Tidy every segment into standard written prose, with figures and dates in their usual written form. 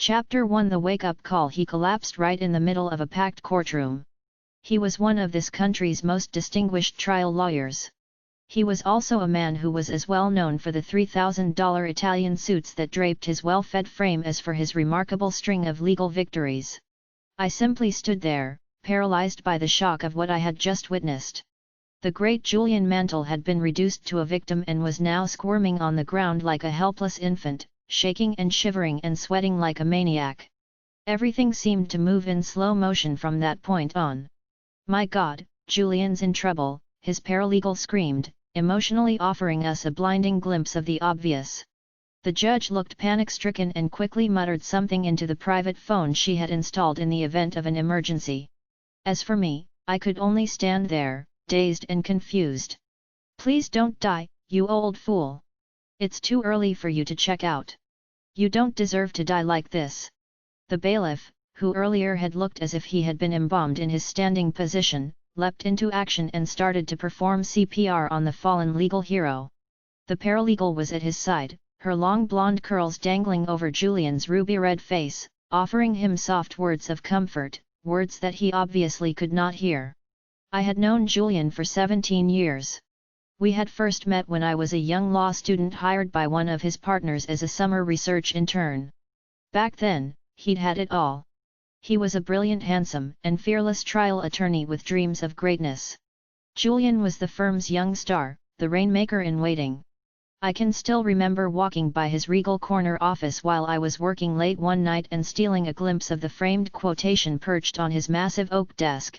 Chapter 1 The Wake-Up Call. He collapsed right in the middle of a packed courtroom. He was one of this country's most distinguished trial lawyers. He was also a man who was as well known for the $3,000 Italian suits that draped his well-fed frame as for his remarkable string of legal victories. I simply stood there, paralyzed by the shock of what I had just witnessed. The great Julian Mantle had been reduced to a victim and was now squirming on the ground like a helpless infant, shaking and shivering and sweating like a maniac. Everything seemed to move in slow motion from that point on. "My God, Julian's in trouble," his paralegal screamed, emotionally offering us a blinding glimpse of the obvious. The judge looked panic-stricken and quickly muttered something into the private phone she had installed in the event of an emergency. As for me, I could only stand there, dazed and confused. "Please don't die, you old fool. It's too early for you to check out. You don't deserve to die like this." The bailiff, who earlier had looked as if he had been embalmed in his standing position, leapt into action and started to perform CPR on the fallen legal hero. The paralegal was at his side, her long blonde curls dangling over Julian's ruby-red face, offering him soft words of comfort, words that he obviously could not hear. I had known Julian for 17 years. We had first met when I was a young law student hired by one of his partners as a summer research intern. Back then, he'd had it all. He was a brilliant, handsome, and fearless trial attorney with dreams of greatness. Julian was the firm's young star, the rainmaker in waiting. I can still remember walking by his regal corner office while I was working late one night and stealing a glimpse of the framed quotation perched on his massive oak desk.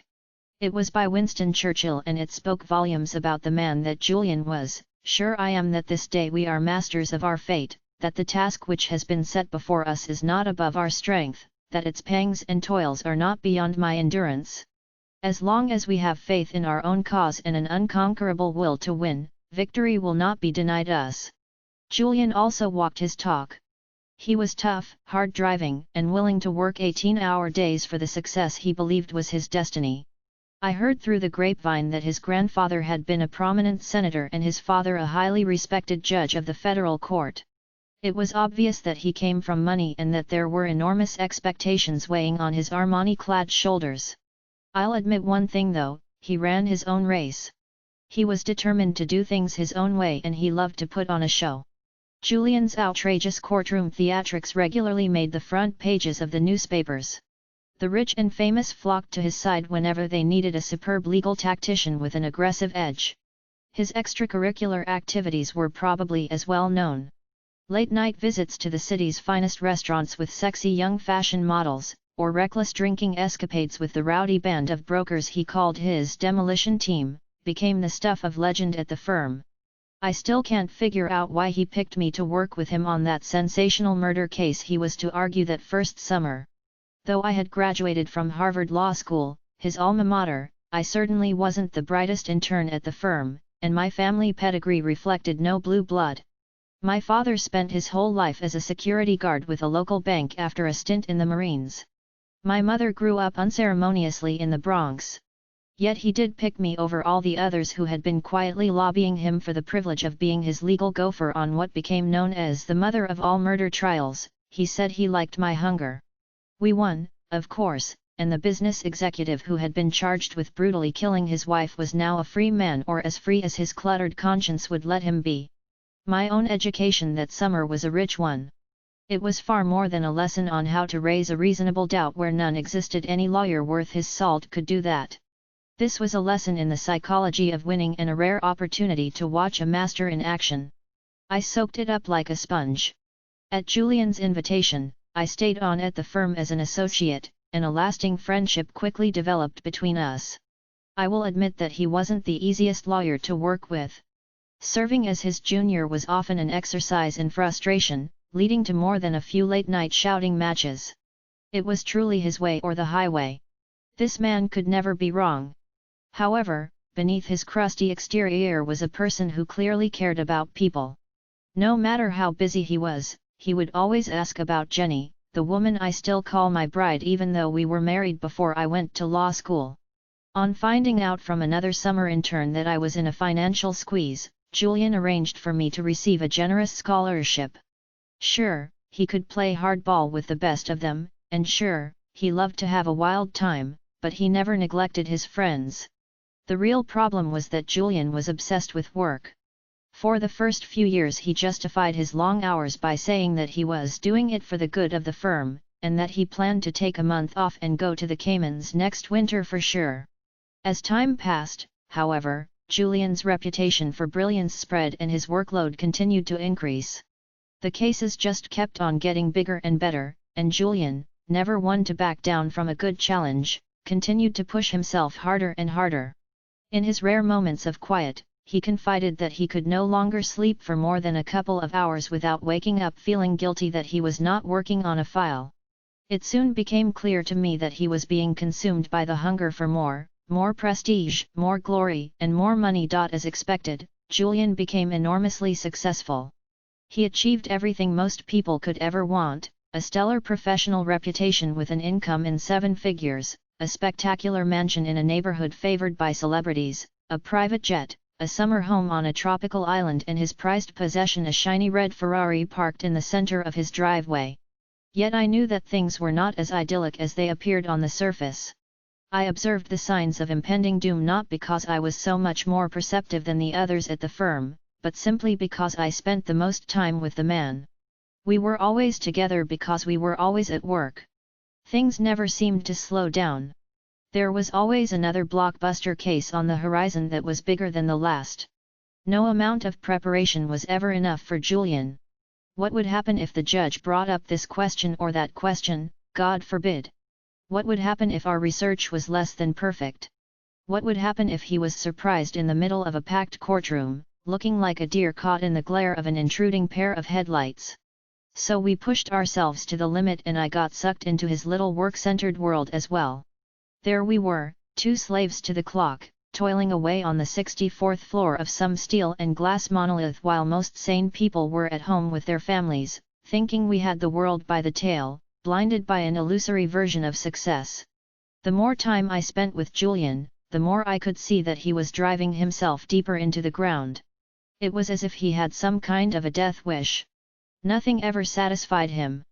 It was by Winston Churchill and it spoke volumes about the man that Julian was. "Sure I am that this day we are masters of our fate, that the task which has been set before us is not above our strength, that its pangs and toils are not beyond my endurance. As long as we have faith in our own cause and an unconquerable will to win, victory will not be denied us." Julian also walked his talk. He was tough, hard-driving, and willing to work 18-hour days for the success he believed was his destiny. I heard through the grapevine that his grandfather had been a prominent senator and his father a highly respected judge of the federal court. It was obvious that he came from money and that there were enormous expectations weighing on his Armani-clad shoulders. I'll admit one thing though, he ran his own race. He was determined to do things his own way and he loved to put on a show. Julian's outrageous courtroom theatrics regularly made the front pages of the newspapers. The rich and famous flocked to his side whenever they needed a superb legal tactician with an aggressive edge. His extracurricular activities were probably as well known. Late-night visits to the city's finest restaurants with sexy young fashion models, or reckless drinking escapades with the rowdy band of brokers he called his demolition team, became the stuff of legend at the firm. I still can't figure out why he picked me to work with him on that sensational murder case he was to argue that first summer. Though I had graduated from Harvard Law School, his alma mater, I certainly wasn't the brightest intern at the firm, and my family pedigree reflected no blue blood. My father spent his whole life as a security guard with a local bank after a stint in the Marines. My mother grew up unceremoniously in the Bronx. Yet he did pick me over all the others who had been quietly lobbying him for the privilege of being his legal gopher on what became known as the mother of all murder trials. He said he liked my hunger. We won, of course, and the business executive who had been charged with brutally killing his wife was now a free man, or as free as his cluttered conscience would let him be. My own education that summer was a rich one. It was far more than a lesson on how to raise a reasonable doubt where none existed. Any lawyer worth his salt could do that. This was a lesson in the psychology of winning and a rare opportunity to watch a master in action. I soaked it up like a sponge. At Julian's invitation, I stayed on at the firm as an associate, and a lasting friendship quickly developed between us. I will admit that he wasn't the easiest lawyer to work with. Serving as his junior was often an exercise in frustration, leading to more than a few late-night shouting matches. It was truly his way or the highway. This man could never be wrong. However, beneath his crusty exterior was a person who clearly cared about people. No matter how busy he was, he would always ask about Jenny, the woman I still call my bride even though we were married before I went to law school. On finding out from another summer intern that I was in a financial squeeze, Julian arranged for me to receive a generous scholarship. Sure, he could play hardball with the best of them, and sure, he loved to have a wild time, but he never neglected his friends. The real problem was that Julian was obsessed with work. For the first few years he justified his long hours by saying that he was doing it for the good of the firm, and that he planned to take a month off and go to the Caymans next winter for sure. As time passed, however, Julian's reputation for brilliance spread and his workload continued to increase. The cases just kept on getting bigger and better, and Julian, never one to back down from a good challenge, continued to push himself harder and harder. In his rare moments of quiet, he confided that he could no longer sleep for more than a couple of hours without waking up feeling guilty that he was not working on a file. It soon became clear to me that he was being consumed by the hunger for more prestige, more glory, and more money. As expected, Julian became enormously successful. He achieved everything most people could ever want: a stellar professional reputation with an income in 7 figures, a spectacular mansion in a neighborhood favored by celebrities, a private jet, a summer home on a tropical island, and his prized possession, a shiny red Ferrari parked in the center of his driveway. Yet I knew that things were not as idyllic as they appeared on the surface. I observed the signs of impending doom not because I was so much more perceptive than the others at the firm, but simply because I spent the most time with the man. We were always together because we were always at work. Things never seemed to slow down. There was always another blockbuster case on the horizon that was bigger than the last. No amount of preparation was ever enough for Julian. What would happen if the judge brought up this question or that question? God forbid. What would happen if our research was less than perfect? What would happen if he was surprised in the middle of a packed courtroom, looking like a deer caught in the glare of an intruding pair of headlights? So we pushed ourselves to the limit, and I got sucked into his little work-centered world as well. There we were, 2 slaves to the clock, toiling away on the 64th floor of some steel and glass monolith while most sane people were at home with their families, thinking we had the world by the tail, blinded by an illusory version of success. The more time I spent with Julian, the more I could see that he was driving himself deeper into the ground. It was as if he had some kind of a death wish. Nothing ever satisfied him.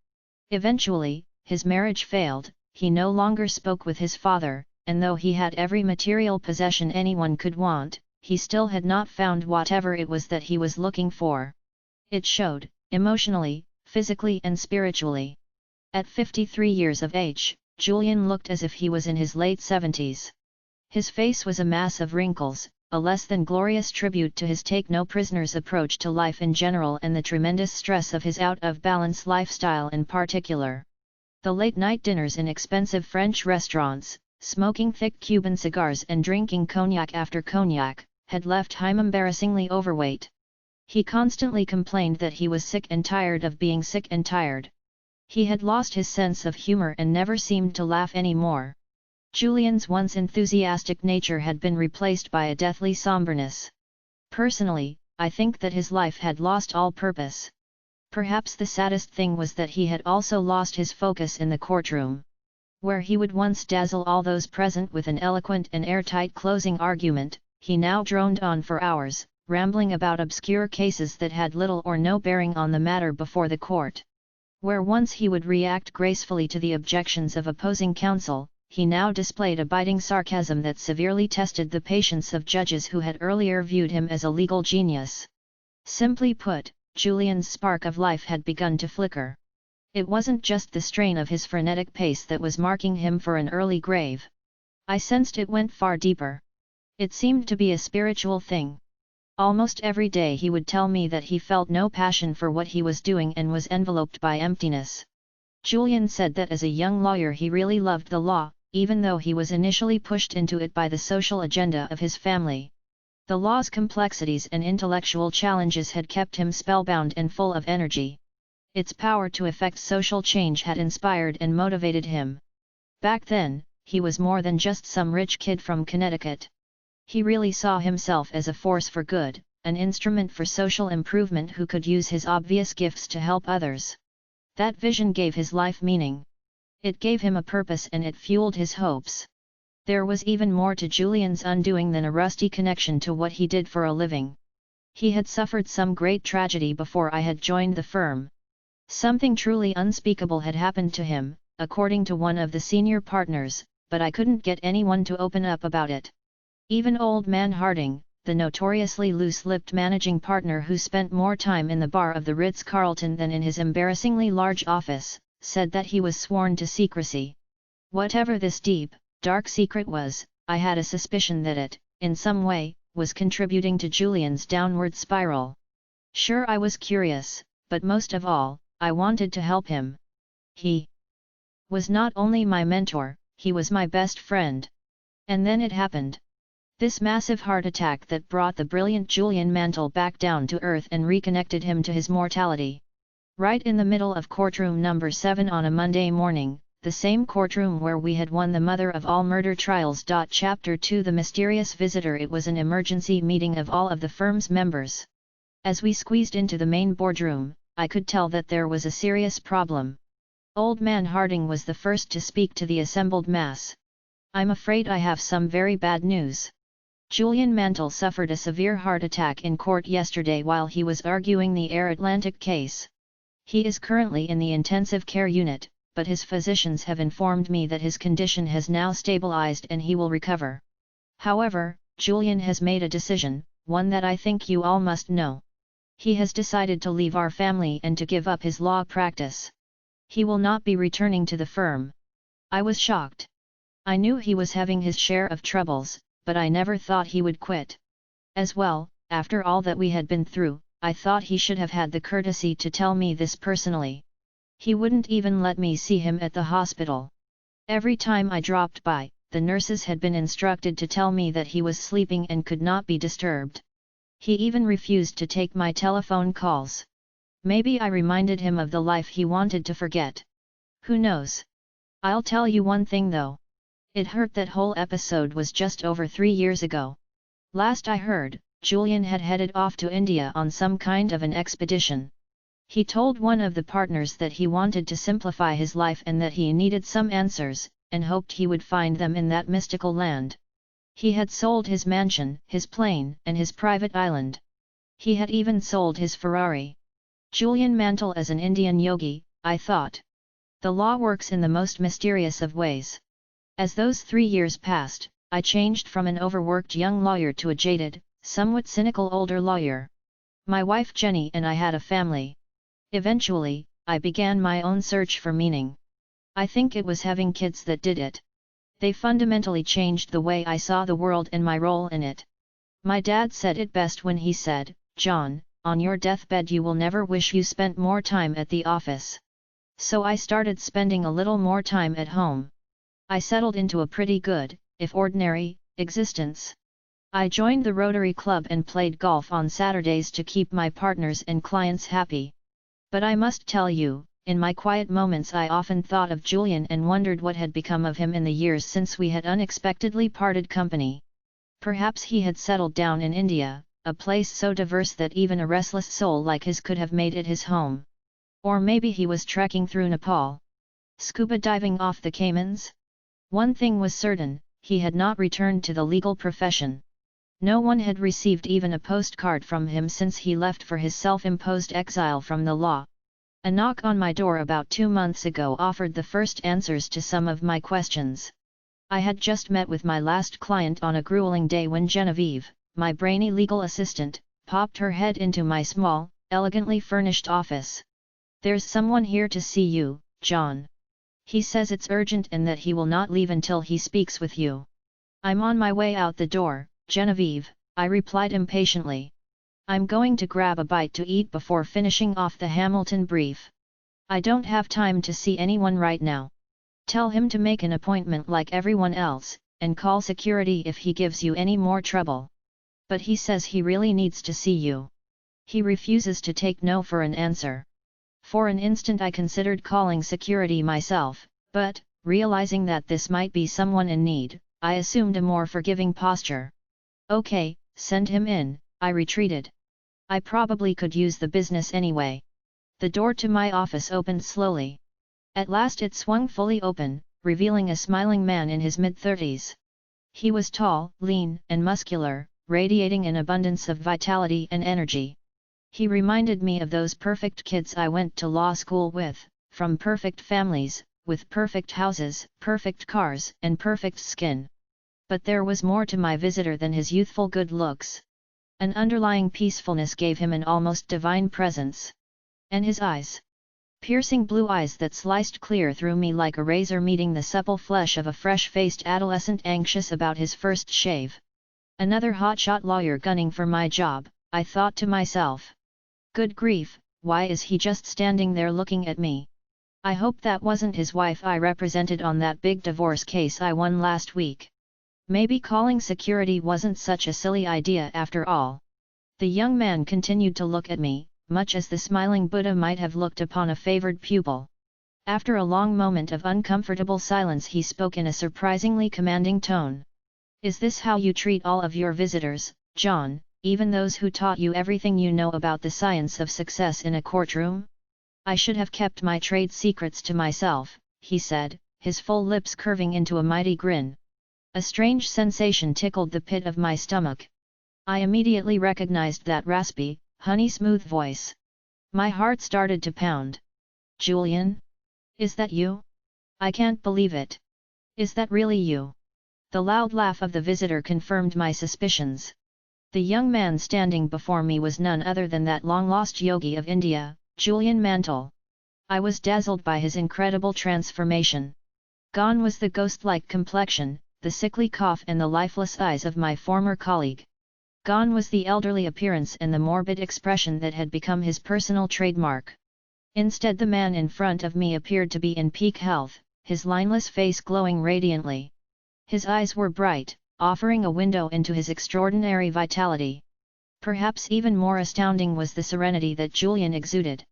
Eventually, his marriage failed, he no longer spoke with his father, and though he had every material possession anyone could want, he still had not found whatever it was that he was looking for. It showed, emotionally, physically and spiritually. At 53 years of age, Julian looked as if he was in his late 70s. His face was a mass of wrinkles, a less than glorious tribute to his take-no-prisoners approach to life in general and the tremendous stress of his out-of-balance lifestyle in particular. The late-night dinners in expensive French restaurants, smoking thick Cuban cigars and drinking cognac after cognac, had left him embarrassingly overweight. He constantly complained that he was sick and tired of being sick and tired. He had lost his sense of humor and never seemed to laugh anymore. Julian's once enthusiastic nature had been replaced by a deathly somberness. Personally, I think that his life had lost all purpose. Perhaps the saddest thing was that he had also lost his focus in the courtroom. Where he would once dazzle all those present with an eloquent and airtight closing argument, he now droned on for hours, rambling about obscure cases that had little or no bearing on the matter before the court. Where once he would react gracefully to the objections of opposing counsel, he now displayed a biting sarcasm that severely tested the patience of judges who had earlier viewed him as a legal genius. Simply put, Julian's spark of life had begun to flicker. It wasn't just the strain of his frenetic pace that was marking him for an early grave. I sensed it went far deeper. It seemed to be a spiritual thing. Almost every day he would tell me that he felt no passion for what he was doing and was enveloped by emptiness. Julian said that as a young lawyer he really loved the law, even though he was initially pushed into it by the social agenda of his family. The law's complexities and intellectual challenges had kept him spellbound and full of energy. Its power to effect social change had inspired and motivated him. Back then, he was more than just some rich kid from Connecticut. He really saw himself as a force for good, an instrument for social improvement who could use his obvious gifts to help others. That vision gave his life meaning. It gave him a purpose and it fueled his hopes. There was even more to Julian's undoing than a rusty connection to what he did for a living. He had suffered some great tragedy before I had joined the firm. Something truly unspeakable had happened to him, according to one of the senior partners, but I couldn't get anyone to open up about it. Even old man Harding, the notoriously loose-lipped managing partner who spent more time in the bar of the Ritz-Carlton than in his embarrassingly large office, said that he was sworn to secrecy. Whatever this deep, dark secret was, I had a suspicion that it, in some way, was contributing to Julian's downward spiral. Sure, I was curious, but most of all, I wanted to help him. He was not only my mentor, he was my best friend. And then it happened. This massive heart attack that brought the brilliant Julian Mantle back down to earth and reconnected him to his mortality. Right in the middle of courtroom number 7 on a Monday morning, the same courtroom where we had won the mother of all murder trials. Chapter 2 The Mysterious Visitor. It was an emergency meeting of all of the firm's members. As we squeezed into the main boardroom, I could tell that there was a serious problem. Old man Harding was the first to speak to the assembled mass. I'm afraid I have some very bad news. Julian Mantle suffered a severe heart attack in court yesterday while he was arguing the Air Atlantic case. He is currently in the intensive care unit, but his physicians have informed me that his condition has now stabilized and he will recover. However, Julian has made a decision, one that I think you all must know. He has decided to leave our family and to give up his law practice. He will not be returning to the firm. I was shocked. I knew he was having his share of troubles, but I never thought he would quit. As well, after all that we had been through, I thought he should have had the courtesy to tell me this personally. He wouldn't even let me see him at the hospital. Every time I dropped by, the nurses had been instructed to tell me that he was sleeping and could not be disturbed. He even refused to take my telephone calls. Maybe I reminded him of the life he wanted to forget. Who knows? I'll tell you one thing though. It hurt. That whole episode was just over 3 years ago. Last I heard, Julian had headed off to India on some kind of an expedition. He told one of the partners that he wanted to simplify his life and that he needed some answers, and hoped he would find them in that mystical land. He had sold his mansion, his plane, and his private island. He had even sold his Ferrari. Julian Mantle as an Indian yogi, I thought. The law works in the most mysterious of ways. As those 3 years passed, I changed from an overworked young lawyer to a jaded, somewhat cynical older lawyer. My wife Jenny and I had a family. Eventually, I began my own search for meaning. I think it was having kids that did it. They fundamentally changed the way I saw the world and my role in it. My dad said it best when he said, "John, on your deathbed you will never wish you spent more time at the office." So I started spending a little more time at home. I settled into a pretty good, if ordinary, existence. I joined the Rotary Club and played golf on Saturdays to keep my partners and clients happy. But I must tell you, in my quiet moments I often thought of Julian and wondered what had become of him in the years since we had unexpectedly parted company. Perhaps he had settled down in India, a place so diverse that even a restless soul like his could have made it his home. Or maybe he was trekking through Nepal. Scuba diving off the Caymans? One thing was certain, he had not returned to the legal profession. No one had received even a postcard from him since he left for his self-imposed exile from the law. A knock on my door about 2 months ago offered the first answers to some of my questions. I had just met with my last client on a grueling day when Genevieve, my brainy legal assistant, popped her head into my small, elegantly furnished office. "There's someone here to see you, John. He says it's urgent and that he will not leave until he speaks with you." "I'm on my way out the door, Genevieve," I replied impatiently. "I'm going to grab a bite to eat before finishing off the Hamilton brief. I don't have time to see anyone right now. Tell him to make an appointment like everyone else, and call security if he gives you any more trouble." "But he says he really needs to see you. He refuses to take no for an answer." For an instant I considered calling security myself, but, realizing that this might be someone in need, I assumed a more forgiving posture. "Okay, send him in," I retreated. I probably could use the business anyway. The door to my office opened slowly. At last it swung fully open, revealing a smiling man in his mid-30s. He was tall, lean, and muscular, radiating an abundance of vitality and energy. He reminded me of those perfect kids I went to law school with, from perfect families, with perfect houses, perfect cars, and perfect skin. But there was more to my visitor than his youthful good looks. An underlying peacefulness gave him an almost divine presence. And his eyes. Piercing blue eyes that sliced clear through me like a razor meeting the supple flesh of a fresh-faced adolescent anxious about his first shave. Another hotshot lawyer gunning for my job, I thought to myself. Good grief, why is he just standing there looking at me? I hope that wasn't his wife I represented on that big divorce case I won last week. Maybe calling security wasn't such a silly idea after all. The young man continued to look at me, much as the smiling Buddha might have looked upon a favored pupil. After a long moment of uncomfortable silence he spoke in a surprisingly commanding tone. Is this how you treat all of your visitors, John, even those who taught you everything you know about the science of success in a courtroom? I should have kept my trade secrets to myself, he said, his full lips curving into a mighty grin. A strange sensation tickled the pit of my stomach. I immediately recognized that raspy, honey-smooth voice. My heart started to pound. Julian? Is that you? I can't believe it. Is that really you? The loud laugh of the visitor confirmed my suspicions. The young man standing before me was none other than that long-lost yogi of India, Julian Mantle. I was dazzled by his incredible transformation. Gone was the ghost-like complexion, the sickly cough and the lifeless eyes of my former colleague. Gone was the elderly appearance and the morbid expression that had become his personal trademark. Instead, the man in front of me appeared to be in peak health, his lineless face glowing radiantly. His eyes were bright, offering a window into his extraordinary vitality. Perhaps even more astounding was the serenity that Julian exuded.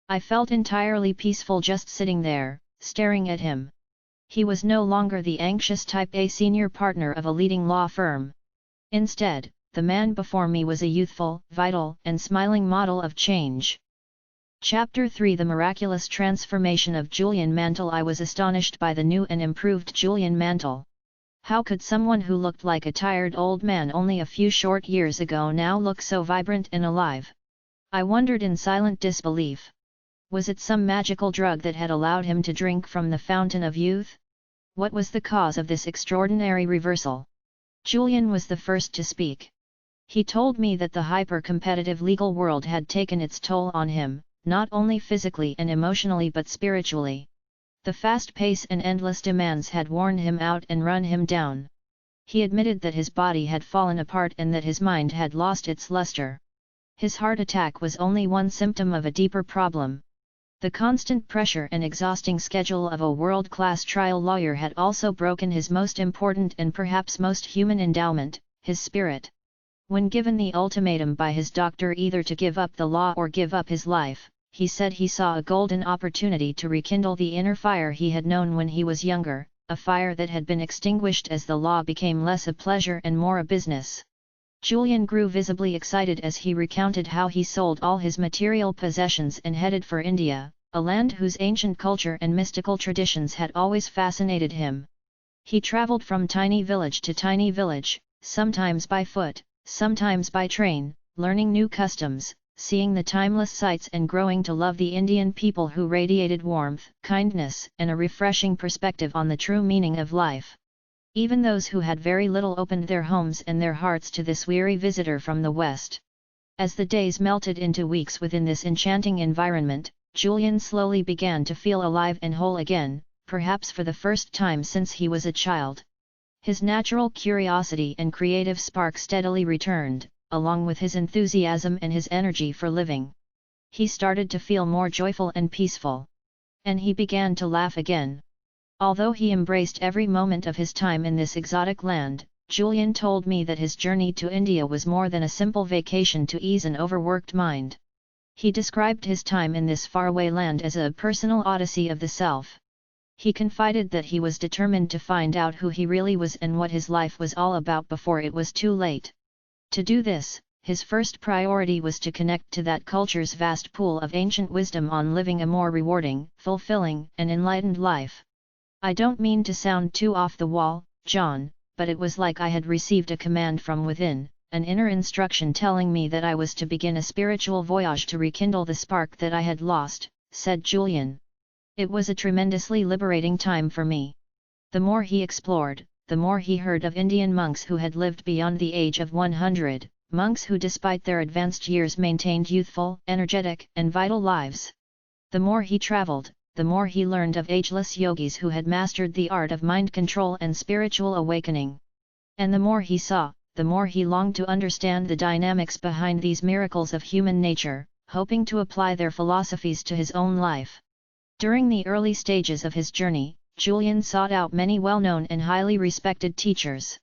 I felt entirely peaceful just sitting there, staring at him. He was no longer the anxious type A senior partner of a leading law firm. Instead, the man before me was a youthful, vital, and smiling model of change. Chapter 3 The Miraculous Transformation of Julian Mantle. I was astonished by the new and improved Julian Mantle. How could someone who looked like a tired old man only a few short years ago now look so vibrant and alive? I wondered in silent disbelief. Was it some magical drug that had allowed him to drink from the fountain of youth? What was the cause of this extraordinary reversal? Julian was the first to speak. He told me that the hyper-competitive legal world had taken its toll on him, not only physically and emotionally but spiritually. The fast pace and endless demands had worn him out and run him down. He admitted that his body had fallen apart and that his mind had lost its luster. His heart attack was only one symptom of a deeper problem. The constant pressure and exhausting schedule of a world-class trial lawyer had also broken his most important and perhaps most human endowment, his spirit. When given the ultimatum by his doctor either to give up the law or give up his life, he said he saw a golden opportunity to rekindle the inner fire he had known when he was younger, a fire that had been extinguished as the law became less a pleasure and more a business. Julian grew visibly excited as he recounted how he sold all his material possessions and headed for India, a land whose ancient culture and mystical traditions had always fascinated him. He traveled from tiny village to tiny village, sometimes by foot, sometimes by train, learning new customs, seeing the timeless sights and growing to love the Indian people who radiated warmth, kindness, and a refreshing perspective on the true meaning of life. Even those who had very little opened their homes and their hearts to this weary visitor from the West. As the days melted into weeks within this enchanting environment, Julian slowly began to feel alive and whole again, perhaps for the first time since he was a child. His natural curiosity and creative spark steadily returned, along with his enthusiasm and his energy for living. He started to feel more joyful and peaceful. And he began to laugh again. Although he embraced every moment of his time in this exotic land, Julian told me that his journey to India was more than a simple vacation to ease an overworked mind. He described his time in this faraway land as a personal odyssey of the self. He confided that he was determined to find out who he really was and what his life was all about before it was too late. To do this, his first priority was to connect to that culture's vast pool of ancient wisdom on living a more rewarding, fulfilling, and enlightened life. I don't mean to sound too off the wall, John, but it was like I had received a command from within, an inner instruction telling me that I was to begin a spiritual voyage to rekindle the spark that I had lost, said Julian. It was a tremendously liberating time for me. The more he explored, the more he heard of Indian monks who had lived beyond the age of 100, monks who despite their advanced years maintained youthful, energetic, and vital lives. The more he traveled, the more he learned of ageless yogis who had mastered the art of mind control and spiritual awakening. And the more he saw, the more he longed to understand the dynamics behind these miracles of human nature, hoping to apply their philosophies to his own life. During the early stages of his journey, Julian sought out many well-known and highly respected teachers.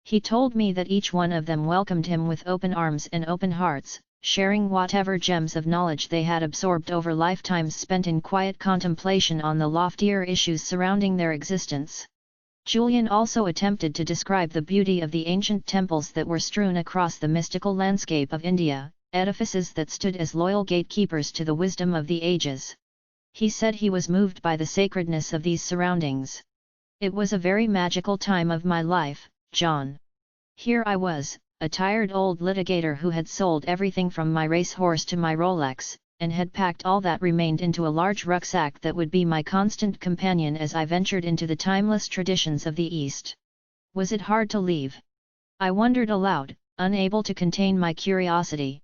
He told me that each one of them welcomed him with open arms and open hearts, sharing whatever gems of knowledge they had absorbed over lifetimes spent in quiet contemplation on the loftier issues surrounding their existence. Julian also attempted to describe the beauty of the ancient temples that were strewn across the mystical landscape of India, edifices that stood as loyal gatekeepers to the wisdom of the ages. He said he was moved by the sacredness of these surroundings. It was a very magical time of my life, John. Here I was, a tired old litigator who had sold everything from my racehorse to my Rolex, and had packed all that remained into a large rucksack that would be my constant companion as I ventured into the timeless traditions of the East. Was it hard to leave? I wondered aloud, unable to contain my curiosity.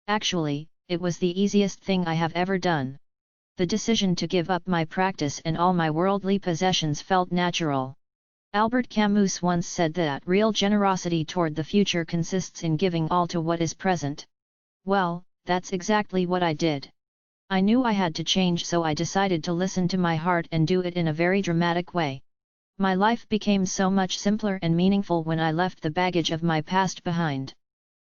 Actually, it was the easiest thing I have ever done. The decision to give up my practice and all my worldly possessions felt natural. Albert Camus once said that real generosity toward the future consists in giving all to what is present. Well, that's exactly what I did. I knew I had to change, so I decided to listen to my heart and do it in a very dramatic way. My life became so much simpler and meaningful when I left the baggage of my past behind.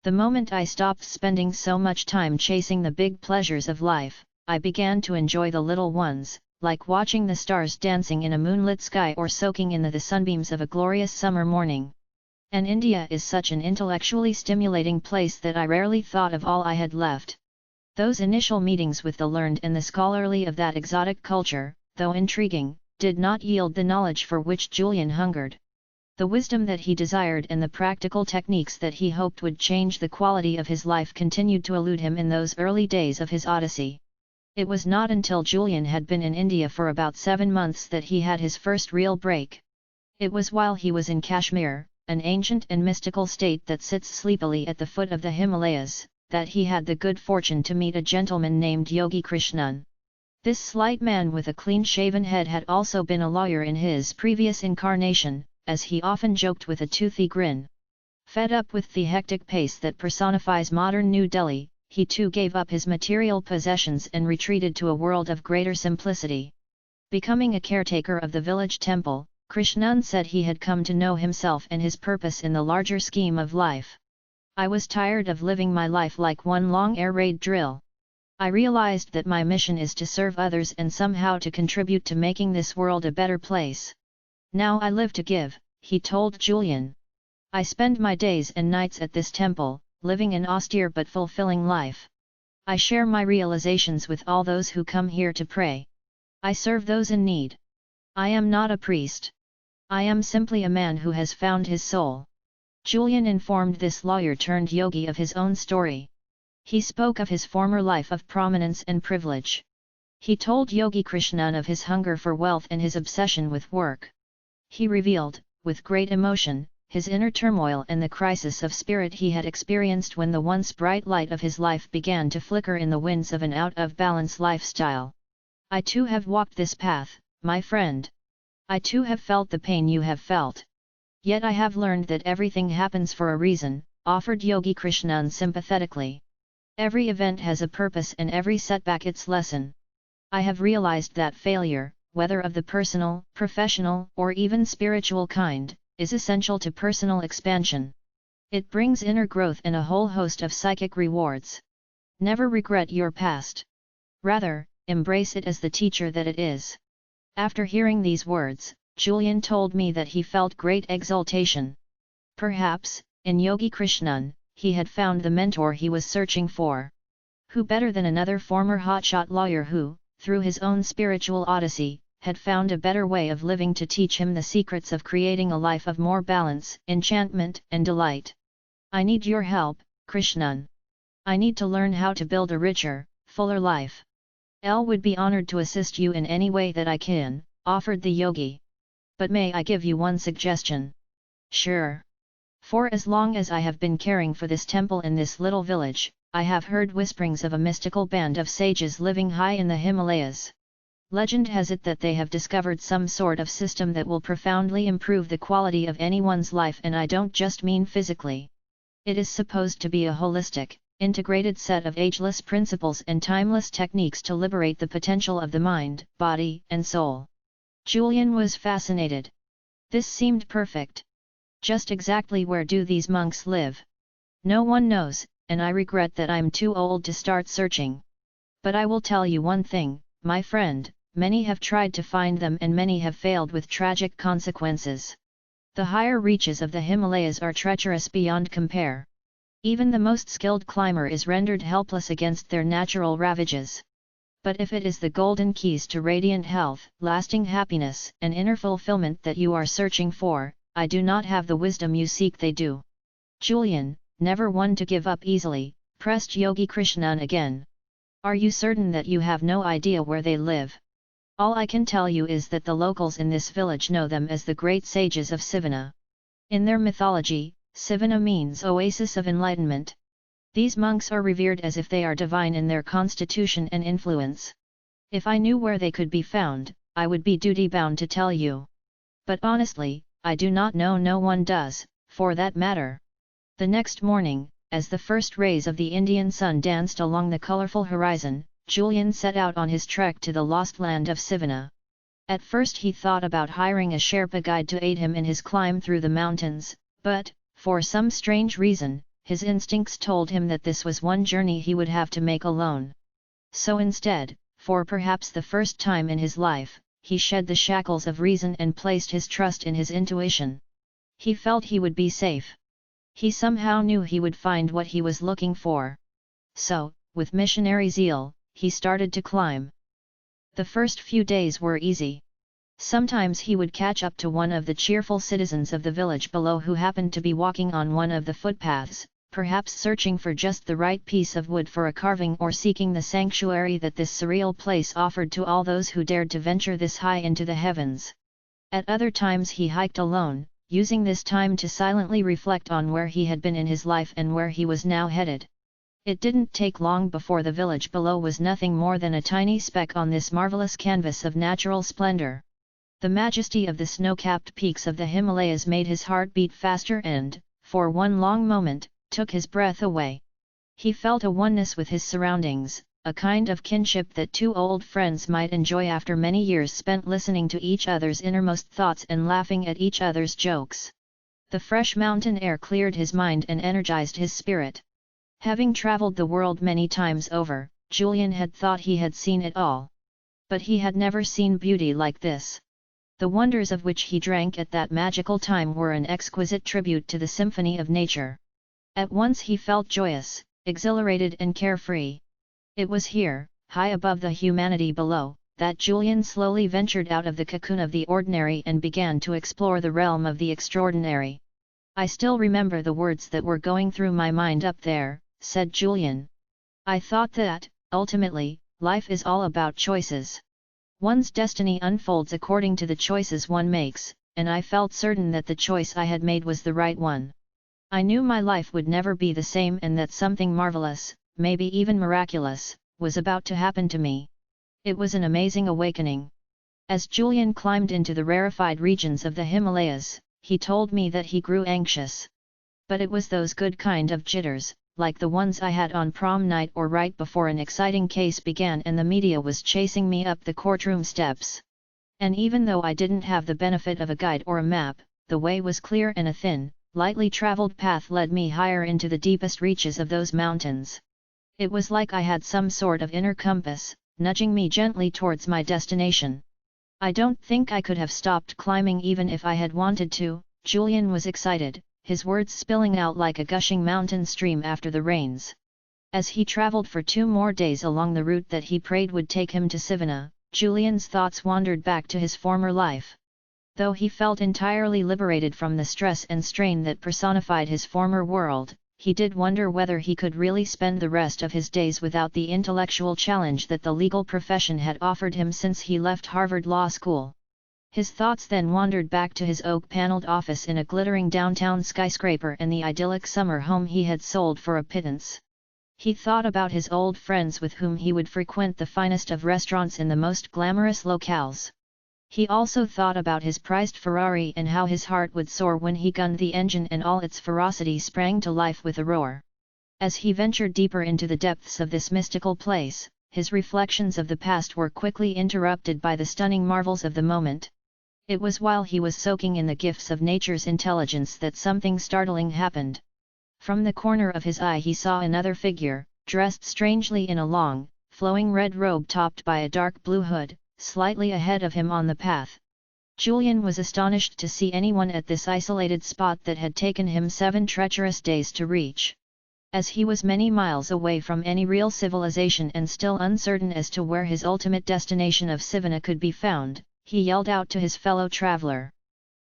The moment I stopped spending so much time chasing the big pleasures of life, I began to enjoy the little ones, like watching the stars dancing in a moonlit sky or soaking in the sunbeams of a glorious summer morning. And India is such an intellectually stimulating place that I rarely thought of all I had left. Those initial meetings with the learned and the scholarly of that exotic culture, though intriguing, did not yield the knowledge for which Julian hungered. The wisdom that he desired and the practical techniques that he hoped would change the quality of his life continued to elude him in those early days of his odyssey. It was not until Julian had been in India for about 7 months that he had his first real break. It was while he was in Kashmir, an ancient and mystical state that sits sleepily at the foot of the Himalayas, that he had the good fortune to meet a gentleman named Yogi Krishnan. This slight man with a clean-shaven head had also been a lawyer in his previous incarnation, as he often joked with a toothy grin. Fed up with the hectic pace that personifies modern New Delhi, he too gave up his material possessions and retreated to a world of greater simplicity. Becoming a caretaker of the village temple, Krishnan said he had come to know himself and his purpose in the larger scheme of life. I was tired of living my life like one long air raid drill. I realized that my mission is to serve others and somehow to contribute to making this world a better place. Now I live to give, he told Julian. I spend my days and nights at this temple, living an austere but fulfilling life. I share my realizations with all those who come here to pray. I serve those in need. I am not a priest. I am simply a man who has found his soul. Julian informed this lawyer-turned-yogi of his own story. He spoke of his former life of prominence and privilege. He told Yogi Krishnan of his hunger for wealth and his obsession with work. He revealed, with great emotion, his inner turmoil and the crisis of spirit he had experienced when the once bright light of his life began to flicker in the winds of an out-of-balance lifestyle. I too have walked this path, my friend. I too have felt the pain you have felt. Yet I have learned that everything happens for a reason, offered Yogi Krishnan sympathetically. Every event has a purpose and every setback its lesson. I have realized that failure, whether of the personal, professional, or even spiritual kind, is essential to personal expansion. It brings inner growth and a whole host of psychic rewards. Never regret your past. Rather, embrace it as the teacher that it is. After hearing these words, Julian told me that he felt great exultation. Perhaps, in Yogi Krishnan, he had found the mentor he was searching for. Who better than another former hotshot lawyer who, through his own spiritual odyssey, had found a better way of living to teach him the secrets of creating a life of more balance, enchantment, and delight. I need your help, Krishnan. I need to learn how to build a richer, fuller life. I would be honored to assist you in any way that I can, offered the yogi. But may I give you one suggestion? Sure. For as long as I have been caring for this temple in this little village, I have heard whisperings of a mystical band of sages living high in the Himalayas. Legend has it that they have discovered some sort of system that will profoundly improve the quality of anyone's life, and I don't just mean physically. It is supposed to be a holistic, integrated set of ageless principles and timeless techniques to liberate the potential of the mind, body, and soul. Julian was fascinated. This seemed perfect. Just exactly where do these monks live? No one knows, and I regret that I'm too old to start searching. But I will tell you one thing, my friend, many have tried to find them and many have failed with tragic consequences. The higher reaches of the Himalayas are treacherous beyond compare. Even the most skilled climber is rendered helpless against their natural ravages. But if it is the golden keys to radiant health, lasting happiness, and inner fulfillment that you are searching for, I do not have the wisdom you seek, they do. Julian, never one to give up easily, pressed Yogi Krishnan again. Are you certain that you have no idea where they live? All I can tell you is that the locals in this village know them as the great sages of Sivana. In their mythology, Sivana means oasis of enlightenment. These monks are revered as if they are divine in their constitution and influence. If I knew where they could be found, I would be duty-bound to tell you. But honestly, I do not know, no one does, for that matter. The next morning, as the first rays of the Indian sun danced along the colorful horizon, Julian set out on his trek to the lost land of Sivana. At first he thought about hiring a Sherpa guide to aid him in his climb through the mountains, but, for some strange reason, his instincts told him that this was one journey he would have to make alone. So instead, for perhaps the first time in his life, he shed the shackles of reason and placed his trust in his intuition. He felt he would be safe. He somehow knew he would find what he was looking for. So, with missionary zeal, he started to climb. The first few days were easy. Sometimes he would catch up to one of the cheerful citizens of the village below who happened to be walking on one of the footpaths, perhaps searching for just the right piece of wood for a carving or seeking the sanctuary that this surreal place offered to all those who dared to venture this high into the heavens. At other times he hiked alone, using this time to silently reflect on where he had been in his life and where he was now headed. It didn't take long before the village below was nothing more than a tiny speck on this marvelous canvas of natural splendor. The majesty of the snow-capped peaks of the Himalayas made his heart beat faster and, for one long moment, took his breath away. He felt a oneness with his surroundings, a kind of kinship that two old friends might enjoy after many years spent listening to each other's innermost thoughts and laughing at each other's jokes. The fresh mountain air cleared his mind and energized his spirit. Having traveled the world many times over, Julian had thought he had seen it all. But he had never seen beauty like this. The wonders of which he drank at that magical time were an exquisite tribute to the symphony of nature. At once he felt joyous, exhilarated and carefree. It was here, high above the humanity below, that Julian slowly ventured out of the cocoon of the ordinary and began to explore the realm of the extraordinary. I still remember the words that were going through my mind up there, said Julian. I thought that, ultimately, life is all about choices. One's destiny unfolds according to the choices one makes, and I felt certain that the choice I had made was the right one. I knew my life would never be the same and that something marvelous, maybe even miraculous, was about to happen to me. It was an amazing awakening. As Julian climbed into the rarefied regions of the Himalayas, he told me that he grew anxious. But it was those good kind of jitters, like the ones I had on prom night or right before an exciting case began and the media was chasing me up the courtroom steps. And even though I didn't have the benefit of a guide or a map, the way was clear and a thin, lightly traveled path led me higher into the deepest reaches of those mountains. It was like I had some sort of inner compass, nudging me gently towards my destination. I don't think I could have stopped climbing even if I had wanted to. Julian was excited, his words spilling out like a gushing mountain stream after the rains. As he traveled for 2 more days along the route that he prayed would take him to Sivana, Julian's thoughts wandered back to his former life. Though he felt entirely liberated from the stress and strain that personified his former world, he did wonder whether he could really spend the rest of his days without the intellectual challenge that the legal profession had offered him since he left Harvard Law School. His thoughts then wandered back to his oak-paneled office in a glittering downtown skyscraper and the idyllic summer home he had sold for a pittance. He thought about his old friends with whom he would frequent the finest of restaurants in the most glamorous locales. He also thought about his prized Ferrari and how his heart would soar when he gunned the engine and all its ferocity sprang to life with a roar. As he ventured deeper into the depths of this mystical place, his reflections of the past were quickly interrupted by the stunning marvels of the moment. It was while he was soaking in the gifts of nature's intelligence that something startling happened. From the corner of his eye he saw another figure, dressed strangely in a long, flowing red robe topped by a dark blue hood, slightly ahead of him on the path. Julian was astonished to see anyone at this isolated spot that had taken him 7 treacherous days to reach. As he was many miles away from any real civilization and still uncertain as to where his ultimate destination of Sivana could be found, he yelled out to his fellow traveler.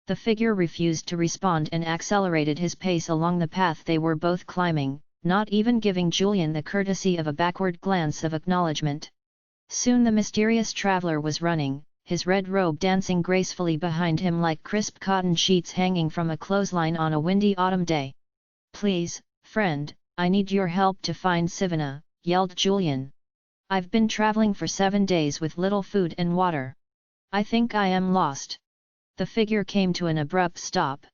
The figure refused to respond and accelerated his pace along the path they were both climbing, not even giving Julian the courtesy of a backward glance of acknowledgement. Soon the mysterious traveler was running, his red robe dancing gracefully behind him like crisp cotton sheets hanging from a clothesline on a windy autumn day. "Please, friend, I need your help to find Sivana," yelled Julian. "I've been traveling for 7 days with little food and water. I think I am lost." The figure came to an abrupt stop.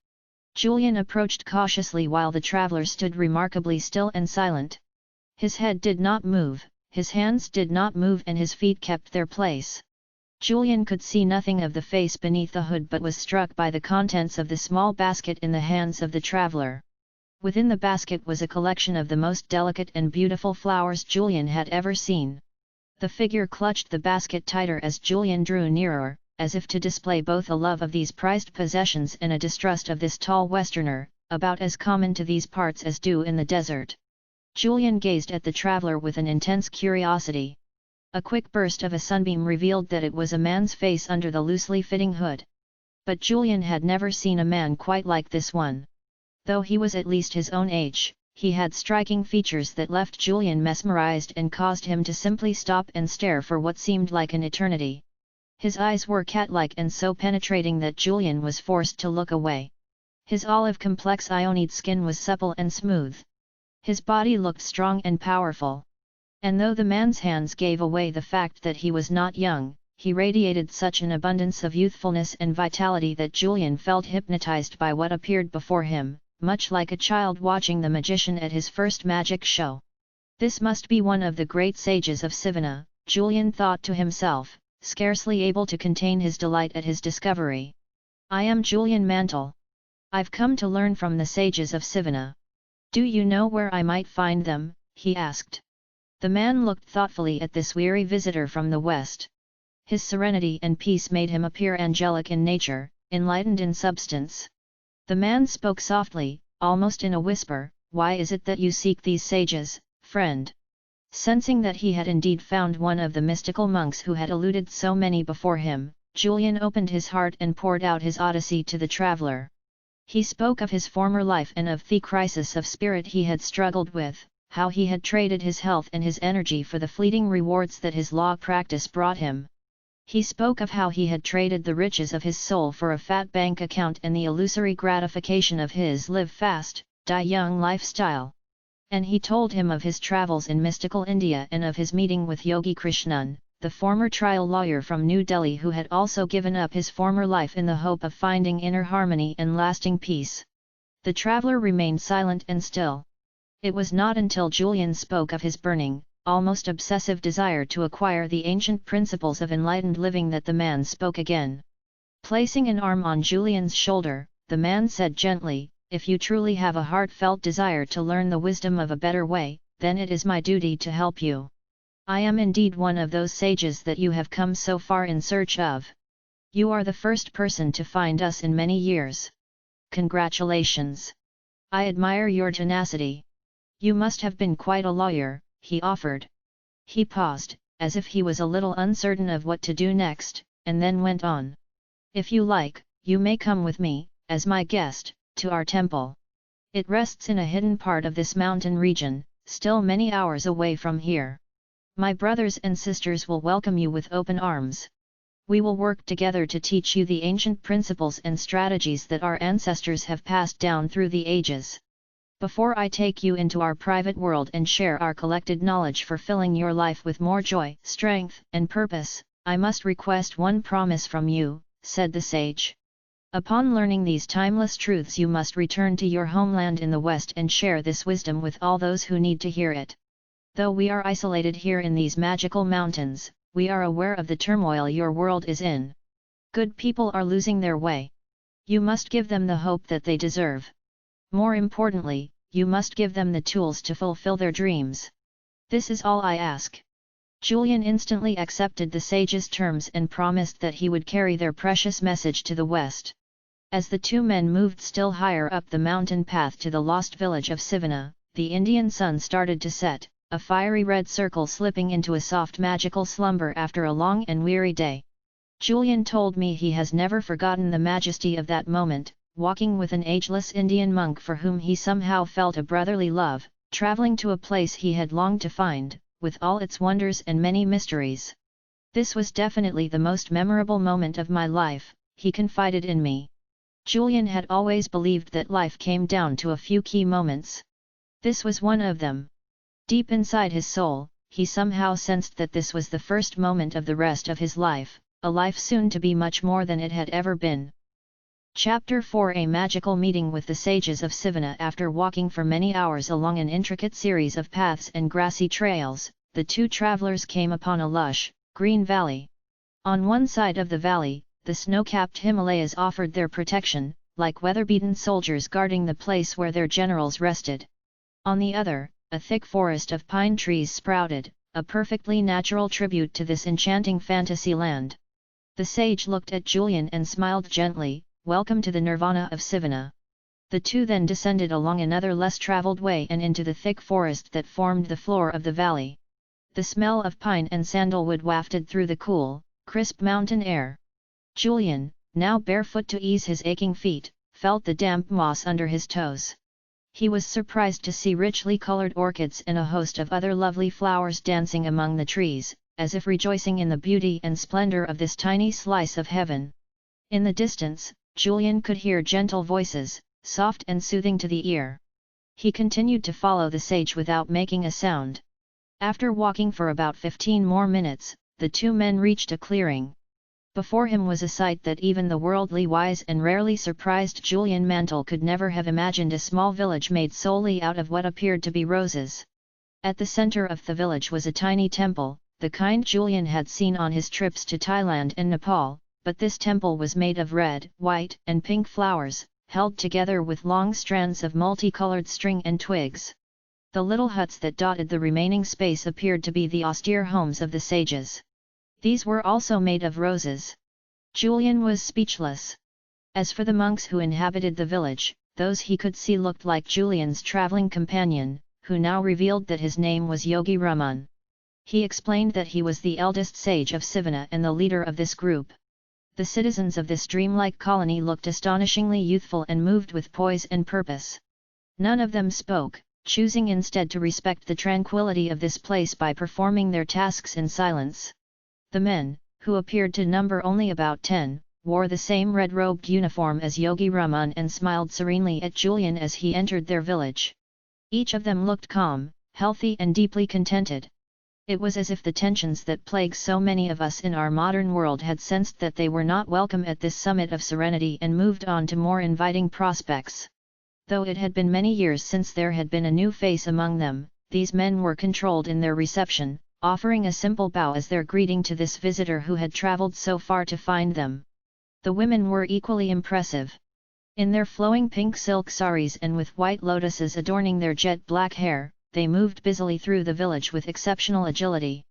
Julian approached cautiously while the traveler stood remarkably still and silent. His head did not move, his hands did not move and his feet kept their place. Julian could see nothing of the face beneath the hood but was struck by the contents of the small basket in the hands of the traveler. Within the basket was a collection of the most delicate and beautiful flowers Julian had ever seen. The figure clutched the basket tighter as Julian drew nearer, as if to display both a love of these prized possessions and a distrust of this tall Westerner, about as common to these parts as dew in the desert. Julian gazed at the traveler with an intense curiosity. A quick burst of a sunbeam revealed that it was a man's face under the loosely fitting hood. But Julian had never seen a man quite like this one. Though he was at least his own age, he had striking features that left Julian mesmerized and caused him to simply stop and stare for what seemed like an eternity. His eyes were cat-like and so penetrating that Julian was forced to look away. His olive complex Ionid skin was supple and smooth. His body looked strong and powerful. And though the man's hands gave away the fact that he was not young, he radiated such an abundance of youthfulness and vitality that Julian felt hypnotized by what appeared before him, much like a child watching the magician at his first magic show. This must be one of the great sages of Sivana, Julian thought to himself, scarcely able to contain his delight at his discovery. "I am Julian Mantle. I've come to learn from the sages of Sivana. Do you know where I might find them?" he asked. The man looked thoughtfully at this weary visitor from the west. His serenity and peace made him appear angelic in nature, enlightened in substance. The man spoke softly, almost in a whisper, "Why is it that you seek these sages, friend?" Sensing that he had indeed found one of the mystical monks who had eluded so many before him, Julian opened his heart and poured out his odyssey to the traveler. He spoke of his former life and of the crisis of spirit he had struggled with, how he had traded his health and his energy for the fleeting rewards that his law practice brought him. He spoke of how he had traded the riches of his soul for a fat bank account and the illusory gratification of his live fast, die young lifestyle. And he told him of his travels in mystical India and of his meeting with Yogi Krishnan, the former trial lawyer from New Delhi who had also given up his former life in the hope of finding inner harmony and lasting peace. The traveler remained silent and still. It was not until Julian spoke of his burning, almost obsessive desire to acquire the ancient principles of enlightened living that the man spoke again. Placing an arm on Julian's shoulder, the man said gently, "If you truly have a heartfelt desire to learn the wisdom of a better way, then it is my duty to help you. I am indeed one of those sages that you have come so far in search of. You are the first person to find us in many years. Congratulations! I admire your tenacity. You must have been quite a lawyer," he offered. He paused, as if he was a little uncertain of what to do next, and then went on. "If you like, you may come with me, as my guest, to our temple. It rests in a hidden part of this mountain region, still many hours away from here. My brothers and sisters will welcome you with open arms. We will work together to teach you the ancient principles and strategies that our ancestors have passed down through the ages. Before I take you into our private world and share our collected knowledge for filling your life with more joy, strength, and purpose, I must request one promise from you, said the sage. Upon learning these timeless truths you must return to your homeland in the West and share this wisdom with all those who need to hear it. Though we are isolated here in these magical mountains, we are aware of the turmoil your world is in. Good people are losing their way. You must give them the hope that they deserve. More importantly, you must give them the tools to fulfill their dreams. This is all I ask. Julian instantly accepted the sage's terms and promised that he would carry their precious message to the West. As the two men moved still higher up the mountain path to the lost village of Sivana, the Indian sun started to set, a fiery red circle slipping into a soft magical slumber after a long and weary day. Julian told me he has never forgotten the majesty of that moment, walking with an ageless Indian monk for whom he somehow felt a brotherly love, traveling to a place he had longed to find, with all its wonders and many mysteries. This was definitely the most memorable moment of my life, he confided in me. Julian had always believed that life came down to a few key moments. This was one of them. Deep inside his soul, he somehow sensed that this was the first moment of the rest of his life, a life soon to be much more than it had ever been. Chapter 4: A magical meeting with the sages of Sivana. After walking for many hours along an intricate series of paths and grassy trails, the two travelers came upon a lush, green valley. On one side of the valley, the snow-capped Himalayas offered their protection, like weather-beaten soldiers guarding the place where their generals rested. On the other, a thick forest of pine trees sprouted, a perfectly natural tribute to this enchanting fantasy land. The sage looked at Julian and smiled gently, "Welcome to the nirvana of Sivana." The two then descended along another less traveled way and into the thick forest that formed the floor of the valley. The smell of pine and sandalwood wafted through the cool, crisp mountain air. Julian, now barefoot to ease his aching feet, felt the damp moss under his toes. He was surprised to see richly colored orchids and a host of other lovely flowers dancing among the trees, as if rejoicing in the beauty and splendor of this tiny slice of heaven. In the distance, Julian could hear gentle voices, soft and soothing to the ear. He continued to follow the sage without making a sound. After walking for about 15 more minutes, the two men reached a clearing. Before him was a sight that even the worldly wise and rarely surprised Julian Mantle could never have imagined: a small village made solely out of what appeared to be roses. At the center of the village was a tiny temple, the kind Julian had seen on his trips to Thailand and Nepal, but this temple was made of red, white, and pink flowers, held together with long strands of multicolored string and twigs. The little huts that dotted the remaining space appeared to be the austere homes of the sages. These were also made of roses. Julian was speechless. As for the monks who inhabited the village, those he could see looked like Julian's traveling companion, who now revealed that his name was Yogi Raman. He explained that he was the eldest sage of Sivana and the leader of this group. The citizens of this dreamlike colony looked astonishingly youthful and moved with poise and purpose. None of them spoke, choosing instead to respect the tranquility of this place by performing their tasks in silence. The men, who appeared to number only about 10, wore the same red-robed uniform as Yogi Raman and smiled serenely at Julian as he entered their village. Each of them looked calm, healthy and deeply contented. It was as if the tensions that plague so many of us in our modern world had sensed that they were not welcome at this summit of serenity and moved on to more inviting prospects. Though it had been many years since there had been a new face among them, these men were controlled in their reception, offering a simple bow as their greeting to this visitor who had traveled so far to find them. The women were equally impressive. In their flowing pink silk saris and with white lotuses adorning their jet black hair, they moved busily through the village with exceptional agility.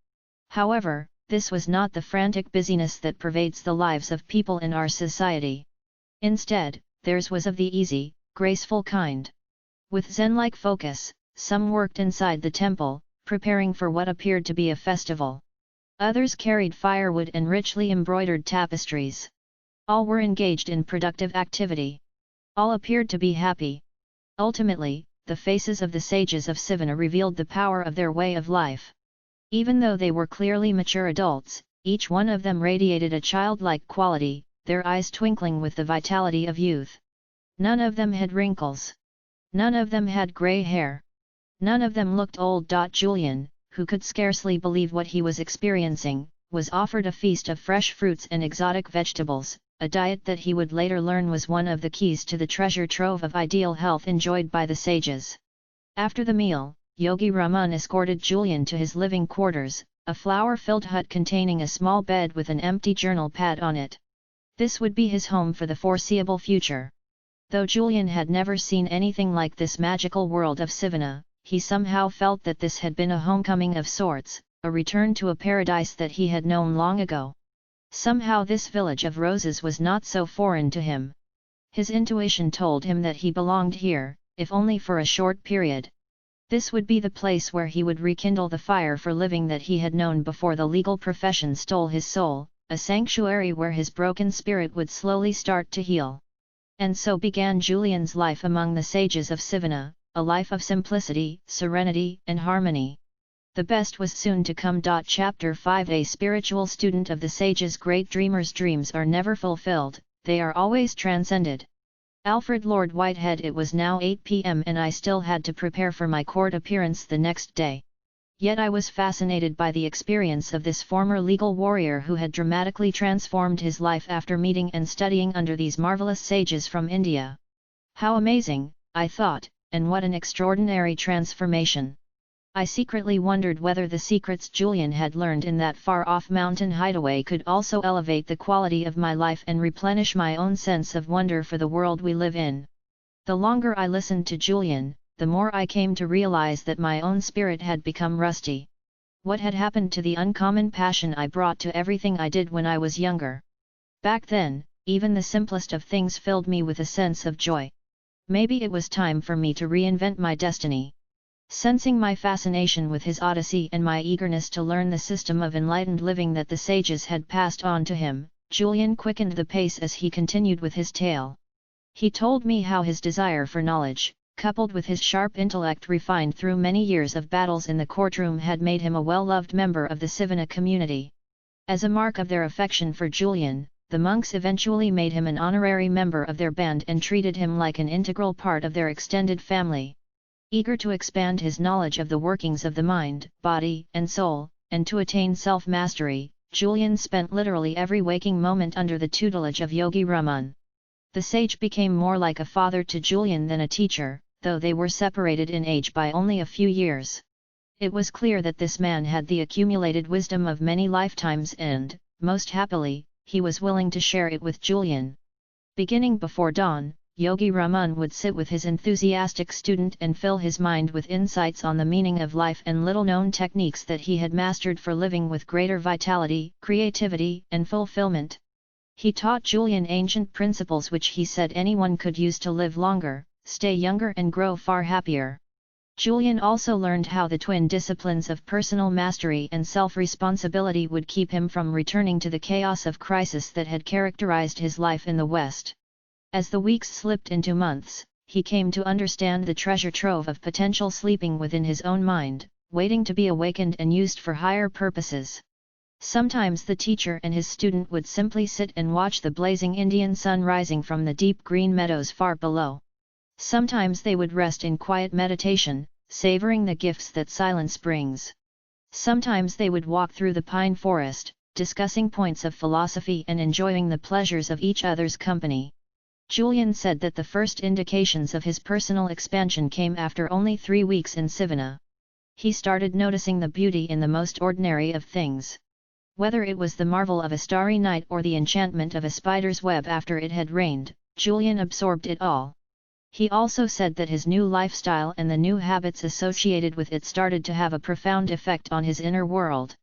However, this was not the frantic busyness that pervades the lives of people in our society. Instead, theirs was of the easy, graceful kind. With zen-like focus, some worked inside the temple, preparing for what appeared to be a festival. Others carried firewood and richly embroidered tapestries. All were engaged in productive activity. All appeared to be happy. Ultimately, the faces of the sages of Sivana revealed the power of their way of life. Even though they were clearly mature adults, each one of them radiated a childlike quality, their eyes twinkling with the vitality of youth. None of them had wrinkles. None of them had grey hair. None of them looked old. Julian, who could scarcely believe what he was experiencing, was offered a feast of fresh fruits and exotic vegetables, a diet that he would later learn was one of the keys to the treasure trove of ideal health enjoyed by the sages. After the meal, Yogi Raman escorted Julian to his living quarters, a flower-filled hut containing a small bed with an empty journal pad on it. This would be his home for the foreseeable future. Though Julian had never seen anything like this magical world of Sivana, he somehow felt that this had been a homecoming of sorts, a return to a paradise that he had known long ago. Somehow this village of roses was not so foreign to him. His intuition told him that he belonged here, if only for a short period. This would be the place where he would rekindle the fire for living that he had known before the legal profession stole his soul, a sanctuary where his broken spirit would slowly start to heal. And so began Julian's life among the sages of Sivana, a life of simplicity, serenity, and harmony. The best was soon to come. Chapter 5 A spiritual student of the sages. Great dreamers' dreams are never fulfilled, they are always transcended. Alfred Lord Whitehead. It was now 8 p.m. and I still had to prepare for my court appearance the next day. Yet I was fascinated by the experience of this former legal warrior who had dramatically transformed his life after meeting and studying under these marvelous sages from India. How amazing, I thought, and what an extraordinary transformation. I secretly wondered whether the secrets Julian had learned in that far-off mountain hideaway could also elevate the quality of my life and replenish my own sense of wonder for the world we live in. The longer I listened to Julian, the more I came to realize that my own spirit had become rusty. What had happened to the uncommon passion I brought to everything I did when I was younger? Back then, even the simplest of things filled me with a sense of joy. Maybe it was time for me to reinvent my destiny. Sensing my fascination with his Odyssey and my eagerness to learn the system of enlightened living that the sages had passed on to him, Julian quickened the pace as he continued with his tale. He told me how his desire for knowledge, coupled with his sharp intellect refined through many years of battles in the courtroom, had made him a well-loved member of the Sivana community. As a mark of their affection for Julian, the monks eventually made him an honorary member of their band and treated him like an integral part of their extended family. Eager to expand his knowledge of the workings of the mind, body, and soul, and to attain self-mastery, Julian spent literally every waking moment under the tutelage of Yogi Raman. The sage became more like a father to Julian than a teacher, though they were separated in age by only a few years. It was clear that this man had the accumulated wisdom of many lifetimes and, most happily, he was willing to share it with Julian. Beginning before dawn, Yogi Raman would sit with his enthusiastic student and fill his mind with insights on the meaning of life and little-known techniques that he had mastered for living with greater vitality, creativity, and fulfillment. He taught Julian ancient principles which he said anyone could use to live longer, stay younger and grow far happier. Julian also learned how the twin disciplines of personal mastery and self-responsibility would keep him from returning to the chaos of crisis that had characterized his life in the West. As the weeks slipped into months, he came to understand the treasure trove of potential sleeping within his own mind, waiting to be awakened and used for higher purposes. Sometimes the teacher and his student would simply sit and watch the blazing Indian sun rising from the deep green meadows far below. Sometimes they would rest in quiet meditation, savoring the gifts that silence brings. Sometimes they would walk through the pine forest, discussing points of philosophy and enjoying the pleasures of each other's company. Julian said that the first indications of his personal expansion came after only 3 weeks in Sivana. He started noticing the beauty in the most ordinary of things. Whether it was the marvel of a starry night or the enchantment of a spider's web after it had rained, Julian absorbed it all. He also said that his new lifestyle and the new habits associated with it started to have a profound effect on his inner world.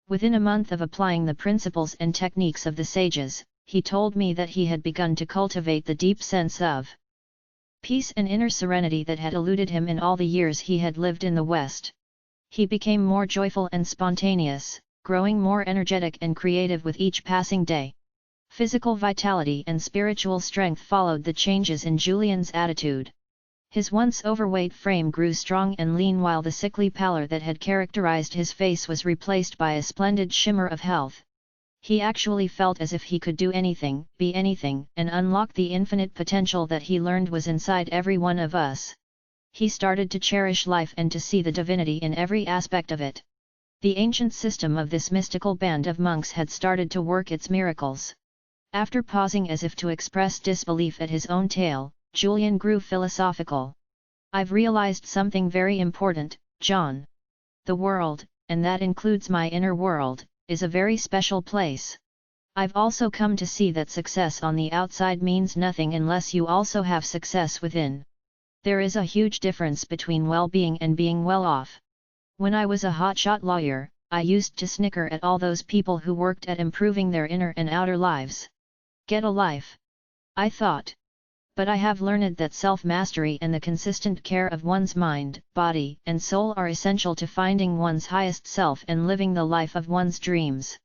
Within a month of applying the principles and techniques of the sages, he told me that he had begun to cultivate the deep sense of peace and inner serenity that had eluded him in all the years he had lived in the West. He became more joyful and spontaneous, growing more energetic and creative with each passing day. Physical vitality and spiritual strength followed the changes in Julian's attitude. His once overweight frame grew strong and lean while the sickly pallor that had characterized his face was replaced by a splendid shimmer of health. He actually felt as if he could do anything, be anything, and unlock the infinite potential that he learned was inside every one of us. He started to cherish life and to see the divinity in every aspect of it. The ancient system of this mystical band of monks had started to work its miracles. After pausing as if to express disbelief at his own tale, Julian grew philosophical. "I've realized something very important, John. The world, and that includes my inner world, is a very special place. I've also come to see that success on the outside means nothing unless you also have success within. There is a huge difference between well-being and being well off. When I was a hotshot lawyer, I used to snicker at all those people who worked at improving their inner and outer lives. Get a life, I thought. But I have learned that self-mastery and the consistent care of one's mind, body, and soul are essential to finding one's highest self and living the life of one's dreams.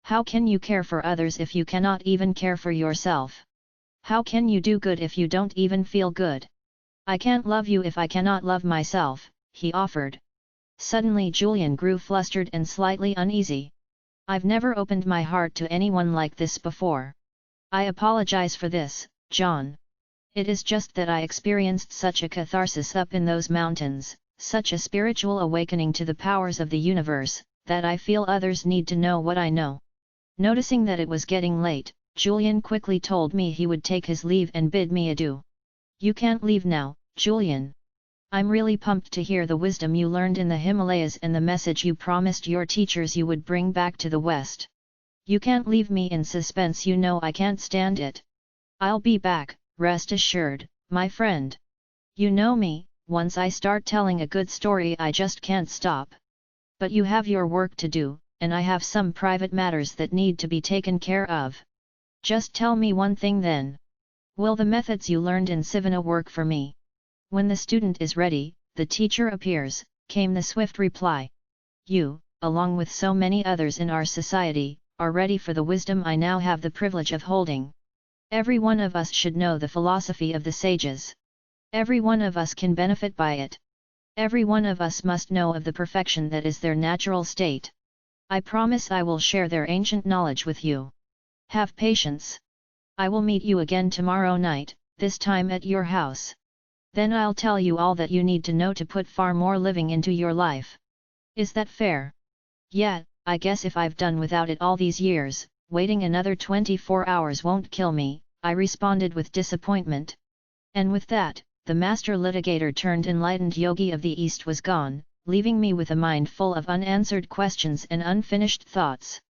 How can you care for others if you cannot even care for yourself? How can you do good if you don't even feel good? I can't love you if I cannot love myself," he offered. Suddenly Julian grew flustered and slightly uneasy. "I've never opened my heart to anyone like this before. I apologize for this, John. It is just that I experienced such a catharsis up in those mountains, such a spiritual awakening to the powers of the universe, that I feel others need to know what I know." Noticing that it was getting late, Julian quickly told me he would take his leave and bid me adieu. "You can't leave now, Julian. I'm really pumped to hear the wisdom you learned in the Himalayas and the message you promised your teachers you would bring back to the West. You can't leave me in suspense, you know I can't stand it. I'll be back, rest assured, my friend. You know me, once I start telling a good story I just can't stop. But you have your work to do, and I have some private matters that need to be taken care of. Just tell me one thing then. Will the methods you learned in Sivana work for me?" "When the student is ready, the teacher appears," came the swift reply. "You, along with so many others in our society, are ready for the wisdom I now have the privilege of holding. Every one of us should know the philosophy of the sages. Every one of us can benefit by it. Every one of us must know of the perfection that is their natural state. I promise I will share their ancient knowledge with you. Have patience. I will meet you again tomorrow night, this time at your house. Then I'll tell you all that you need to know to put far more living into your life. Is that fair?" "Yeah, I guess if I've done without it all these years, waiting another 24 hours won't kill me," I responded with disappointment. And with that, the master litigator turned enlightened yogi of the East was gone, leaving me with a mind full of unanswered questions and unfinished thoughts.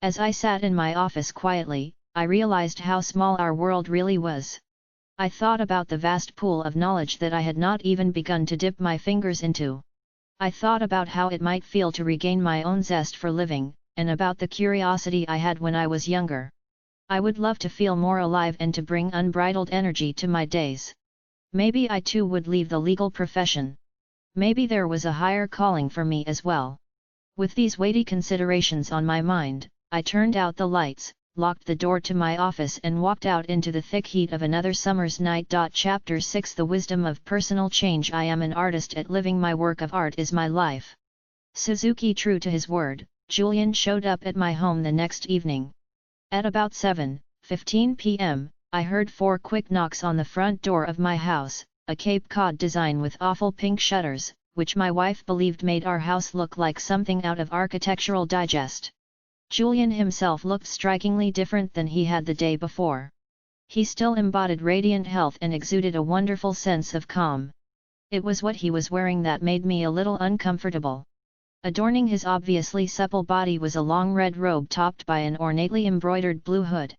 As I sat in my office quietly, I realized how small our world really was. I thought about the vast pool of knowledge that I had not even begun to dip my fingers into. I thought about how it might feel to regain my own zest for living, and about the curiosity I had when I was younger. I would love to feel more alive and to bring unbridled energy to my days. Maybe I too would leave the legal profession. Maybe there was a higher calling for me as well. With these weighty considerations on my mind, I turned out the lights, locked the door to my office and walked out into the thick heat of another summer's night. Chapter 6 The Wisdom of Personal Change. I am an artist at living. My work of art is my life. Suzuki. True to his word, Julian showed up at my home the next evening. At about 7:15 p.m., I heard 4 quick knocks on the front door of my house, a Cape Cod design with awful pink shutters, which my wife believed made our house look like something out of Architectural Digest. Julian himself looked strikingly different than he had the day before. He still embodied radiant health and exuded a wonderful sense of calm. It was what he was wearing that made me a little uncomfortable. Adorning his obviously supple body was a long red robe topped by an ornately embroidered blue hood.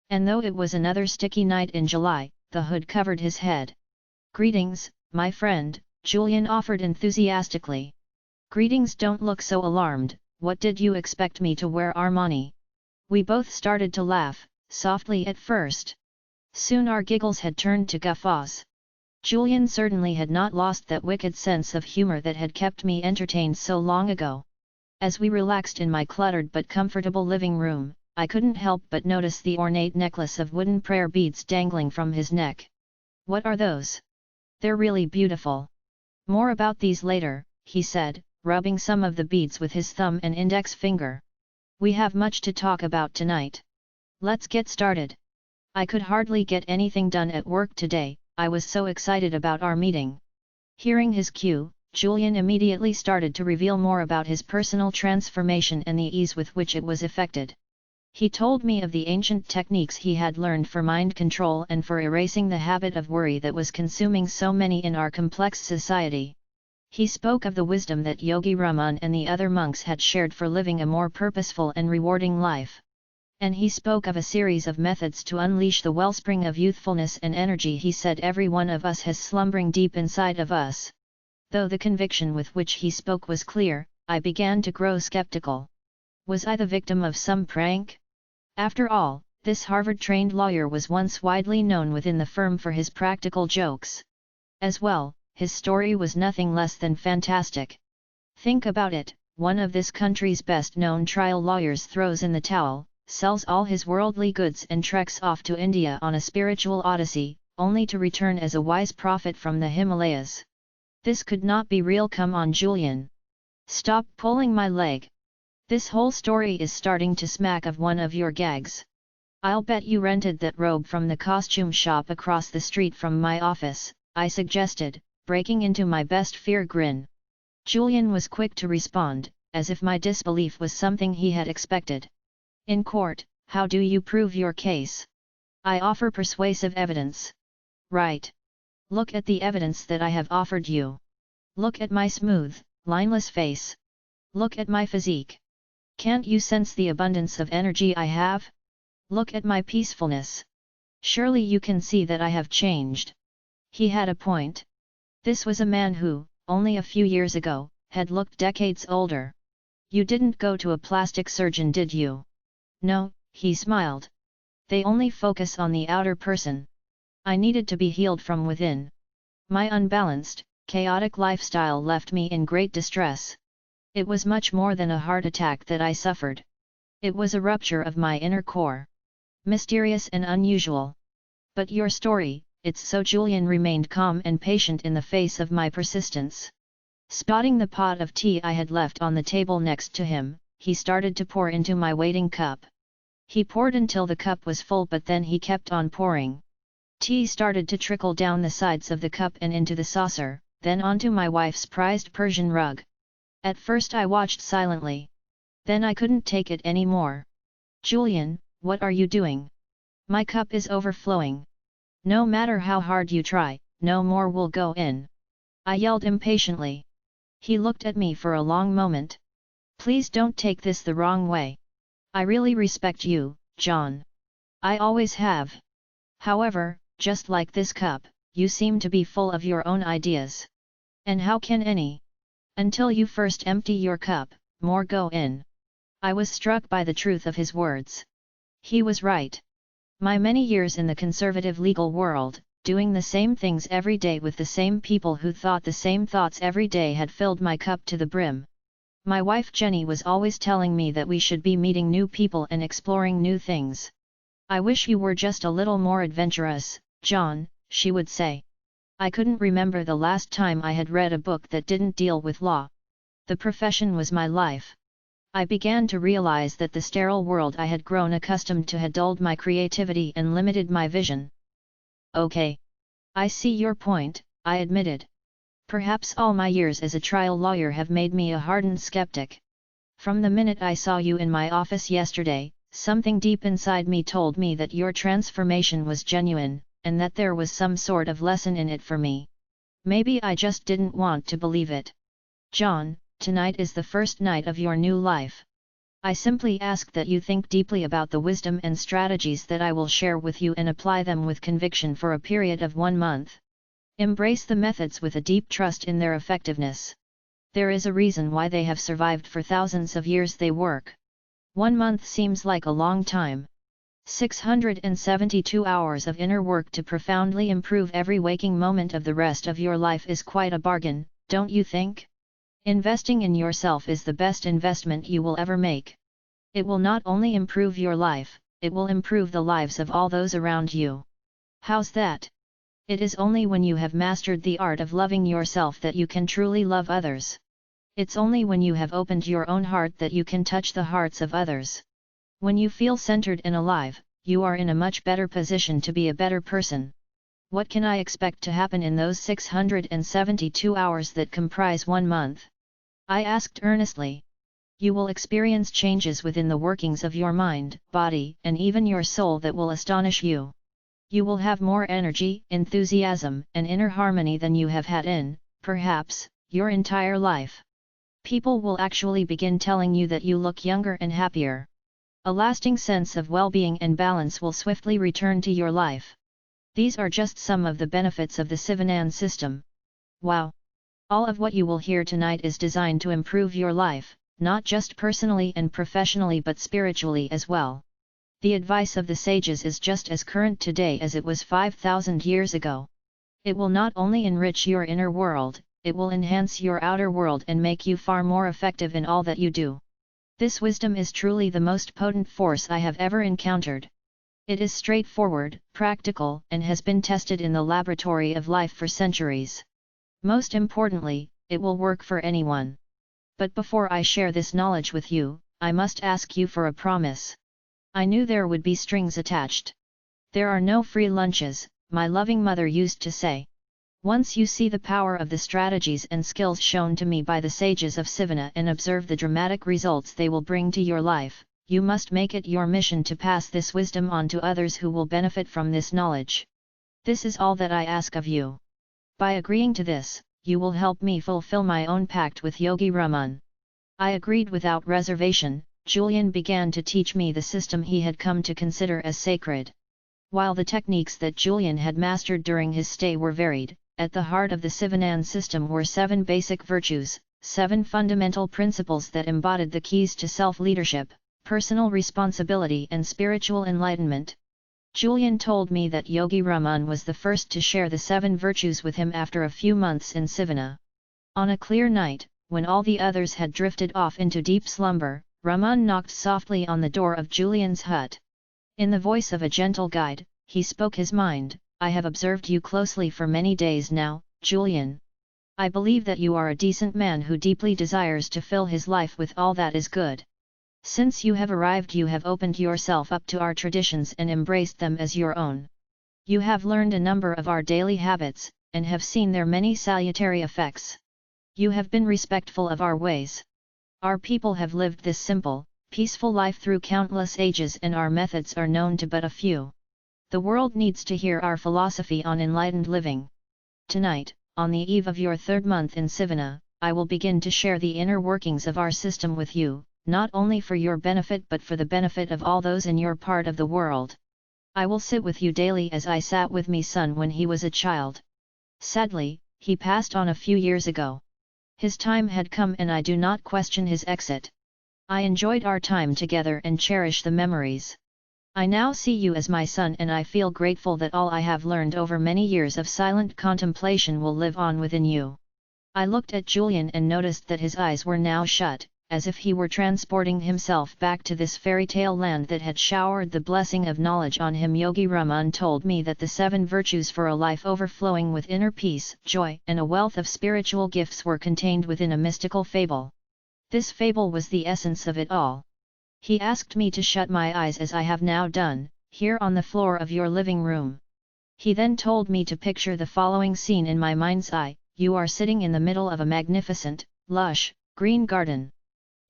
And though it was another sticky night in July, the hood covered his head. "Greetings, my friend," Julian offered enthusiastically. "Greetings, don't look so alarmed. What did you expect me to wear, Armani?" We both started to laugh, softly at first. Soon our giggles had turned to guffaws. Julian certainly had not lost that wicked sense of humor that had kept me entertained so long ago. As we relaxed in my cluttered but comfortable living room, I couldn't help but notice the ornate necklace of wooden prayer beads dangling from his neck. "What are those?" They're really beautiful. More about these later, he said, rubbing some of the beads with his thumb and index finger. We have much to talk about tonight. Let's get started. I could hardly get anything done at work today, I was so excited about our meeting. Hearing his cue, Julian immediately started to reveal more about his personal transformation and the ease with which it was effected. He told me of the ancient techniques he had learned for mind control and for erasing the habit of worry that was consuming so many in our complex society. He spoke of the wisdom that Yogi Raman and the other monks had shared for living a more purposeful and rewarding life. And he spoke of a series of methods to unleash the wellspring of youthfulness and energy he said every one of us has slumbering deep inside of us. Though the conviction with which he spoke was clear, I began to grow skeptical. Was I the victim of some prank? After all, this Harvard-trained lawyer was once widely known within the firm for his practical jokes. As well, his story was nothing less than fantastic. Think about it, one of this country's best-known trial lawyers throws in the towel, sells all his worldly goods and treks off to India on a spiritual odyssey, only to return as a wise prophet from the Himalayas. This could not be real. Come on, Julian. Stop pulling my leg. This whole story is starting to smack of one of your gags. I'll bet you rented that robe from the costume shop across the street from my office, I suggested, breaking into my best fear grin. Julian was quick to respond, as if my disbelief was something he had expected. In court, how do you prove your case? I offer persuasive evidence. Right. Look at the evidence that I have offered you. Look at my smooth, lineless face. Look at my physique. Can't you sense the abundance of energy I have? Look at my peacefulness. Surely you can see that I have changed. He had a point. This was a man who, only a few years ago, had looked decades older. You didn't go to a plastic surgeon, did you? No, he smiled. They only focus on the outer person. I needed to be healed from within. My unbalanced, chaotic lifestyle left me in great distress. It was much more than a heart attack that I suffered. It was a rupture of my inner core. Mysterious and unusual. But your story, it's so. Julian remained calm and patient in the face of my persistence. Spotting the pot of tea I had left on the table next to him, he started to pour into my waiting cup. He poured until the cup was full, but then he kept on pouring. Tea started to trickle down the sides of the cup and into the saucer, then onto my wife's prized Persian rug. At first I watched silently. Then I couldn't take it anymore. Julian, what are you doing? My cup is overflowing. No matter how hard you try, no more will go in. I yelled impatiently. He looked at me for a long moment. Please don't take this the wrong way. I really respect you, John. I always have. However, just like this cup, you seem to be full of your own ideas. And how can any? Until you first empty your cup, more go in. I was struck by the truth of his words. He was right. My many years in the conservative legal world, doing the same things every day with the same people who thought the same thoughts every day, had filled my cup to the brim. My wife Jenny was always telling me that we should be meeting new people and exploring new things. I wish you were just a little more adventurous, John, she would say. I couldn't remember the last time I had read a book that didn't deal with law. The profession was my life. I began to realize that the sterile world I had grown accustomed to had dulled my creativity and limited my vision. Okay. I see your point, I admitted. Perhaps all my years as a trial lawyer have made me a hardened skeptic. From the minute I saw you in my office yesterday, something deep inside me told me that your transformation was genuine, and that there was some sort of lesson in it for me. Maybe I just didn't want to believe it. John, tonight is the first night of your new life. I simply ask that you think deeply about the wisdom and strategies that I will share with you and apply them with conviction for a period of 1 month. Embrace the methods with a deep trust in their effectiveness. There is a reason why they have survived for thousands of years. They work. 1 month seems like a long time. 672 hours of inner work to profoundly improve every waking moment of the rest of your life is quite a bargain, don't you think? Investing in yourself is the best investment you will ever make. It will not only improve your life, it will improve the lives of all those around you. How's that? It is only when you have mastered the art of loving yourself that you can truly love others. It's only when you have opened your own heart that you can touch the hearts of others. When you feel centered and alive, you are in a much better position to be a better person. What can I expect to happen in those 672 hours that comprise 1 month? I asked earnestly. You will experience changes within the workings of your mind, body, and even your soul that will astonish you. You will have more energy, enthusiasm, and inner harmony than you have had in, perhaps, your entire life. People will actually begin telling you that you look younger and happier. A lasting sense of well-being and balance will swiftly return to your life. These are just some of the benefits of the Sivana system. Wow! All of what you will hear tonight is designed to improve your life, not just personally and professionally but spiritually as well. The advice of the sages is just as current today as it was 5,000 years ago. It will not only enrich your inner world, it will enhance your outer world and make you far more effective in all that you do. This wisdom is truly the most potent force I have ever encountered. It is straightforward, practical, and has been tested in the laboratory of life for centuries. Most importantly, it will work for anyone. But before I share this knowledge with you, I must ask you for a promise. I knew there would be strings attached. There are no free lunches, my loving mother used to say. Once you see the power of the strategies and skills shown to me by the sages of Sivana and observe the dramatic results they will bring to your life, you must make it your mission to pass this wisdom on to others who will benefit from this knowledge. This is all that I ask of you. By agreeing to this, you will help me fulfill my own pact with Yogi Raman. I agreed without reservation. Julian began to teach me the system he had come to consider as sacred. While the techniques that Julian had mastered during his stay were varied, at the heart of the Sivana system were 7 basic virtues, 7 fundamental principles that embodied the keys to self-leadership, personal responsibility and spiritual enlightenment. Julian told me that Yogi Raman was the first to share the 7 virtues with him after a few months in Sivana. On a clear night, when all the others had drifted off into deep slumber, Raman knocked softly on the door of Julian's hut. In the voice of a gentle guide, he spoke his mind. I have observed you closely for many days now, Julian. I believe that you are a decent man who deeply desires to fill his life with all that is good. Since you have arrived, you have opened yourself up to our traditions and embraced them as your own. You have learned a number of our daily habits, and have seen their many salutary effects. You have been respectful of our ways. Our people have lived this simple, peaceful life through countless ages, and our methods are known to but a few. The world needs to hear our philosophy on enlightened living. Tonight, on the eve of your 3rd month in Sivana, I will begin to share the inner workings of our system with you, not only for your benefit but for the benefit of all those in your part of the world. I will sit with you daily as I sat with my son when he was a child. Sadly, he passed on a few years ago. His time had come and I do not question his exit. I enjoyed our time together and cherish the memories. I now see you as my son and I feel grateful that all I have learned over many years of silent contemplation will live on within you. I looked at Julian and noticed that his eyes were now shut, as if he were transporting himself back to this fairy tale land that had showered the blessing of knowledge on him. Yogi Raman told me that the 7 virtues for a life overflowing with inner peace, joy, and a wealth of spiritual gifts were contained within a mystical fable. This fable was the essence of it all. He asked me to shut my eyes as I have now done, here on the floor of your living room. He then told me to picture the following scene in my mind's eye. You are sitting in the middle of a magnificent, lush, green garden.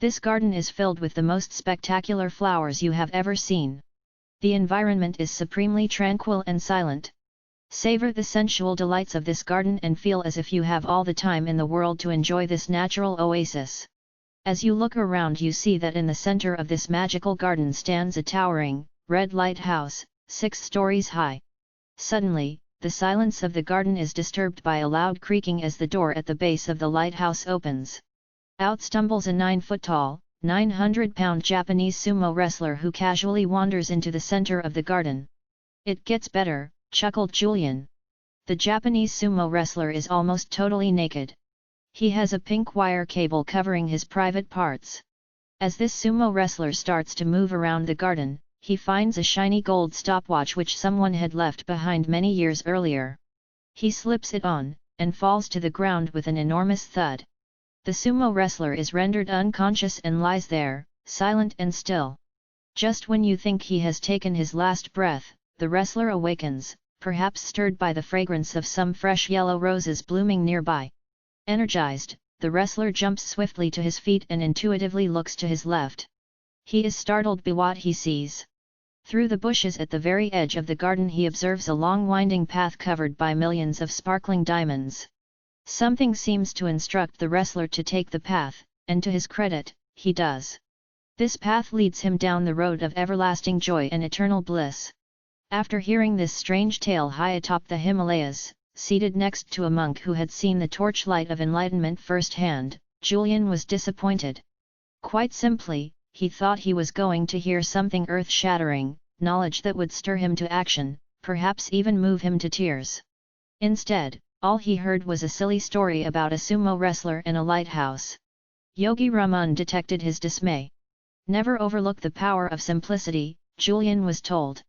This garden is filled with the most spectacular flowers you have ever seen. The environment is supremely tranquil and silent. Savor the sensual delights of this garden and feel as if you have all the time in the world to enjoy this natural oasis. As you look around, you see that in the center of this magical garden stands a towering, red lighthouse, 6 stories high. Suddenly, the silence of the garden is disturbed by a loud creaking as the door at the base of the lighthouse opens. Out stumbles a 9-foot-tall, 900-pound Japanese sumo wrestler who casually wanders into the center of the garden. It gets better, chuckled Julian. The Japanese sumo wrestler is almost totally naked. He has a pink wire cable covering his private parts. As this sumo wrestler starts to move around the garden, he finds a shiny gold stopwatch which someone had left behind many years earlier. He slips it on, and falls to the ground with an enormous thud. The sumo wrestler is rendered unconscious and lies there, silent and still. Just when you think he has taken his last breath, the wrestler awakens, perhaps stirred by the fragrance of some fresh yellow roses blooming nearby. Energized, the wrestler jumps swiftly to his feet and intuitively looks to his left. He is startled by what he sees. Through the bushes at the very edge of the garden he observes a long winding path covered by millions of sparkling diamonds. Something seems to instruct the wrestler to take the path, and to his credit, he does. This path leads him down the road of everlasting joy and eternal bliss. After hearing this strange tale high atop the Himalayas, seated next to a monk who had seen the torchlight of enlightenment firsthand, Julian was disappointed. Quite simply, he thought he was going to hear something earth-shattering, knowledge that would stir him to action, perhaps even move him to tears. Instead, all he heard was a silly story about a sumo wrestler and a lighthouse. Yogi Raman detected his dismay. Never overlook the power of simplicity, Julian was told.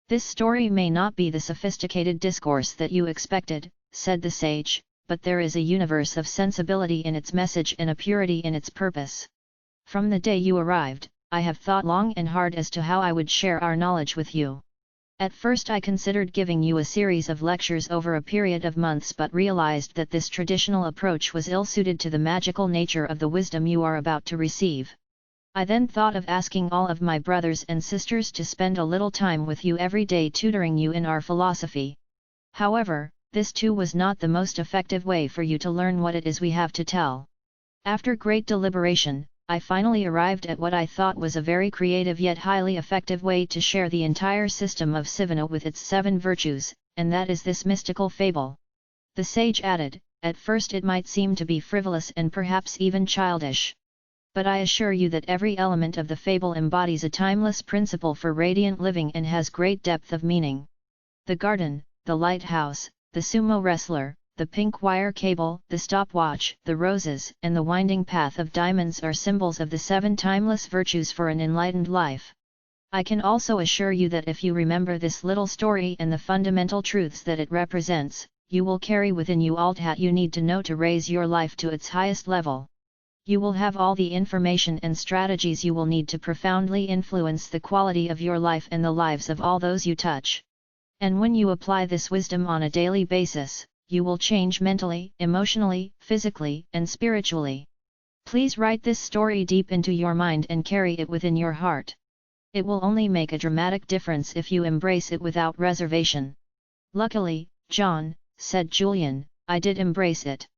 This story may not be the sophisticated discourse that you expected, said the sage, but there is a universe of sensibility in its message and a purity in its purpose. From the day you arrived, I have thought long and hard as to how I would share our knowledge with you. At first I considered giving you a series of lectures over a period of months but realized that this traditional approach was ill-suited to the magical nature of the wisdom you are about to receive. I then thought of asking all of my brothers and sisters to spend a little time with you every day tutoring you in our philosophy. However, this too was not the most effective way for you to learn what it is we have to tell. After great deliberation, I finally arrived at what I thought was a very creative yet highly effective way to share the entire system of Sivana with its 7 virtues, and that is this mystical fable. The sage added, at first it might seem to be frivolous and perhaps even childish. But I assure you that every element of the fable embodies a timeless principle for radiant living and has great depth of meaning. The garden, the lighthouse, the sumo wrestler, the pink wire cable, the stopwatch, the roses, and the winding path of diamonds are symbols of the 7 timeless virtues for an enlightened life. I can also assure you that if you remember this little story and the fundamental truths that it represents, you will carry within you all that you need to know to raise your life to its highest level. You will have all the information and strategies you will need to profoundly influence the quality of your life and the lives of all those you touch. And when you apply this wisdom on a daily basis, you will change mentally, emotionally, physically, and spiritually. Please write this story deep into your mind and carry it within your heart. It will only make a dramatic difference if you embrace it without reservation. Luckily, John, said Julian, I did embrace it.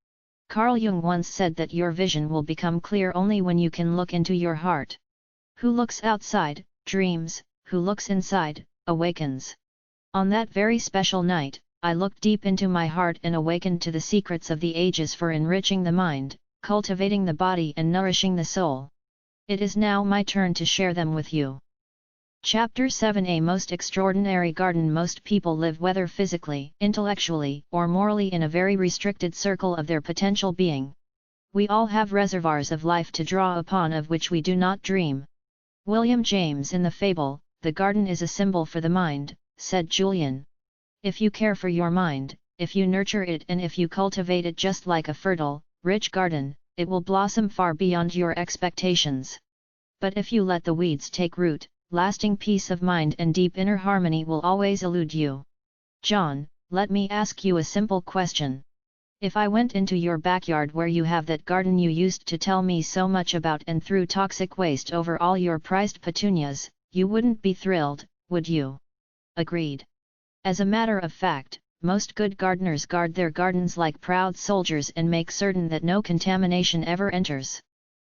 Carl Jung once said that your vision will become clear only when you can look into your heart. Who looks outside, dreams, who looks inside, awakens. On that very special night, I looked deep into my heart and awakened to the secrets of the ages for enriching the mind, cultivating the body and nourishing the soul. It is now my turn to share them with you. Chapter 7. A most extraordinary garden. Most people live whether physically, intellectually, or morally in a very restricted circle of their potential being. We all have reservoirs of life to draw upon of which we do not dream. William James. In the fable, the garden is a symbol for the mind, said Julian. If you care for your mind, if you nurture it and if you cultivate it just like a fertile, rich garden, it will blossom far beyond your expectations. But if you let the weeds take root, lasting peace of mind and deep inner harmony will always elude you. John, let me ask you a simple question. If I went into your backyard where you have that garden you used to tell me so much about and threw toxic waste over all your prized petunias, you wouldn't be thrilled, would you? Agreed. As a matter of fact, most good gardeners guard their gardens like proud soldiers and make certain that no contamination ever enters.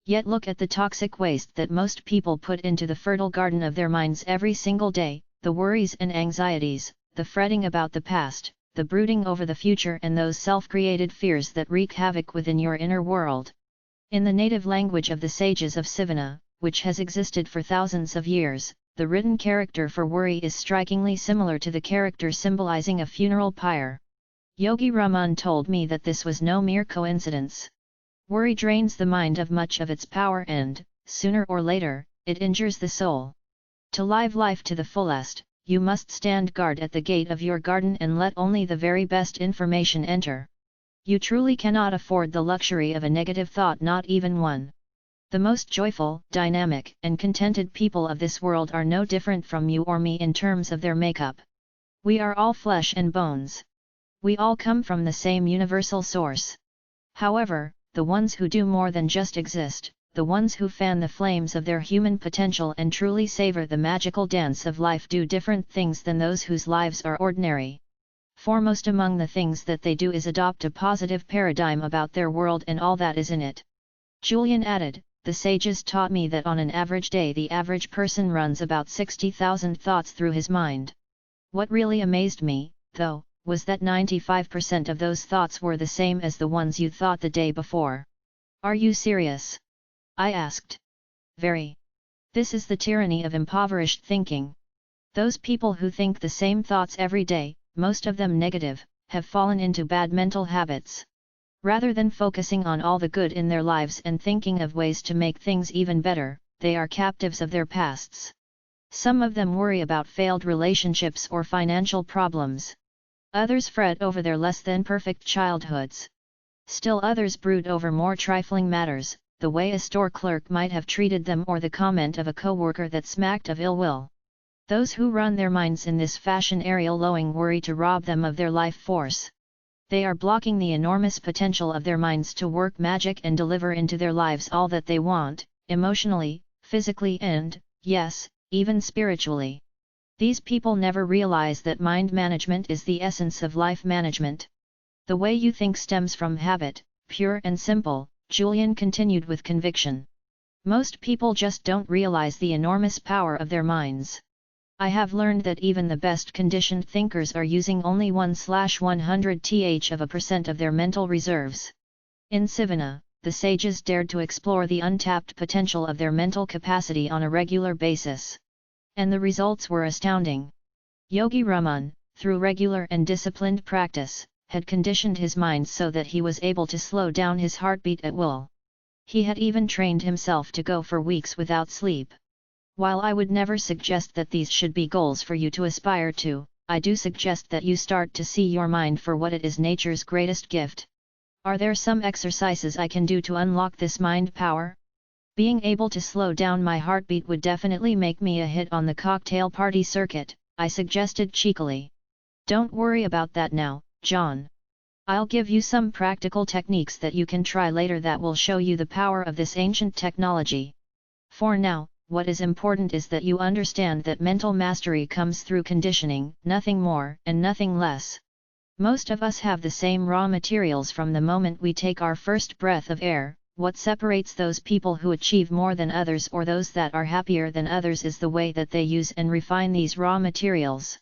Yet look at the toxic waste that most people put into the fertile garden of their minds every single day, the worries and anxieties, the fretting about the past, the brooding over the future and those self-created fears that wreak havoc within your inner world. In the native language of the sages of Sivana, which has existed for thousands of years, the written character for worry is strikingly similar to the character symbolizing a funeral pyre. Yogi Raman told me that this was no mere coincidence. Worry drains the mind of much of its power and, sooner or later, it injures the soul. To live life to the fullest, you must stand guard at the gate of your garden and let only the very best information enter. You truly cannot afford the luxury of a negative thought, not even one. The most joyful, dynamic, and contented people of this world are no different from you or me in terms of their makeup. We are all flesh and bones. We all come from the same universal source. However, the ones who do more than just exist, the ones who fan the flames of their human potential and truly savor the magical dance of life, do different things than those whose lives are ordinary. Foremost among the things that they do is adopt a positive paradigm about their world and all that is in it. Julian added, the sages taught me that on an average day the average person runs about 60,000 thoughts through his mind. What really amazed me, though, was that 95% of those thoughts were the same as the ones you thought the day before. Are you serious? I asked. Very. This is the tyranny of impoverished thinking. Those people who think the same thoughts every day, most of them negative, have fallen into bad mental habits. Rather than focusing on all the good in their lives and thinking of ways to make things even better, they are captives of their pasts. Some of them worry about failed relationships or financial problems. Others fret over their less than perfect childhoods. Still others brood over more trifling matters, the way a store clerk might have treated them or the comment of a coworker that smacked of ill will. Those who run their minds in this fashion allowing worry to rob them of their life force. They are blocking the enormous potential of their minds to work magic and deliver into their lives all that they want, emotionally, physically and, yes, even spiritually. These people never realize that mind management is the essence of life management. The way you think stems from habit, pure and simple, Julian continued with conviction. Most people just don't realize the enormous power of their minds. I have learned that even the best conditioned thinkers are using only 1/100th of their mental reserves. In Sivana, the sages dared to explore the untapped potential of their mental capacity on a regular basis. And the results were astounding. Yogi Raman, through regular and disciplined practice, had conditioned his mind so that he was able to slow down his heartbeat at will. He had even trained himself to go for weeks without sleep. While I would never suggest that these should be goals for you to aspire to, I do suggest that you start to see your mind for what it is, nature's greatest gift. Are there some exercises I can do to unlock this mind power? Being able to slow down my heartbeat would definitely make me a hit on the cocktail party circuit, I suggested cheekily. Don't worry about that now, John. I'll give you some practical techniques that you can try later that will show you the power of this ancient technology. For now, what is important is that you understand that mental mastery comes through conditioning, nothing more and nothing less. Most of us have the same raw materials from the moment we take our first breath of air. What separates those people who achieve more than others or those that are happier than others is the way that they use and refine these raw materials.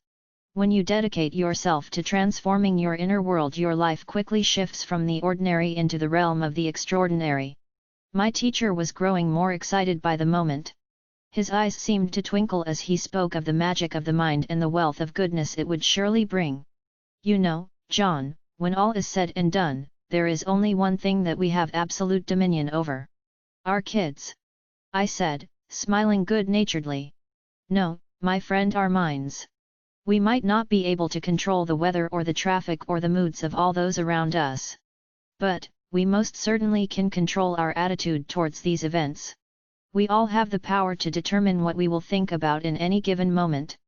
When you dedicate yourself to transforming your inner world, your life quickly shifts from the ordinary into the realm of the extraordinary. My teacher was growing more excited by the moment. His eyes seemed to twinkle as he spoke of the magic of the mind and the wealth of goodness it would surely bring. You know, John, when all is said and done, there is only one thing that we have absolute dominion over. Our kids. I said, smiling good-naturedly. No, my friend, our minds. We might not be able to control the weather or the traffic or the moods of all those around us. But, we most certainly can control our attitude towards these events. We all have the power to determine what we will think about in any given moment.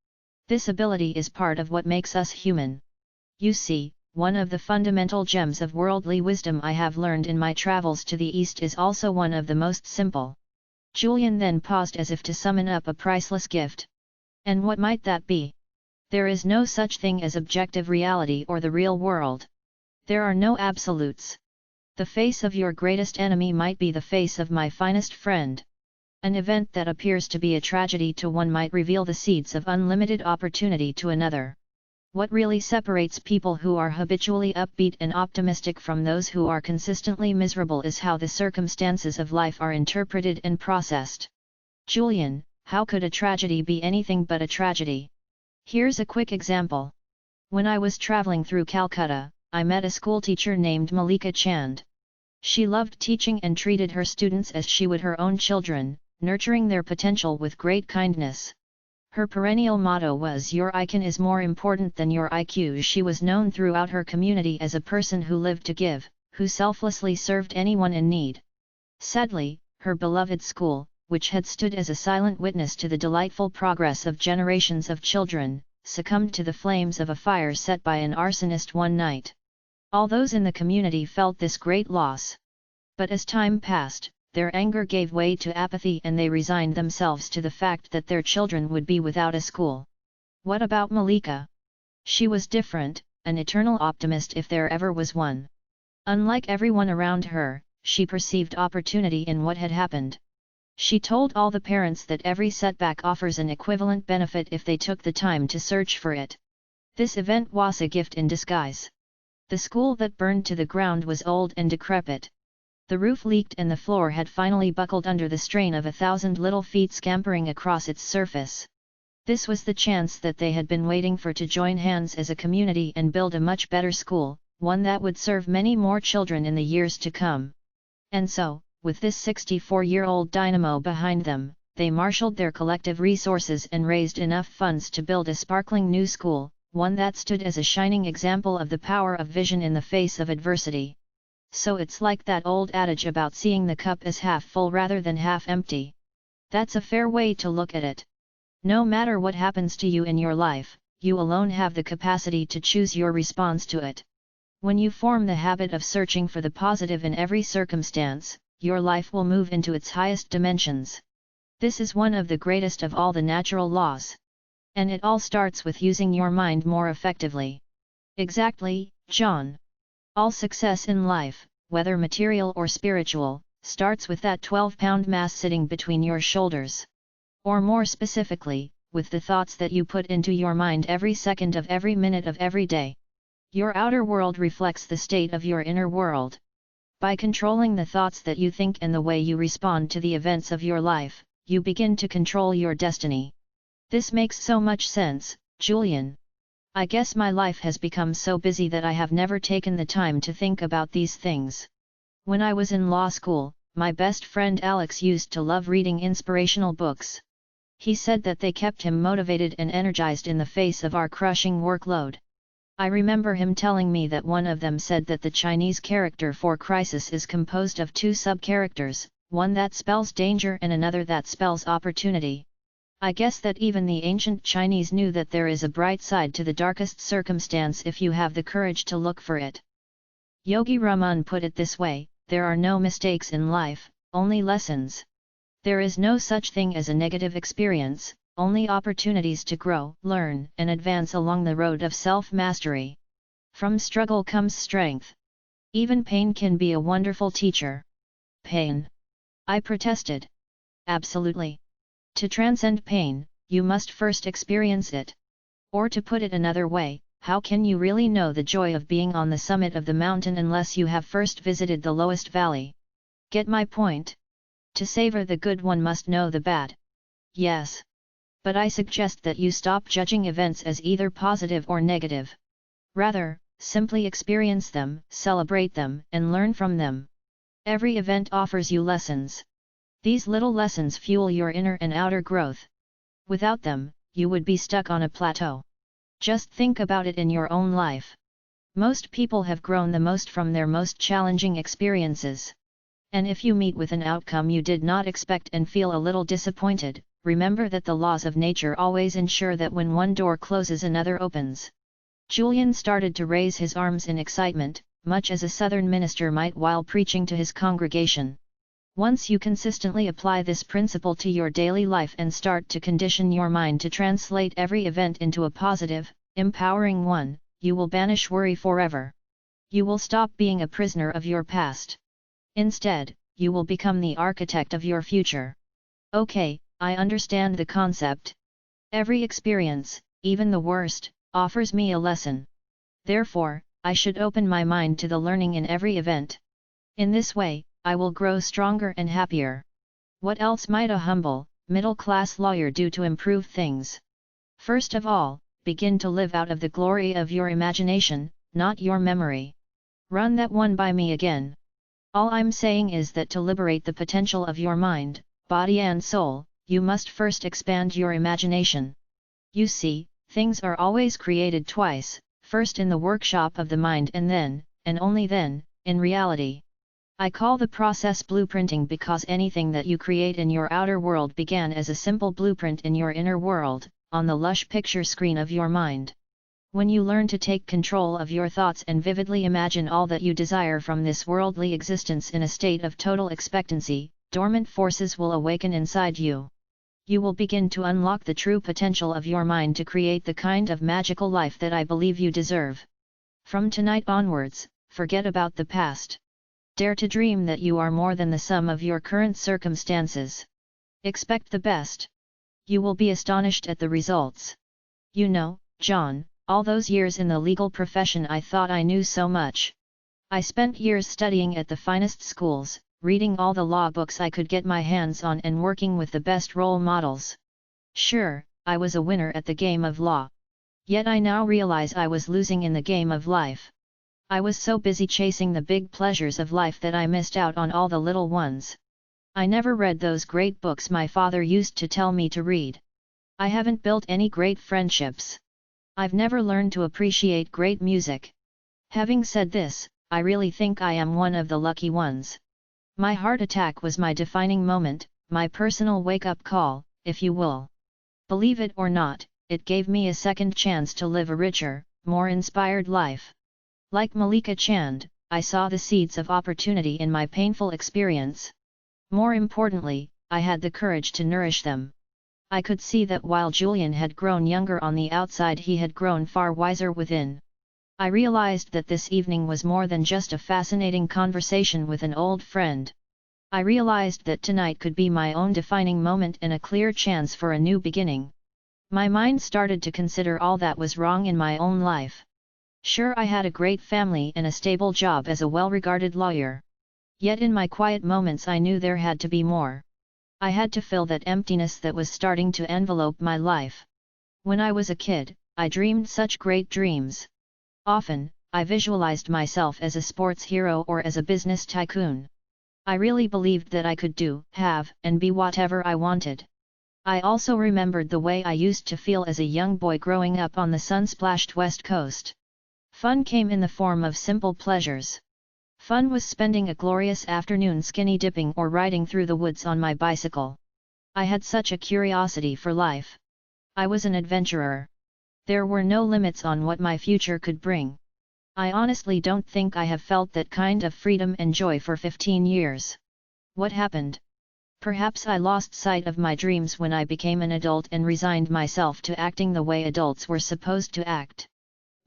This ability is part of what makes us human. You see, one of the fundamental gems of worldly wisdom I have learned in my travels to the East is also one of the most simple. Julian then paused as if to summon up a priceless gift. And what might that be? There is no such thing as objective reality or the real world. There are no absolutes. The face of your greatest enemy might be the face of my finest friend. An event that appears to be a tragedy to one might reveal the seeds of unlimited opportunity to another. What really separates people who are habitually upbeat and optimistic from those who are consistently miserable is how the circumstances of life are interpreted and processed. Julian, how could a tragedy be anything but a tragedy? Here's a quick example. When I was traveling through Calcutta, I met a schoolteacher named Malika Chand. She loved teaching and treated her students as she would her own children, nurturing their potential with great kindness. Her perennial motto was "Your icon is more important than your IQ." She was known throughout her community as a person who lived to give, who selflessly served anyone in need. Sadly, her beloved school, which had stood as a silent witness to the delightful progress of generations of children, succumbed to the flames of a fire set by an arsonist one night. All those in the community felt this great loss. But as time passed, their anger gave way to apathy and they resigned themselves to the fact that their children would be without a school. What about Malika? She was different, an eternal optimist if there ever was one. Unlike everyone around her, she perceived opportunity in what had happened. She told all the parents that every setback offers an equivalent benefit if they took the time to search for it. This event was a gift in disguise. The school that burned to the ground was old and decrepit. The roof leaked and the floor had finally buckled under the strain of 1,000 little feet scampering across its surface. This was the chance that they had been waiting for, to join hands as a community and build a much better school, one that would serve many more children in the years to come. And so, with this 64-year-old dynamo behind them, they marshaled their collective resources and raised enough funds to build a sparkling new school, one that stood as a shining example of the power of vision in the face of adversity. So it's like that old adage about seeing the cup as half full rather than half empty. That's a fair way to look at it. No matter what happens to you in your life, you alone have the capacity to choose your response to it. When you form the habit of searching for the positive in every circumstance, your life will move into its highest dimensions. This is one of the greatest of all the natural laws. And it all starts with using your mind more effectively. Exactly, John. All success in life, whether material or spiritual, starts with that 12-pound mass sitting between your shoulders. Or more specifically, with the thoughts that you put into your mind every second of every minute of every day. Your outer world reflects the state of your inner world. By controlling the thoughts that you think and the way you respond to the events of your life, you begin to control your destiny. This makes so much sense, Julian. I guess my life has become so busy that I have never taken the time to think about these things. When I was in law school, my best friend Alex used to love reading inspirational books. He said that they kept him motivated and energized in the face of our crushing workload. I remember him telling me that one of them said that the Chinese character for crisis is composed of two sub-characters, one that spells danger and another that spells opportunity. I guess that even the ancient Chinese knew that there is a bright side to the darkest circumstance if you have the courage to look for it. Yogi Raman put it this way: there are no mistakes in life, only lessons. There is no such thing as a negative experience, only opportunities to grow, learn, and advance along the road of self-mastery. From struggle comes strength. Even pain can be a wonderful teacher. Pain? I protested. Absolutely. To transcend pain, you must first experience it. Or to put it another way, how can you really know the joy of being on the summit of the mountain unless you have first visited the lowest valley? Get my point? To savor the good, one must know the bad. Yes. But I suggest that you stop judging events as either positive or negative. Rather, simply experience them, celebrate them, and learn from them. Every event offers you lessons. These little lessons fuel your inner and outer growth. Without them, you would be stuck on a plateau. Just think about it in your own life. Most people have grown the most from their most challenging experiences. And if you meet with an outcome you did not expect and feel a little disappointed, remember that the laws of nature always ensure that when one door closes another opens. Julian started to raise his arms in excitement, much as a southern minister might while preaching to his congregation. Once you consistently apply this principle to your daily life and start to condition your mind to translate every event into a positive, empowering one, you will banish worry forever. You will stop being a prisoner of your past. Instead, you will become the architect of your future. Okay, I understand the concept. Every experience, even the worst, offers me a lesson. Therefore, I should open my mind to the learning in every event. In this way, I will grow stronger and happier. What else might a humble, middle-class lawyer do to improve things? First of all, begin to live out of the glory of your imagination, not your memory. Run that one by me again. All I'm saying is that to liberate the potential of your mind, body and soul, you must first expand your imagination. You see, things are always created twice, first in the workshop of the mind and then, and only then, in reality. I call the process blueprinting because anything that you create in your outer world began as a simple blueprint in your inner world, on the lush picture screen of your mind. When you learn to take control of your thoughts and vividly imagine all that you desire from this worldly existence in a state of total expectancy, dormant forces will awaken inside you. You will begin to unlock the true potential of your mind to create the kind of magical life that I believe you deserve. From tonight onwards, forget about the past. Dare to dream that you are more than the sum of your current circumstances. Expect the best. You will be astonished at the results. You know, John, all those years in the legal profession I thought I knew so much. I spent years studying at the finest schools, reading all the law books I could get my hands on and working with the best role models. Sure, I was a winner at the game of law. Yet I now realize I was losing in the game of life. I was so busy chasing the big pleasures of life that I missed out on all the little ones. I never read those great books my father used to tell me to read. I haven't built any great friendships. I've never learned to appreciate great music. Having said this, I really think I am one of the lucky ones. My heart attack was my defining moment, my personal wake-up call, if you will. Believe it or not, it gave me a second chance to live a richer, more inspired life. Like Malika Chand, I saw the seeds of opportunity in my painful experience. More importantly, I had the courage to nourish them. I could see that while Julian had grown younger on the outside, he had grown far wiser within. I realized that this evening was more than just a fascinating conversation with an old friend. I realized that tonight could be my own defining moment and a clear chance for a new beginning. My mind started to consider all that was wrong in my own life. Sure, I had a great family and a stable job as a well-regarded lawyer. Yet in my quiet moments I knew there had to be more. I had to fill that emptiness that was starting to envelope my life. When I was a kid, I dreamed such great dreams. Often, I visualized myself as a sports hero or as a business tycoon. I really believed that I could do, have, and be whatever I wanted. I also remembered the way I used to feel as a young boy growing up on the sun-splashed West Coast. Fun came in the form of simple pleasures. Fun was spending a glorious afternoon skinny dipping or riding through the woods on my bicycle. I had such a curiosity for life. I was an adventurer. There were no limits on what my future could bring. I honestly don't think I have felt that kind of freedom and joy for 15 years. What happened? Perhaps I lost sight of my dreams when I became an adult and resigned myself to acting the way adults were supposed to act.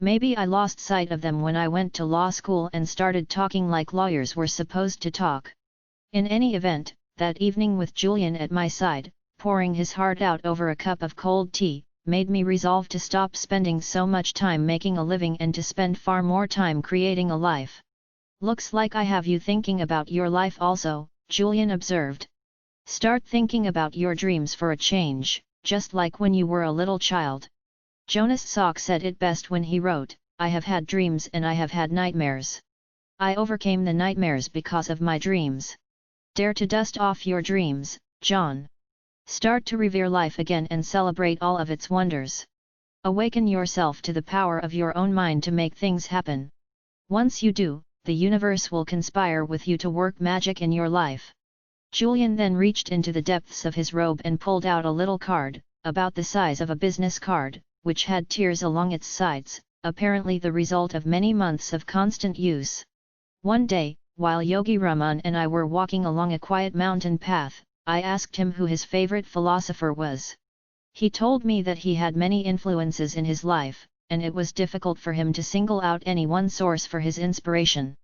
Maybe I lost sight of them when I went to law school and started talking like lawyers were supposed to talk. In any event, that evening with Julian at my side, pouring his heart out over a cup of cold tea, made me resolve to stop spending so much time making a living and to spend far more time creating a life. Looks like I have you thinking about your life also, Julian observed. Start thinking about your dreams for a change, just like when you were a little child. Jonas Salk said it best when he wrote, "I have had dreams and I have had nightmares. I overcame the nightmares because of my dreams." Dare to dust off your dreams, John. Start to revere life again and celebrate all of its wonders. Awaken yourself to the power of your own mind to make things happen. Once you do, the universe will conspire with you to work magic in your life. Julian then reached into the depths of his robe and pulled out a little card, about the size of a business card, which had tears along its sides, apparently the result of many months of constant use. One day, while Yogi Raman and I were walking along a quiet mountain path, I asked him who his favorite philosopher was. He told me that he had many influences in his life, and it was difficult for him to single out any one source for his inspiration.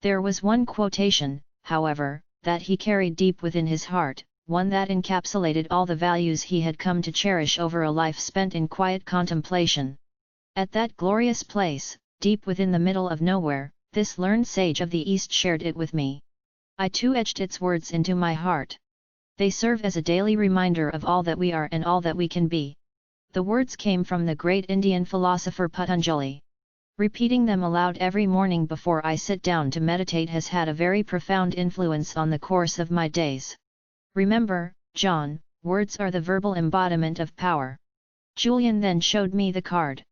There was one quotation, however, that he carried deep within his heart, one that encapsulated all the values he had come to cherish over a life spent in quiet contemplation. At that glorious place, deep within the middle of nowhere, this learned sage of the East shared it with me. I too etched its words into my heart. They serve as a daily reminder of all that we are and all that we can be. The words came from the great Indian philosopher Patanjali. Repeating them aloud every morning before I sit down to meditate has had a very profound influence on the course of my days. Remember, John, words are the verbal embodiment of power. Julian then showed me the card.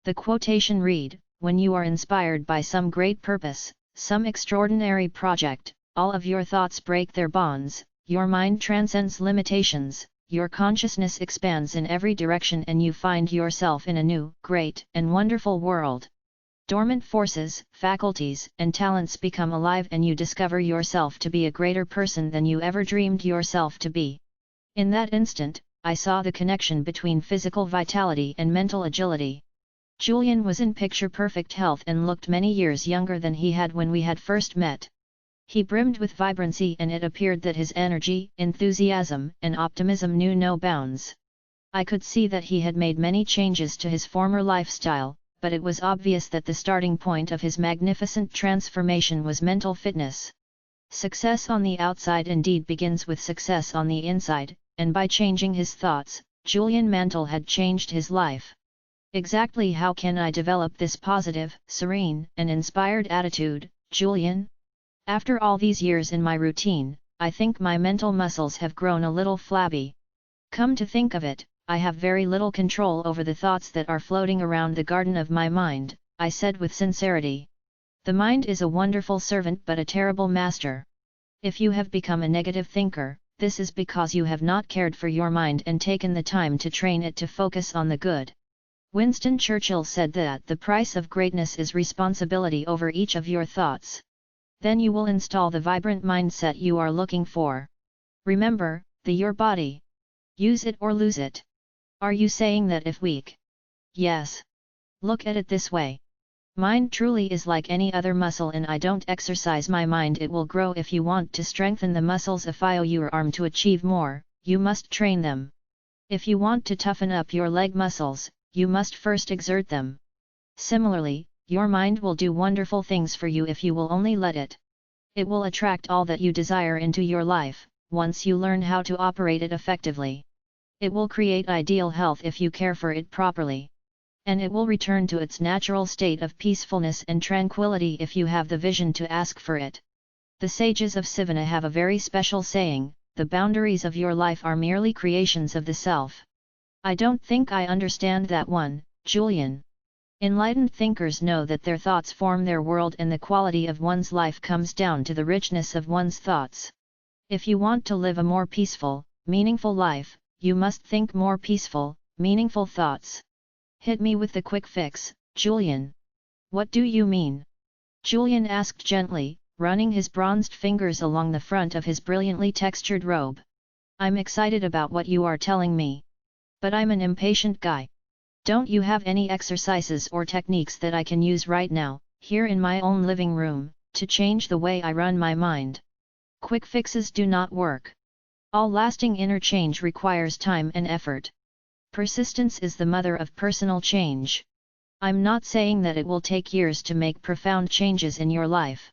The quotation read, "When you are inspired by some great purpose, some extraordinary project, all of your thoughts break their bonds, your mind transcends limitations, your consciousness expands in every direction and you find yourself in a new, great, and wonderful world. Dormant forces, faculties, and talents become alive and you discover yourself to be a greater person than you ever dreamed yourself to be." In that instant, I saw the connection between physical vitality and mental agility. Julian was in picture-perfect health and looked many years younger than he had when we had first met. He brimmed with vibrancy and it appeared that his energy, enthusiasm, and optimism knew no bounds. I could see that he had made many changes to his former lifestyle, but it was obvious that the starting point of his magnificent transformation was mental fitness. Success on the outside indeed begins with success on the inside, and by changing his thoughts, Julian Mantle had changed his life. Exactly how can I develop this positive, serene, and inspired attitude, Julian? After all these years in my routine, I think my mental muscles have grown a little flabby. Come to think of it, I have very little control over the thoughts that are floating around the garden of my mind, I said with sincerity. The mind is a wonderful servant but a terrible master. If you have become a negative thinker, this is because you have not cared for your mind and taken the time to train it to focus on the good. Winston Churchill said that the price of greatness is responsibility over each of your thoughts. Then you will install the vibrant mindset you are looking for. Remember, your body. Use it or lose it. Are you saying that if weak? Yes. Look at it this way. Mind truly is like any other muscle and I don't exercise my mind, it will grow. If you want to strengthen the muscles of your arm to achieve more, you must train them. If you want to toughen up your leg muscles, you must first exert them. Similarly, your mind will do wonderful things for you if you will only let it. It will attract all that you desire into your life, once you learn how to operate it effectively. It will create ideal health if you care for it properly. And it will return to its natural state of peacefulness and tranquility if you have the vision to ask for it. The sages of Sivana have a very special saying, "The boundaries of your life are merely creations of the self." I don't think I understand that one, Julian. Enlightened thinkers know that their thoughts form their world and the quality of one's life comes down to the richness of one's thoughts. If you want to live a more peaceful, meaningful life, you must think more peaceful, meaningful thoughts. Hit me with the quick fix, Julian. What do you mean? Julian asked gently, running his bronzed fingers along the front of his brilliantly textured robe. I'm excited about what you are telling me. But I'm an impatient guy. Don't you have any exercises or techniques that I can use right now, here in my own living room, to change the way I run my mind? Quick fixes do not work. All lasting inner change requires time and effort. Persistence is the mother of personal change. I'm not saying that it will take years to make profound changes in your life.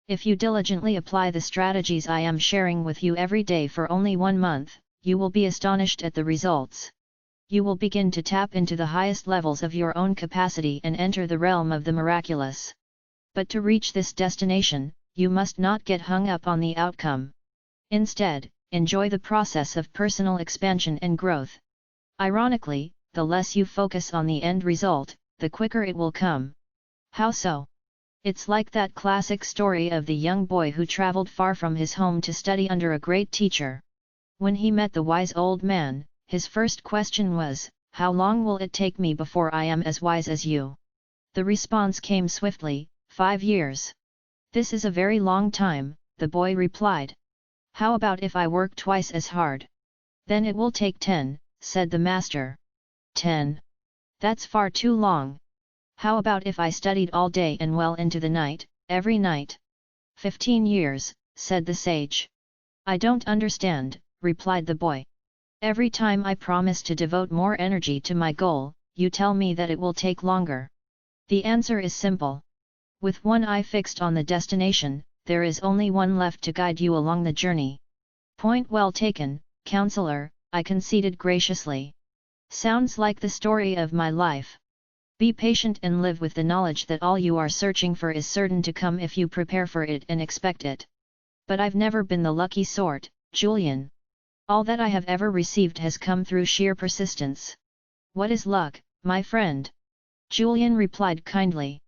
If you diligently apply the strategies I am sharing with you every day for only 1 month, you will be astonished at the results. You will begin to tap into the highest levels of your own capacity and enter the realm of the miraculous. But to reach this destination, you must not get hung up on the outcome. Instead, enjoy the process of personal expansion and growth. Ironically, the less you focus on the end result, the quicker it will come. How so? It's like that classic story of the young boy who traveled far from his home to study under a great teacher. When he met the wise old man, his first question was, "How long will it take me before I am as wise as you?" The response came swiftly, 5 years. "This is a very long time," the boy replied. "How about if I work twice as hard?" "Then it will take 10, said the master. 10? That's far too long. How about if I studied all day and well into the night, every night?" 15 years, said the sage. "I don't understand," replied the boy. "Every time I promise to devote more energy to my goal, you tell me that it will take longer." The answer is simple. With one eye fixed on the destination, there is only one left to guide you along the journey. Point well taken, counselor, I conceded graciously. Sounds like the story of my life. Be patient and live with the knowledge that all you are searching for is certain to come if you prepare for it and expect it. But I've never been the lucky sort, Julian. All that I have ever received has come through sheer persistence. What is luck, my friend? Julian replied kindly.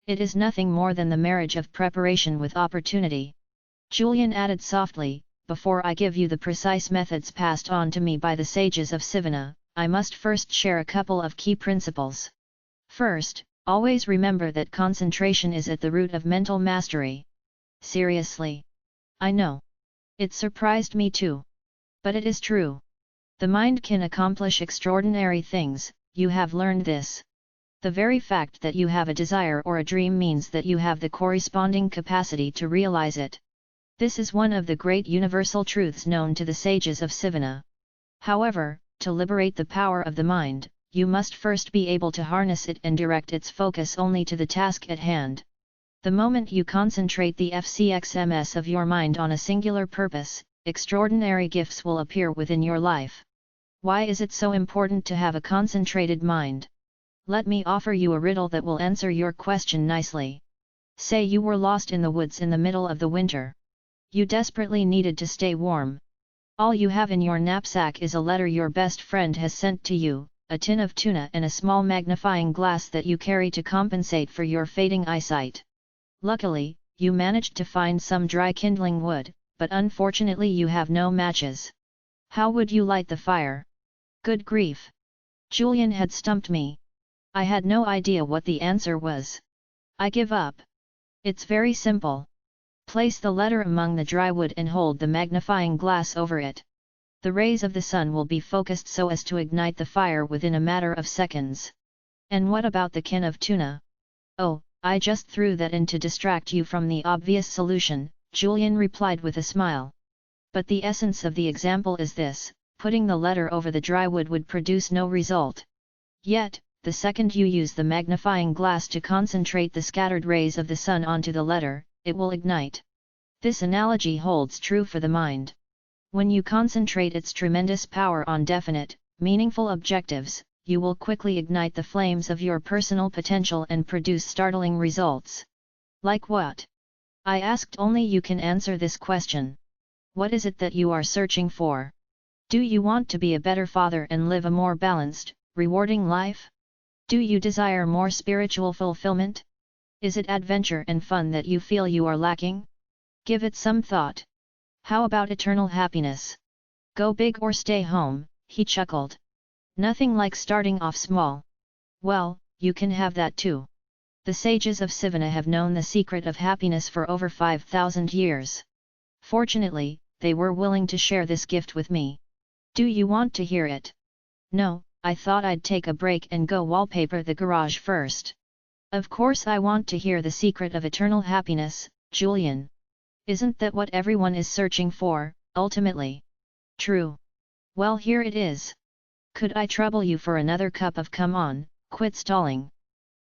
It is nothing more than the marriage of preparation with opportunity. Julian added softly, before I give you the precise methods passed on to me by the sages of Sivana, I must first share a couple of key principles. First, always remember that concentration is at the root of mental mastery. Seriously. I know. It surprised me too. But it is true. The mind can accomplish extraordinary things, you have learned this. The very fact that you have a desire or a dream means that you have the corresponding capacity to realize it. This is one of the great universal truths known to the sages of Sivana. However, to liberate the power of the mind, you must first be able to harness it and direct its focus only to the task at hand. The moment you concentrate the FCXMS of your mind on a singular purpose, extraordinary gifts will appear within your life. Why is it so important to have a concentrated mind? Let me offer you a riddle that will answer your question nicely. Say you were lost in the woods in the middle of the winter. You desperately needed to stay warm. All you have in your knapsack is a letter your best friend has sent to you, a tin of tuna and a small magnifying glass that you carry to compensate for your fading eyesight. Luckily, you managed to find some dry kindling wood, but unfortunately you have no matches. How would you light the fire? Good grief! Julian had stumped me. I had no idea what the answer was. I give up. It's very simple. Place the letter among the dry wood and hold the magnifying glass over it. The rays of the sun will be focused so as to ignite the fire within a matter of seconds. And what about the can of tuna? Oh, I just threw that in to distract you from the obvious solution, Julian replied with a smile. But the essence of the example is this: putting the letter over the dry wood would produce no result. Yet, the second you use the magnifying glass to concentrate the scattered rays of the sun onto the letter, it will ignite. This analogy holds true for the mind. When you concentrate its tremendous power on definite, meaningful objectives, you will quickly ignite the flames of your personal potential and produce startling results. Like what? I asked. Only you can answer this question. What is it that you are searching for? Do you want to be a better father and live a more balanced, rewarding life? Do you desire more spiritual fulfillment? Is it adventure and fun that you feel you are lacking? Give it some thought. How about eternal happiness? Go big or stay home, he chuckled. Nothing like starting off small. Well, you can have that too. The sages of Sivana have known the secret of happiness for over 5,000 years. Fortunately, they were willing to share this gift with me. Do you want to hear it? No, I thought I'd take a break and go wallpaper the garage first. Of course I want to hear the secret of eternal happiness, Julian. Isn't that what everyone is searching for, ultimately? True. Well, here it is. Could I trouble you for another cup of come on, quit stalling?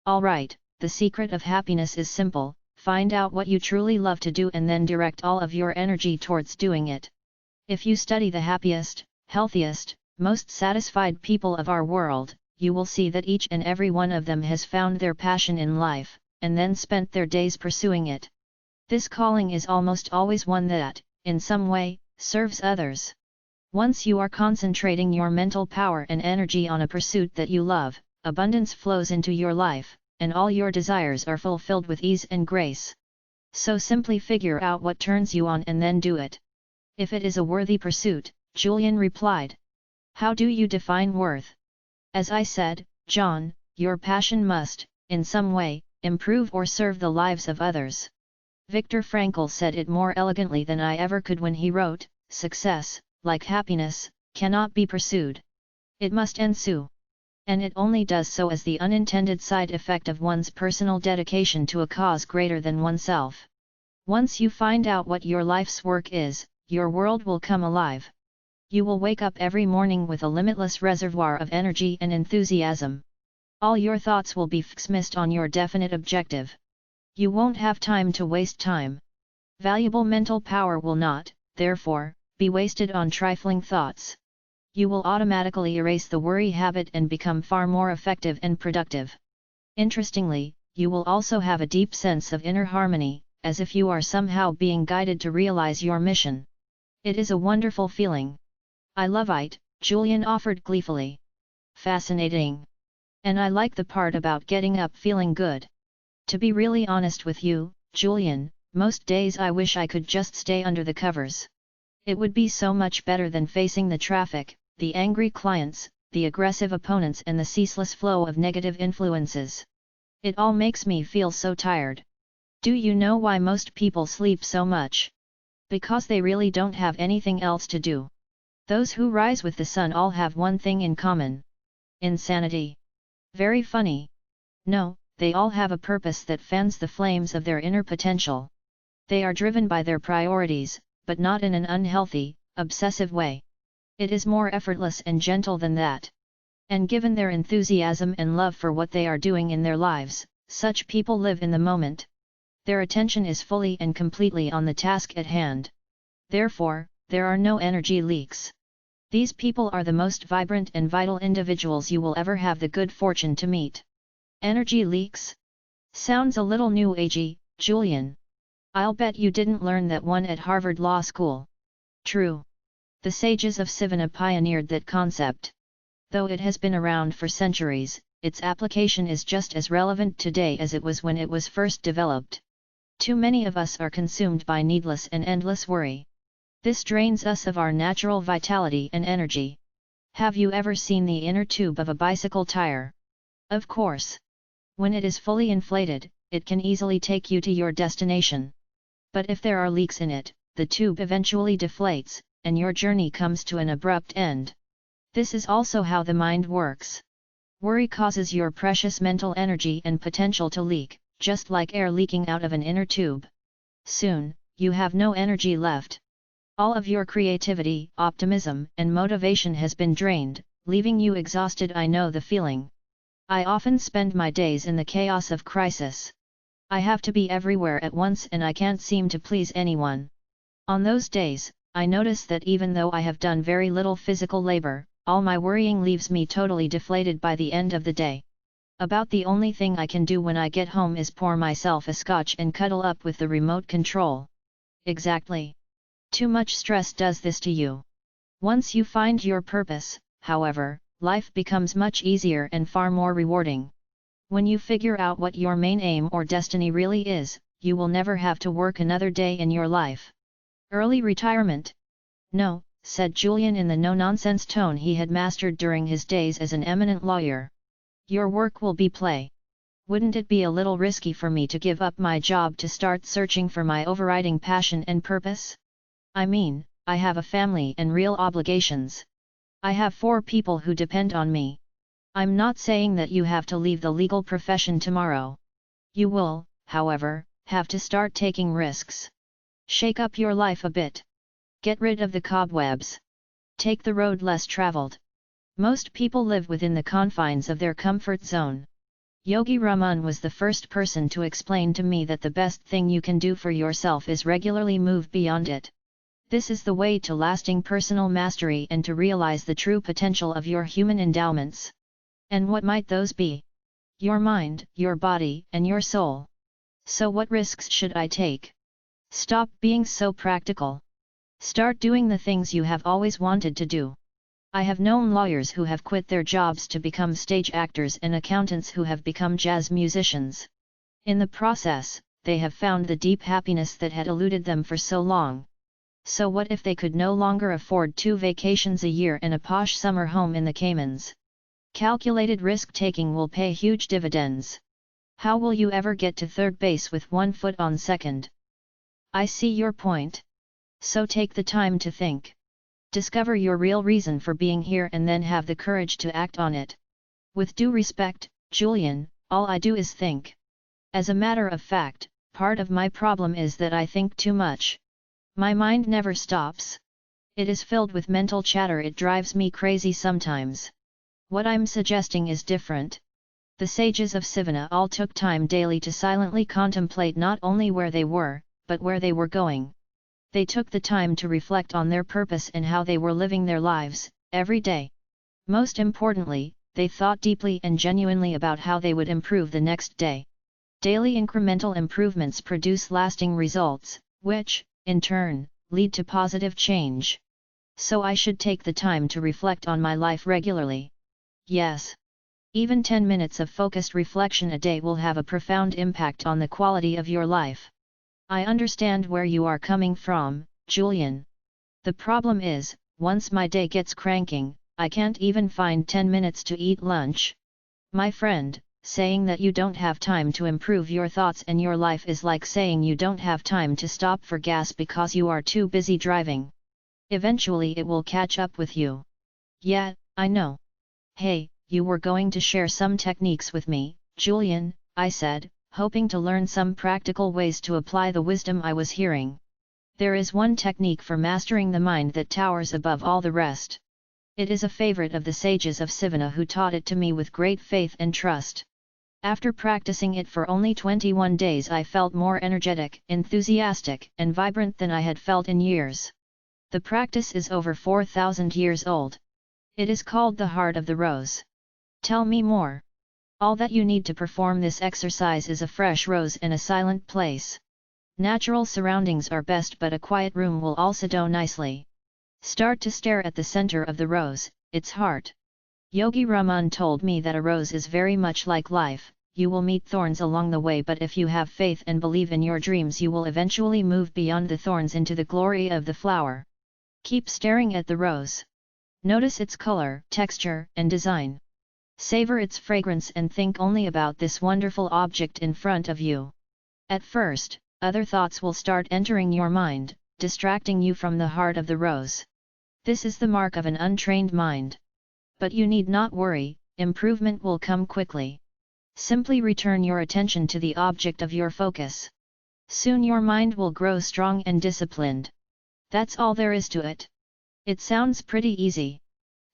All right, the secret of happiness is simple: find out what you truly love to do and then direct all of your energy towards doing it. If you study the happiest, healthiest, most satisfied people of our world, you will see that each and every one of them has found their passion in life, and then spent their days pursuing it. This calling is almost always one that, in some way, serves others. Once you are concentrating your mental power and energy on a pursuit that you love, abundance flows into your life, and all your desires are fulfilled with ease and grace. So simply figure out what turns you on and then do it. If it is a worthy pursuit, Julian replied. How do you define worth? As I said, John, your passion must, in some way, improve or serve the lives of others. Viktor Frankl said it more elegantly than I ever could when he wrote, success, like happiness, cannot be pursued. It must ensue. And it only does so as the unintended side effect of one's personal dedication to a cause greater than oneself. Once you find out what your life's work is, your world will come alive. You will wake up every morning with a limitless reservoir of energy and enthusiasm. All your thoughts will be fixed on your definite objective. You won't have time to waste time. Valuable mental power will not, therefore, be wasted on trifling thoughts. You will automatically erase the worry habit and become far more effective and productive. Interestingly, you will also have a deep sense of inner harmony, as if you are somehow being guided to realize your mission. It is a wonderful feeling. I love it, Julian offered gleefully. Fascinating. And I like the part about getting up feeling good. To be really honest with you, Julian, most days I wish I could just stay under the covers. It would be so much better than facing the traffic, the angry clients, the aggressive opponents and the ceaseless flow of negative influences. It all makes me feel so tired. Do you know why most people sleep so much? Because they really don't have anything else to do. Those who rise with the sun all have one thing in common. Insanity. Very funny. No, they all have a purpose that fans the flames of their inner potential. They are driven by their priorities, but not in an unhealthy, obsessive way. It is more effortless and gentle than that. And given their enthusiasm and love for what they are doing in their lives, such people live in the moment. Their attention is fully and completely on the task at hand. Therefore, there are no energy leaks. These people are the most vibrant and vital individuals you will ever have the good fortune to meet. Energy leaks? Sounds a little new agey, Julian. I'll bet you didn't learn that one at Harvard Law School. True. The sages of Sivana pioneered that concept. Though it has been around for centuries, its application is just as relevant today as it was when it was first developed. Too many of us are consumed by needless and endless worry. This drains us of our natural vitality and energy. Have you ever seen the inner tube of a bicycle tire? Of course. When it is fully inflated, it can easily take you to your destination. But if there are leaks in it, the tube eventually deflates, and your journey comes to an abrupt end. This is also how the mind works. Worry causes your precious mental energy and potential to leak, just like air leaking out of an inner tube. Soon, you have no energy left. All of your creativity, optimism, and motivation has been drained, leaving you exhausted. I know the feeling. I often spend my days in the chaos of crisis. I have to be everywhere at once and I can't seem to please anyone. On those days, I notice that even though I have done very little physical labor, all my worrying leaves me totally deflated by the end of the day. About the only thing I can do when I get home is pour myself a scotch and cuddle up with the remote control. Exactly. Too much stress does this to you. Once you find your purpose, however, life becomes much easier and far more rewarding. When you figure out what your main aim or destiny really is, you will never have to work another day in your life. Early retirement? No, said Julian in the no-nonsense tone he had mastered during his days as an eminent lawyer. Your work will be play. Wouldn't it be a little risky for me to give up my job to start searching for my overriding passion and purpose? I mean, I have a family and real obligations. I have 4 people who depend on me. I'm not saying that you have to leave the legal profession tomorrow. You will, however, have to start taking risks. Shake up your life a bit. Get rid of the cobwebs. Take the road less traveled. Most people live within the confines of their comfort zone. Yogi Raman was the first person to explain to me that the best thing you can do for yourself is regularly move beyond it. This is the way to lasting personal mastery and to realize the true potential of your human endowments. And what might those be? Your mind, your body, and your soul. So what risks should I take? Stop being so practical. Start doing the things you have always wanted to do. I have known lawyers who have quit their jobs to become stage actors and accountants who have become jazz musicians. In the process, they have found the deep happiness that had eluded them for so long. So what if they could no longer afford 2 vacations a year and a posh summer home in the Caymans? Calculated risk-taking will pay huge dividends. How will you ever get to third base with 1 foot on second? I see your point. So take the time to think. Discover your real reason for being here and then have the courage to act on it. With due respect, Julian, all I do is think. As a matter of fact, part of my problem is that I think too much. My mind never stops. It is filled with mental chatter. It drives me crazy sometimes. What I'm suggesting is different. The sages of Sivana all took time daily to silently contemplate not only where they were, but where they were going. They took the time to reflect on their purpose and how they were living their lives, every day. Most importantly, they thought deeply and genuinely about how they would improve the next day. Daily incremental improvements produce lasting results, which, in turn, lead to positive change. So I should take the time to reflect on my life regularly. Yes. Even 10 minutes of focused reflection a day will have a profound impact on the quality of your life. I understand where you are coming from, Julian. The problem is, once my day gets cranking, I can't even find 10 minutes to eat lunch. My friend, saying that you don't have time to improve your thoughts and your life is like saying you don't have time to stop for gas because you are too busy driving. Eventually it will catch up with you. Yeah, I know. Hey, you were going to share some techniques with me, Julian, I said, hoping to learn some practical ways to apply the wisdom I was hearing. There is one technique for mastering the mind that towers above all the rest. It is a favorite of the sages of Sivana who taught it to me with great faith and trust. After practicing it for only 21 days I felt more energetic, enthusiastic, and vibrant than I had felt in years. The practice is over 4,000 years old. It is called the heart of the rose. Tell me more. All that you need to perform this exercise is a fresh rose and a silent place. Natural surroundings are best, but a quiet room will also do nicely. Start to stare at the center of the rose, its heart. Yogi Raman told me that a rose is very much like life. You will meet thorns along the way, but if you have faith and believe in your dreams you will eventually move beyond the thorns into the glory of the flower. Keep staring at the rose. Notice its color, texture, and design. Savor its fragrance and think only about this wonderful object in front of you. At first, other thoughts will start entering your mind, distracting you from the heart of the rose. This is the mark of an untrained mind. But you need not worry, improvement will come quickly. Simply return your attention to the object of your focus. Soon your mind will grow strong and disciplined. That's all there is to it. It sounds pretty easy.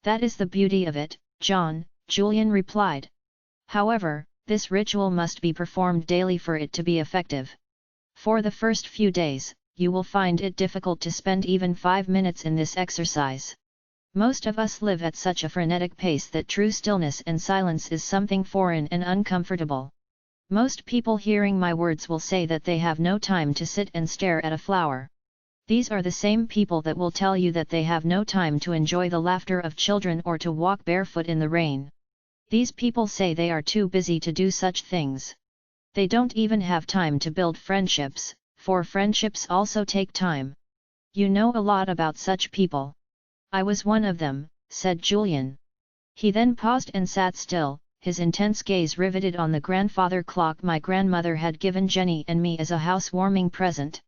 That is the beauty of it, John, Julian replied. However, this ritual must be performed daily for it to be effective. For the first few days, you will find it difficult to spend even 5 minutes in this exercise. Most of us live at such a frenetic pace that true stillness and silence is something foreign and uncomfortable. Most people hearing my words will say that they have no time to sit and stare at a flower. These are the same people that will tell you that they have no time to enjoy the laughter of children or to walk barefoot in the rain. These people say they are too busy to do such things. They don't even have time to build friendships, for friendships also take time. You know a lot about such people. I was one of them, said Julian. He then paused and sat still, his intense gaze riveted on the grandfather clock my grandmother had given Jenny and me as a housewarming present.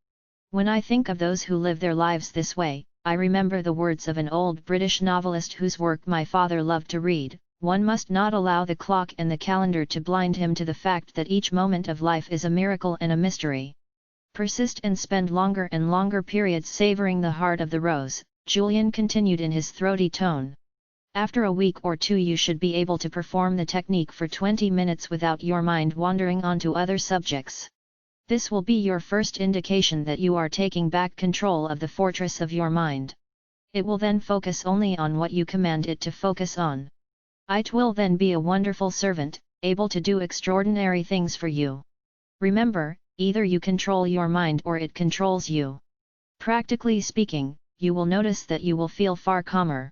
When I think of those who live their lives this way, I remember the words of an old British novelist whose work my father loved to read: one must not allow the clock and the calendar to blind him to the fact that each moment of life is a miracle and a mystery. Persist and spend longer and longer periods savoring the heart of the rose, Julian continued in his throaty tone. After a week or two you should be able to perform the technique for 20 minutes without your mind wandering onto other subjects. This will be your first indication that you are taking back control of the fortress of your mind. It will then focus only on what you command it to focus on. It will then be a wonderful servant, able to do extraordinary things for you. Remember, either you control your mind or it controls you. Practically speaking, you will notice that you will feel far calmer.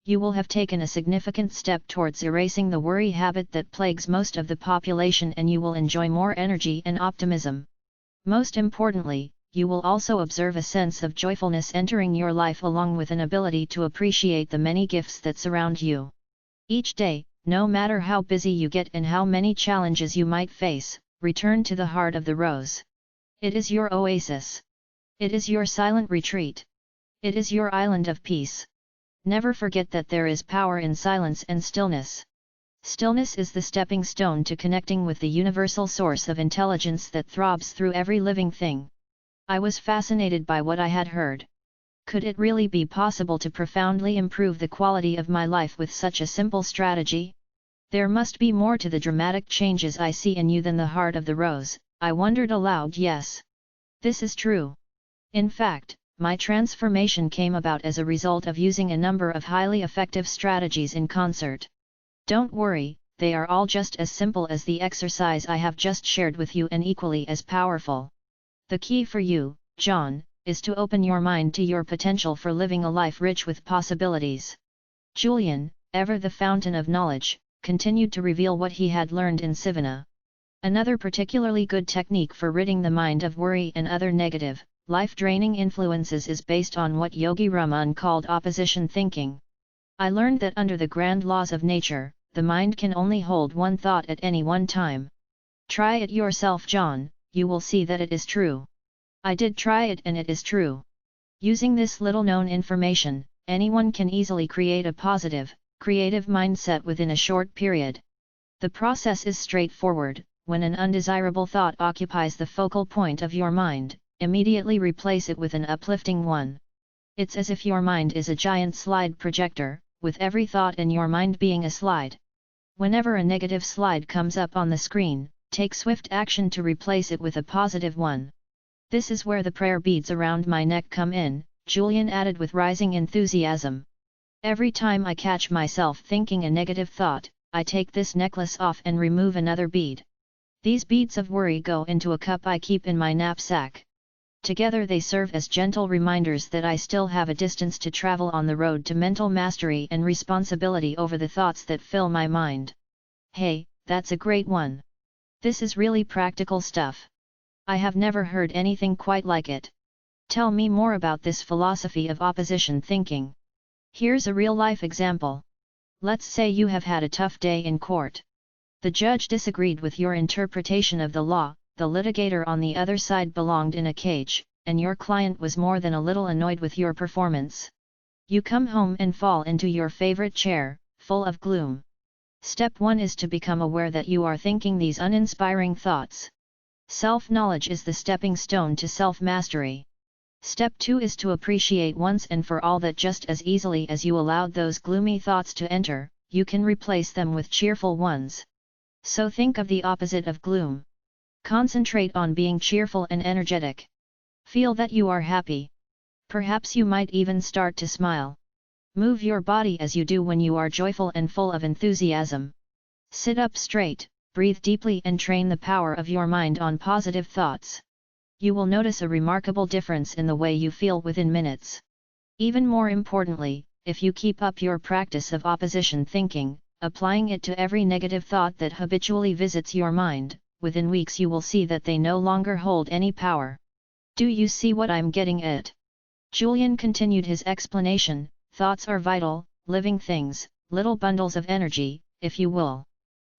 You will have taken a significant step towards erasing the worry habit that plagues most of the population, and you will enjoy more energy and optimism. Most importantly, you will also observe a sense of joyfulness entering your life along with an ability to appreciate the many gifts that surround you. Each day, no matter how busy you get and how many challenges you might face, return to the heart of the rose. It is your oasis. It is your silent retreat. It is your island of peace. Never forget that there is power in silence and stillness. Stillness is the stepping stone to connecting with the universal source of intelligence that throbs through every living thing. I was fascinated by what I had heard. Could it really be possible to profoundly improve the quality of my life with such a simple strategy? There must be more to the dramatic changes I see in you than the heart of the rose, I wondered aloud. Yes. This is true. In fact, my transformation came about as a result of using a number of highly effective strategies in concert. Don't worry, they are all just as simple as the exercise I have just shared with you and equally as powerful. The key for you, John, is to open your mind to your potential for living a life rich with possibilities. Julian, ever the fountain of knowledge, continued to reveal what he had learned in Sivana. Another particularly good technique for ridding the mind of worry and other negative, life-draining influences is based on what Yogi Raman called opposition thinking. I learned that under the grand laws of nature, the mind can only hold one thought at any one time. Try it yourself, John, you will see that it is true. I did try it and it is true. Using this little-known information, anyone can easily create a positive, creative mindset within a short period. The process is straightforward. When an undesirable thought occupies the focal point of your mind, immediately replace it with an uplifting one. It's as if your mind is a giant slide projector, with every thought in your mind being a slide. Whenever a negative slide comes up on the screen, take swift action to replace it with a positive one. This is where the prayer beads around my neck come in, Julian added with rising enthusiasm. Every time I catch myself thinking a negative thought, I take this necklace off and remove another bead. These beads of worry go into a cup I keep in my knapsack. Together they serve as gentle reminders that I still have a distance to travel on the road to mental mastery and responsibility over the thoughts that fill my mind. Hey, that's a great one. This is really practical stuff. I have never heard anything quite like it. Tell me more about this philosophy of opposition thinking. Here's a real-life example. Let's say you have had a tough day in court. The judge disagreed with your interpretation of the law, the litigator on the other side belonged in a cage, and your client was more than a little annoyed with your performance. You come home and fall into your favorite chair, full of gloom. Step 1 is to become aware that you are thinking these uninspiring thoughts. Self-knowledge is the stepping stone to self-mastery. Step 2 is to appreciate once and for all that just as easily as you allowed those gloomy thoughts to enter, you can replace them with cheerful ones. So think of the opposite of gloom. Concentrate on being cheerful and energetic. Feel that you are happy. Perhaps you might even start to smile. Move your body as you do when you are joyful and full of enthusiasm. Sit up straight, breathe deeply and train the power of your mind on positive thoughts. You will notice a remarkable difference in the way you feel within minutes. Even more importantly, if you keep up your practice of opposition thinking, applying it to every negative thought that habitually visits your mind, within weeks you will see that they no longer hold any power. Do you see what I'm getting at? Julian continued his explanation. Thoughts are vital, living things, little bundles of energy, if you will.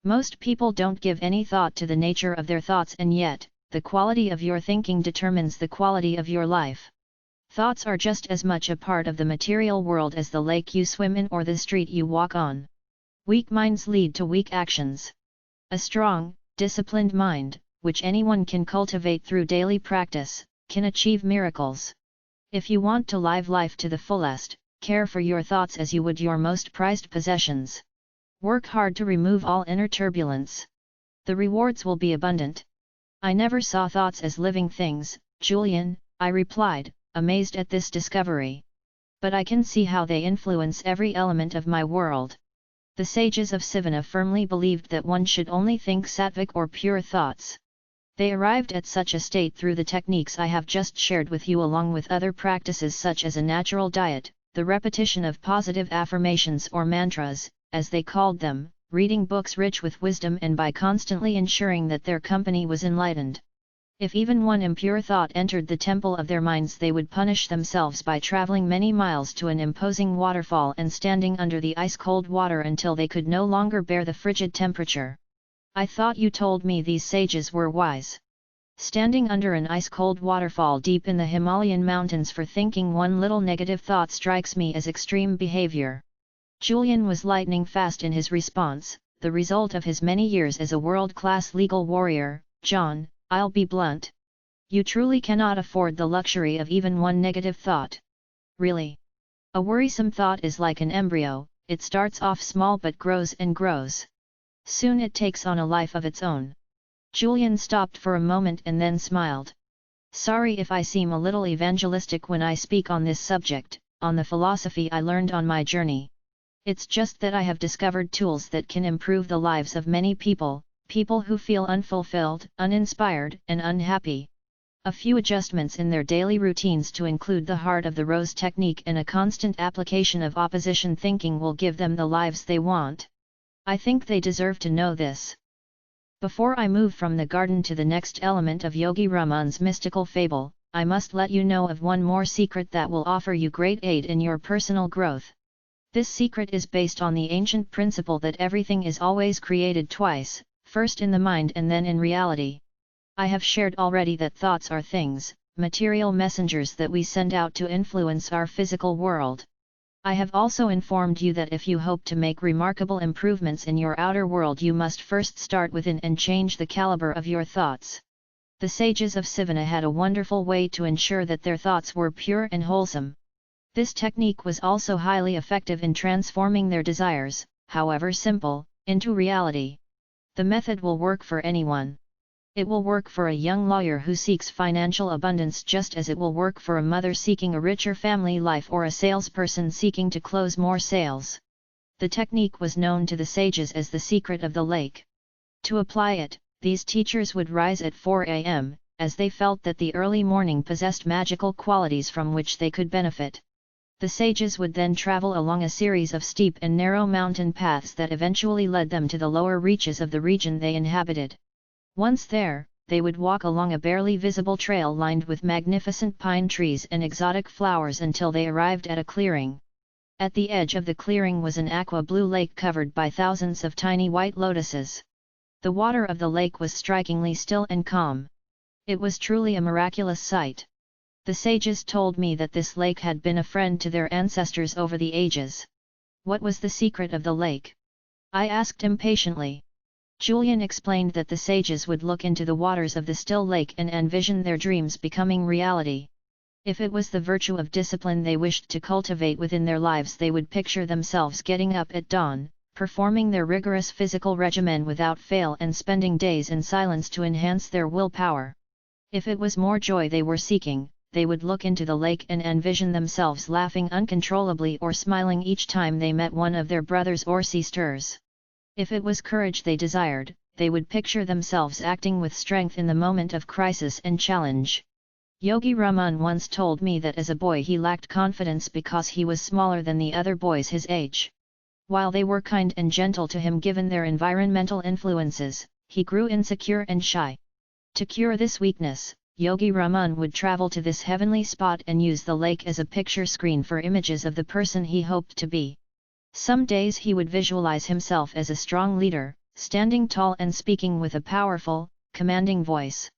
Most people don't give any thought to the nature of their thoughts, and yet, the quality of your thinking determines the quality of your life. Thoughts are just as much a part of the material world as the lake you swim in or the street you walk on. Weak minds lead to weak actions. A strong, disciplined mind, which anyone can cultivate through daily practice, can achieve miracles. If you want to live life to the fullest, care for your thoughts as you would your most prized possessions. Work hard to remove all inner turbulence. The rewards will be abundant. I never saw thoughts as living things, Julian, I replied, amazed at this discovery. But I can see how they influence every element of my world. The sages of Sivana firmly believed that one should only think sattvic or pure thoughts. They arrived at such a state through the techniques I have just shared with you, along with other practices such as a natural diet, the repetition of positive affirmations or mantras, as they called them, reading books rich with wisdom, and by constantly ensuring that their company was enlightened. If even one impure thought entered the temple of their minds, they would punish themselves by traveling many miles to an imposing waterfall and standing under the ice-cold water until they could no longer bear the frigid temperature. I thought you told me these sages were wise. Standing under an ice-cold waterfall deep in the Himalayan Mountains for thinking one little negative thought strikes me as extreme behavior. Julian was lightning fast in his response, the result of his many years as a world-class legal warrior. John, I'll be blunt. You truly cannot afford the luxury of even one negative thought. Really. A worrisome thought is like an embryo, it starts off small but grows and grows. Soon it takes on a life of its own. Julian stopped for a moment and then smiled. Sorry if I seem a little evangelistic when I speak on this subject, on the philosophy I learned on my journey. It's just that I have discovered tools that can improve the lives of many people, people who feel unfulfilled, uninspired, and unhappy. A few adjustments in their daily routines to include the heart of the rose technique and a constant application of opposition thinking will give them the lives they want. I think they deserve to know this. Before I move from the garden to the next element of Yogi Raman's mystical fable, I must let you know of one more secret that will offer you great aid in your personal growth. This secret is based on the ancient principle that everything is always created twice, first in the mind and then in reality. I have shared already that thoughts are things, material messengers that we send out to influence our physical world. I have also informed you that if you hope to make remarkable improvements in your outer world, you must first start within and change the caliber of your thoughts. The sages of Sivana had a wonderful way to ensure that their thoughts were pure and wholesome. This technique was also highly effective in transforming their desires, however simple, into reality. The method will work for anyone. It will work for a young lawyer who seeks financial abundance just as it will work for a mother seeking a richer family life or a salesperson seeking to close more sales. The technique was known to the sages as the secret of the lake. To apply it, these teachers would rise at 4 a.m., as they felt that the early morning possessed magical qualities from which they could benefit. The sages would then travel along a series of steep and narrow mountain paths that eventually led them to the lower reaches of the region they inhabited. Once there, they would walk along a barely visible trail lined with magnificent pine trees and exotic flowers until they arrived at a clearing. At the edge of the clearing was an aqua-blue lake covered by thousands of tiny white lotuses. The water of the lake was strikingly still and calm. It was truly a miraculous sight. The sages told me that this lake had been a friend to their ancestors over the ages. What was the secret of the lake? I asked impatiently. Julian explained that the sages would look into the waters of the still lake and envision their dreams becoming reality. If it was the virtue of discipline they wished to cultivate within their lives, they would picture themselves getting up at dawn, performing their rigorous physical regimen without fail and spending days in silence to enhance their willpower. If it was more joy they were seeking, they would look into the lake and envision themselves laughing uncontrollably or smiling each time they met one of their brothers or sisters. If it was courage they desired, they would picture themselves acting with strength in the moment of crisis and challenge. Yogi Raman once told me that as a boy he lacked confidence because he was smaller than the other boys his age. While they were kind and gentle to him given their environmental influences, he grew insecure and shy. To cure this weakness, Yogi Raman would travel to this heavenly spot and use the lake as a picture screen for images of the person he hoped to be. Some days he would visualize himself as a strong leader, standing tall and speaking with a powerful, commanding voice.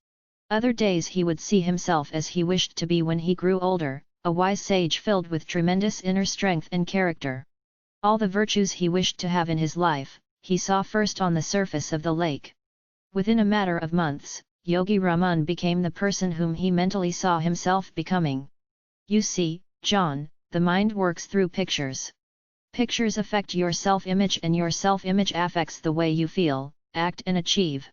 Other days he would see himself as he wished to be when he grew older, a wise sage filled with tremendous inner strength and character. All the virtues he wished to have in his life, he saw first on the surface of the lake. Within a matter of months, Yogi Raman became the person whom he mentally saw himself becoming. You see, John, the mind works through pictures. Pictures affect your self-image and your self-image affects the way you feel, act and achieve.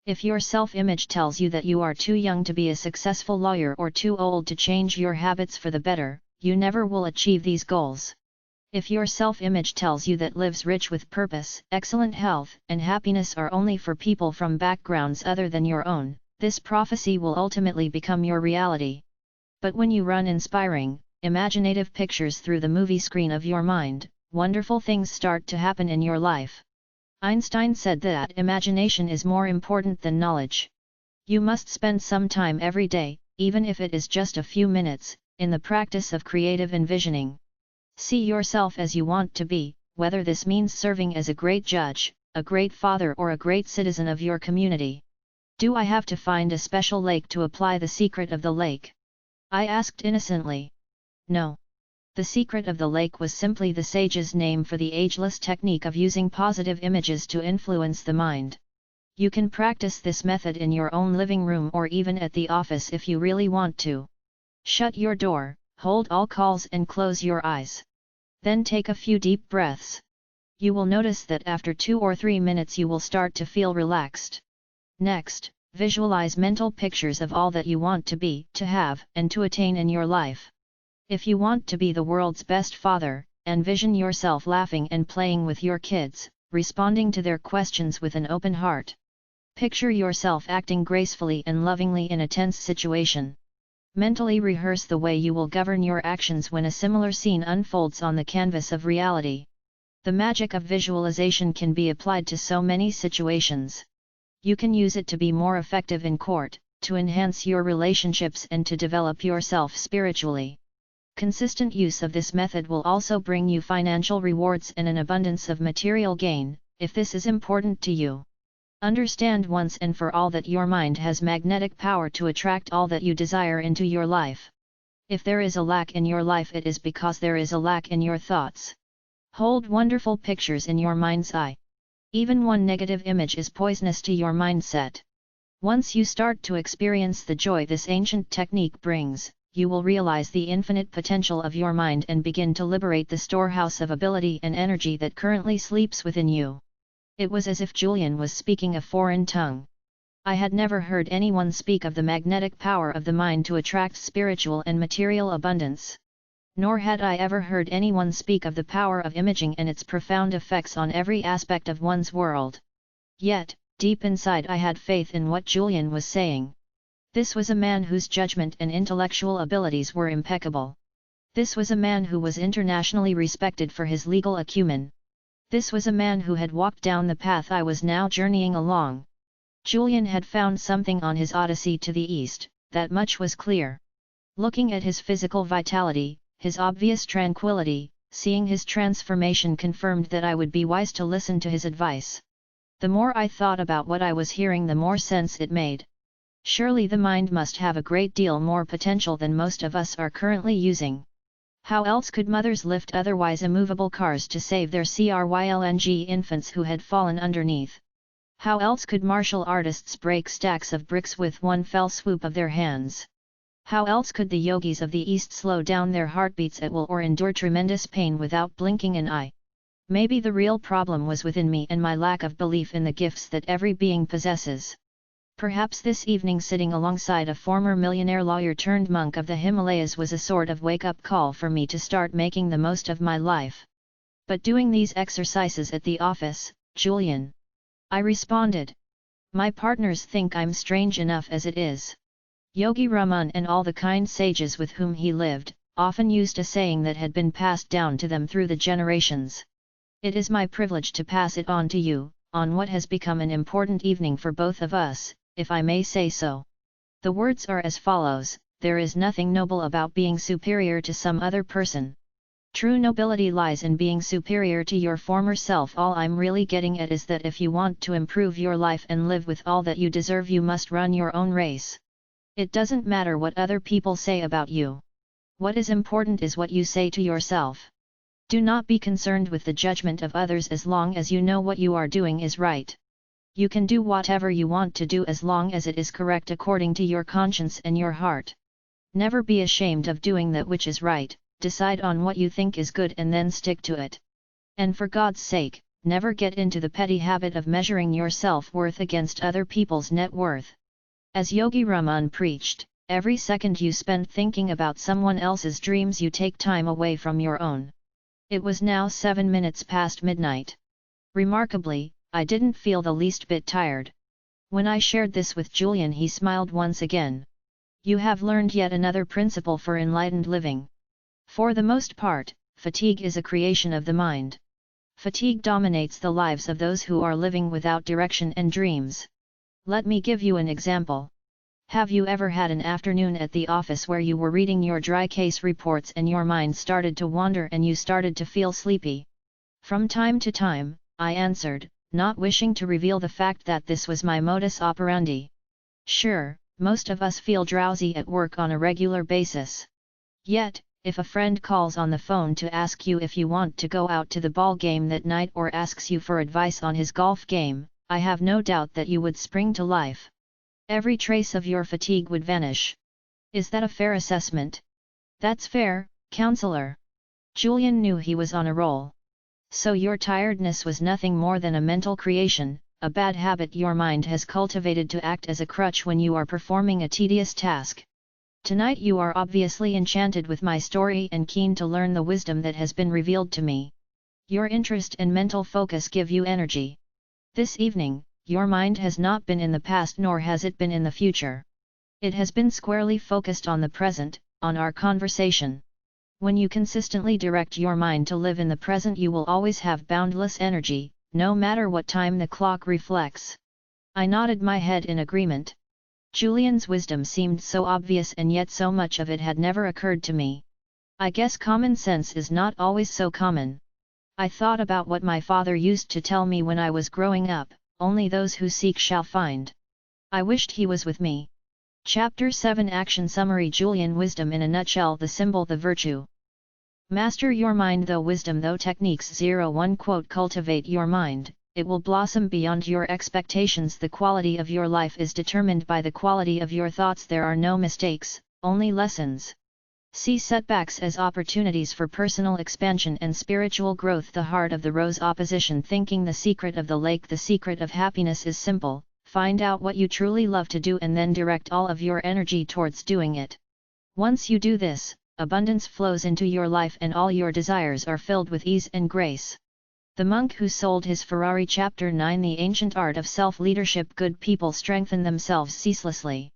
If your self-image tells you that you are too young to be a successful lawyer or too old to change your habits for the better, you never will achieve these goals. If your self-image tells you that lives rich with purpose, excellent health, and happiness are only for people from backgrounds other than your own, this prophecy will ultimately become your reality. But when you run inspiring, imaginative pictures through the movie screen of your mind, wonderful things start to happen in your life. Einstein said that imagination is more important than knowledge. You must spend some time every day, even if it is just a few minutes, in the practice of creative envisioning. See yourself as you want to be, whether this means serving as a great judge, a great father or a great citizen of your community. Do I have to find a special lake to apply the secret of the lake? I asked innocently. No. The secret of the lake was simply the sage's name for the ageless technique of using positive images to influence the mind. You can practice this method in your own living room or even at the office if you really want to. Shut your door, hold all calls and close your eyes. Then take a few deep breaths. You will notice that after 2 or 3 minutes you will start to feel relaxed. Next, visualize mental pictures of all that you want to be, to have, and to attain in your life. If you want to be the world's best father, envision yourself laughing and playing with your kids, responding to their questions with an open heart. Picture yourself acting gracefully and lovingly in a tense situation. Mentally rehearse the way you will govern your actions when a similar scene unfolds on the canvas of reality. The magic of visualization can be applied to so many situations. You can use it to be more effective in court, to enhance your relationships and to develop yourself spiritually. Consistent use of this method will also bring you financial rewards and an abundance of material gain, if this is important to you. Understand once and for all that your mind has magnetic power to attract all that you desire into your life. If there is a lack in your life, it is because there is a lack in your thoughts. Hold wonderful pictures in your mind's eye. Even one negative image is poisonous to your mindset. Once you start to experience the joy this ancient technique brings, you will realize the infinite potential of your mind and begin to liberate the storehouse of ability and energy that currently sleeps within you. It was as if Julian was speaking a foreign tongue. I had never heard anyone speak of the magnetic power of the mind to attract spiritual and material abundance. Nor had I ever heard anyone speak of the power of imaging and its profound effects on every aspect of one's world. Yet, deep inside I had faith in what Julian was saying. This was a man whose judgment and intellectual abilities were impeccable. This was a man who was internationally respected for his legal acumen. This was a man who had walked down the path I was now journeying along. Julian had found something on his odyssey to the east, that much was clear. Looking at his physical vitality, his obvious tranquility, seeing his transformation confirmed that I would be wise to listen to his advice. The more I thought about what I was hearing, the more sense it made. Surely the mind must have a great deal more potential than most of us are currently using. How else could mothers lift otherwise immovable cars to save their crylng infants who had fallen underneath? How else could martial artists break stacks of bricks with one fell swoop of their hands? How else could the yogis of the East slow down their heartbeats at will or endure tremendous pain without blinking an eye? Maybe the real problem was within me and my lack of belief in the gifts that every being possesses. Perhaps this evening sitting alongside a former millionaire lawyer turned monk of the Himalayas was a sort of wake-up call for me to start making the most of my life. But doing these exercises at the office, Julian? I responded. My partners think I'm strange enough as it is. Yogi Raman and all the kind sages with whom he lived, often used a saying that had been passed down to them through the generations. It is my privilege to pass it on to you, on what has become an important evening for both of us, if I may say so. The words are as follows: there is nothing noble about being superior to some other person. True nobility lies in being superior to your former self. All I'm really getting at is that if you want to improve your life and live with all that you deserve, you must run your own race. It doesn't matter what other people say about you. What is important is what you say to yourself. Do not be concerned with the judgment of others as long as you know what you are doing is right. You can do whatever you want to do as long as it is correct according to your conscience and your heart. Never be ashamed of doing that which is right, decide on what you think is good and then stick to it. And for God's sake, never get into the petty habit of measuring your self-worth against other people's net worth. As Yogi Raman preached, every second you spend thinking about someone else's dreams, you take time away from your own. It was now 7 minutes past midnight. Remarkably, I didn't feel the least bit tired. When I shared this with Julian, he smiled once again. You have learned yet another principle for enlightened living. For the most part, fatigue is a creation of the mind. Fatigue dominates the lives of those who are living without direction and dreams. Let me give you an example. Have you ever had an afternoon at the office where you were reading your dry case reports and your mind started to wander and you started to feel sleepy? From time to time, I answered, not wishing to reveal the fact that this was my modus operandi. Sure, most of us feel drowsy at work on a regular basis. Yet, if a friend calls on the phone to ask you if you want to go out to the ball game that night or asks you for advice on his golf game, I have no doubt that you would spring to life. Every trace of your fatigue would vanish. Is that a fair assessment? That's fair, counselor. Julian knew he was on a roll. So your tiredness was nothing more than a mental creation, a bad habit your mind has cultivated to act as a crutch when you are performing a tedious task. Tonight you are obviously enchanted with my story and keen to learn the wisdom that has been revealed to me. Your interest and mental focus give you energy. This evening, your mind has not been in the past nor has it been in the future. It has been squarely focused on the present, on our conversation. When you consistently direct your mind to live in the present, you will always have boundless energy, no matter what time the clock reflects. I nodded my head in agreement. Julian's wisdom seemed so obvious, and yet so much of it had never occurred to me. I guess common sense is not always so common. I thought about what my father used to tell me when I was growing up, only those who seek shall find. I wished he was with me. Chapter 7 Action Summary Julian Wisdom in a nutshell. The symbol, the virtue. Master your mind though wisdom though techniques. 01 Quote, cultivate your mind, it will blossom beyond your expectations. The quality of your life is determined by the quality of your thoughts. There are no mistakes, only lessons. See setbacks as opportunities for personal expansion and spiritual growth. The heart of the rose. Opposition thinking. The secret of the lake. The secret of happiness is simple. Find out what you truly love to do and then direct all of your energy towards doing it. Once you do this, abundance flows into your life and all your desires are filled with ease and grace. The monk who sold his Ferrari. Chapter 9 The ancient art of self-leadership. Good people strengthen themselves ceaselessly.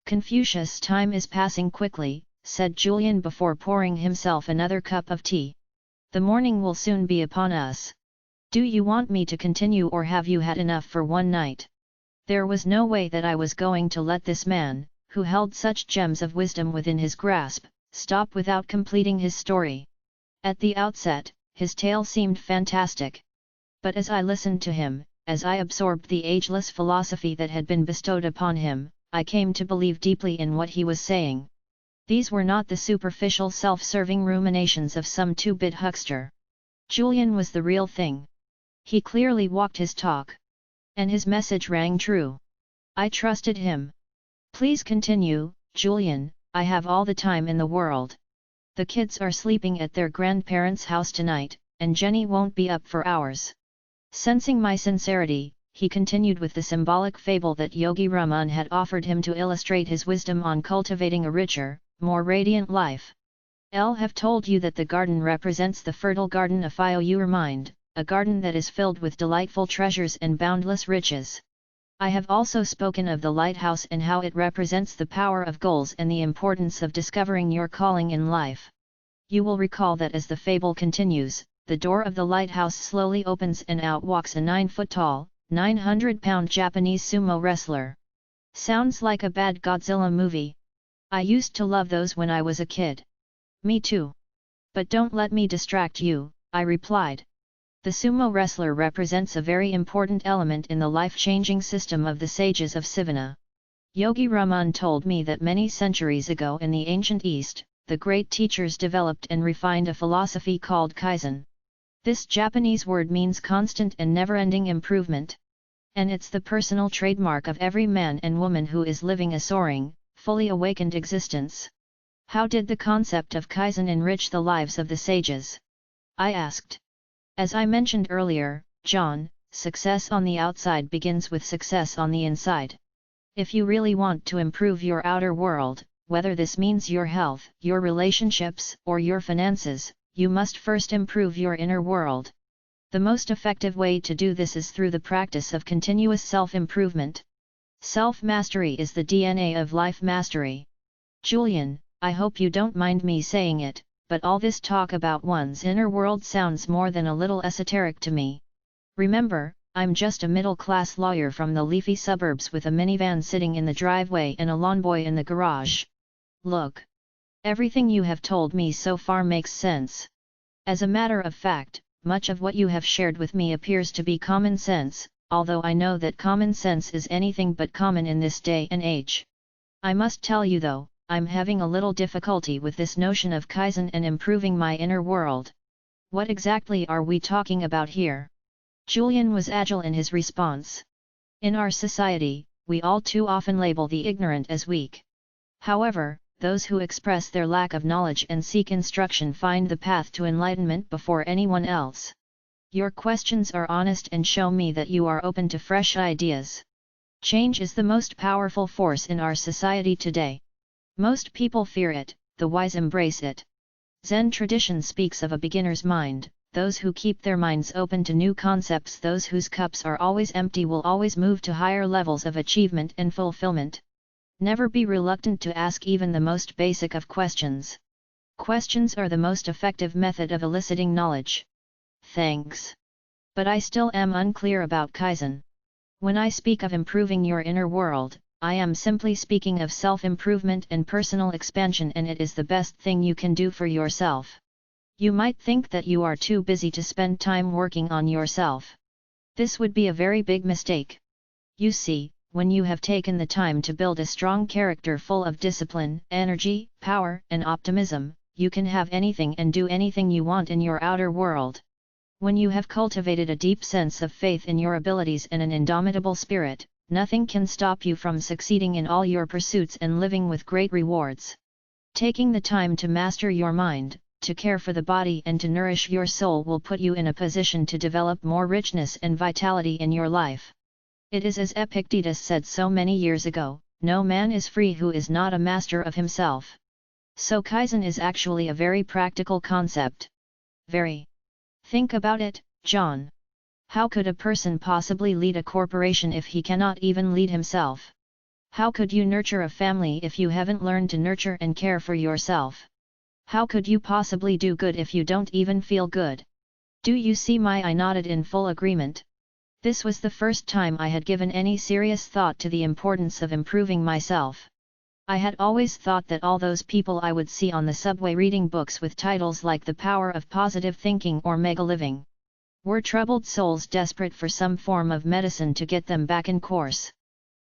Confucius. Time is passing quickly, said Julian before pouring himself another cup of tea. The morning will soon be upon us. Do you want me to continue, or have you had enough for one night? There was no way that I was going to let this man, who held such gems of wisdom within his grasp, stop without completing his story. At the outset, his tale seemed fantastic. But as I listened to him, as I absorbed the ageless philosophy that had been bestowed upon him, I came to believe deeply in what he was saying. These were not the superficial self-serving ruminations of some two-bit huckster. Julian was the real thing. He clearly walked his talk. And his message rang true. I trusted him. Please continue, Julian, I have all the time in the world. The kids are sleeping at their grandparents' house tonight, and Jenny won't be up for hours. Sensing my sincerity, he continued with the symbolic fable that Yogi Raman had offered him to illustrate his wisdom on cultivating a richer, more radiant life. I'll have told you that the garden represents the fertile garden of your mind, a garden that is filled with delightful treasures and boundless riches. I have also spoken of the lighthouse and how it represents the power of goals and the importance of discovering your calling in life. You will recall that as the fable continues, the door of the lighthouse slowly opens and out walks a 9-foot-tall, 900-pound Japanese sumo wrestler. Sounds like a bad Godzilla movie. I used to love those when I was a kid. Me too. But don't let me distract you, I replied. The sumo wrestler represents a very important element in the life-changing system of the sages of Sivana. Yogi Raman told me that many centuries ago in the ancient East, the great teachers developed and refined a philosophy called Kaizen. This Japanese word means constant and never-ending improvement. And it's the personal trademark of every man and woman who is living a soaring, fully awakened existence. How did the concept of Kaizen enrich the lives of the sages? I asked. As I mentioned earlier, John, success on the outside begins with success on the inside. If you really want to improve your outer world, whether this means your health, your relationships, or your finances, you must first improve your inner world. The most effective way to do this is through the practice of continuous self-improvement. Self-mastery is the DNA of life mastery. Julian, I hope you don't mind me saying it, but all this talk about one's inner world sounds more than a little esoteric to me. Remember, I'm just a middle-class lawyer from the leafy suburbs with a minivan sitting in the driveway and a lawn boy in the garage. Look. Everything you have told me so far makes sense. As a matter of fact, much of what you have shared with me appears to be common sense, although I know that common sense is anything but common in this day and age. I must tell you though, I'm having a little difficulty with this notion of Kaizen and improving my inner world. What exactly are we talking about here? Julian was agile in his response. In our society, we all too often label the ignorant as weak. However, those who express their lack of knowledge and seek instruction find the path to enlightenment before anyone else. Your questions are honest and show me that you are open to fresh ideas. Change is the most powerful force in our society today. Most people fear it, the wise embrace it. Zen tradition speaks of a beginner's mind, those who keep their minds open to new concepts, those whose cups are always empty will always move to higher levels of achievement and fulfillment. Never be reluctant to ask even the most basic of questions. Questions are the most effective method of eliciting knowledge. Thanks. But I still am unclear about Kaizen. When I speak of improving your inner world, I am simply speaking of self-improvement and personal expansion, and it is the best thing you can do for yourself. You might think that you are too busy to spend time working on yourself. This would be a very big mistake. You see, when you have taken the time to build a strong character full of discipline, energy, power, and optimism, you can have anything and do anything you want in your outer world. When you have cultivated a deep sense of faith in your abilities and an indomitable spirit, nothing can stop you from succeeding in all your pursuits and living with great rewards. Taking the time to master your mind, to care for the body and to nourish your soul will put you in a position to develop more richness and vitality in your life. It is as Epictetus said so many years ago, no man is free who is not a master of himself. So Kaizen is actually a very practical concept. Very. Think about it, John. How could a person possibly lead a corporation if he cannot even lead himself? How could you nurture a family if you haven't learned to nurture and care for yourself? How could you possibly do good if you don't even feel good? Do you see my I nodded in full agreement. This was the first time I had given any serious thought to the importance of improving myself. I had always thought that all those people I would see on the subway reading books with titles like The Power of Positive Thinking or Mega Living were troubled souls desperate for some form of medicine to get them back in course.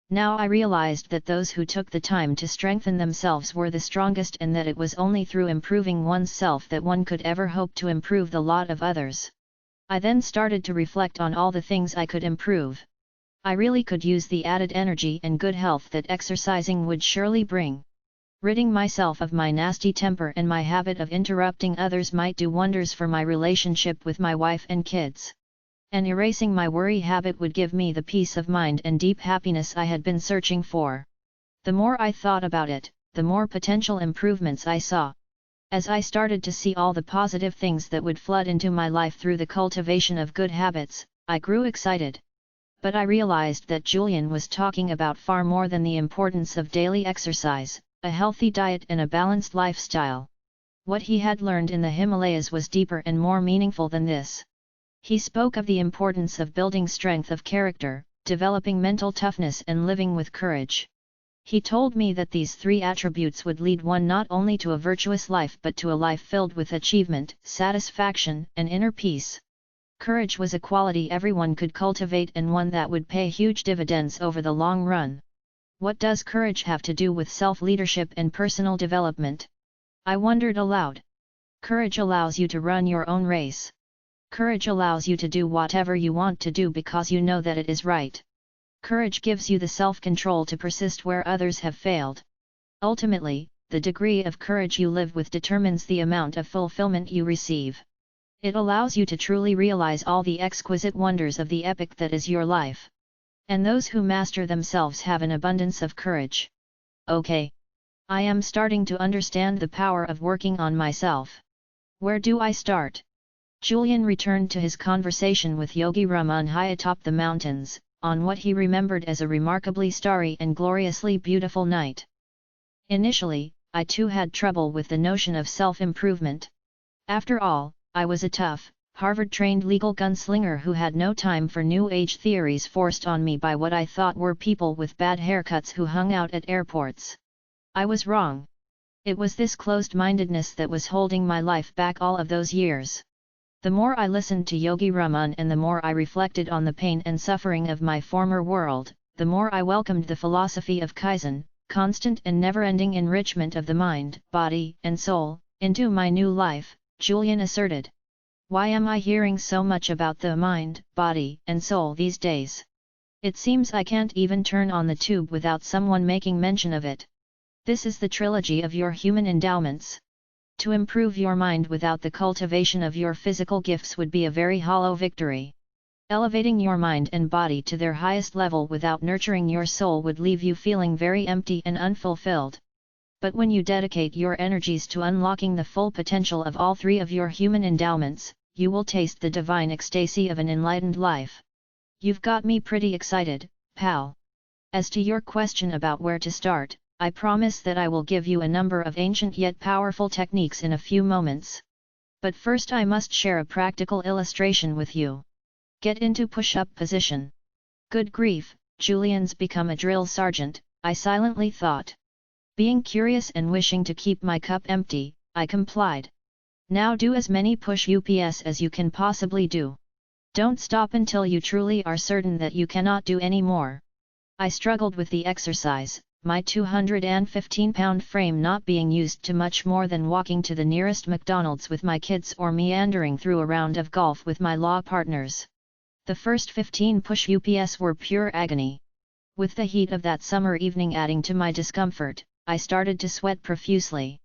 Now I realized that those who took the time to strengthen themselves were the strongest, and that it was only through improving one's self that one could ever hope to improve the lot of others. I then started to reflect on all the things I could improve. I really could use the added energy and good health that exercising would surely bring. Ridding myself of my nasty temper and my habit of interrupting others might do wonders for my relationship with my wife and kids. And erasing my worry habit would give me the peace of mind and deep happiness I had been searching for. The more I thought about it, the more potential improvements I saw. As I started to see all the positive things that would flood into my life through the cultivation of good habits, I grew excited. But I realized that Julian was talking about far more than the importance of daily exercise, a healthy diet and a balanced lifestyle. What he had learned in the Himalayas was deeper and more meaningful than this. He spoke of the importance of building strength of character, developing mental toughness and living with courage. He told me that these three attributes would lead one not only to a virtuous life but to a life filled with achievement, satisfaction, and inner peace. Courage was a quality everyone could cultivate and one that would pay huge dividends over the long run. What does courage have to do with self-leadership and personal development? I wondered aloud. Courage allows you to run your own race. Courage allows you to do whatever you want to do because you know that it is right. Courage gives you the self-control to persist where others have failed. Ultimately, the degree of courage you live with determines the amount of fulfillment you receive. It allows you to truly realize all the exquisite wonders of the epic that is your life. And those who master themselves have an abundance of courage. Okay. I am starting to understand the power of working on myself. Where do I start? Julian returned to his conversation with Yogi Raman high atop the mountains, on what he remembered as a remarkably starry and gloriously beautiful night. Initially, I too had trouble with the notion of self-improvement. After all, I was a tough, Harvard-trained legal gunslinger who had no time for New Age theories forced on me by what I thought were people with bad haircuts who hung out at airports. I was wrong. It was this closed-mindedness that was holding my life back all of those years. The more I listened to Yogi Raman and the more I reflected on the pain and suffering of my former world, the more I welcomed the philosophy of Kaizen, constant and never-ending enrichment of the mind, body, and soul, into my new life, Julian asserted. Why am I hearing so much about the mind, body, and soul these days? It seems I can't even turn on the tube without someone making mention of it. This is the trilogy of your human endowments. To improve your mind without the cultivation of your physical gifts would be a very hollow victory. Elevating your mind and body to their highest level without nurturing your soul would leave you feeling very empty and unfulfilled. But when you dedicate your energies to unlocking the full potential of all three of your human endowments, you will taste the divine ecstasy of an enlightened life. You've got me pretty excited, pal. As to your question about where to start, I promise that I will give you a number of ancient yet powerful techniques in a few moments. But first I must share a practical illustration with you. Get into push-up position. Good grief, Julian's become a drill sergeant, I silently thought. Being curious and wishing to keep my cup empty, I complied. Now do as many push-ups as you can possibly do. Don't stop until you truly are certain that you cannot do any more. I struggled with the exercise, my 215-pound frame not being used to much more than walking to the nearest McDonald's with my kids or meandering through a round of golf with my law partners. The first 15 push-ups were pure agony. With the heat of that summer evening adding to my discomfort, I started to sweat profusely.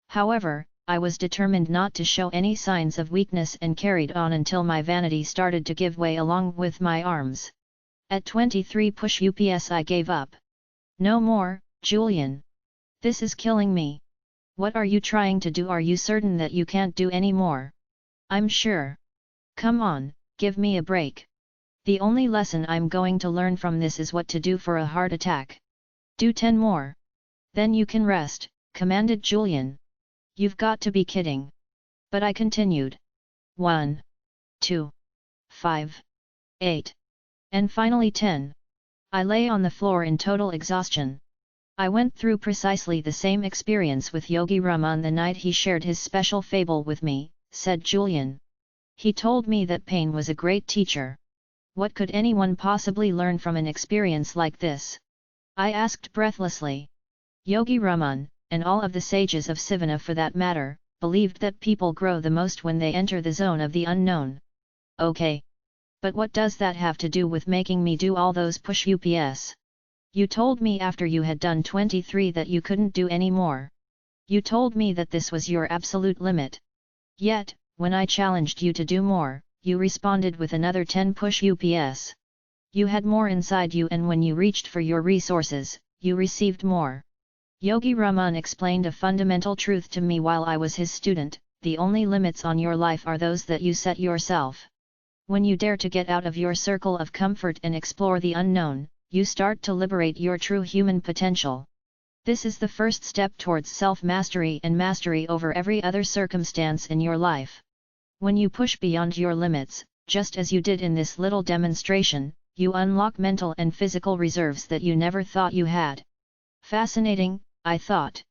However, I was determined not to show any signs of weakness and carried on until my vanity started to give way along with my arms. At 23 push-ups I gave up. No more, Julian. This is killing me. What are you trying to do? Are you certain that you can't do any more? I'm sure. Come on, give me a break. The only lesson I'm going to learn from this is what to do for a heart attack. Do 10 more. Then you can rest, commanded Julian. You've got to be kidding. But I continued. 1, 2, 5, 8. And finally 10. I lay on the floor in total exhaustion. I went through precisely the same experience with Yogi Raman the night he shared his special fable with me, said Julian. He told me that pain was a great teacher. What could anyone possibly learn from an experience like this? I asked breathlessly. Yogi Raman, and all of the sages of Sivana for that matter, believed that people grow the most when they enter the zone of the unknown. Okay. But what does that have to do with making me do all those push-ups? You told me after you had done 23 that you couldn't do any more. You told me that this was your absolute limit. Yet, when I challenged you to do more, you responded with another 10 push-ups. You had more inside you, and when you reached for your resources, you received more. Yogi Raman explained a fundamental truth to me while I was his student: the only limits on your life are those that you set yourself. When you dare to get out of your circle of comfort and explore the unknown, you start to liberate your true human potential. This is the first step towards self-mastery and mastery over every other circumstance in your life. When you push beyond your limits, just as you did in this little demonstration, you unlock mental and physical reserves that you never thought you had. Fascinating, I thought.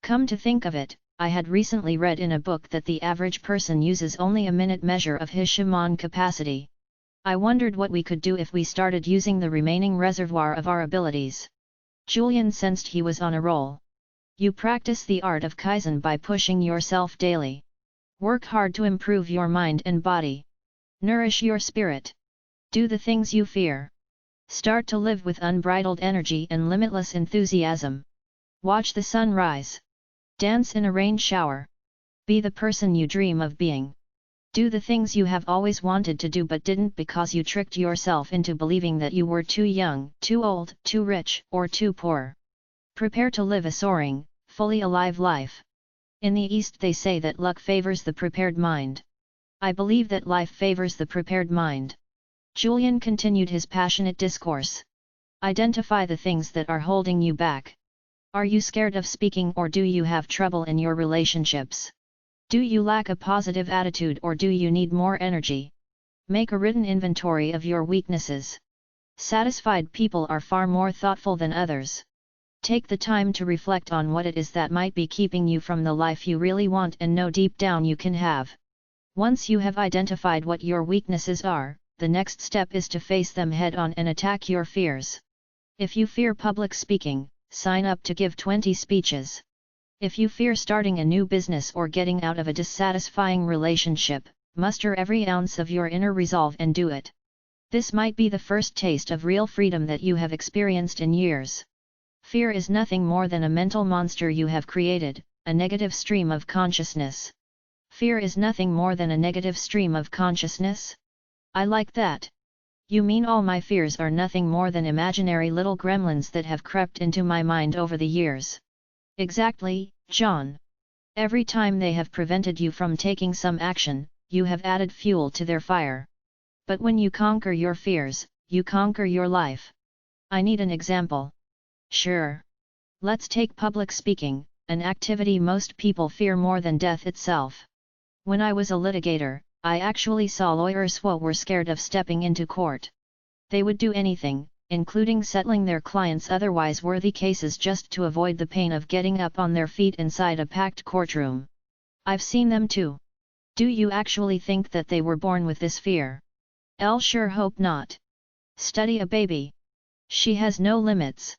Come to think of it, I had recently read in a book that the average person uses only a minute measure of his shaman capacity. I wondered what we could do if we started using the remaining reservoir of our abilities. Julian sensed he was on a roll. You practice the art of Kaizen by pushing yourself daily. Work hard to improve your mind and body. Nourish your spirit. Do the things you fear. Start to live with unbridled energy and limitless enthusiasm. Watch the sun rise. Dance in a rain shower. Be the person you dream of being. Do the things you have always wanted to do but didn't because you tricked yourself into believing that you were too young, too old, too rich, or too poor. Prepare to live a soaring, fully alive life. In the East they say that luck favors the prepared mind. I believe that life favors the prepared mind. Julian continued his passionate discourse. Identify the things that are holding you back. Are you scared of speaking, or do you have trouble in your relationships? Do you lack a positive attitude, or do you need more energy? Make a written inventory of your weaknesses. Satisfied people are far more thoughtful than others. Take the time to reflect on what it is that might be keeping you from the life you really want and know deep down you can have. Once you have identified what your weaknesses are, the next step is to face them head on and attack your fears. If you fear public speaking, sign up to give 20 speeches. If you fear starting a new business or getting out of a dissatisfying relationship, muster every ounce of your inner resolve and do it. This might be the first taste of real freedom that you have experienced in years. Fear is nothing more than a mental monster you have created, a negative stream of consciousness. Fear is nothing more than a negative stream of consciousness? I like that. You mean all my fears are nothing more than imaginary little gremlins that have crept into my mind over the years? Exactly, John. Every time they have prevented you from taking some action, you have added fuel to their fire. But when you conquer your fears, you conquer your life. I need an example. Sure. Let's take public speaking, an activity most people fear more than death itself. When I was a litigator, I actually saw lawyers who were scared of stepping into court. They would do anything, including settling their clients' otherwise worthy cases just to avoid the pain of getting up on their feet inside a packed courtroom. I've seen them too. Do you actually think that they were born with this fear? I'll sure hope not. Study a baby. She has no limits.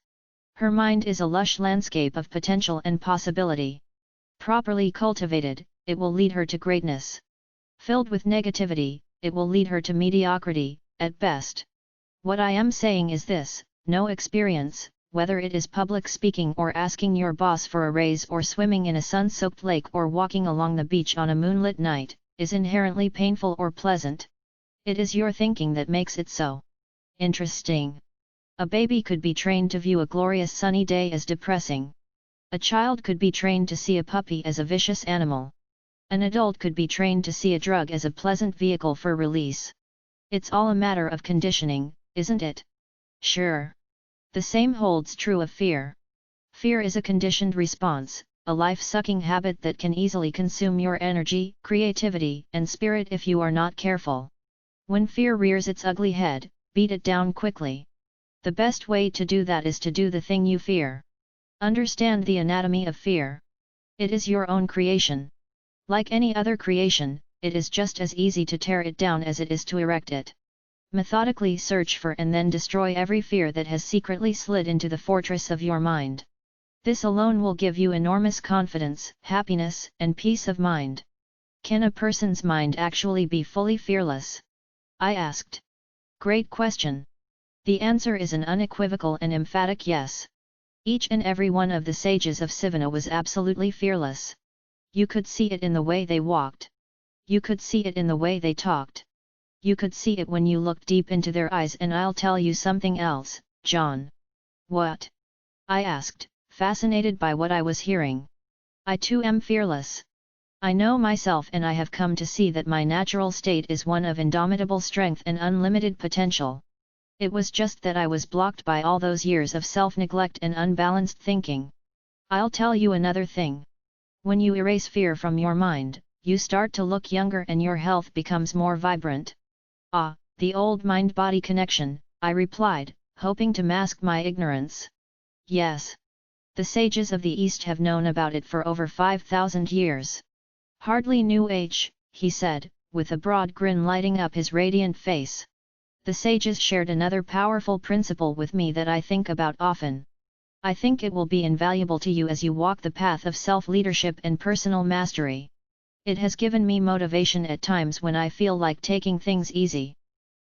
Her mind is a lush landscape of potential and possibility. Properly cultivated, it will lead her to greatness. Filled with negativity, it will lead her to mediocrity, at best. What I am saying is this: no experience, whether it is public speaking or asking your boss for a raise or swimming in a sun-soaked lake or walking along the beach on a moonlit night, is inherently painful or pleasant. It is your thinking that makes it so. Interesting. A baby could be trained to view a glorious sunny day as depressing. A child could be trained to see a puppy as a vicious animal. An adult could be trained to see a drug as a pleasant vehicle for release. It's all a matter of conditioning, isn't it? Sure. The same holds true of fear. Fear is a conditioned response, a life-sucking habit that can easily consume your energy, creativity, and spirit if you are not careful. When fear rears its ugly head, beat it down quickly. The best way to do that is to do the thing you fear. Understand the anatomy of fear. It is your own creation. Like any other creation, it is just as easy to tear it down as it is to erect it. Methodically search for and then destroy every fear that has secretly slid into the fortress of your mind. This alone will give you enormous confidence, happiness, and peace of mind. Can a person's mind actually be fully fearless? I asked. Great question. The answer is an unequivocal and emphatic yes. Each and every one of the sages of Sivana was absolutely fearless. You could see it in the way they walked. You could see it in the way they talked. You could see it when you looked deep into their eyes, and I'll tell you something else, John. What? I asked, fascinated by what I was hearing. I too am fearless. I know myself, and I have come to see that my natural state is one of indomitable strength and unlimited potential. It was just that I was blocked by all those years of self-neglect and unbalanced thinking. I'll tell you another thing. When you erase fear from your mind, you start to look younger and your health becomes more vibrant. Ah, the old mind-body connection, I replied, hoping to mask my ignorance. Yes. The sages of the East have known about it for over 5,000 years. Hardly New Age, he said, with a broad grin lighting up his radiant face. The sages shared another powerful principle with me that I think about often. I think it will be invaluable to you as you walk the path of self-leadership and personal mastery. It has given me motivation at times when I feel like taking things easy.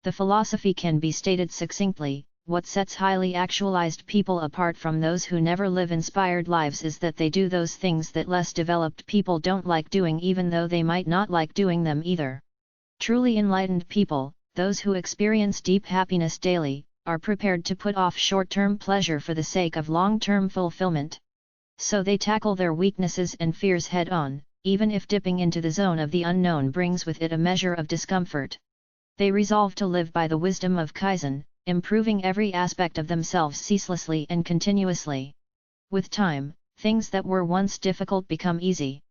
The philosophy can be stated succinctly: what sets highly actualized people apart from those who never live inspired lives is that they do those things that less developed people don't like doing, even though they might not like doing them either. Truly enlightened people, those who experience deep happiness daily, are prepared to put off short-term pleasure for the sake of long-term fulfillment. So they tackle their weaknesses and fears head-on, even if dipping into the zone of the unknown brings with it a measure of discomfort. They resolve to live by the wisdom of Kaizen, improving every aspect of themselves ceaselessly and continuously. With time, things that were once difficult become easy.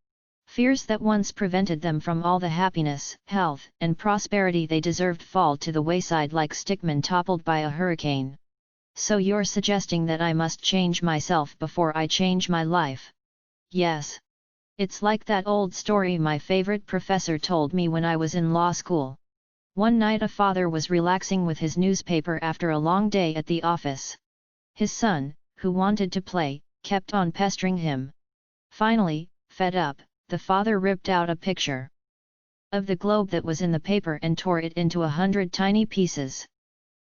Fears that once prevented them from all the happiness, health, and prosperity they deserved fall to the wayside like stickmen toppled by a hurricane. So you're suggesting that I must change myself before I change my life? Yes. It's like that old story my favorite professor told me when I was in law school. One night a father was relaxing with his newspaper after a long day at the office. His son, who wanted to play, kept on pestering him. Finally, fed up, the father ripped out a picture of the globe that was in the paper and tore it into 100 tiny pieces.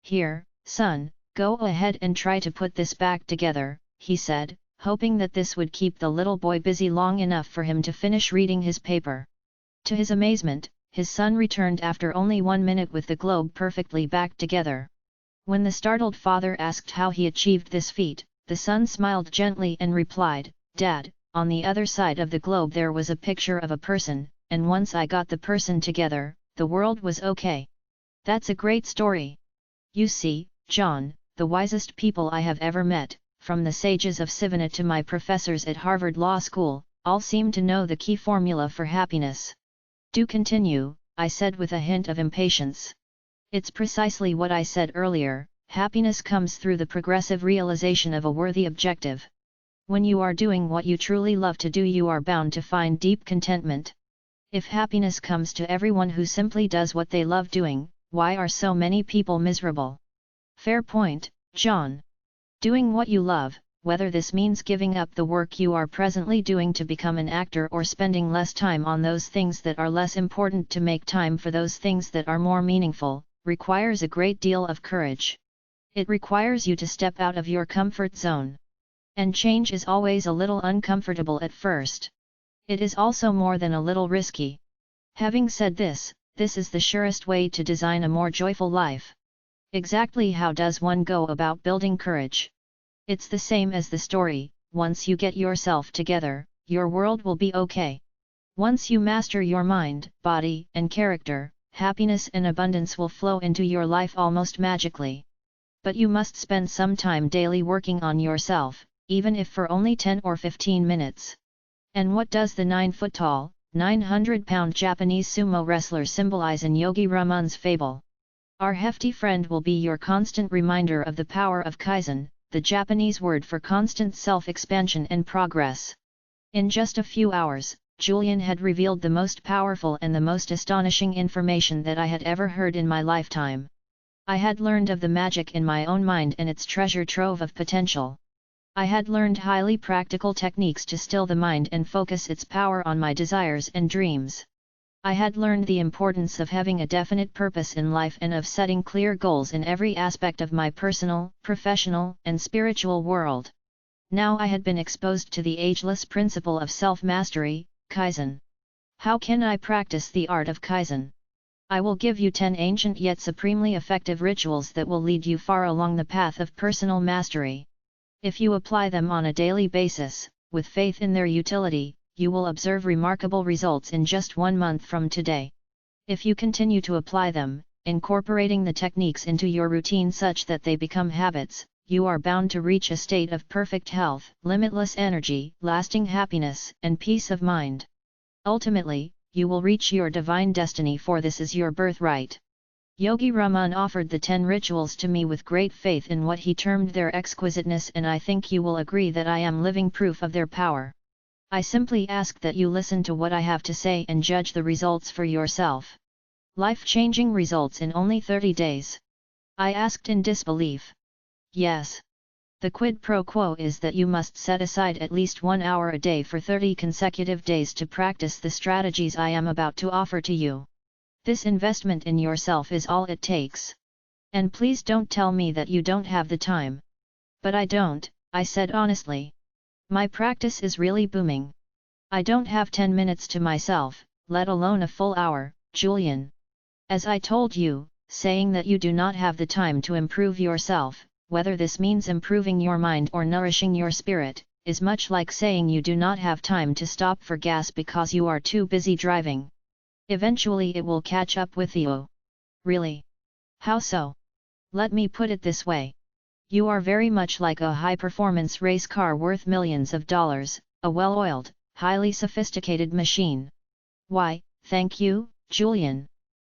"Here, son, go ahead and try to put this back together," he said, hoping that this would keep the little boy busy long enough for him to finish reading his paper. To his amazement, his son returned after only 1 minute with the globe perfectly back together. When the startled father asked how he achieved this feat, the son smiled gently and replied, "Dad, on the other side of the globe there was a picture of a person, and once I got the person together, the world was okay. That's a great story. You see, John, the wisest people I have ever met, from the sages of Sivana to my professors at Harvard Law School, all seem to know the key formula for happiness. Do continue, I said with a hint of impatience. It's precisely what I said earlier, happiness comes through the progressive realization of a worthy objective. When you are doing what you truly love to do, you are bound to find deep contentment. If happiness comes to everyone who simply does what they love doing, why are so many people miserable? Fair point, John. Doing what you love, whether this means giving up the work you are presently doing to become an actor or spending less time on those things that are less important to make time for those things that are more meaningful, requires a great deal of courage. It requires you to step out of your comfort zone. And change is always a little uncomfortable at first. It is also more than a little risky. Having said this, this is the surest way to design a more joyful life. Exactly how does one go about building courage? It's the same as the story, once you get yourself together, your world will be okay. Once you master your mind, body, and character, happiness and abundance will flow into your life almost magically. But you must spend some time daily working on yourself, even if for only 10 or 15 minutes. And what does the 9-foot-tall, 900-pound Japanese sumo wrestler symbolize in Yogi Raman's fable? Our hefty friend will be your constant reminder of the power of Kaizen, the Japanese word for constant self-expansion and progress. In just a few hours, Julian had revealed the most powerful and the most astonishing information that I had ever heard in my lifetime. I had learned of the magic in my own mind and its treasure trove of potential. I had learned highly practical techniques to still the mind and focus its power on my desires and dreams. I had learned the importance of having a definite purpose in life and of setting clear goals in every aspect of my personal, professional, and spiritual world. Now I had been exposed to the ageless principle of self-mastery, Kaizen. How can I practice the art of Kaizen? I will give you 10 ancient yet supremely effective rituals that will lead you far along the path of personal mastery. If you apply them on a daily basis, with faith in their utility, you will observe remarkable results in just 1 month from today. If you continue to apply them, incorporating the techniques into your routine such that they become habits, you are bound to reach a state of perfect health, limitless energy, lasting happiness, and peace of mind. Ultimately, you will reach your divine destiny, for this is your birthright. Yogi Raman offered the 10 rituals to me with great faith in what he termed their exquisiteness, and I think you will agree that I am living proof of their power. I simply ask that you listen to what I have to say and judge the results for yourself. Life-changing results in only 30 days. I asked in disbelief. Yes. The quid pro quo is that you must set aside at least 1 hour a day for 30 consecutive days to practice the strategies I am about to offer to you. This investment in yourself is all it takes. And please don't tell me that you don't have the time. But I don't, I said honestly. My practice is really booming. I don't have 10 minutes to myself, let alone a full hour, Julian. As I told you, saying that you do not have the time to improve yourself, whether this means improving your mind or nourishing your spirit, is much like saying you do not have time to stop for gas because you are too busy driving. Eventually it will catch up with you. Really? How so? Let me put it this way. You are very much like a high-performance race car worth millions of dollars, a well-oiled, highly sophisticated machine. Why, thank you, Julian.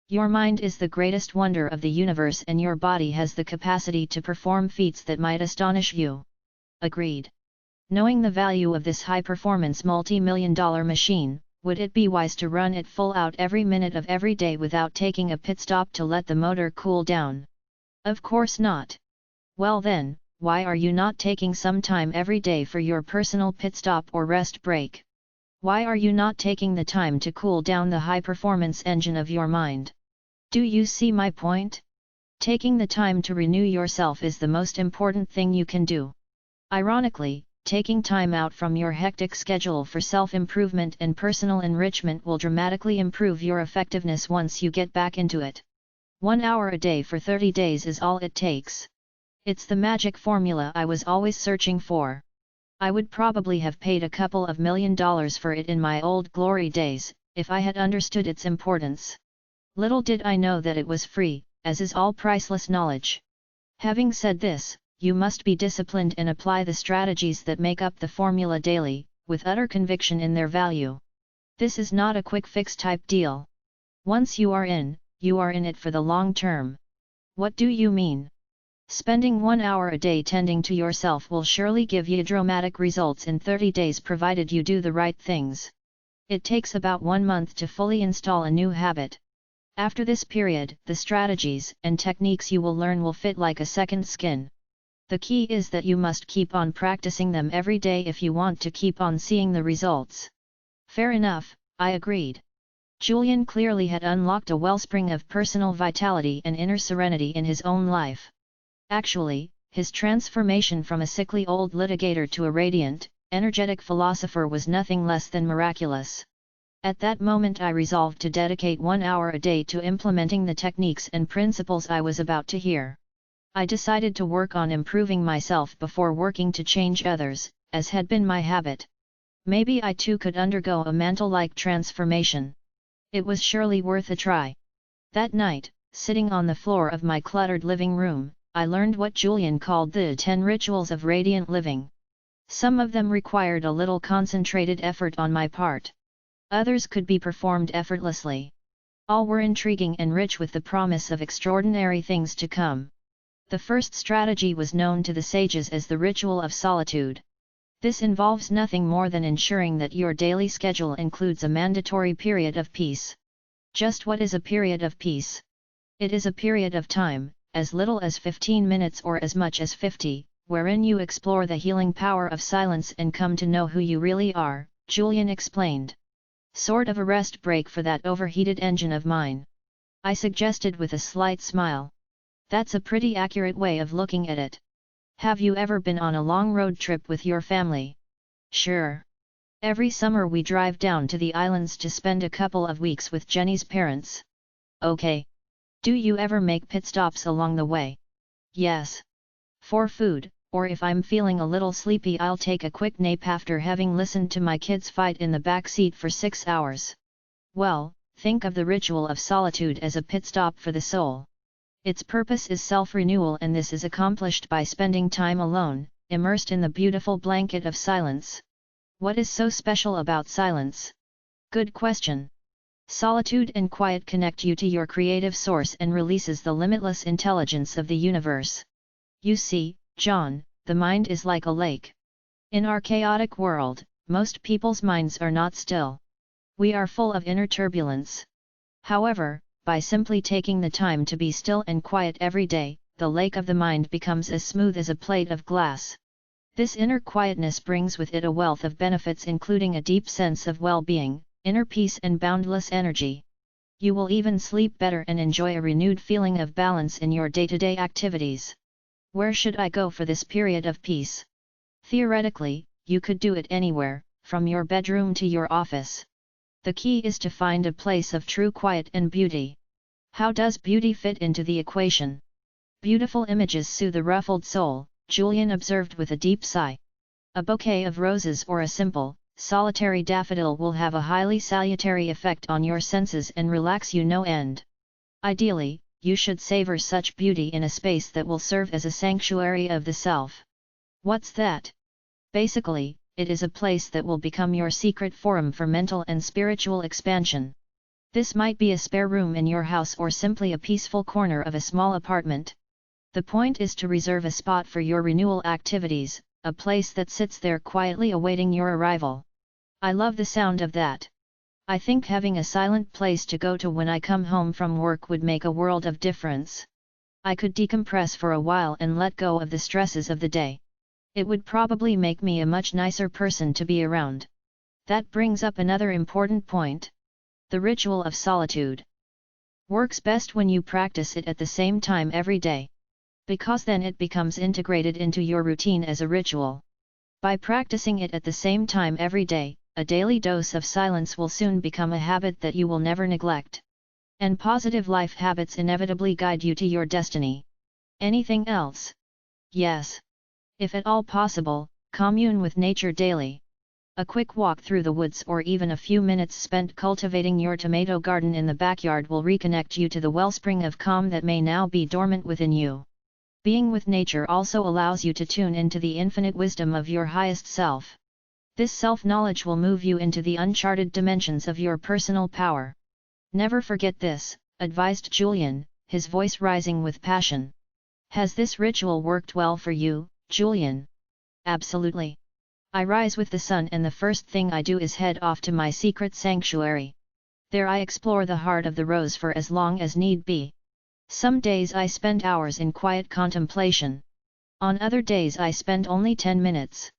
Your mind is the greatest wonder of the universe and your body has the capacity to perform feats that might astonish you. Agreed. Knowing the value of this high-performance multi-million-dollar machine, would it be wise to run it full out every minute of every day without taking a pit stop to let the motor cool down? Of course not. Well then, why are you not taking some time every day for your personal pit stop or rest break? Why are you not taking the time to cool down the high-performance engine of your mind? Do you see my point? Taking the time to renew yourself is the most important thing you can do. Ironically, taking time out from your hectic schedule for self-improvement and personal enrichment will dramatically improve your effectiveness once you get back into it. 1 hour a day for 30 days is all it takes. It's the magic formula I was always searching for. I would probably have paid a couple of $1 million for it in my old glory days, if I had understood its importance. Little did I know that it was free, as is all priceless knowledge. Having said this, you must be disciplined and apply the strategies that make up the formula daily, with utter conviction in their value. This is not a quick fix type deal. Once you are in it for the long term. What do you mean? Spending 1 hour a day tending to yourself will surely give you dramatic results in 30 days provided you do the right things. It takes about 1 month to fully install a new habit. After this period, the strategies and techniques you will learn will fit like a second skin. The key is that you must keep on practicing them every day if you want to keep on seeing the results. Fair enough, I agreed. Julian clearly had unlocked a wellspring of personal vitality and inner serenity in his own life. Actually, his transformation from a sickly old litigator to a radiant, energetic philosopher was nothing less than miraculous. At that moment I resolved to dedicate 1 hour a day to implementing the techniques and principles I was about to hear. I decided to work on improving myself before working to change others, as had been my habit. Maybe I too could undergo a Mantle-like transformation. It was surely worth a try. That night, sitting on the floor of my cluttered living room, I learned what Julian called the 10 rituals of radiant living. Some of them required a little concentrated effort on my part. Others could be performed effortlessly. All were intriguing and rich with the promise of extraordinary things to come. The first strategy was known to the sages as the ritual of solitude. This involves nothing more than ensuring that your daily schedule includes a mandatory period of peace. Just what is a period of peace? It is a period of time, as little as 15 minutes or as much as 50, wherein you explore the healing power of silence and come to know who you really are, Julian explained. Sort of a rest break for that overheated engine of mine. I suggested with a slight smile. That's a pretty accurate way of looking at it. Have you ever been on a long road trip with your family? Sure. Every summer we drive down to the islands to spend a couple of weeks with Jenny's parents. Okay. Do you ever make pit stops along the way? Yes. For food, or if I'm feeling a little sleepy I'll take a quick nap after having listened to my kids fight in the back seat for 6 hours. Well, think of the ritual of solitude as a pit stop for the soul. Its purpose is self-renewal, and this is accomplished by spending time alone, immersed in the beautiful blanket of silence. What is so special about silence? Good question. Solitude and quiet connect you to your creative source and releases the limitless intelligence of the universe. You see, John, the mind is like a lake. In our chaotic world, most people's minds are not still. We are full of inner turbulence. However, by simply taking the time to be still and quiet every day, the lake of the mind becomes as smooth as a plate of glass. This inner quietness brings with it a wealth of benefits, including a deep sense of well-being, inner peace and boundless energy. You will even sleep better and enjoy a renewed feeling of balance in your day-to-day activities. Where should I go for this period of peace? Theoretically, you could do it anywhere, from your bedroom to your office. The key is to find a place of true quiet and beauty. How does beauty fit into the equation? Beautiful images soothe the ruffled soul, Julian observed with a deep sigh. A bouquet of roses or a simple, solitary daffodil will have a highly salutary effect on your senses and relax you no end. Ideally, you should savor such beauty in a space that will serve as a sanctuary of the self. What's that? Basically, it is a place that will become your secret forum for mental and spiritual expansion. This might be a spare room in your house or simply a peaceful corner of a small apartment. The point is to reserve a spot for your renewal activities, a place that sits there quietly awaiting your arrival. I love the sound of that. I think having a silent place to go to when I come home from work would make a world of difference. I could decompress for a while and let go of the stresses of the day. It would probably make me a much nicer person to be around. That brings up another important point. The ritual of solitude works best when you practice it at the same time every day. Because then it becomes integrated into your routine as a ritual. By practicing it at the same time every day, a daily dose of silence will soon become a habit that you will never neglect. And positive life habits inevitably guide you to your destiny. Anything else? Yes. If at all possible, commune with nature daily. A quick walk through the woods or even a few minutes spent cultivating your tomato garden in the backyard will reconnect you to the wellspring of calm that may now be dormant within you. Being with nature also allows you to tune into the infinite wisdom of your highest self. This self-knowledge will move you into the uncharted dimensions of your personal power. Never forget this, advised Julian, his voice rising with passion. Has this ritual worked well for you, Julian? Absolutely. I rise with the sun and the first thing I do is head off to my secret sanctuary. There I explore the heart of the rose for as long as need be. Some days I spend hours in quiet contemplation. On other days I spend only 10 minutes.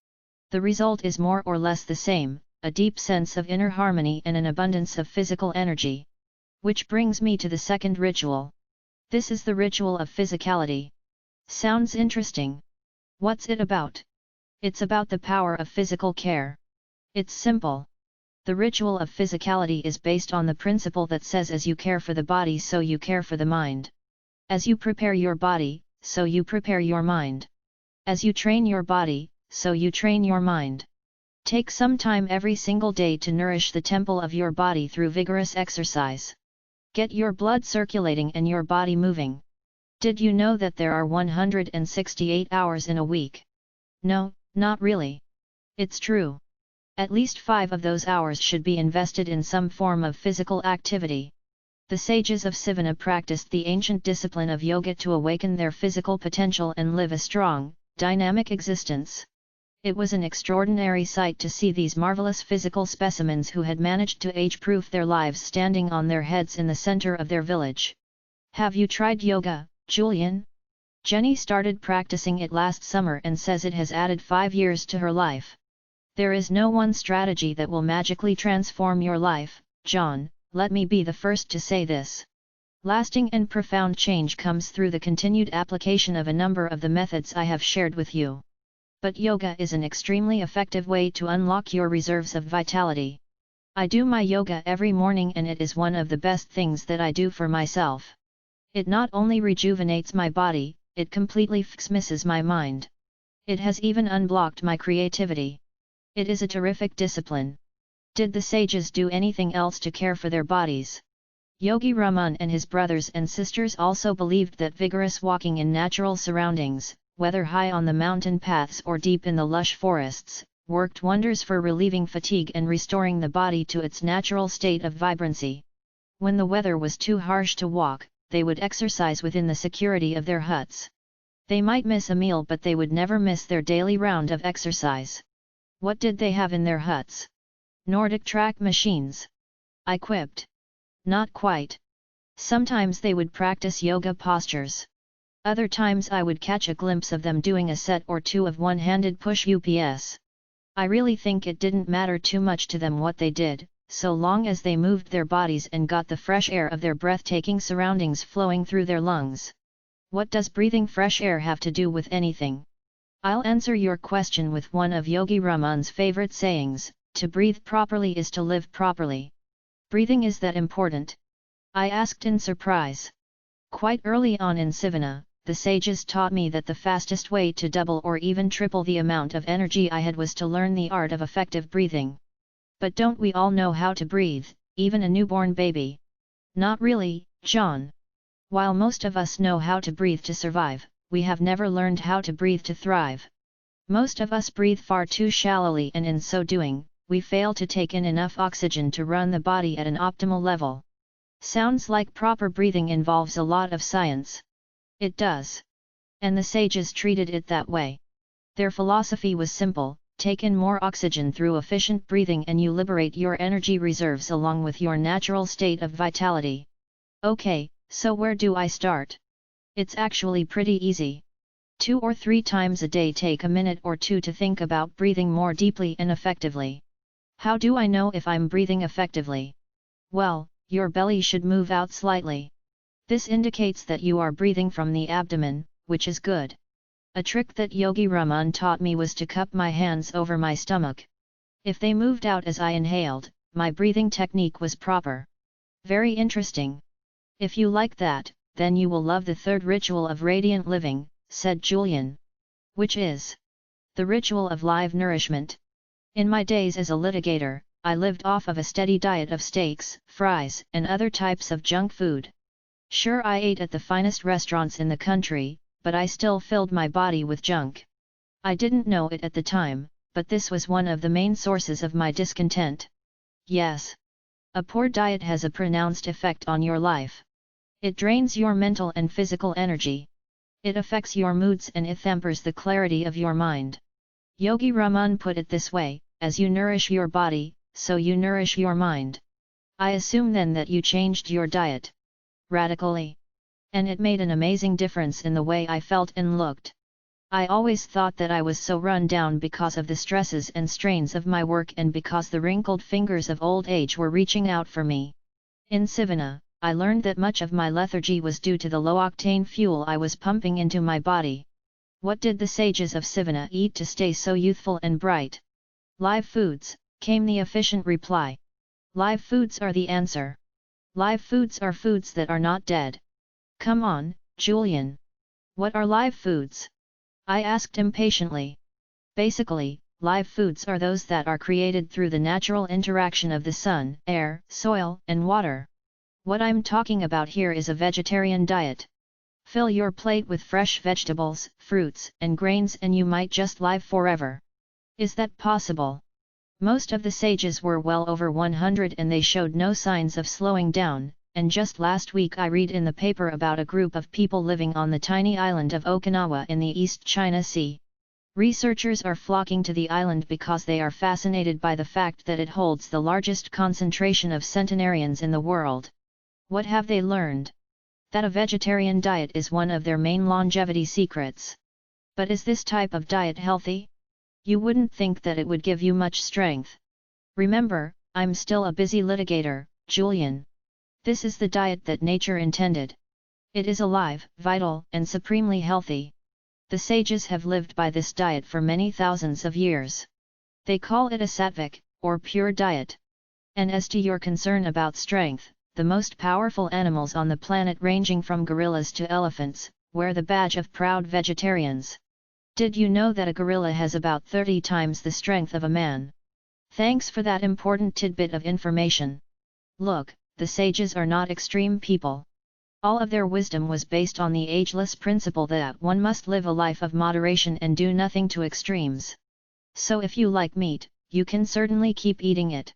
The result is more or less the same, a deep sense of inner harmony and an abundance of physical energy. Which brings me to the second ritual. This is the ritual of physicality. Sounds interesting. What's it about? It's about the power of physical care. It's simple. The ritual of physicality is based on the principle that says as you care for the body so you care for the mind. As you prepare your body, so you prepare your mind. As you train your body, so you train your mind. Take some time every single day to nourish the temple of your body through vigorous exercise. Get your blood circulating and your body moving. Did you know that there are 168 hours in a week? No, not really. It's true. At least 5 of those hours should be invested in some form of physical activity. The sages of Sivana practiced the ancient discipline of yoga to awaken their physical potential and live a strong, dynamic existence. It was an extraordinary sight to see these marvelous physical specimens who had managed to age-proof their lives standing on their heads in the center of their village. Have you tried yoga, Julian? Jenny started practicing it last summer and says it has added 5 years to her life. There is no one strategy that will magically transform your life, John, let me be the first to say this. Lasting and profound change comes through the continued application of a number of the methods I have shared with you. But yoga is an extremely effective way to unlock your reserves of vitality. I do my yoga every morning and it is one of the best things that I do for myself. It not only rejuvenates my body, it completely misses my mind. It has even unblocked my creativity. It is a terrific discipline. Did the sages do anything else to care for their bodies? Yogi Raman and his brothers and sisters also believed that vigorous walking in natural surroundings, whether high on the mountain paths or deep in the lush forests, worked wonders for relieving fatigue and restoring the body to its natural state of vibrancy. When the weather was too harsh to walk, they would exercise within the security of their huts. They might miss a meal but they would never miss their daily round of exercise. What did they have in their huts? Nordic track machines. I quipped. Not quite. Sometimes they would practice yoga postures. Other times I would catch a glimpse of them doing a set or two of one-handed push-ups. I really think it didn't matter too much to them what they did, so long as they moved their bodies and got the fresh air of their breathtaking surroundings flowing through their lungs. What does breathing fresh air have to do with anything? I'll answer your question with one of Yogi Raman's favorite sayings, to breathe properly is to live properly. Breathing is that important? I asked in surprise. Quite early on in Sivana, the sages taught me that the fastest way to double or even triple the amount of energy I had was to learn the art of effective breathing. But don't we all know how to breathe, even a newborn baby? Not really, John. While most of us know how to breathe to survive, we have never learned how to breathe to thrive. Most of us breathe far too shallowly and in so doing, we fail to take in enough oxygen to run the body at an optimal level. Sounds like proper breathing involves a lot of science. It does. And the sages treated it that way. Their philosophy was simple. Take in more oxygen through efficient breathing and you liberate your energy reserves along with your natural state of vitality. Okay, so where do I start? It's actually pretty easy. 2 or 3 times a day take a minute or 2 to think about breathing more deeply and effectively. How do I know if I'm breathing effectively? Well, your belly should move out slightly. This indicates that you are breathing from the abdomen, which is good. A trick that Yogi Raman taught me was to cup my hands over my stomach. If they moved out as I inhaled, my breathing technique was proper. Very interesting. If you like that, then you will love the third ritual of radiant living, said Julian. Which is? The ritual of live nourishment. In my days as a litigator, I lived off of a steady diet of steaks, fries, and other types of junk food. Sure, I ate at the finest restaurants in the country, but I still filled my body with junk. I didn't know it at the time, but this was one of the main sources of my discontent. Yes. A poor diet has a pronounced effect on your life. It drains your mental and physical energy. It affects your moods and it hampers the clarity of your mind. Yogi Raman put it this way: as you nourish your body, so you nourish your mind. I assume then that you changed your diet radically. And it made an amazing difference in the way I felt and looked. I always thought that I was so run down because of the stresses and strains of my work and because the wrinkled fingers of old age were reaching out for me. In Sivana, I learned that much of my lethargy was due to the low-octane fuel I was pumping into my body. What did the sages of Sivana eat to stay so youthful and bright? Live foods, came the efficient reply. Live foods are the answer. Live foods are foods that are not dead. Come on, Julian. What are live foods? I asked impatiently. Basically, live foods are those that are created through the natural interaction of the sun, air, soil, and water. What I'm talking about here is a vegetarian diet. Fill your plate with fresh vegetables, fruits, and grains and you might just live forever. Is that possible? Most of the sages were well over 100 and they showed no signs of slowing down, and just last week I read in the paper about a group of people living on the tiny island of Okinawa in the East China Sea. Researchers are flocking to the island because they are fascinated by the fact that it holds the largest concentration of centenarians in the world. What have they learned? That a vegetarian diet is one of their main longevity secrets. But is this type of diet healthy? You wouldn't think that it would give you much strength. Remember, I'm still a busy litigator, Julian. This is the diet that nature intended. It is alive, vital, and supremely healthy. The sages have lived by this diet for many thousands of years. They call it a sattvic, or pure diet. And as to your concern about strength, the most powerful animals on the planet ranging from gorillas to elephants, wear the badge of proud vegetarians. Did you know that a gorilla has about 30 times the strength of a man? Thanks for that important tidbit of information. Look, the sages are not extreme people. All of their wisdom was based on the ageless principle that one must live a life of moderation and do nothing to extremes. So if you like meat, you can certainly keep eating it.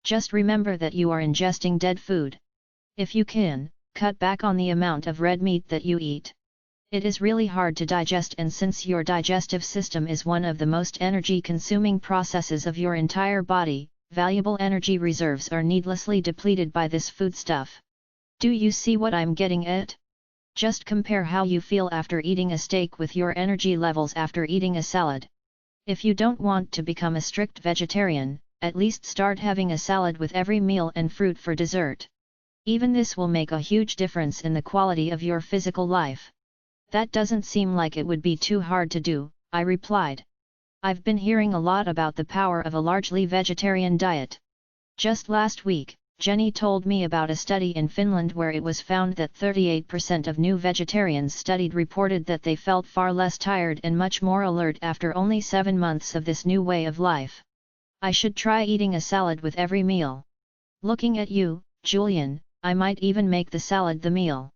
Just remember that you are ingesting dead food. If you can, cut back on the amount of red meat that you eat. It is really hard to digest, and since your digestive system is one of the most energy-consuming processes of your entire body, valuable energy reserves are needlessly depleted by this foodstuff. Do you see what I'm getting at? Just compare how you feel after eating a steak with your energy levels after eating a salad. If you don't want to become a strict vegetarian, at least start having a salad with every meal and fruit for dessert. Even this will make a huge difference in the quality of your physical life. That doesn't seem like it would be too hard to do, I replied. I've been hearing a lot about the power of a largely vegetarian diet. Just last week, Jenny told me about a study in Finland where it was found that 38% of new vegetarians studied reported that they felt far less tired and much more alert after only 7 months of this new way of life. I should try eating a salad with every meal. Looking at you, Julian, I might even make the salad the meal.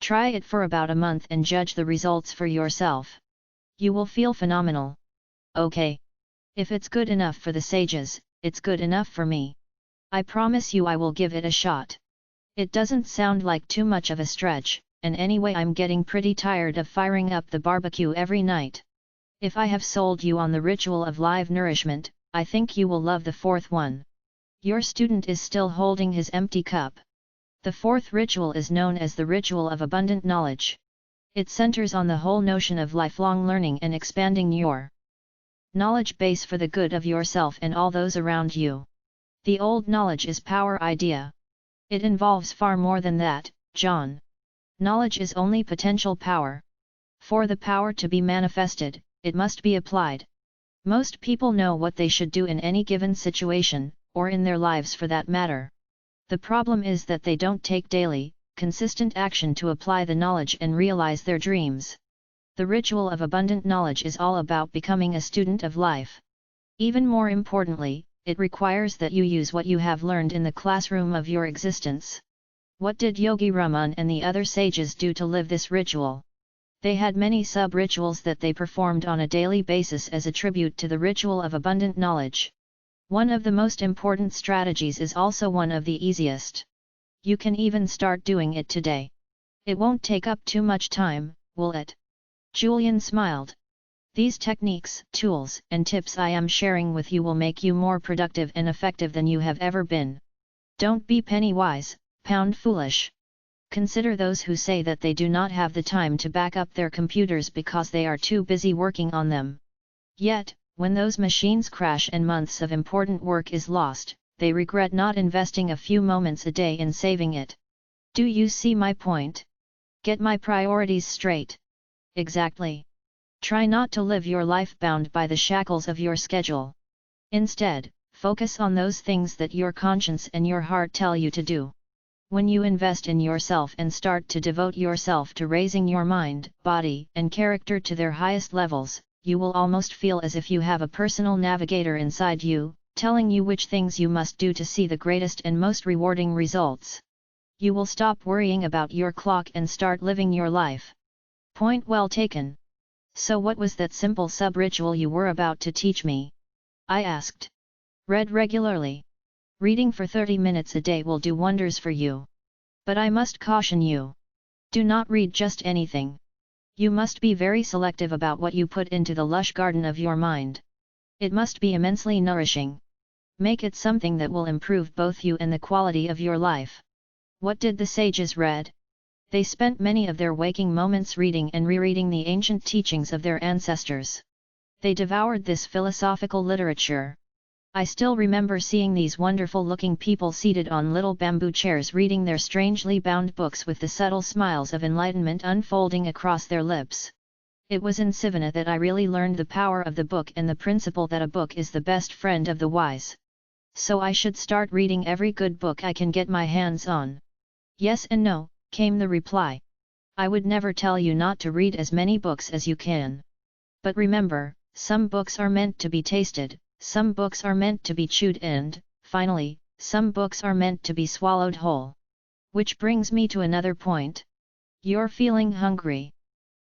Try it for about a month and judge the results for yourself. You will feel phenomenal. Okay. If it's good enough for the sages, it's good enough for me. I promise you I will give it a shot. It doesn't sound like too much of a stretch, and anyway I'm getting pretty tired of firing up the barbecue every night. If I have sold you on the ritual of live nourishment, I think you will love the fourth one. Your student is still holding his empty cup. The fourth ritual is known as the ritual of abundant knowledge. It centers on the whole notion of lifelong learning and expanding your knowledge base for the good of yourself and all those around you. The old knowledge is power idea. It involves far more than that, John. Knowledge is only potential power. For the power to be manifested, it must be applied. Most people know what they should do in any given situation, or in their lives for that matter. The problem is that they don't take daily, consistent action to apply the knowledge and realize their dreams. The ritual of abundant knowledge is all about becoming a student of life. Even more importantly, it requires that you use what you have learned in the classroom of your existence. What did Yogi Raman and the other sages do to live this ritual? They had many sub-rituals that they performed on a daily basis as a tribute to the ritual of abundant knowledge. One of the most important strategies is also one of the easiest. You can even start doing it today. It won't take up too much time, will it? Julian smiled. These techniques, tools, and tips I am sharing with you will make you more productive and effective than you have ever been. Don't be penny wise, pound foolish. Consider those who say that they do not have the time to back up their computers because they are too busy working on them. Yet, when those machines crash and months of important work is lost, they regret not investing a few moments a day in saving it. Do you see my point? Get my priorities straight. Exactly. Try not to live your life bound by the shackles of your schedule. Instead, focus on those things that your conscience and your heart tell you to do. When you invest in yourself and start to devote yourself to raising your mind, body, and character to their highest levels, you will almost feel as if you have a personal navigator inside you, telling you which things you must do to see the greatest and most rewarding results. You will stop worrying about your clock and start living your life. Point well taken. So what was that simple sub-ritual you were about to teach me? I asked. Read regularly. Reading for 30 minutes a day will do wonders for you. But I must caution you. Do not read just anything. You must be very selective about what you put into the lush garden of your mind. It must be immensely nourishing. Make it something that will improve both you and the quality of your life. What did the sages read? They spent many of their waking moments reading and rereading the ancient teachings of their ancestors. They devoured this philosophical literature. I still remember seeing these wonderful-looking people seated on little bamboo chairs reading their strangely bound books with the subtle smiles of enlightenment unfolding across their lips. It was in Sivana that I really learned the power of the book and the principle that a book is the best friend of the wise. So I should start reading every good book I can get my hands on. Yes and no, came the reply. I would never tell you not to read as many books as you can. But remember, some books are meant to be tasted, some books are meant to be chewed and, finally, some books are meant to be swallowed whole. Which brings me to another point. You're feeling hungry.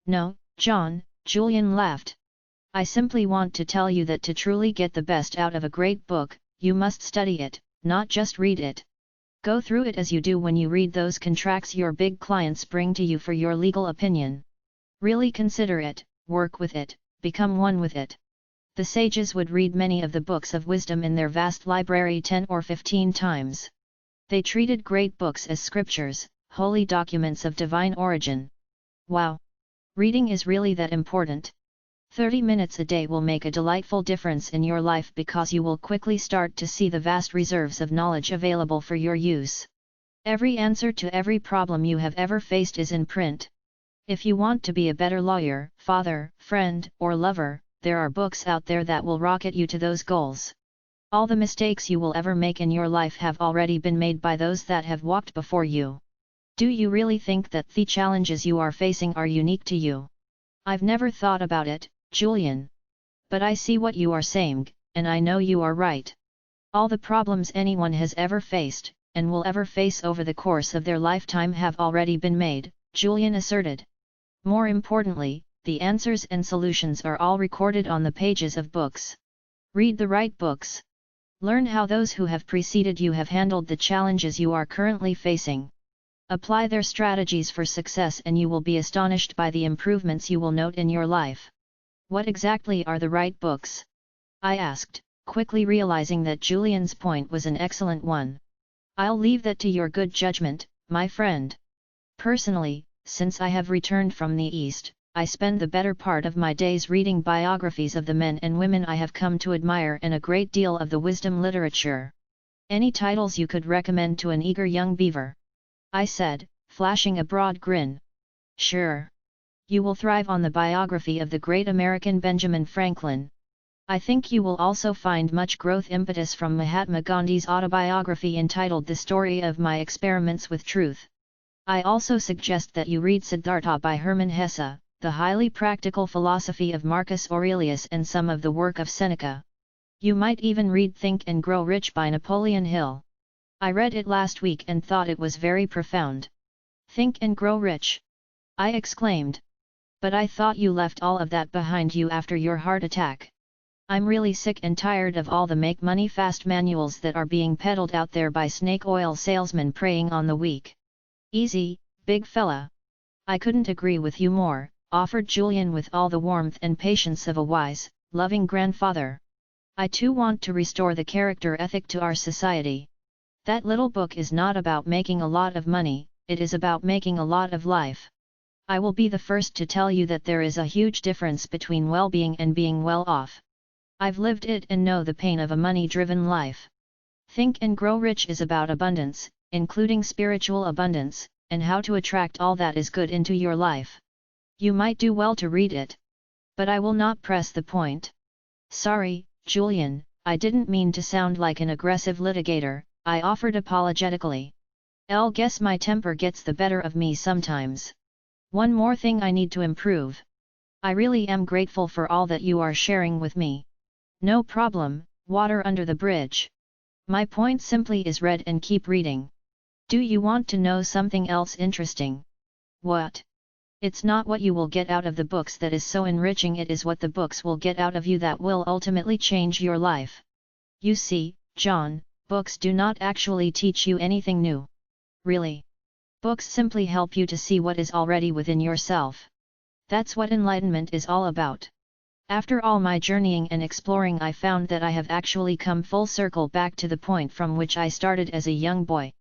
No, John, Julian laughed. I simply want to tell you that to truly get the best out of a great book, you must study it, not just read it. Go through it as you do when you read those contracts your big clients bring to you for your legal opinion. Really consider it, work with it, become one with it. The sages would read many of the books of wisdom in their vast library 10 or 15 times. They treated great books as scriptures, holy documents of divine origin. Wow! Reading is really that important. 30 minutes a day will make a delightful difference in your life because you will quickly start to see the vast reserves of knowledge available for your use. Every answer to every problem you have ever faced is in print. If you want to be a better lawyer, father, friend, or lover, there are books out there that will rocket you to those goals. All the mistakes you will ever make in your life have already been made by those that have walked before you. Do you really think that the challenges you are facing are unique to you? I've never thought about it, Julian. But I see what you are saying, and I know you are right. All the problems anyone has ever faced, and will ever face over the course of their lifetime have already been made, Julian asserted. More importantly, the answers and solutions are all recorded on the pages of books. Read the right books. Learn how those who have preceded you have handled the challenges you are currently facing. Apply their strategies for success and you will be astonished by the improvements you will note in your life. What exactly are the right books? I asked, quickly realizing that Julian's point was an excellent one. I'll leave that to your good judgment, my friend. Personally, since I have returned from the East, I spend the better part of my days reading biographies of the men and women I have come to admire and a great deal of the wisdom literature. Any titles you could recommend to an eager young beaver? I said, flashing a broad grin. Sure. You will thrive on the biography of the great American Benjamin Franklin. I think you will also find much growth impetus from Mahatma Gandhi's autobiography entitled The Story of My Experiments with Truth. I also suggest that you read Siddhartha by Hermann Hesse, the highly practical philosophy of Marcus Aurelius and some of the work of Seneca. You might even read Think and Grow Rich by Napoleon Hill. I read it last week and thought it was very profound. Think and Grow Rich? I exclaimed. But I thought you left all of that behind you after your heart attack. I'm really sick and tired of all the make money fast manuals that are being peddled out there by snake oil salesmen preying on the weak. Easy, big fella. I couldn't agree with you more, offered Julian with all the warmth and patience of a wise, loving grandfather. I too want to restore the character ethic to our society. That little book is not about making a lot of money, it is about making a lot of life. I will be the first to tell you that there is a huge difference between well-being and being well off. I've lived it and know the pain of a money-driven life. Think and Grow Rich is about abundance, including spiritual abundance, and how to attract all that is good into your life. You might do well to read it. But I will not press the point. Sorry, Julian, I didn't mean to sound like an aggressive litigator, I offered apologetically. Guess my temper gets the better of me sometimes. One more thing I need to improve. I really am grateful for all that you are sharing with me. No problem, water under the bridge. My point simply is read and keep reading. Do you want to know something else interesting? What? It's not what you will get out of the books that is so enriching, it is what the books will get out of you that will ultimately change your life. You see, John, books do not actually teach you anything new. Really. Books simply help you to see what is already within yourself. That's what enlightenment is all about. After all my journeying and exploring, I found that I have actually come full circle back to the point from which I started as a young boy.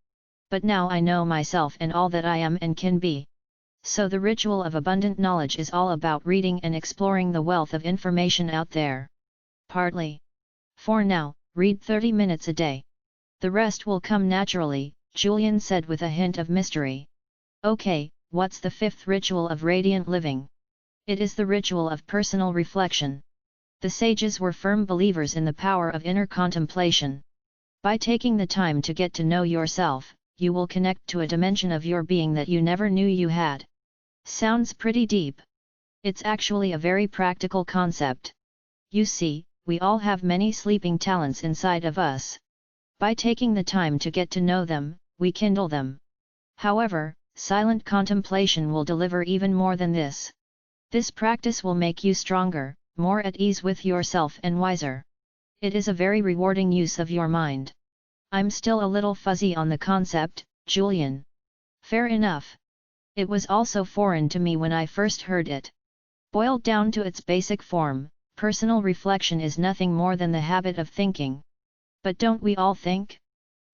But now I know myself and all that I am and can be. So the ritual of abundant knowledge is all about reading and exploring the wealth of information out there. Partly. For now, read 30 minutes a day. The rest will come naturally, Julian said with a hint of mystery. Okay, what's the fifth ritual of radiant living? It is the ritual of personal reflection. The sages were firm believers in the power of inner contemplation. By taking the time to get to know yourself, you will connect to a dimension of your being that you never knew you had. Sounds pretty deep. It's actually a very practical concept. You see, we all have many sleeping talents inside of us. By taking the time to get to know them, we kindle them. However, silent contemplation will deliver even more than this. This practice will make you stronger, more at ease with yourself and wiser. It is a very rewarding use of your mind. I'm still a little fuzzy on the concept, Julian. Fair enough. It was also foreign to me when I first heard it. Boiled down to its basic form, personal reflection is nothing more than the habit of thinking. But don't we all think?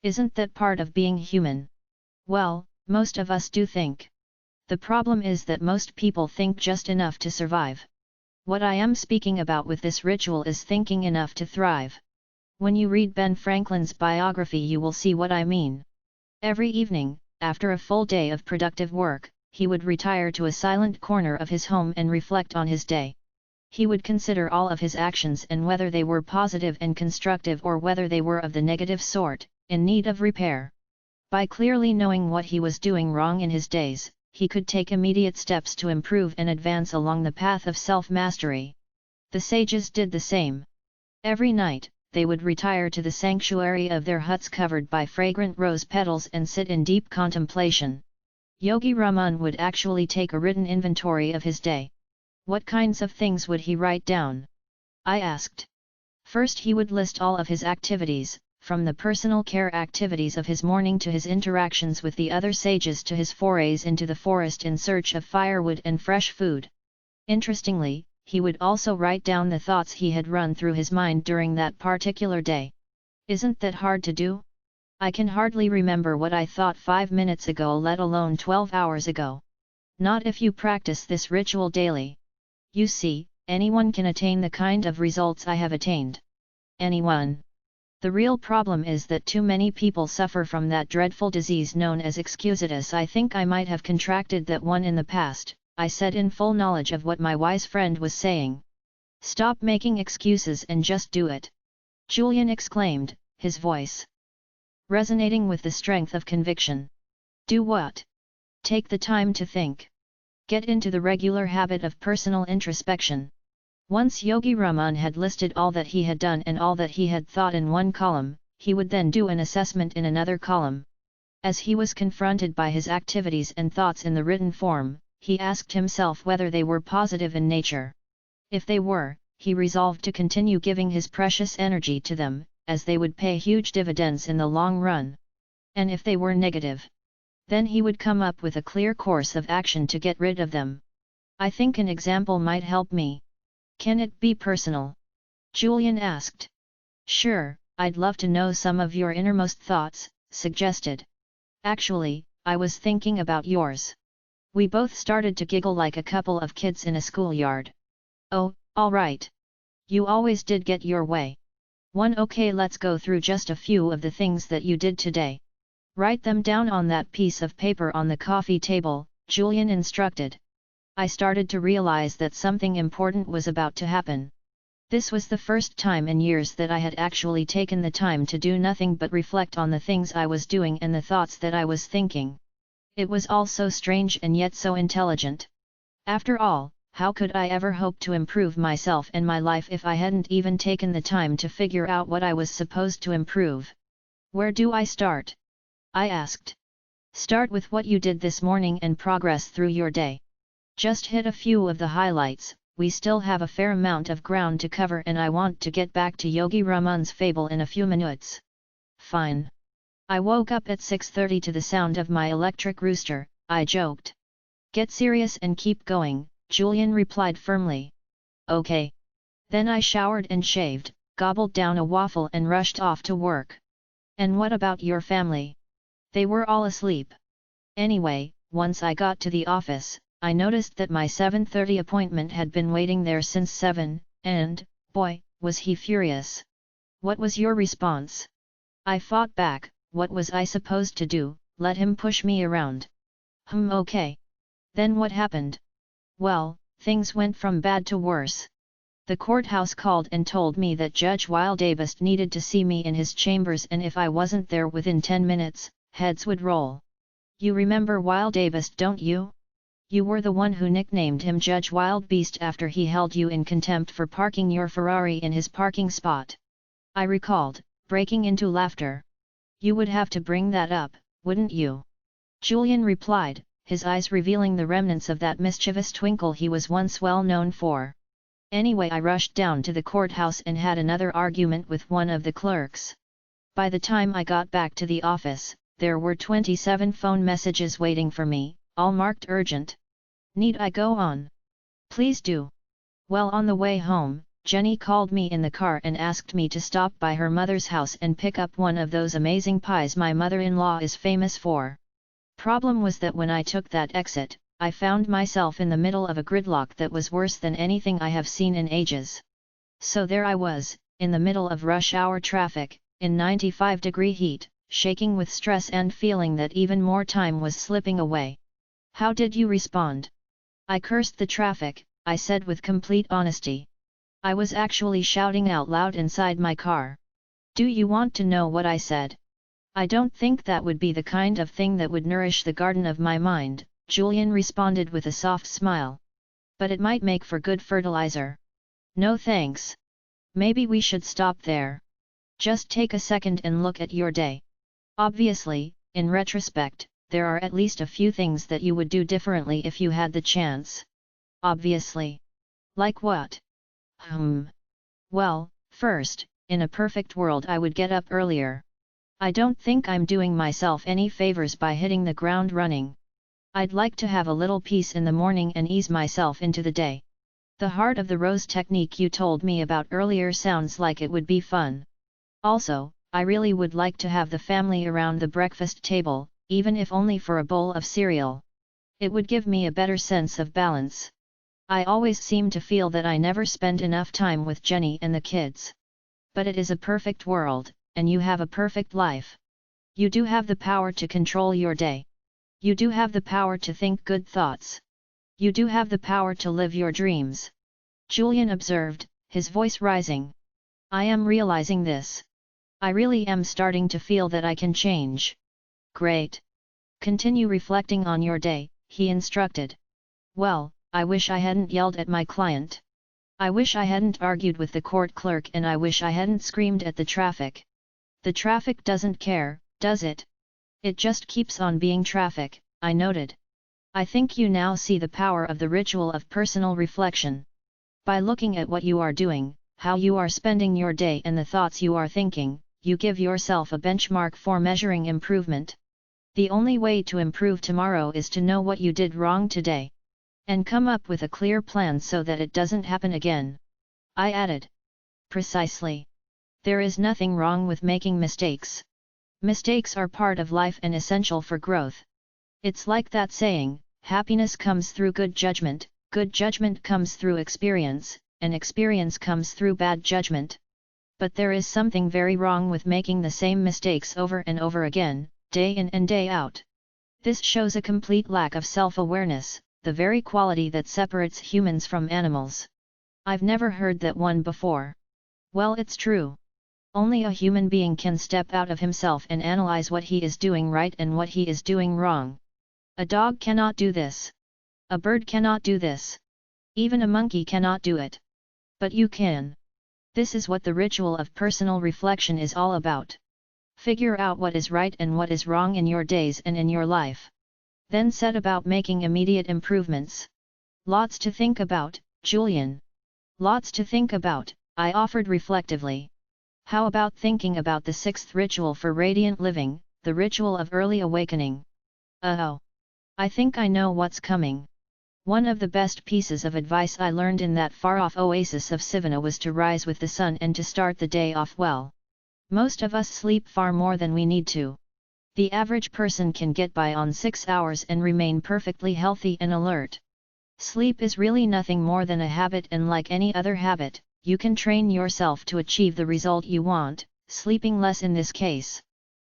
Isn't that part of being human? Well, most of us do think. The problem is that most people think just enough to survive. What I am speaking about with this ritual is thinking enough to thrive. When you read Ben Franklin's biography, you will see what I mean. Every evening, after a full day of productive work, he would retire to a silent corner of his home and reflect on his day. He would consider all of his actions and whether they were positive and constructive or whether they were of the negative sort, in need of repair. By clearly knowing what he was doing wrong in his days, he could take immediate steps to improve and advance along the path of self-mastery. The sages did the same. Every night, they would retire to the sanctuary of their huts covered by fragrant rose petals and sit in deep contemplation. Yogi Raman would actually take a written inventory of his day. What kinds of things would he write down? I asked. First, he would list all of his activities, from the personal care activities of his morning to his interactions with the other sages to his forays into the forest in search of firewood and fresh food. Interestingly, he would also write down the thoughts he had run through his mind during that particular day. Isn't that hard to do? I can hardly remember what I thought 5 minutes ago, let alone 12 hours ago. Not if you practice this ritual daily. You see, anyone can attain the kind of results I have attained. Anyone. The real problem is that too many people suffer from that dreadful disease known as excusitis. I think I might have contracted that one in the past, I said in full knowledge of what my wise friend was saying. Stop making excuses and just do it. Julian exclaimed, his voice resonating with the strength of conviction. Do what? Take the time to think. Get into the regular habit of personal introspection. Once Yogi Raman had listed all that he had done and all that he had thought in one column, he would then do an assessment in another column. As he was confronted by his activities and thoughts in the written form, he asked himself whether they were positive in nature. If they were, he resolved to continue giving his precious energy to them, as they would pay huge dividends in the long run. And if they were negative, then he would come up with a clear course of action to get rid of them. I think an example might help me. Can it be personal? Julian asked. Sure, I'd love to know some of your innermost thoughts, suggested. Actually, I was thinking about yours. We both started to giggle like a couple of kids in a schoolyard. Oh, all right. You always did get your way. Okay, let's go through just a few of the things that you did today. Write them down on that piece of paper on the coffee table, Julian instructed. I started to realize that something important was about to happen. This was the first time in years that I had actually taken the time to do nothing but reflect on the things I was doing and the thoughts that I was thinking. It was all so strange and yet so intelligent. After all, how could I ever hope to improve myself and my life if I hadn't even taken the time to figure out what I was supposed to improve? Where do I start? I asked. Start with what you did this morning and progress through your day. Just hit a few of the highlights. We still have a fair amount of ground to cover and I want to get back to Yogi Raman's fable in a few minutes. Fine. I woke up at 6:30 to the sound of my electric rooster, I joked. Get serious and keep going, Julian replied firmly. Okay. Then I showered and shaved, gobbled down a waffle and rushed off to work. And what about your family? They were all asleep. Anyway, once I got to the office, I noticed that my 7:30 appointment had been waiting there since 7, and, boy, was he furious. What was your response? I fought back. What was I supposed to do? Let him push me around? Okay. Then what happened? Well, things went from bad to worse. The courthouse called and told me that Judge Wildabest needed to see me in his chambers and if I wasn't there within 10 minutes, heads would roll. You remember Wildabest, don't you? You were the one who nicknamed him Judge Wildbeast after he held you in contempt for parking your Ferrari in his parking spot. I recalled, breaking into laughter. You would have to bring that up, wouldn't you? Julian replied, his eyes revealing the remnants of that mischievous twinkle he was once well known for. Anyway, I rushed down to the courthouse and had another argument with one of the clerks. By the time I got back to the office, there were 27 phone messages waiting for me, all marked urgent. Need I go on? Please do. Well, on the way home, Jenny called me in the car and asked me to stop by her mother's house and pick up one of those amazing pies my mother-in-law is famous for. Problem was that when I took that exit, I found myself in the middle of a gridlock that was worse than anything I have seen in ages. So there I was, in the middle of rush hour traffic, in 95-degree heat, shaking with stress and feeling that even more time was slipping away. How did you respond? I cursed the traffic, I said with complete honesty. I was actually shouting out loud inside my car. Do you want to know what I said? I don't think that would be the kind of thing that would nourish the garden of my mind, Julian responded with a soft smile. But it might make for good fertilizer. No thanks. Maybe we should stop there. Just take a second and look at your day. Obviously, in retrospect, there are at least a few things that you would do differently if you had the chance. Obviously. Like what? Well, first, in a perfect world I would get up earlier. I don't think I'm doing myself any favors by hitting the ground running. I'd like to have a little peace in the morning and ease myself into the day. The heart of the rose technique you told me about earlier sounds like it would be fun. Also, I really would like to have the family around the breakfast table, even if only for a bowl of cereal. It would give me a better sense of balance. I always seem to feel that I never spend enough time with Jenny and the kids. But it is a perfect world, and you have a perfect life. You do have the power to control your day. You do have the power to think good thoughts. You do have the power to live your dreams. Julian observed, his voice rising. I am realizing this. I really am starting to feel that I can change. Great. Continue reflecting on your day, he instructed. Well, I wish I hadn't yelled at my client. I wish I hadn't argued with the court clerk, and I wish I hadn't screamed at the traffic. The traffic doesn't care, does it? It just keeps on being traffic, I noted. I think you now see the power of the ritual of personal reflection. By looking at what you are doing, how you are spending your day, and the thoughts you are thinking, you give yourself a benchmark for measuring improvement. The only way to improve tomorrow is to know what you did wrong today, and come up with a clear plan so that it doesn't happen again. I added. Precisely. There is nothing wrong with making mistakes. Mistakes are part of life and essential for growth. It's like that saying, happiness comes through good judgment comes through experience, and experience comes through bad judgment. But there is something very wrong with making the same mistakes over and over again, day in and day out. This shows a complete lack of self-awareness, the very quality that separates humans from animals. I've never heard that one before. Well, it's true. Only a human being can step out of himself and analyze what he is doing right and what he is doing wrong. A dog cannot do this. A bird cannot do this. Even a monkey cannot do it. But you can. This is what the ritual of personal reflection is all about. Figure out what is right and what is wrong in your days and in your life. Then set about making immediate improvements. Lots to think about, Julian. Lots to think about, I offered reflectively. How about thinking about the sixth ritual for radiant living, the ritual of early awakening? Oh! I think I know what's coming. One of the best pieces of advice I learned in that far-off oasis of Sivana was to rise with the sun and to start the day off well. Most of us sleep far more than we need to. The average person can get by on 6 hours and remain perfectly healthy and alert. Sleep is really nothing more than a habit, and like any other habit, you can train yourself to achieve the result you want, sleeping less in this case.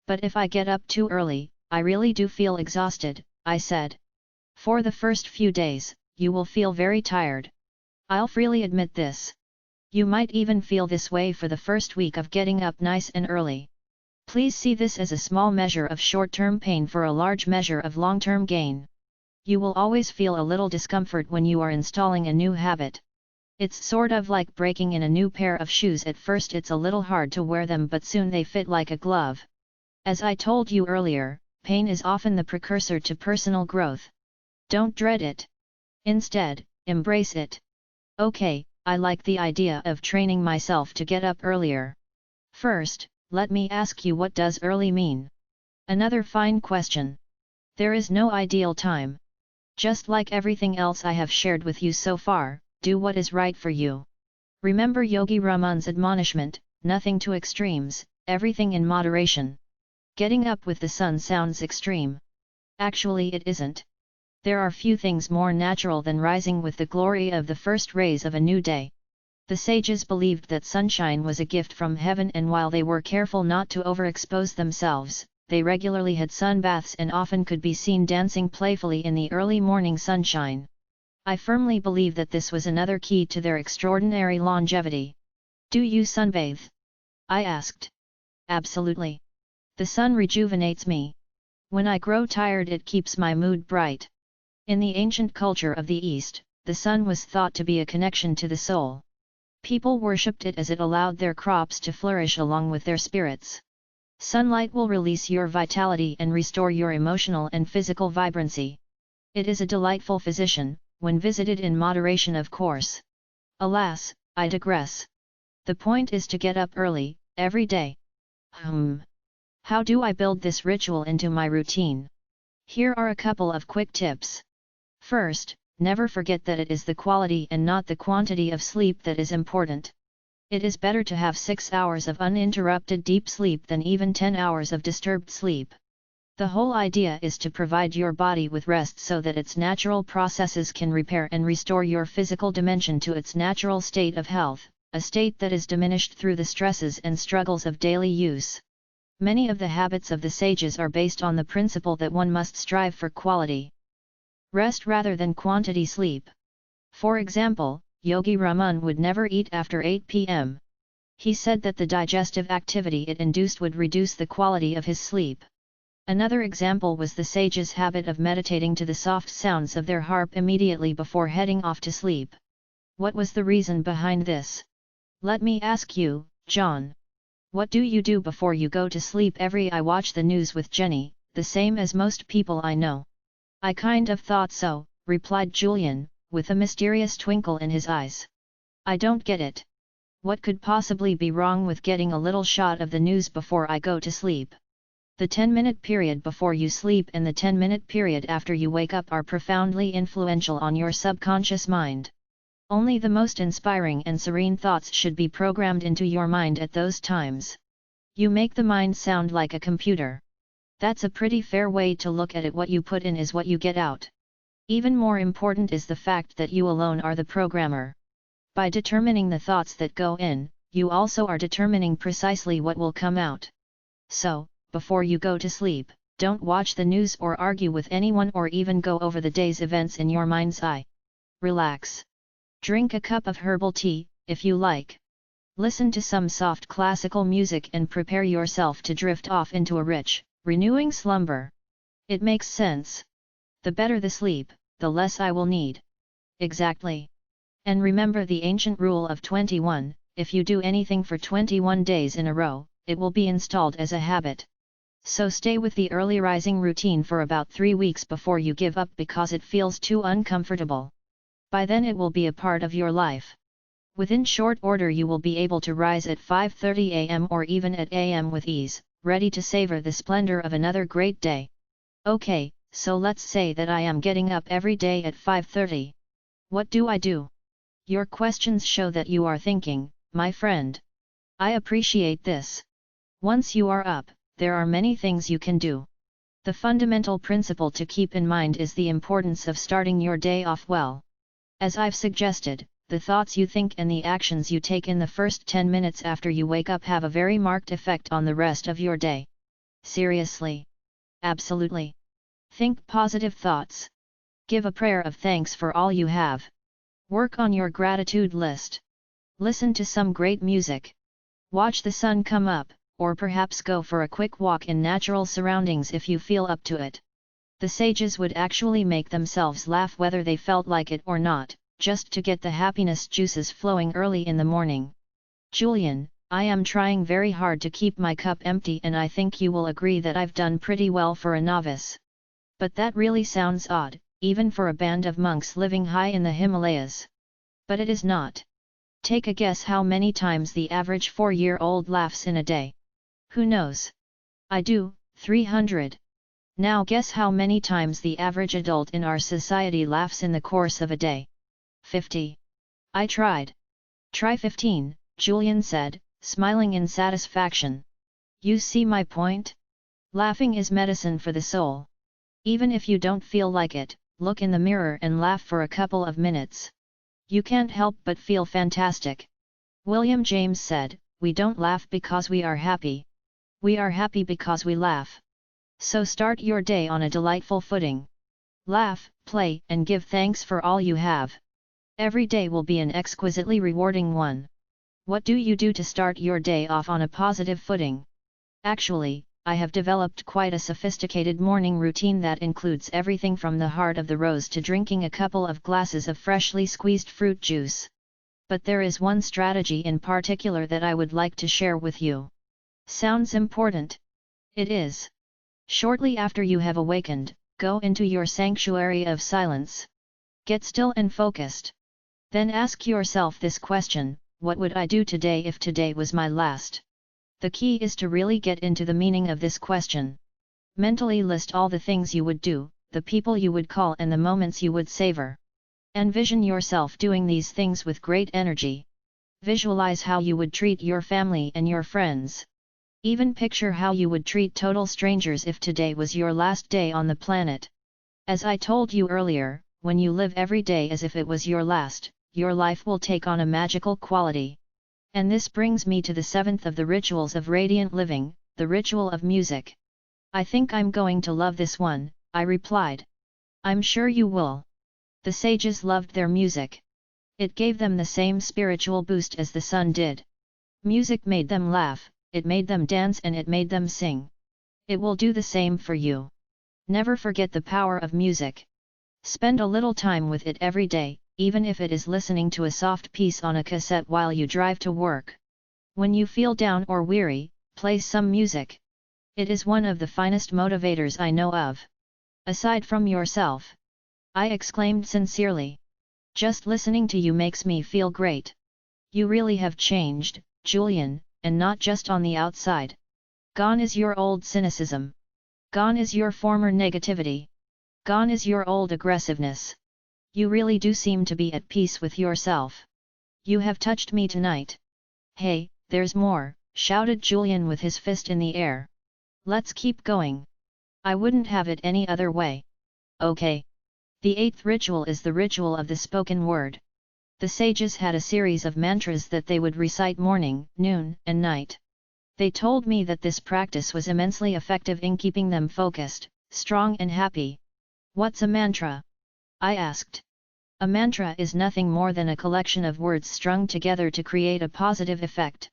But if I get up too early, I really do feel exhausted, I said. For the first few days, you will feel very tired. I'll freely admit this. You might even feel this way for the first week of getting up nice and early. Please see this as a small measure of short-term pain for a large measure of long-term gain. You will always feel a little discomfort when you are installing a new habit. It's sort of like breaking in a new pair of shoes. At first it's a little hard to wear them, but soon they fit like a glove. As I told you earlier, pain is often the precursor to personal growth. Don't dread it. Instead, embrace it. Okay, I like the idea of training myself to get up earlier. First, let me ask you, what does early mean? Another fine question. There is no ideal time. Just like everything else I have shared with you so far, do what is right for you. Remember Yogi Raman's admonishment, nothing to extremes, everything in moderation. Getting up with the sun sounds extreme. Actually, it isn't. There are few things more natural than rising with the glory of the first rays of a new day. The sages believed that sunshine was a gift from heaven, and while they were careful not to overexpose themselves, they regularly had sunbaths and often could be seen dancing playfully in the early morning sunshine. I firmly believe that this was another key to their extraordinary longevity. Do you sunbathe? I asked. Absolutely. The sun rejuvenates me. When I grow tired, it keeps my mood bright. In the ancient culture of the East, the sun was thought to be a connection to the soul. People worshipped it as it allowed their crops to flourish along with their spirits. Sunlight will release your vitality and restore your emotional and physical vibrancy. It is a delightful physician, when visited in moderation, of course. Alas, I digress. The point is to get up early, every day. How do I build this ritual into my routine? Here are a couple of quick tips. First, never forget that it is the quality and not the quantity of sleep that is important. It is better to have 6 hours of uninterrupted deep sleep than even 10 hours of disturbed sleep. The whole idea is to provide your body with rest so that its natural processes can repair and restore your physical dimension to its natural state of health, a state that is diminished through the stresses and struggles of daily use. Many of the habits of the sages are based on the principle that one must strive for quality rest rather than quantity sleep. For example, Yogi Raman would never eat after 8 p.m. He said that the digestive activity it induced would reduce the quality of his sleep. Another example was the sage's habit of meditating to the soft sounds of their harp immediately before heading off to sleep. What was the reason behind this? Let me ask you, John. What do you do before you go to sleep? I watch the news with Jenny, the same as most people I know. I kind of thought so, replied Julian, with a mysterious twinkle in his eyes. I don't get it. What could possibly be wrong with getting a little shot of the news before I go to sleep? The 10-minute period before you sleep and the 10-minute period after you wake up are profoundly influential on your subconscious mind. Only the most inspiring and serene thoughts should be programmed into your mind at those times. You make the mind sound like a computer. That's a pretty fair way to look at it. What you put in is what you get out. Even more important is the fact that you alone are the programmer. By determining the thoughts that go in, you also are determining precisely what will come out. So, before you go to sleep, don't watch the news or argue with anyone or even go over the day's events in your mind's eye. Relax. Drink a cup of herbal tea, if you like. Listen to some soft classical music and prepare yourself to drift off into a rich, renewing slumber. It makes sense. The better the sleep, the less I will need. Exactly. And remember the ancient rule of 21, if you do anything for 21 days in a row, it will be installed as a habit. So stay with the early rising routine for about 3 weeks before you give up because it feels too uncomfortable. By then it will be a part of your life. Within short order you will be able to rise at 5:30 am or even at am with ease, ready to savor the splendor of another great day. Okay, so let's say that I am getting up every day at 5:30. What do I do? Your questions show that you are thinking, my friend. I appreciate this. Once you are up, there are many things you can do. The fundamental principle to keep in mind is the importance of starting your day off well. As I've suggested, the thoughts you think and the actions you take in the first 10 minutes after you wake up have a very marked effect on the rest of your day. Seriously. Absolutely. Think positive thoughts. Give a prayer of thanks for all you have. Work on your gratitude list. Listen to some great music. Watch the sun come up, or perhaps go for a quick walk in natural surroundings if you feel up to it. The sages would actually make themselves laugh whether they felt like it or not, just to get the happiness juices flowing early in the morning. Julian, I am trying very hard to keep my cup empty and I think you will agree that I've done pretty well for a novice. But that really sounds odd, even for a band of monks living high in the Himalayas. But it is not. Take a guess how many times the average 4-year-old laughs in a day. Who knows? I do, 300. Now guess how many times the average adult in our society laughs in the course of a day. 50. I tried. Try 15, Julian said, smiling in satisfaction. You see my point? Laughing is medicine for the soul. Even if you don't feel like it, look in the mirror and laugh for a couple of minutes. You can't help but feel fantastic. William James said, we don't laugh because we are happy. We are happy because we laugh. So start your day on a delightful footing. Laugh, play, and give thanks for all you have. Every day will be an exquisitely rewarding one. What do you do to start your day off on a positive footing? Actually, I have developed quite a sophisticated morning routine that includes everything from the heart of the rose to drinking a couple of glasses of freshly squeezed fruit juice. But there is one strategy in particular that I would like to share with you. Sounds important? It is. Shortly after you have awakened, go into your sanctuary of silence. Get still and focused. Then ask yourself this question, what would I do today if today was my last? The key is to really get into the meaning of this question. Mentally list all the things you would do, the people you would call and the moments you would savor. Envision yourself doing these things with great energy. Visualize how you would treat your family and your friends. Even picture how you would treat total strangers if today was your last day on the planet. As I told you earlier, when you live every day as if it was your last, your life will take on a magical quality. And this brings me to the 7th of the rituals of radiant living, the ritual of music. I think I'm going to love this one, I replied. I'm sure you will. The sages loved their music. It gave them the same spiritual boost as the sun did. Music made them laugh, it made them dance and it made them sing. It will do the same for you. Never forget the power of music. Spend a little time with it every day, even if it is listening to a soft piece on a cassette while you drive to work. When you feel down or weary, play some music. It is one of the finest motivators I know of. Aside from yourself. I exclaimed sincerely. Just listening to you makes me feel great. You really have changed, Julian, and not just on the outside. Gone is your old cynicism. Gone is your former negativity. Gone is your old aggressiveness. You really do seem to be at peace with yourself. You have touched me tonight. Hey, there's more, shouted Julian with his fist in the air. Let's keep going. I wouldn't have it any other way. Okay. The 8th ritual is the ritual of the spoken word. The sages had a series of mantras that they would recite morning, noon, and night. They told me that this practice was immensely effective in keeping them focused, strong and happy. What's a mantra? I asked. A mantra is nothing more than a collection of words strung together to create a positive effect.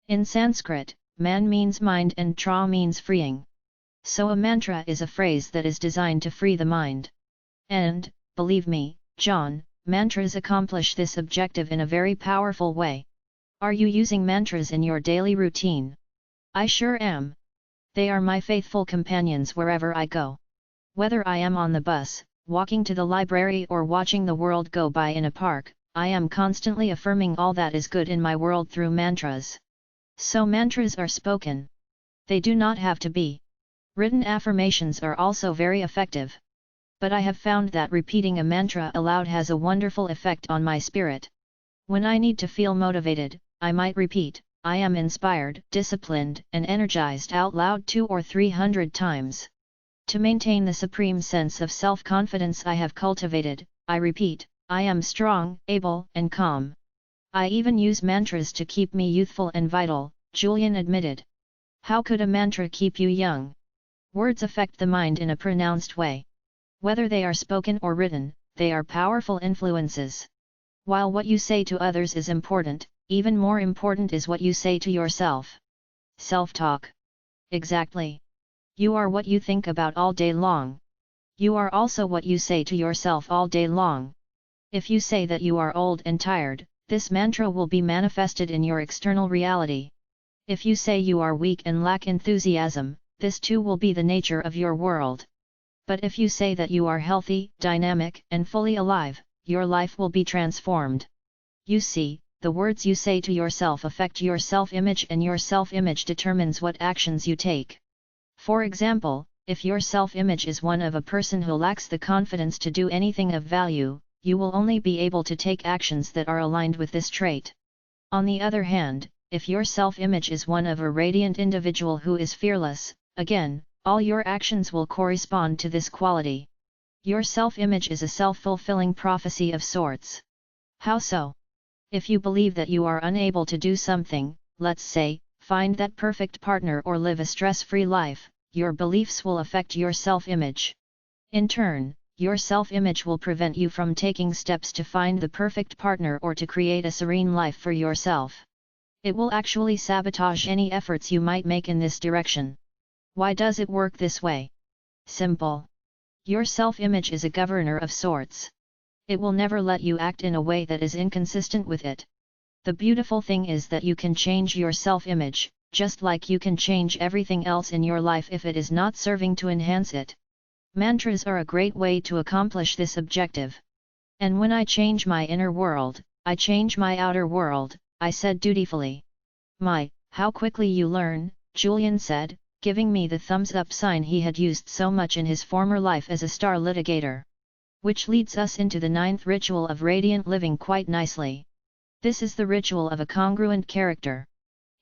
In Sanskrit, man means mind and tra means freeing. So a mantra is a phrase that is designed to free the mind. And, believe me, John, mantras accomplish this objective in a very powerful way. Are you using mantras in your daily routine? I sure am. They are my faithful companions wherever I go. Whether I am on the bus, walking to the library or watching the world go by in a park, I am constantly affirming all that is good in my world through mantras. So mantras are spoken. They do not have to be. Written affirmations are also very effective. But I have found that repeating a mantra aloud has a wonderful effect on my spirit. When I need to feel motivated, I might repeat, I am inspired, disciplined, and energized out loud 200 or 300 times. To maintain the supreme sense of self-confidence I have cultivated, I repeat, I am strong, able, and calm. I even use mantras to keep me youthful and vital, Julian admitted. How could a mantra keep you young? Words affect the mind in a pronounced way. Whether they are spoken or written, they are powerful influences. While what you say to others is important, even more important is what you say to yourself. Self-talk. Exactly. You are what you think about all day long. You are also what you say to yourself all day long. If you say that you are old and tired, this mantra will be manifested in your external reality. If you say you are weak and lack enthusiasm, this too will be the nature of your world. But if you say that you are healthy, dynamic, and fully alive, your life will be transformed. You see, the words you say to yourself affect your self-image, and your self-image determines what actions you take. For example, if your self-image is one of a person who lacks the confidence to do anything of value, you will only be able to take actions that are aligned with this trait. On the other hand, if your self-image is one of a radiant individual who is fearless, again, all your actions will correspond to this quality. Your self-image is a self-fulfilling prophecy of sorts. How so? If you believe that you are unable to do something, let's say, find that perfect partner or live a stress-free life, your beliefs will affect your self-image. In turn, your self-image will prevent you from taking steps to find the perfect partner or to create a serene life for yourself. It will actually sabotage any efforts you might make in this direction. Why does it work this way? Simple. Your self-image is a governor of sorts. It will never let you act in a way that is inconsistent with it. The beautiful thing is that you can change your self-image, just like you can change everything else in your life if it is not serving to enhance it. Mantras are a great way to accomplish this objective. And when I change my inner world, I change my outer world, I said dutifully. My, how quickly you learn, Julian said, giving me the thumbs-up sign he had used so much in his former life as a star litigator. Which leads us into the 9th ritual of radiant living quite nicely. This is the ritual of a congruent character.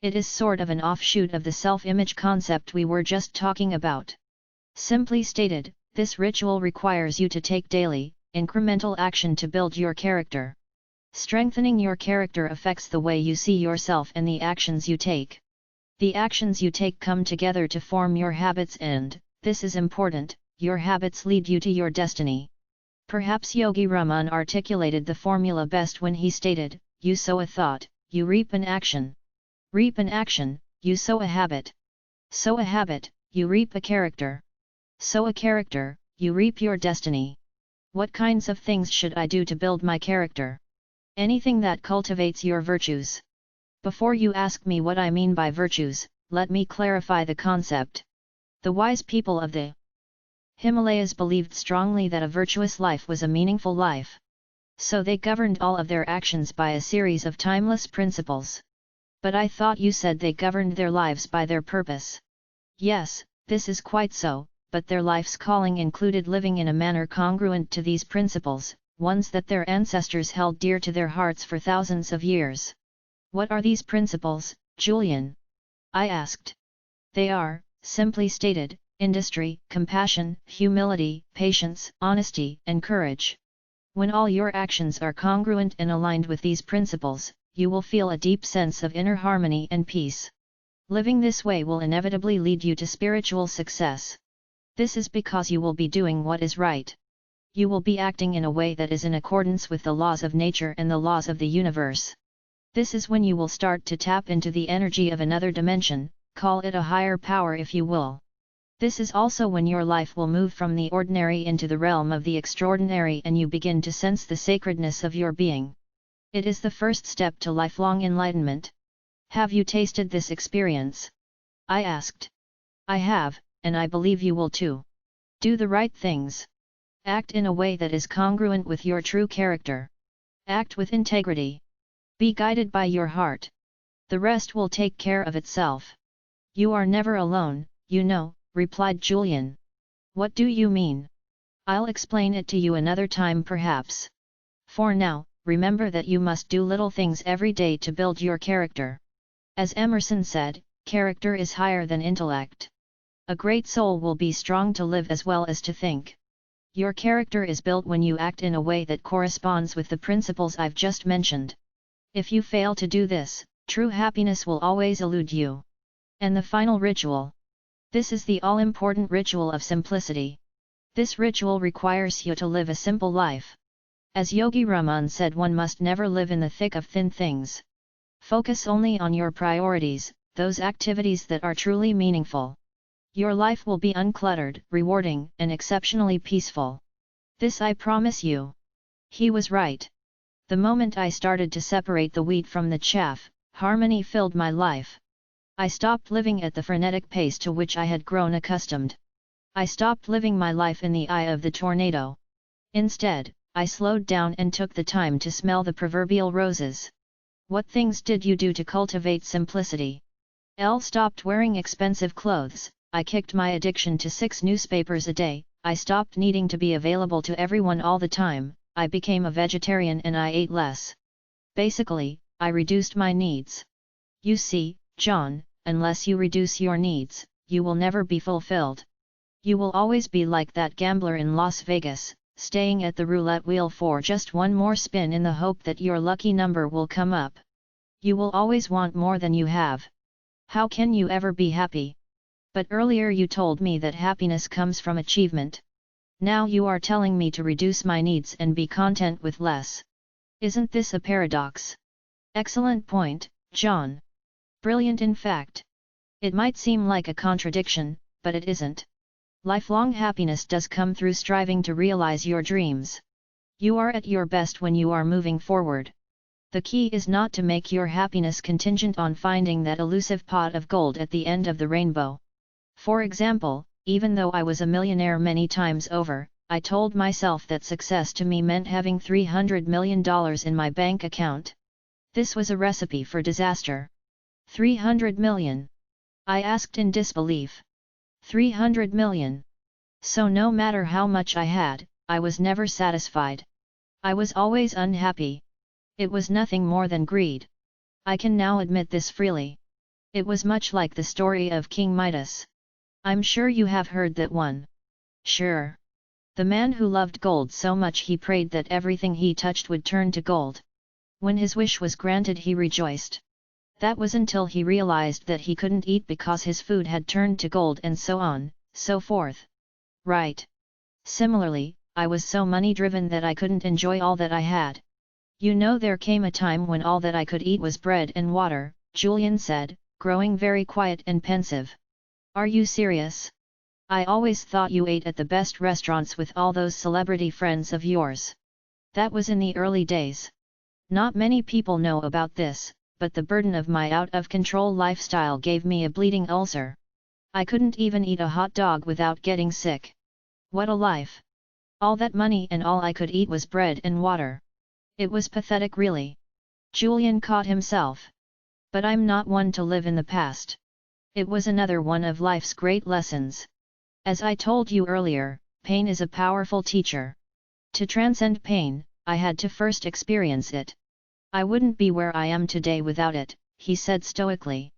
It is sort of an offshoot of the self-image concept we were just talking about. Simply stated, this ritual requires you to take daily, incremental action to build your character. Strengthening your character affects the way you see yourself and the actions you take. The actions you take come together to form your habits and, this is important, your habits lead you to your destiny. Perhaps Yogi Raman articulated the formula best when he stated, you sow a thought, you reap an action. Reap an action, you sow a habit. Sow a habit, you reap a character. Sow a character, you reap your destiny. What kinds of things should I do to build my character? Anything that cultivates your virtues. Before you ask me what I mean by virtues, let me clarify the concept. The wise people of the Himalayas believed strongly that a virtuous life was a meaningful life. So they governed all of their actions by a series of timeless principles. But I thought you said they governed their lives by their purpose. Yes, this is quite so, but their life's calling included living in a manner congruent to these principles, ones that their ancestors held dear to their hearts for thousands of years. What are these principles, Julian? I asked. They are, simply stated, industry, compassion, humility, patience, honesty, and courage. When all your actions are congruent and aligned with these principles, you will feel a deep sense of inner harmony and peace. Living this way will inevitably lead you to spiritual success. This is because you will be doing what is right. You will be acting in a way that is in accordance with the laws of nature and the laws of the universe. This is when you will start to tap into the energy of another dimension, call it a higher power if you will. This is also when your life will move from the ordinary into the realm of the extraordinary and you begin to sense the sacredness of your being. It is the first step to lifelong enlightenment. Have you tasted this experience? I asked. I have, and I believe you will too. Do the right things. Act in a way that is congruent with your true character. Act with integrity. Be guided by your heart. The rest will take care of itself. You are never alone, you know, replied Julian. What do you mean? I'll explain it to you another time perhaps. For now, remember that you must do little things every day to build your character. As Emerson said, character is higher than intellect. A great soul will be strong to live as well as to think. Your character is built when you act in a way that corresponds with the principles I've just mentioned. If you fail to do this, true happiness will always elude you. And the final ritual. This is the all-important ritual of simplicity. This ritual requires you to live a simple life. As Yogi Raman said, one must never live in the thick of thin things. Focus only on your priorities, those activities that are truly meaningful. Your life will be uncluttered, rewarding, and exceptionally peaceful. This I promise you. He was right. The moment I started to separate the wheat from the chaff, harmony filled my life. I stopped living at the frenetic pace to which I had grown accustomed. I stopped living my life in the eye of the tornado. Instead, I slowed down and took the time to smell the proverbial roses. What things did you do to cultivate simplicity? L stopped wearing expensive clothes, I kicked my addiction to 6 newspapers a day, I stopped needing to be available to everyone all the time, I became a vegetarian and I ate less. Basically, I reduced my needs. You see, John, unless you reduce your needs, you will never be fulfilled. You will always be like that gambler in Las Vegas, staying at the roulette wheel for just one more spin in the hope that your lucky number will come up. You will always want more than you have. How can you ever be happy? But earlier you told me that happiness comes from achievement. Now you are telling me to reduce my needs and be content with less. Isn't this a paradox? Excellent point, John. Brilliant in fact. It might seem like a contradiction, but it isn't. Lifelong happiness does come through striving to realize your dreams. You are at your best when you are moving forward. The key is not to make your happiness contingent on finding that elusive pot of gold at the end of the rainbow. For example, even though I was a millionaire many times over, I told myself that success to me meant having $300 million in my bank account. This was a recipe for disaster. 300 million? I asked in disbelief. 300 million. So no matter how much I had, I was never satisfied. I was always unhappy. It was nothing more than greed. I can now admit this freely. It was much like the story of King Midas. I'm sure you have heard that one. Sure. The man who loved gold so much he prayed that everything he touched would turn to gold. When his wish was granted he rejoiced. That was until he realized that he couldn't eat because his food had turned to gold and so on, so forth. Right. Similarly, I was so money-driven that I couldn't enjoy all that I had. You know, there came a time when all that I could eat was bread and water, Julian said, growing very quiet and pensive. Are you serious? I always thought you ate at the best restaurants with all those celebrity friends of yours. That was in the early days. Not many people know about this, but the burden of my out-of-control lifestyle gave me a bleeding ulcer. I couldn't even eat a hot dog without getting sick. What a life! All that money and all I could eat was bread and water. It was pathetic really. Julian caught himself. But I'm not one to live in the past. It was another one of life's great lessons. As I told you earlier, pain is a powerful teacher. To transcend pain, I had to first experience it. I wouldn't be where I am today without it, he said stoically.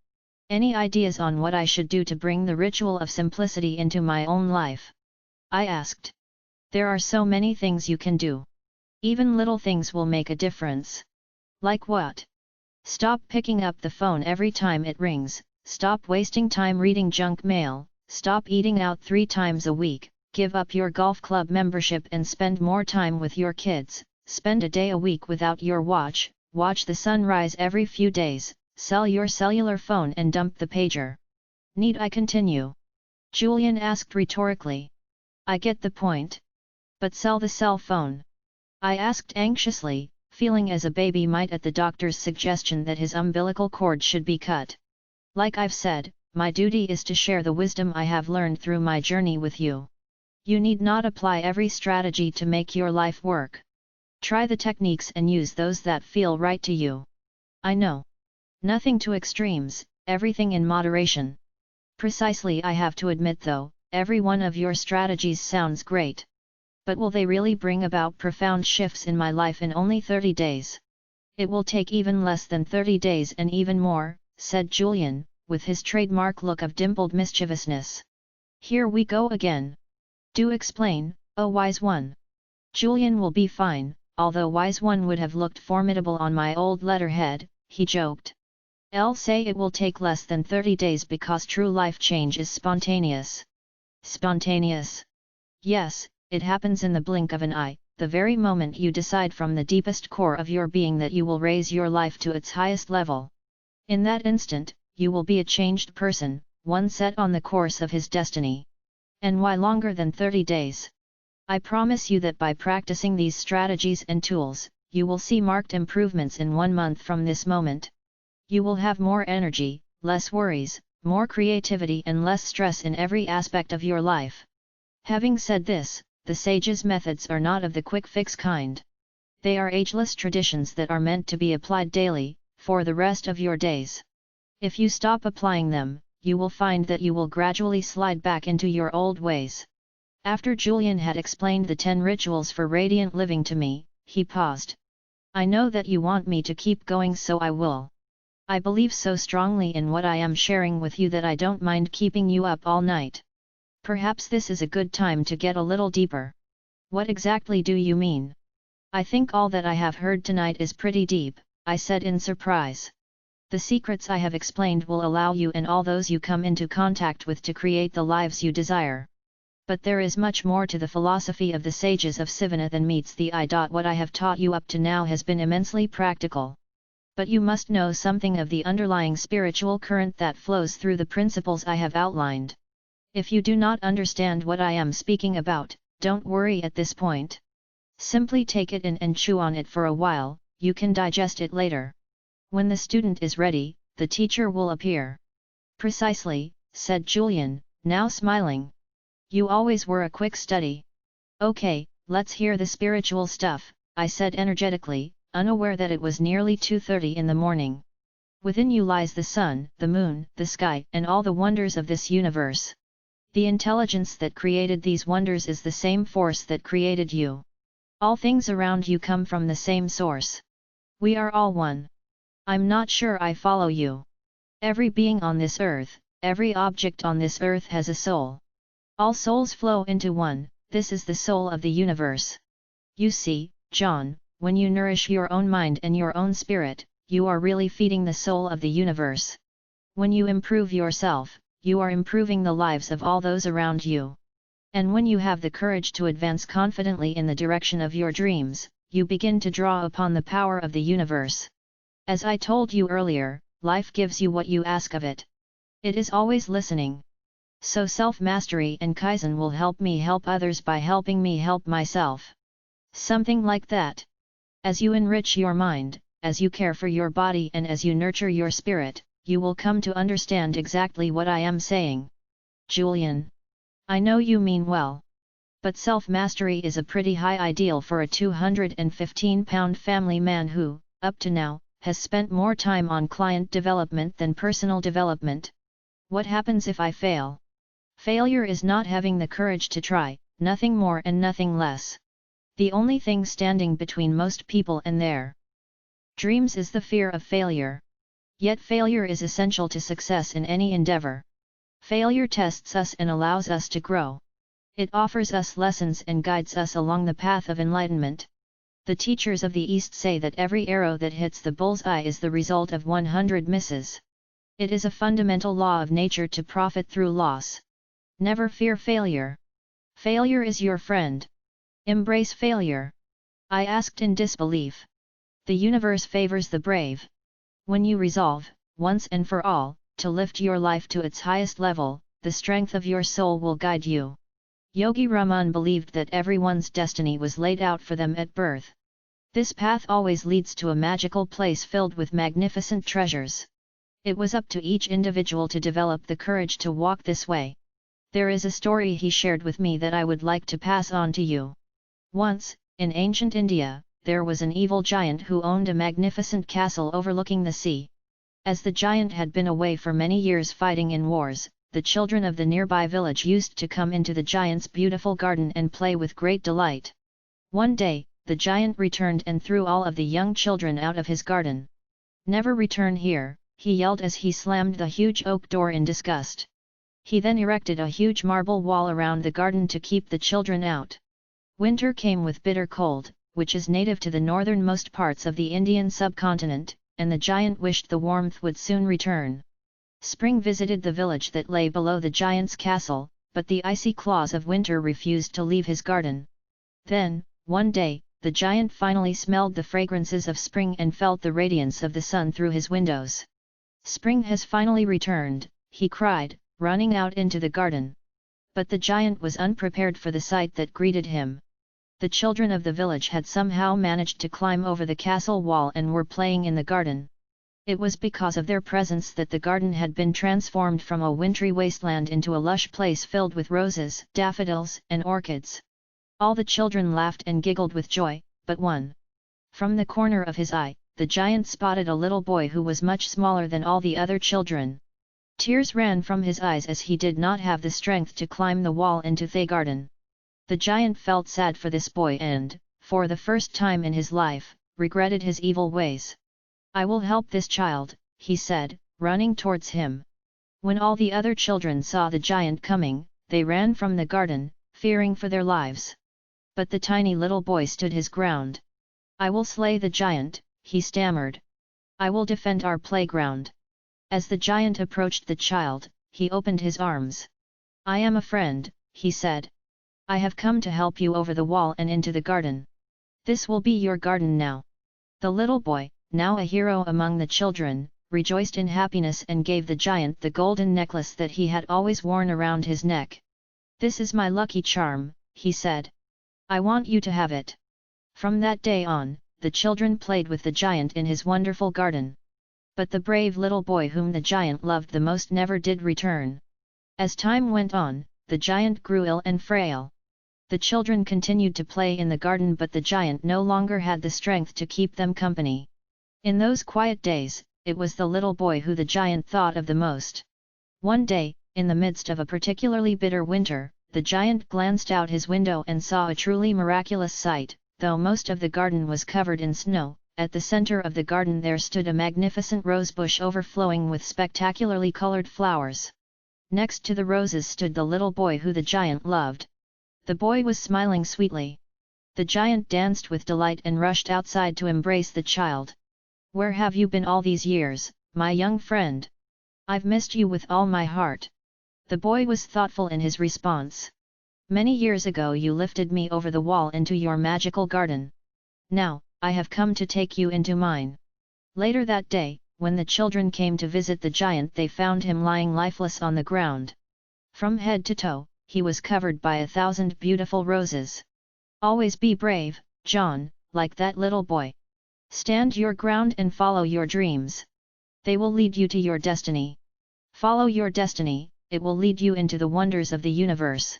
Any ideas on what I should do to bring the ritual of simplicity into my own life? I asked. There are so many things you can do. Even little things will make a difference. Like what? Stop picking up the phone every time it rings, stop wasting time reading junk mail, stop eating out 3 times a week, give up your golf club membership and spend more time with your kids, spend a day a week without your watch, watch the sun rise every few days, sell your cellular phone and dump the pager. Need I continue? Julian asked rhetorically. I get the point. But sell the cell phone? I asked anxiously, feeling as a baby might at the doctor's suggestion that his umbilical cord should be cut. Like I've said, my duty is to share the wisdom I have learned through my journey with you. You need not apply every strategy to make your life work. Try the techniques and use those that feel right to you. I know. Nothing to extremes, everything in moderation. Precisely, I have to admit though, every one of your strategies sounds great. But will they really bring about profound shifts in my life in only 30 days? It will take even less than 30 days and even more, said Julian, with his trademark look of dimpled mischievousness. Here we go again. Do explain, oh wise one. Julian will be fine, although wise one would have looked formidable on my old letterhead, he joked. I'll say it will take less than 30 days because true life change is spontaneous. Spontaneous? Yes, it happens in the blink of an eye, the very moment you decide from the deepest core of your being that you will raise your life to its highest level. In that instant, you will be a changed person, one set on the course of his destiny. And why longer than 30 days? I promise you that by practicing these strategies and tools, you will see marked improvements in 1 month from this moment. You will have more energy, less worries, more creativity and less stress in every aspect of your life. Having said this, the sages' methods are not of the quick fix kind. They are ageless traditions that are meant to be applied daily, for the rest of your days. If you stop applying them, you will find that you will gradually slide back into your old ways. After Julian had explained the 10 rituals for radiant living to me, he paused. I know that you want me to keep going, so I will. I believe so strongly in what I am sharing with you that I don't mind keeping you up all night. Perhaps this is a good time to get a little deeper. What exactly do you mean? I think all that I have heard tonight is pretty deep, I said in surprise. The secrets I have explained will allow you and all those you come into contact with to create the lives you desire. But there is much more to the philosophy of the sages of Sivana than meets the eye. What I have taught you up to now has been immensely practical. But you must know something of the underlying spiritual current that flows through the principles I have outlined. If you do not understand what I am speaking about, don't worry at this point. Simply take it in and chew on it for a while, you can digest it later. When the student is ready, the teacher will appear. Precisely, said Julian, now smiling. You always were a quick study. Okay, let's hear the spiritual stuff, I said energetically, unaware that it was nearly 2:30 in the morning. Within you lies the sun, the moon, the sky, and all the wonders of this universe. The intelligence that created these wonders is the same force that created you. All things around you come from the same source. We are all one. I'm not sure I follow you. Every being on this earth, every object on this earth has a soul. All souls flow into one, this is the soul of the universe. You see, John, when you nourish your own mind and your own spirit, you are really feeding the soul of the universe. When you improve yourself, you are improving the lives of all those around you. And when you have the courage to advance confidently in the direction of your dreams, you begin to draw upon the power of the universe. As I told you earlier, life gives you what you ask of it. It is always listening. So self-mastery and kaizen will help me help others by helping me help myself. Something like that. As you enrich your mind, as you care for your body and as you nurture your spirit, you will come to understand exactly what I am saying. Julian. I know you mean well. But self-mastery is a pretty high ideal for a 215-pound family man who, up to now, has spent more time on client development than personal development. What happens if I fail? Failure is not having the courage to try, nothing more and nothing less. The only thing standing between most people and their dreams is the fear of failure. Yet failure is essential to success in any endeavor. Failure tests us and allows us to grow. It offers us lessons and guides us along the path of enlightenment. The teachers of the East say that every arrow that hits the bull's eye is the result of 100 misses. It is a fundamental law of nature to profit through loss. Never fear failure. Failure is your friend. Embrace failure. I asked in disbelief. The universe favors the brave. When you resolve, once and for all, to lift your life to its highest level, the strength of your soul will guide you. Yogi Raman believed that everyone's destiny was laid out for them at birth. This path always leads to a magical place filled with magnificent treasures. It was up to each individual to develop the courage to walk this way. There is a story he shared with me that I would like to pass on to you. Once, in ancient India, there was an evil giant who owned a magnificent castle overlooking the sea. As the giant had been away for many years fighting in wars, the children of the nearby village used to come into the giant's beautiful garden and play with great delight. One day, the giant returned and threw all of the young children out of his garden. "Never return here," he yelled as he slammed the huge oak door in disgust. He then erected a huge marble wall around the garden to keep the children out. Winter came with bitter cold, which is native to the northernmost parts of the Indian subcontinent, and the giant wished the warmth would soon return. Spring visited the village that lay below the giant's castle, but the icy claws of winter refused to leave his garden. Then, one day, the giant finally smelled the fragrances of spring and felt the radiance of the sun through his windows. "Spring has finally returned," he cried, running out into the garden. But the giant was unprepared for the sight that greeted him. The children of the village had somehow managed to climb over the castle wall and were playing in the garden. It was because of their presence that the garden had been transformed from a wintry wasteland into a lush place filled with roses, daffodils, and orchids. All the children laughed and giggled with joy, but one. From the corner of his eye, the giant spotted a little boy who was much smaller than all the other children. Tears ran from his eyes as he did not have the strength to climb the wall into the garden. The giant felt sad for this boy and, for the first time in his life, regretted his evil ways. "I will help this child," he said, running towards him. When all the other children saw the giant coming, they ran from the garden, fearing for their lives. But the tiny little boy stood his ground. "I will slay the giant," he stammered. "I will defend our playground." As the giant approached the child, he opened his arms. "I am a friend," he said. "I have come to help you over the wall and into the garden. This will be your garden now." The little boy, now a hero among the children, rejoiced in happiness and gave the giant the golden necklace that he had always worn around his neck. "This is my lucky charm," he said. "I want you to have it." From that day on, the children played with the giant in his wonderful garden. But the brave little boy whom the giant loved the most never did return. As time went on, the giant grew ill and frail. The children continued to play in the garden, but the giant no longer had the strength to keep them company. In those quiet days, it was the little boy who the giant thought of the most. One day, in the midst of a particularly bitter winter, the giant glanced out his window and saw a truly miraculous sight. Though most of the garden was covered in snow, at the center of the garden there stood a magnificent rosebush overflowing with spectacularly colored flowers. Next to the roses stood the little boy who the giant loved. The boy was smiling sweetly. The giant danced with delight and rushed outside to embrace the child. "Where have you been all these years, my young friend? I've missed you with all my heart." The boy was thoughtful in his response. "Many years ago you lifted me over the wall into your magical garden. Now, I have come to take you into mine." Later that day, when the children came to visit the giant, they found him lying lifeless on the ground. From head to toe, he was covered by 1,000 beautiful roses. Always be brave, John, like that little boy. Stand your ground and follow your dreams. They will lead you to your destiny. Follow your destiny, it will lead you into the wonders of the universe.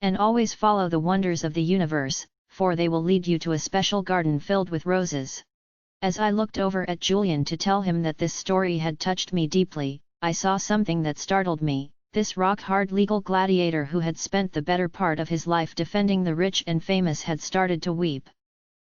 And always follow the wonders of the universe, for they will lead you to a special garden filled with roses. As I looked over at Julian to tell him that this story had touched me deeply, I saw something that startled me. This rock-hard legal gladiator who had spent the better part of his life defending the rich and famous had started to weep.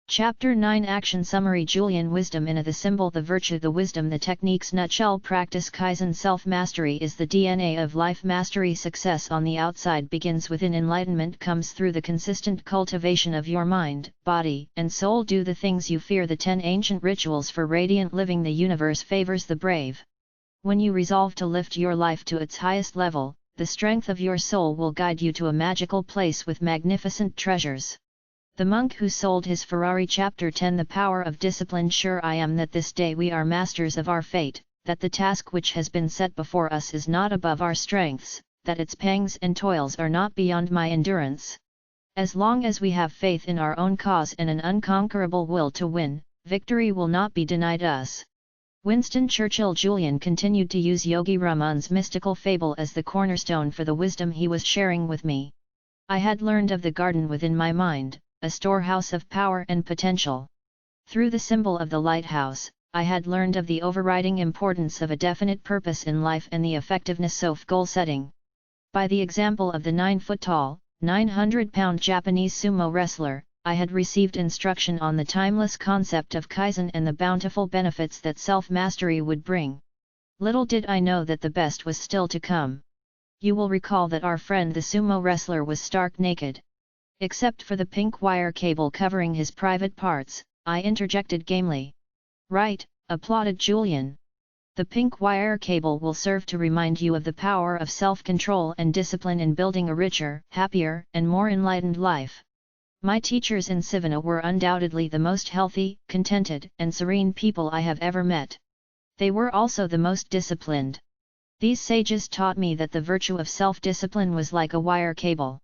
Chapter 9 Action Summary Julian Wisdom in the symbol the virtue the wisdom the techniques nutshell practice Kaizen self-mastery is the DNA of life mastery success on the outside begins within enlightenment comes through the consistent cultivation of your mind, body and soul do the things you fear the 10 ancient rituals for radiant living the universe favors the brave. When you resolve to lift your life to its highest level, the strength of your soul will guide you to a magical place with magnificent treasures. The monk who sold his Ferrari Chapter 10 The power of discipline Sure I am that this day we are masters of our fate, that the task which has been set before us is not above our strengths, that its pangs and toils are not beyond my endurance. As long as we have faith in our own cause and an unconquerable will to win, victory will not be denied us. Winston Churchill Julian continued to use Yogi Raman's mystical fable as the cornerstone for the wisdom he was sharing with me. I had learned of the garden within my mind, a storehouse of power and potential. Through the symbol of the lighthouse, I had learned of the overriding importance of a definite purpose in life and the effectiveness of goal setting. By the example of the 9-foot-tall, 900-pound Japanese sumo wrestler, I had received instruction on the timeless concept of Kaizen and the bountiful benefits that self-mastery would bring. Little did I know that the best was still to come. You will recall that our friend the sumo wrestler was stark naked. Except for the pink wire cable covering his private parts, I interjected gamely. Right, applauded Julian. The pink wire cable will serve to remind you of the power of self-control and discipline in building a richer, happier, and more enlightened life. My teachers in Sivana were undoubtedly the most healthy, contented, and serene people I have ever met. They were also the most disciplined. These sages taught me that the virtue of self-discipline was like a wire cable.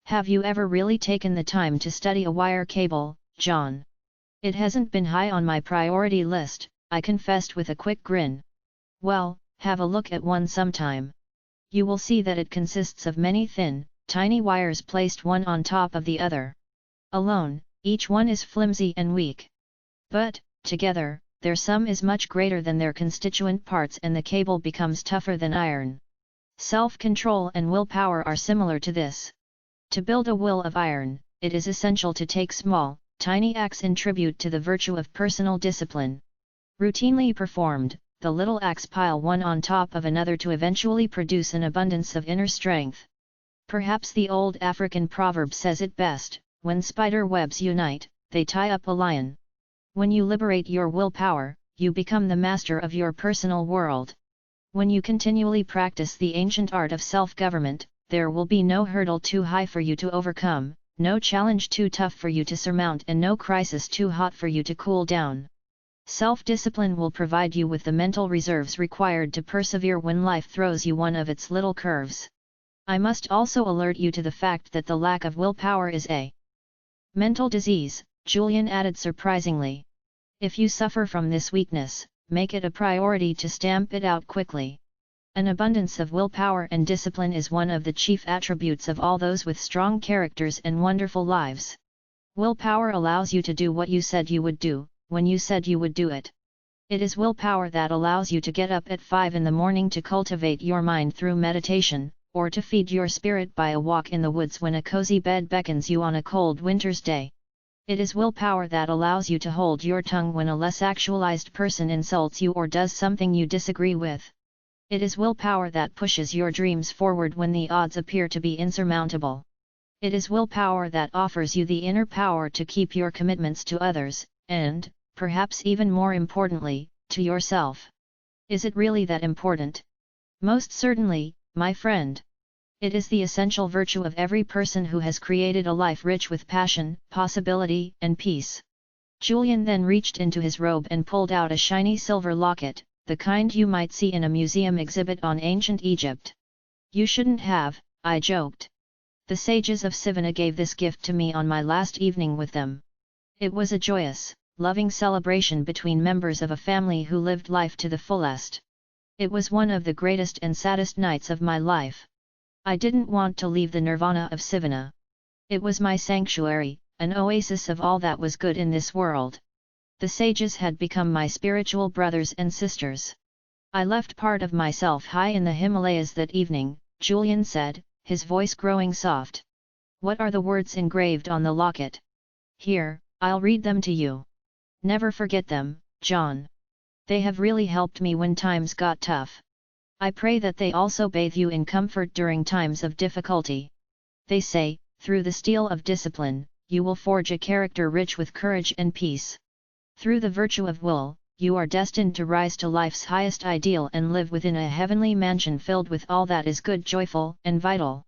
Have you ever really taken the time to study a wire cable, John? It hasn't been high on my priority list, I confessed with a quick grin. Well, have a look at one sometime. You will see that it consists of many thin, tiny wires placed one on top of the other. Alone, each one is flimsy and weak. But, together, their sum is much greater than their constituent parts and the cable becomes tougher than iron. Self-control and willpower are similar to this. To build a will of iron, it is essential to take small, tiny acts in tribute to the virtue of personal discipline. Routinely performed, the little acts pile one on top of another to eventually produce an abundance of inner strength. Perhaps the old African proverb says it best, when spider webs unite, they tie up a lion. When you liberate your willpower, you become the master of your personal world. When you continually practice the ancient art of self-government, there will be no hurdle too high for you to overcome, no challenge too tough for you to surmount and no crisis too hot for you to cool down. Self-discipline will provide you with the mental reserves required to persevere when life throws you one of its little curves. I must also alert you to the fact that the lack of willpower is a mental disease, Julian added surprisingly. If you suffer from this weakness, make it a priority to stamp it out quickly. An abundance of willpower and discipline is one of the chief attributes of all those with strong characters and wonderful lives. Willpower allows you to do what you said you would do, when you said you would do it. It is willpower that allows you to get up at 5 in the morning to cultivate your mind through meditation, or to feed your spirit by a walk in the woods when a cozy bed beckons you on a cold winter's day. It is willpower that allows you to hold your tongue when a less actualized person insults you or does something you disagree with. It is willpower that pushes your dreams forward when the odds appear to be insurmountable. It is willpower that offers you the inner power to keep your commitments to others, and, perhaps even more importantly, to yourself. Is it really that important? Most certainly, my friend. It is the essential virtue of every person who has created a life rich with passion, possibility, and peace. Julian then reached into his robe and pulled out a shiny silver locket, the kind you might see in a museum exhibit on ancient Egypt. You shouldn't have, I joked. The sages of Sivana gave this gift to me on my last evening with them. It was a joyous, loving celebration between members of a family who lived life to the fullest. It was one of the greatest and saddest nights of my life. I didn't want to leave the nirvana of Sivana. It was my sanctuary, an oasis of all that was good in this world. The sages had become my spiritual brothers and sisters. I left part of myself high in the Himalayas that evening, Julian said, his voice growing soft. What are the words engraved on the locket? Here, I'll read them to you. Never forget them, John. They have really helped me when times got tough. I pray that they also bathe you in comfort during times of difficulty. They say, through the steel of discipline, you will forge a character rich with courage and peace. Through the virtue of will, you are destined to rise to life's highest ideal and live within a heavenly mansion filled with all that is good, joyful, and vital.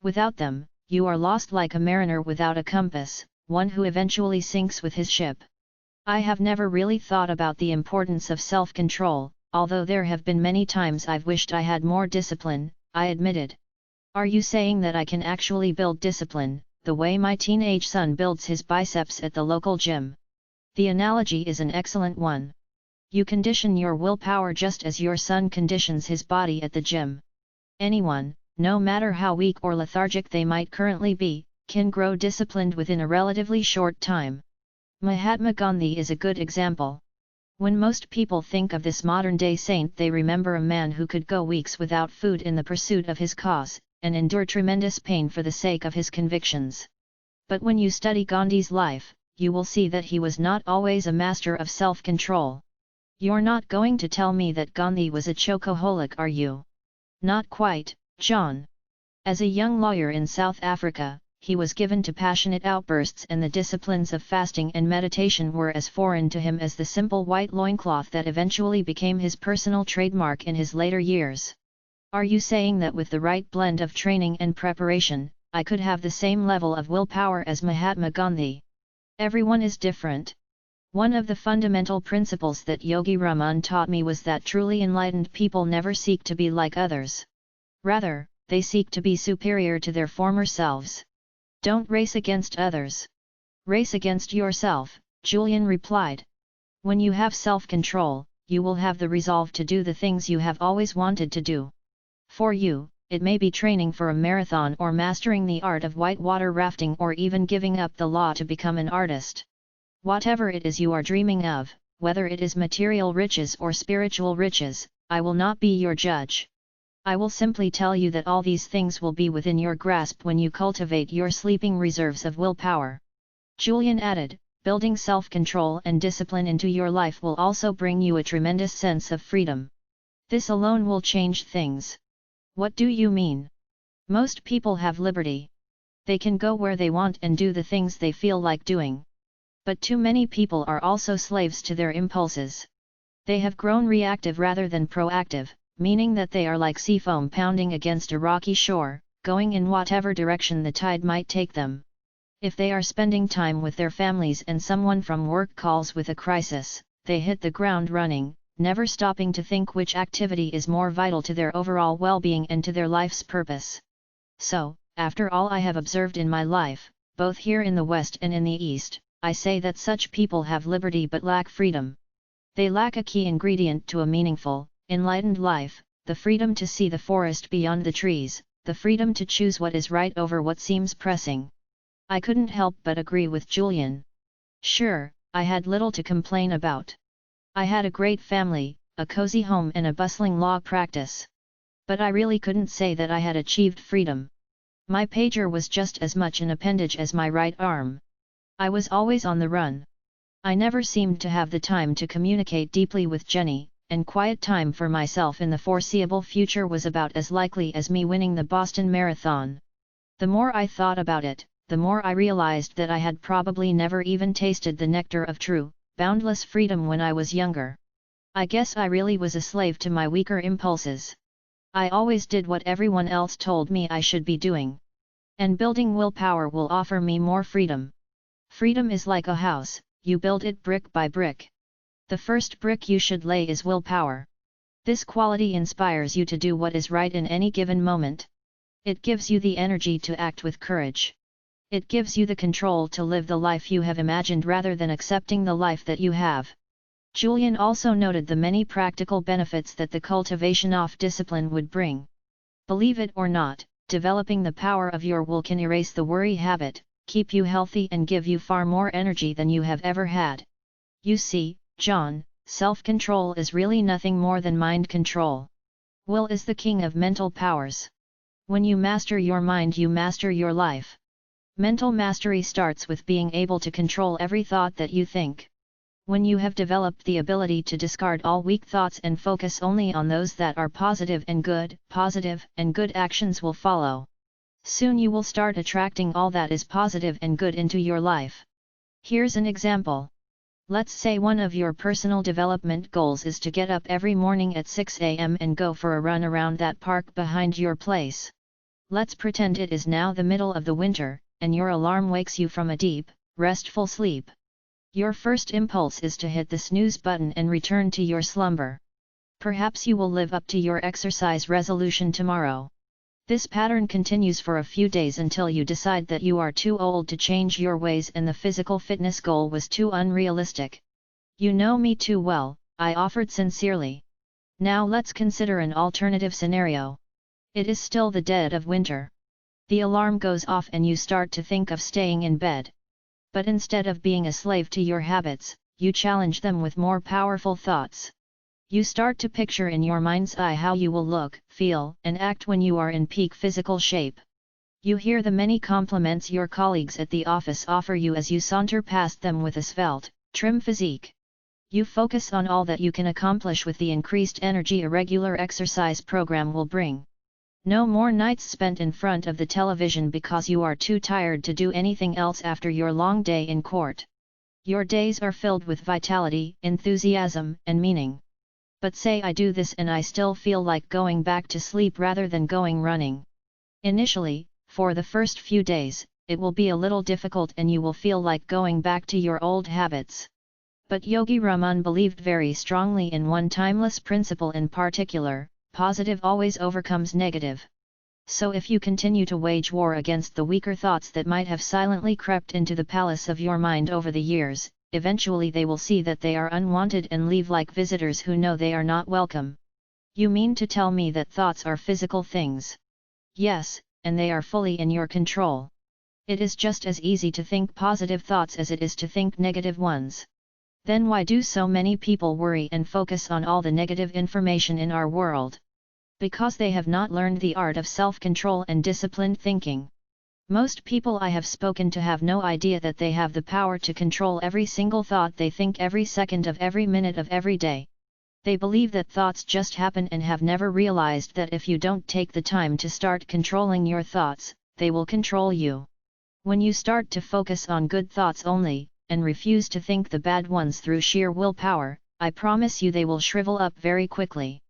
Without them, you are lost like a mariner without a compass, one who eventually sinks with his ship. I have never really thought about the importance of self-control, although there have been many times I've wished I had more discipline, I admitted. Are you saying that I can actually build discipline, the way my teenage son builds his biceps at the local gym? The analogy is an excellent one. You condition your willpower just as your son conditions his body at the gym. Anyone, no matter how weak or lethargic they might currently be, can grow disciplined within a relatively short time. Mahatma Gandhi is a good example. When most people think of this modern-day saint, they remember a man who could go weeks without food in the pursuit of his cause, and endure tremendous pain for the sake of his convictions. But when you study Gandhi's life, you will see that he was not always a master of self-control. You're not going to tell me that Gandhi was a chocoholic, are you? Not quite, John. As a young lawyer in South Africa, he was given to passionate outbursts, and the disciplines of fasting and meditation were as foreign to him as the simple white loincloth that eventually became his personal trademark in his later years. Are you saying that with the right blend of training and preparation, I could have the same level of willpower as Mahatma Gandhi? Everyone is different. One of the fundamental principles that Yogi Raman taught me was that truly enlightened people never seek to be like others. Rather, they seek to be superior to their former selves. Don't race against others. Race against yourself, Julian replied. When you have self-control, you will have the resolve to do the things you have always wanted to do. For you, it may be training for a marathon or mastering the art of whitewater rafting or even giving up the law to become an artist. Whatever it is you are dreaming of, whether it is material riches or spiritual riches, I will not be your judge. I will simply tell you that all these things will be within your grasp when you cultivate your sleeping reserves of willpower. Julian added, building self-control and discipline into your life will also bring you a tremendous sense of freedom. This alone will change things. What do you mean? Most people have liberty. They can go where they want and do the things they feel like doing. But too many people are also slaves to their impulses. They have grown reactive rather than proactive, meaning that they are like sea foam pounding against a rocky shore, going in whatever direction the tide might take them. If they are spending time with their families and someone from work calls with a crisis, they hit the ground running, never stopping to think which activity is more vital to their overall well-being and to their life's purpose. So, after all I have observed in my life, both here in the West and in the East, I say that such people have liberty but lack freedom. They lack a key ingredient to a meaningful, enlightened life, the freedom to see the forest beyond the trees, the freedom to choose what is right over what seems pressing. I couldn't help but agree with Julian. Sure, I had little to complain about. I had a great family, a cozy home and a bustling law practice. But I really couldn't say that I had achieved freedom. My pager was just as much an appendage as my right arm. I was always on the run. I never seemed to have the time to communicate deeply with Jenny, and quiet time for myself in the foreseeable future was about as likely as me winning the Boston Marathon. The more I thought about it, the more I realized that I had probably never even tasted the nectar of true, boundless freedom when I was younger. I guess I really was a slave to my weaker impulses. I always did what everyone else told me I should be doing. And building willpower will offer me more freedom. Freedom is like a house, you build it brick by brick. The first brick you should lay is willpower. This quality inspires you to do what is right in any given moment. It gives you the energy to act with courage. It gives you the control to live the life you have imagined rather than accepting the life that you have. Julian also noted the many practical benefits that the cultivation of discipline would bring. Believe it or not, developing the power of your will can erase the worry habit, keep you healthy and give you far more energy than you have ever had. You see, John, self-control is really nothing more than mind control. Will is the king of mental powers. When you master your mind, you master your life. Mental mastery starts with being able to control every thought that you think. When you have developed the ability to discard all weak thoughts and focus only on those that are positive and good actions will follow. Soon you will start attracting all that is positive and good into your life. Here's an example. Let's say one of your personal development goals is to get up every morning at 6 a.m. and go for a run around that park behind your place. Let's pretend it is now the middle of the winter, and your alarm wakes you from a deep, restful sleep. Your first impulse is to hit the snooze button and return to your slumber. Perhaps you will live up to your exercise resolution tomorrow. This pattern continues for a few days until you decide that you are too old to change your ways and the physical fitness goal was too unrealistic. You know me too well, I offered sincerely. Now let's consider an alternative scenario. It is still the dead of winter. The alarm goes off and you start to think of staying in bed. But instead of being a slave to your habits, you challenge them with more powerful thoughts. You start to picture in your mind's eye how you will look, feel, and act when you are in peak physical shape. You hear the many compliments your colleagues at the office offer you as you saunter past them with a svelte, trim physique. You focus on all that you can accomplish with the increased energy a regular exercise program will bring. No more nights spent in front of the television because you are too tired to do anything else after your long day in court. Your days are filled with vitality, enthusiasm, and meaning. But say I do this and I still feel like going back to sleep rather than going running. Initially, for the first few days, it will be a little difficult and you will feel like going back to your old habits. But Yogi Raman believed very strongly in one timeless principle in particular: positive always overcomes negative. So if you continue to wage war against the weaker thoughts that might have silently crept into the palace of your mind over the years, eventually they will see that they are unwanted and leave like visitors who know they are not welcome. You mean to tell me that thoughts are physical things? Yes, and they are fully in your control. It is just as easy to think positive thoughts as it is to think negative ones. Then why do so many people worry and focus on all the negative information in our world? Because they have not learned the art of self-control and disciplined thinking. Most people I have spoken to have no idea that they have the power to control every single thought they think every second of every minute of every day. They believe that thoughts just happen and have never realized that if you don't take the time to start controlling your thoughts, they will control you. When you start to focus on good thoughts only, and refuse to think the bad ones through sheer willpower, I promise you they will shrivel up very quickly.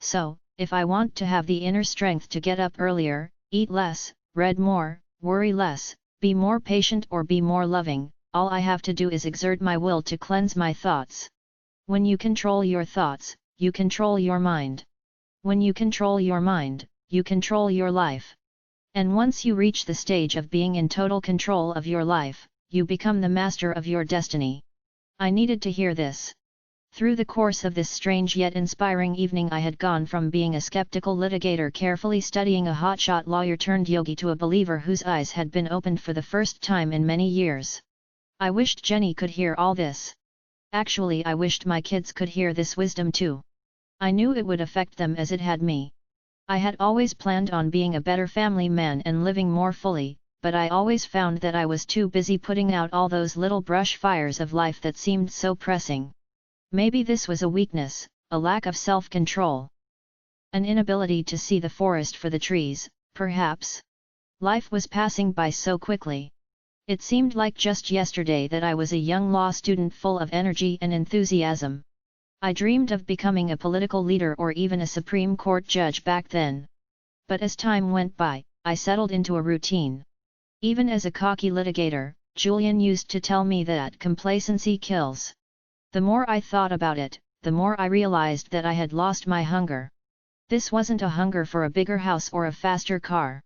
So, if I want to have the inner strength to get up earlier, eat less, read more, worry less, be more patient or be more loving, all I have to do is exert my will to cleanse my thoughts. When you control your thoughts, you control your mind. When you control your mind, you control your life. And once you reach the stage of being in total control of your life, you become the master of your destiny. I needed to hear this. Through the course of this strange yet inspiring evening, I had gone from being a skeptical litigator carefully studying a hotshot lawyer turned yogi to a believer whose eyes had been opened for the first time in many years. I wished Jenny could hear all this. Actually, I wished my kids could hear this wisdom too. I knew it would affect them as it had me. I had always planned on being a better family man and living more fully, but I always found that I was too busy putting out all those little brush fires of life that seemed so pressing. Maybe this was a weakness, a lack of self-control. An inability to see the forest for the trees, perhaps. Life was passing by so quickly. It seemed like just yesterday that I was a young law student full of energy and enthusiasm. I dreamed of becoming a political leader or even a Supreme Court judge back then. But as time went by, I settled into a routine. Even as a cocky litigator, Julian used to tell me that complacency kills. The more I thought about it, the more I realized that I had lost my hunger. This wasn't a hunger for a bigger house or a faster car.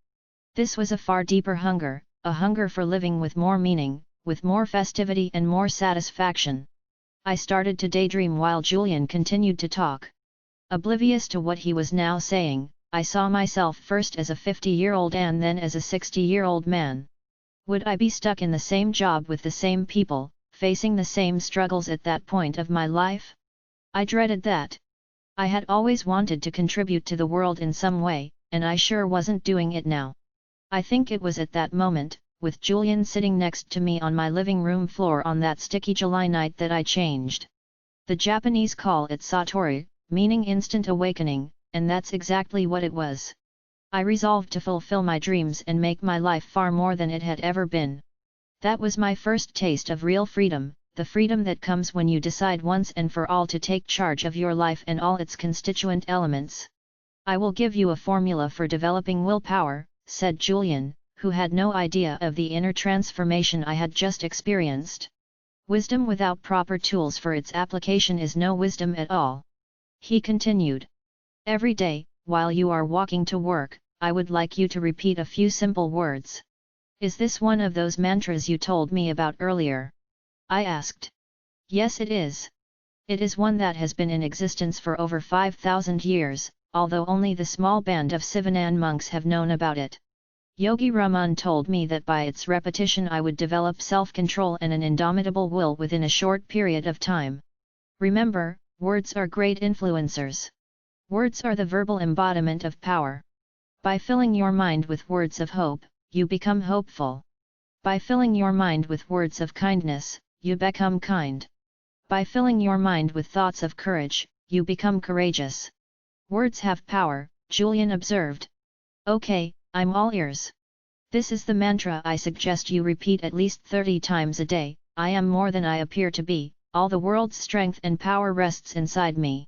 This was a far deeper hunger, a hunger for living with more meaning, with more festivity and more satisfaction. I started to daydream while Julian continued to talk. Oblivious to what he was now saying, I saw myself first as a 50-year-old and then as a 60-year-old man. Would I be stuck in the same job with the same people, facing the same struggles at that point of my life? I dreaded that. I had always wanted to contribute to the world in some way, and I sure wasn't doing it now. I think it was at that moment, with Julian sitting next to me on my living room floor on that sticky July night, that I changed. The Japanese call it satori, meaning instant awakening, and that's exactly what it was. I resolved to fulfill my dreams and make my life far more than it had ever been. That was my first taste of real freedom, the freedom that comes when you decide once and for all to take charge of your life and all its constituent elements. I will give you a formula for developing willpower, said Julian, who had no idea of the inner transformation I had just experienced. Wisdom without proper tools for its application is no wisdom at all. He continued. Every day, while you are walking to work, I would like you to repeat a few simple words. Is this one of those mantras you told me about earlier? I asked. Yes, it is. It is one that has been in existence for over 5,000 years, although only the small band of Sivana monks have known about it. Yogi Raman told me that by its repetition I would develop self-control and an indomitable will within a short period of time. Remember, words are great influencers. Words are the verbal embodiment of power. By filling your mind with words of hope, you become hopeful. By filling your mind with words of kindness, you become kind. By filling your mind with thoughts of courage, you become courageous. Words have power, Julian observed. Okay, I'm all ears. This is the mantra I suggest you repeat at least 30 times a day. I am more than I appear to be, all the world's strength and power rests inside me.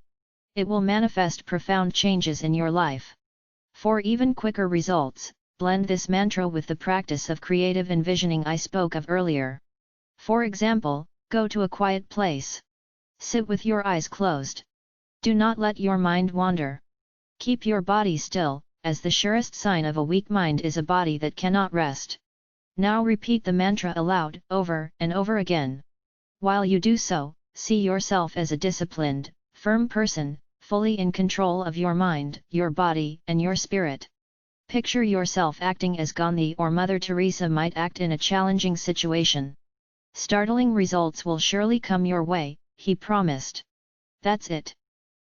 It will manifest profound changes in your life. For even quicker results, blend this mantra with the practice of creative envisioning I spoke of earlier. For example, go to a quiet place. Sit with your eyes closed. Do not let your mind wander. Keep your body still, as the surest sign of a weak mind is a body that cannot rest. Now repeat the mantra aloud, over and over again. While you do so, see yourself as a disciplined, firm person, fully in control of your mind, your body, and your spirit. Picture yourself acting as Gandhi or Mother Teresa might act in a challenging situation. Startling results will surely come your way, he promised. That's it?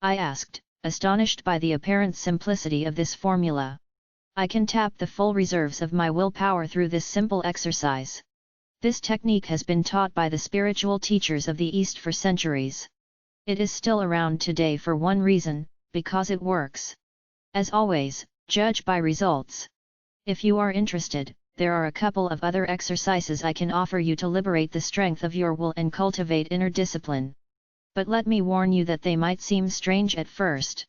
I asked, astonished by the apparent simplicity of this formula. I can tap the full reserves of my willpower through this simple exercise. This technique has been taught by the spiritual teachers of the East for centuries. It is still around today for one reason, because it works. As always, judge by results. If you are interested, there are a couple of other exercises I can offer you to liberate the strength of your will and cultivate inner discipline. But let me warn you that they might seem strange at first.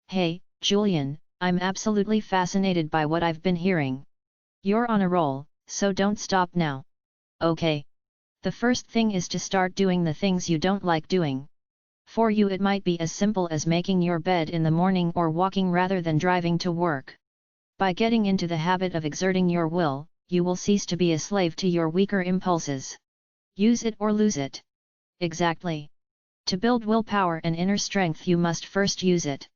Hey, Julian, I'm absolutely fascinated by what I've been hearing. You're on a roll, so don't stop now. Okay. The first thing is to start doing the things you don't like doing. For you it might be as simple as making your bed in the morning or walking rather than driving to work. By getting into the habit of exerting your will, you will cease to be a slave to your weaker impulses. Use it or lose it. Exactly. To build willpower and inner strength you must first use it.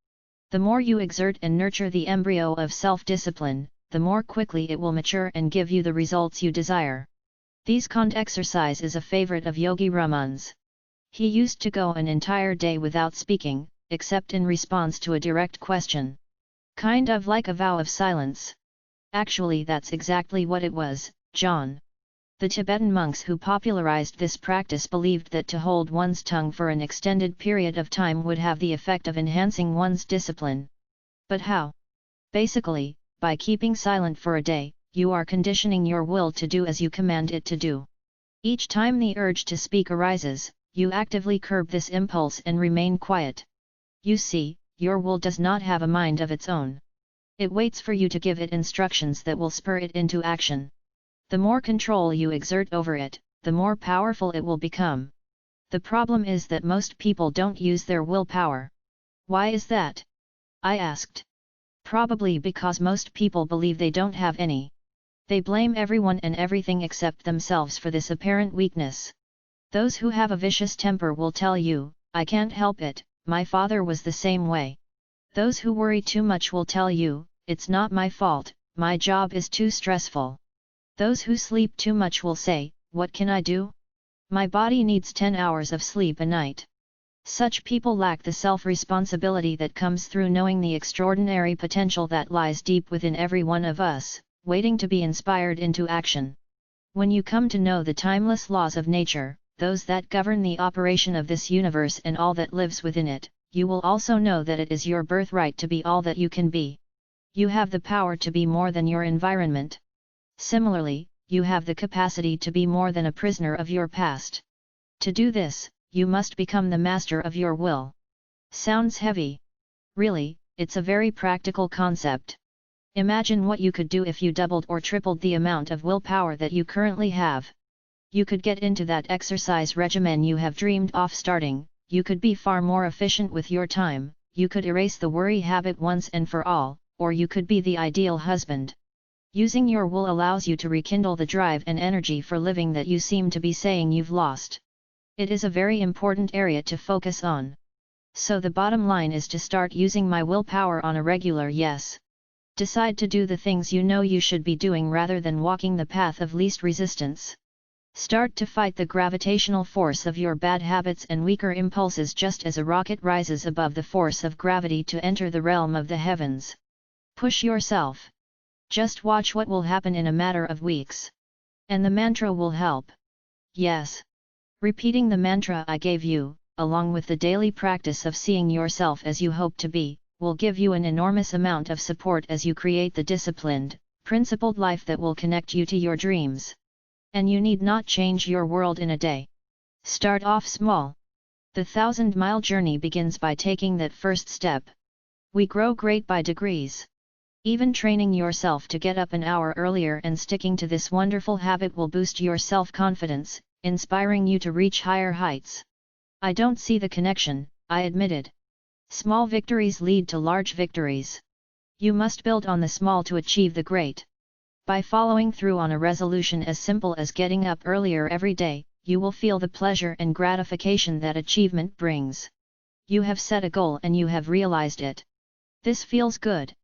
The more you exert and nurture the embryo of self-discipline, the more quickly it will mature and give you the results you desire. These Kant exercise is a favorite of Yogi Raman's. He used to go an entire day without speaking, except in response to a direct question. Kind of like a vow of silence. Actually that's exactly what it was, John. The Tibetan monks who popularized this practice believed that to hold one's tongue for an extended period of time would have the effect of enhancing one's discipline. But how? Basically, by keeping silent for a day, you are conditioning your will to do as you command it to do. Each time the urge to speak arises, you actively curb this impulse and remain quiet. You see, your will does not have a mind of its own. It waits for you to give it instructions that will spur it into action. The more control you exert over it, the more powerful it will become. The problem is that most people don't use their willpower. Why is that? I asked. Probably because most people believe they don't have any. They blame everyone and everything except themselves for this apparent weakness. Those who have a vicious temper will tell you, "I can't help it, my father was the same way." Those who worry too much will tell you, "It's not my fault, my job is too stressful." Those who sleep too much will say, "What can I do? My body needs 10 hours of sleep a night." Such people lack the self-responsibility that comes through knowing the extraordinary potential that lies deep within every one of us, waiting to be inspired into action. When you come to know the timeless laws of nature, those that govern the operation of this universe and all that lives within it, you will also know that it is your birthright to be all that you can be. You have the power to be more than your environment. Similarly, you have the capacity to be more than a prisoner of your past. To do this, you must become the master of your will. Sounds heavy? Really, it's a very practical concept. Imagine what you could do if you doubled or tripled the amount of willpower that you currently have. You could get into that exercise regimen you have dreamed of starting, you could be far more efficient with your time, you could erase the worry habit once and for all, or you could be the ideal husband. Using your will allows you to rekindle the drive and energy for living that you seem to be saying you've lost. It is a very important area to focus on. So the bottom line is to start using my willpower on a regular. Yes. Decide to do the things you know you should be doing rather than walking the path of least resistance. Start to fight the gravitational force of your bad habits and weaker impulses just as a rocket rises above the force of gravity to enter the realm of the heavens. Push yourself. Just watch what will happen in a matter of weeks. And the mantra will help. Yes. Repeating the mantra I gave you, along with the daily practice of seeing yourself as you hope to be, will give you an enormous amount of support as you create the disciplined, principled life that will connect you to your dreams. And you need not change your world in a day. Start off small. The 1,000-mile journey begins by taking that first step. We grow great by degrees. Even training yourself to get up an hour earlier and sticking to this wonderful habit will boost your self-confidence, inspiring you to reach higher heights. I don't see the connection, I admitted. Small victories lead to large victories. You must build on the small to achieve the great. By following through on a resolution as simple as getting up earlier every day, you will feel the pleasure and gratification that achievement brings. You have set a goal and you have realized it. This feels good.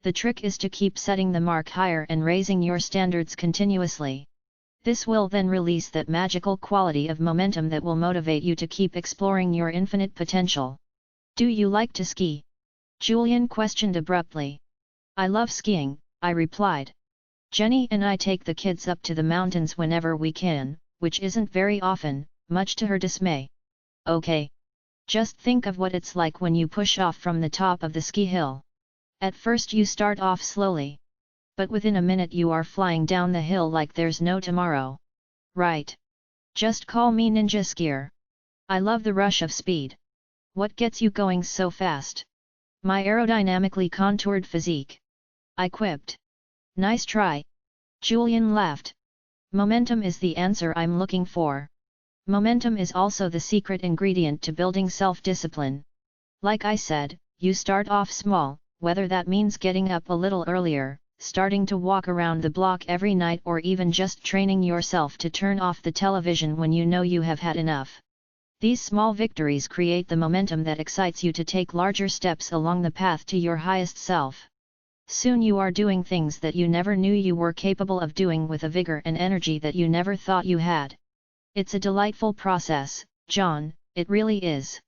The trick is to keep setting the mark higher and raising your standards continuously. This will then release that magical quality of momentum that will motivate you to keep exploring your infinite potential. Do you like to ski? Julian questioned abruptly. I love skiing, I replied. Jenny and I take the kids up to the mountains whenever we can, which isn't very often, much to her dismay. Okay. Just think of what it's like when you push off from the top of the ski hill. At first you start off slowly. But within a minute you are flying down the hill like there's no tomorrow. Right. Just call me ninja skier. I love the rush of speed. What gets you going so fast? My aerodynamically contoured physique. I quipped. Nice try. Julian laughed. Momentum is the answer I'm looking for. Momentum is also the secret ingredient to building self-discipline. Like I said, you start off small, whether that means getting up a little earlier, starting to walk around the block every night, or even just training yourself to turn off the television when you know you have had enough. These small victories create the momentum that excites you to take larger steps along the path to your highest self. Soon you are doing things that you never knew you were capable of doing with a vigor and energy that you never thought you had. It's a delightful process, John, it really is.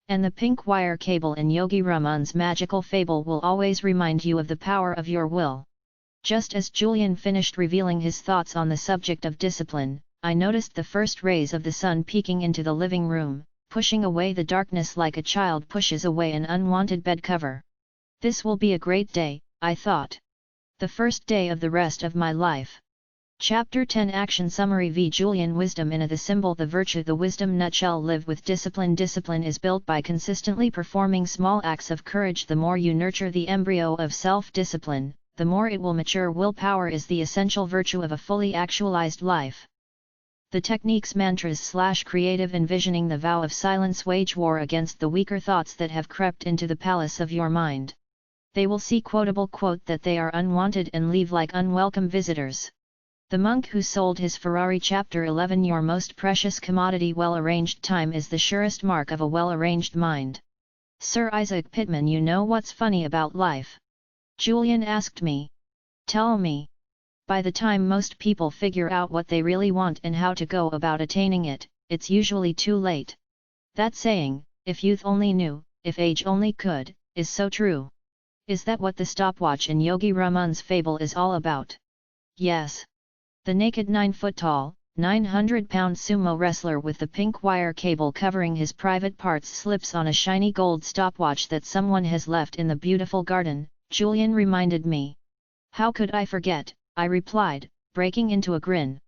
And the pink wire cable in Yogi Raman's magical fable will always remind you of the power of your will. Just as Julian finished revealing his thoughts on the subject of discipline, I noticed the first rays of the sun peeking into the living room, pushing away the darkness like a child pushes away an unwanted bed cover. This will be a great day, I thought. The first day of the rest of my life. Chapter 10 Action Summary v Julian Wisdom in the symbol the virtue the wisdom nutshell live with discipline. Discipline is built by consistently performing small acts of courage. The more you nurture the embryo of self-discipline, the more it will mature. Willpower is the essential virtue of a fully actualized life. The techniques mantras / creative envisioning the vow of silence. Wage war against the weaker thoughts that have crept into the palace of your mind. They will see quotable quote that they are unwanted and leave like unwelcome visitors. The monk who sold his Ferrari. Chapter 11. Your most precious commodity. Well-arranged time is the surest mark of a well-arranged mind. Sir Isaac Pitman. You know what's funny about life? Julian asked me. Tell me. By the time most people figure out what they really want and how to go about attaining it, it's usually too late. That saying, if youth only knew, if age only could, is so true. Is that what the stopwatch in Yogi Raman's fable is all about? Yes. The naked 9-foot-tall, 900-pound sumo wrestler with the pink wire cable covering his private parts slips on a shiny gold stopwatch that someone has left in the beautiful garden, Julian reminded me. How could I forget, I replied, breaking into a grin.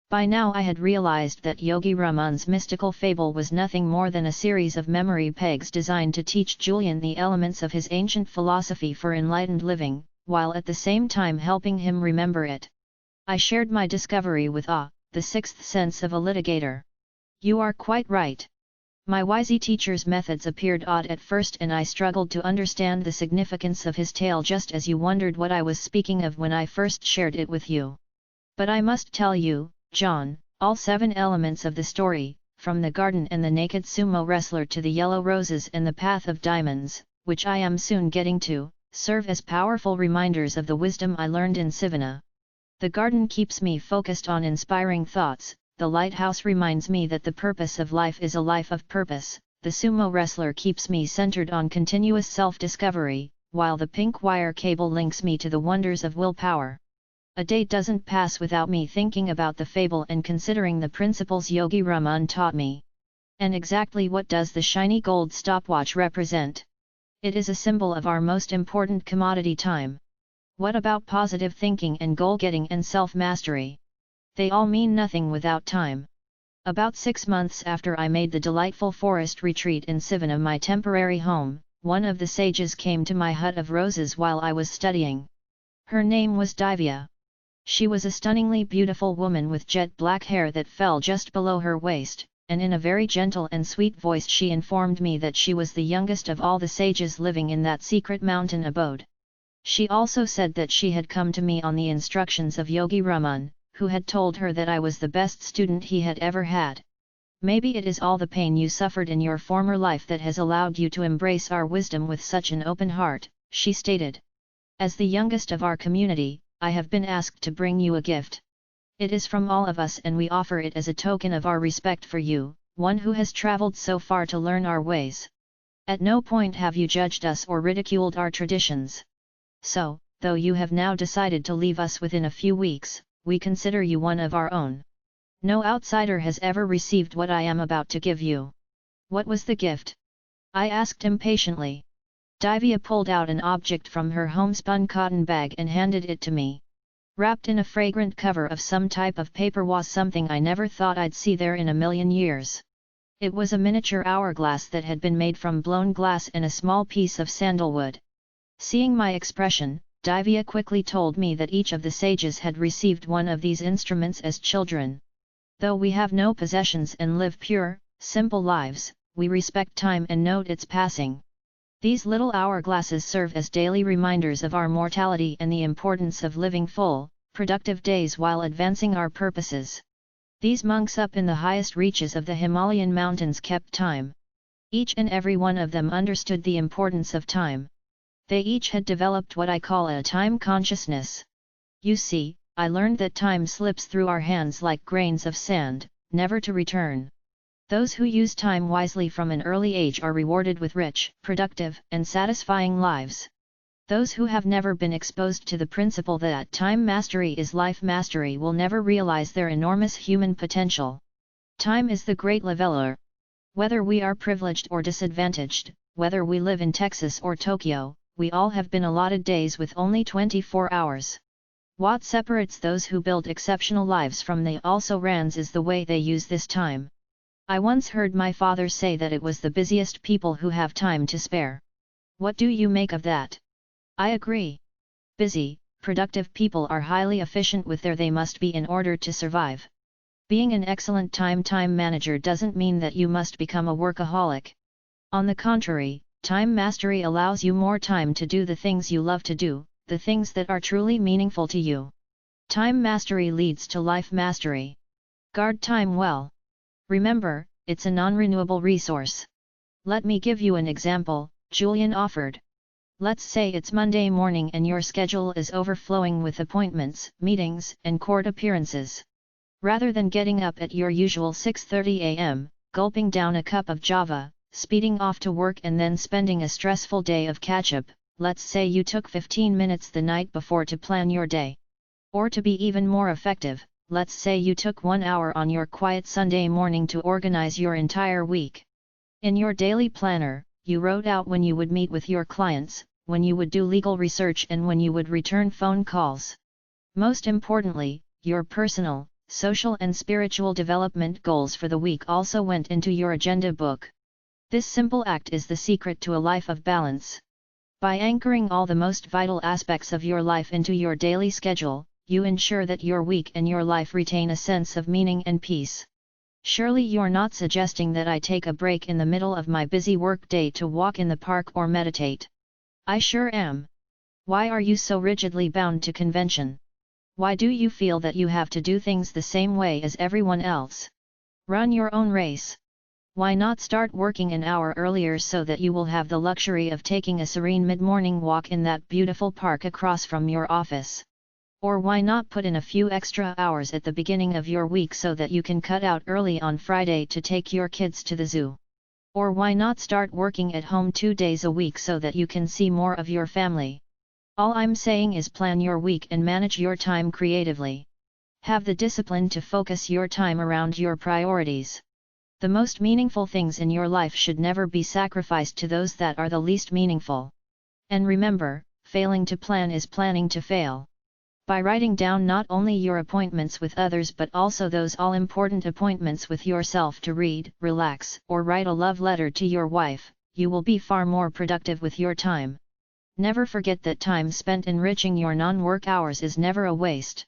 By now I had realized that Yogi Raman's mystical fable was nothing more than a series of memory pegs designed to teach Julian the elements of his ancient philosophy for enlightened living, while at the same time helping him remember it. I shared my discovery with the sixth sense of a litigator. You are quite right. My wise teacher's methods appeared odd at first and I struggled to understand the significance of his tale just as you wondered what I was speaking of when I first shared it with you. But I must tell you, John, all 7 elements of the story, from the garden and the naked sumo wrestler to the yellow roses and the path of diamonds, which I am soon getting to, serve as powerful reminders of the wisdom I learned in Sivana. The garden keeps me focused on inspiring thoughts, the lighthouse reminds me that the purpose of life is a life of purpose, the sumo wrestler keeps me centered on continuous self-discovery, while the pink wire cable links me to the wonders of willpower. A day doesn't pass without me thinking about the fable and considering the principles Yogi Raman taught me. And exactly what does the shiny gold stopwatch represent? It is a symbol of our most important commodity, time. What about positive thinking and goal-getting and self-mastery? They all mean nothing without time. About 6 months after I made the delightful forest retreat in Sivana my temporary home, one of the sages came to my hut of roses while I was studying. Her name was Divya. She was a stunningly beautiful woman with jet black hair that fell just below her waist, and in a very gentle and sweet voice she informed me that she was the youngest of all the sages living in that secret mountain abode. She also said that she had come to me on the instructions of Yogi Raman, who had told her that I was the best student he had ever had. Maybe it is all the pain you suffered in your former life that has allowed you to embrace our wisdom with such an open heart, she stated. As the youngest of our community, I have been asked to bring you a gift. It is from all of us and we offer it as a token of our respect for you, one who has traveled so far to learn our ways. At no point have you judged us or ridiculed our traditions. So, though you have now decided to leave us within a few weeks, we consider you one of our own. No outsider has ever received what I am about to give you. What was the gift? I asked impatiently. Divya pulled out an object from her homespun cotton bag and handed it to me. Wrapped in a fragrant cover of some type of paper was something I never thought I'd see there in a million years. It was a miniature hourglass that had been made from blown glass and a small piece of sandalwood. Seeing my expression, Divya quickly told me that each of the sages had received one of these instruments as children. Though we have no possessions and live pure, simple lives, we respect time and note its passing. These little hourglasses serve as daily reminders of our mortality and the importance of living full, productive days while advancing our purposes. These monks up in the highest reaches of the Himalayan Mountains kept time. Each and every one of them understood the importance of time. They each had developed what I call a time consciousness. You see, I learned that time slips through our hands like grains of sand, never to return. Those who use time wisely from an early age are rewarded with rich, productive, and satisfying lives. Those who have never been exposed to the principle that time mastery is life mastery will never realize their enormous human potential. Time is the great leveler. Whether we are privileged or disadvantaged, whether we live in Texas or Tokyo, we all have been allotted days with only 24 hours. What separates those who build exceptional lives from the also-rans is the way they use this time. I once heard my father say that it was the busiest people who have time to spare. What do you make of that? I agree. Busy, productive people are highly efficient with their they must be in order to survive. Being an excellent time manager doesn't mean that you must become a workaholic. On the contrary, Time mastery allows you more time to do the things you love to do, the things that are truly meaningful to you. Time mastery leads to life mastery. Guard time well. Remember, it's a non-renewable resource. Let me give you an example, Julian offered. Let's say it's Monday morning and your schedule is overflowing with appointments, meetings, and court appearances. Rather than getting up at your usual 6:30 a.m., gulping down a cup of java, speeding off to work and then spending a stressful day of catch-up, let's say you took 15 minutes the night before to plan your day. Or to be even more effective, let's say you took 1 hour on your quiet Sunday morning to organize your entire week. In your daily planner, you wrote out when you would meet with your clients, when you would do legal research and when you would return phone calls. Most importantly, your personal, social and spiritual development goals for the week also went into your agenda book. This simple act is the secret to a life of balance. By anchoring all the most vital aspects of your life into your daily schedule, you ensure that your week and your life retain a sense of meaning and peace. Surely you're not suggesting that I take a break in the middle of my busy work day to walk in the park or meditate. I sure am. Why are you so rigidly bound to convention? Why do you feel that you have to do things the same way as everyone else? Run your own race. Why not start working an hour earlier so that you will have the luxury of taking a serene mid-morning walk in that beautiful park across from your office? Or why not put in a few extra hours at the beginning of your week so that you can cut out early on Friday to take your kids to the zoo? Or why not start working at home 2 days a week so that you can see more of your family? All I'm saying is plan your week and manage your time creatively. Have the discipline to focus your time around your priorities. The most meaningful things in your life should never be sacrificed to those that are the least meaningful. And remember, failing to plan is planning to fail. By writing down not only your appointments with others but also those all-important appointments with yourself to read, relax, or write a love letter to your wife, you will be far more productive with your time. Never forget that time spent enriching your non-work hours is never a waste.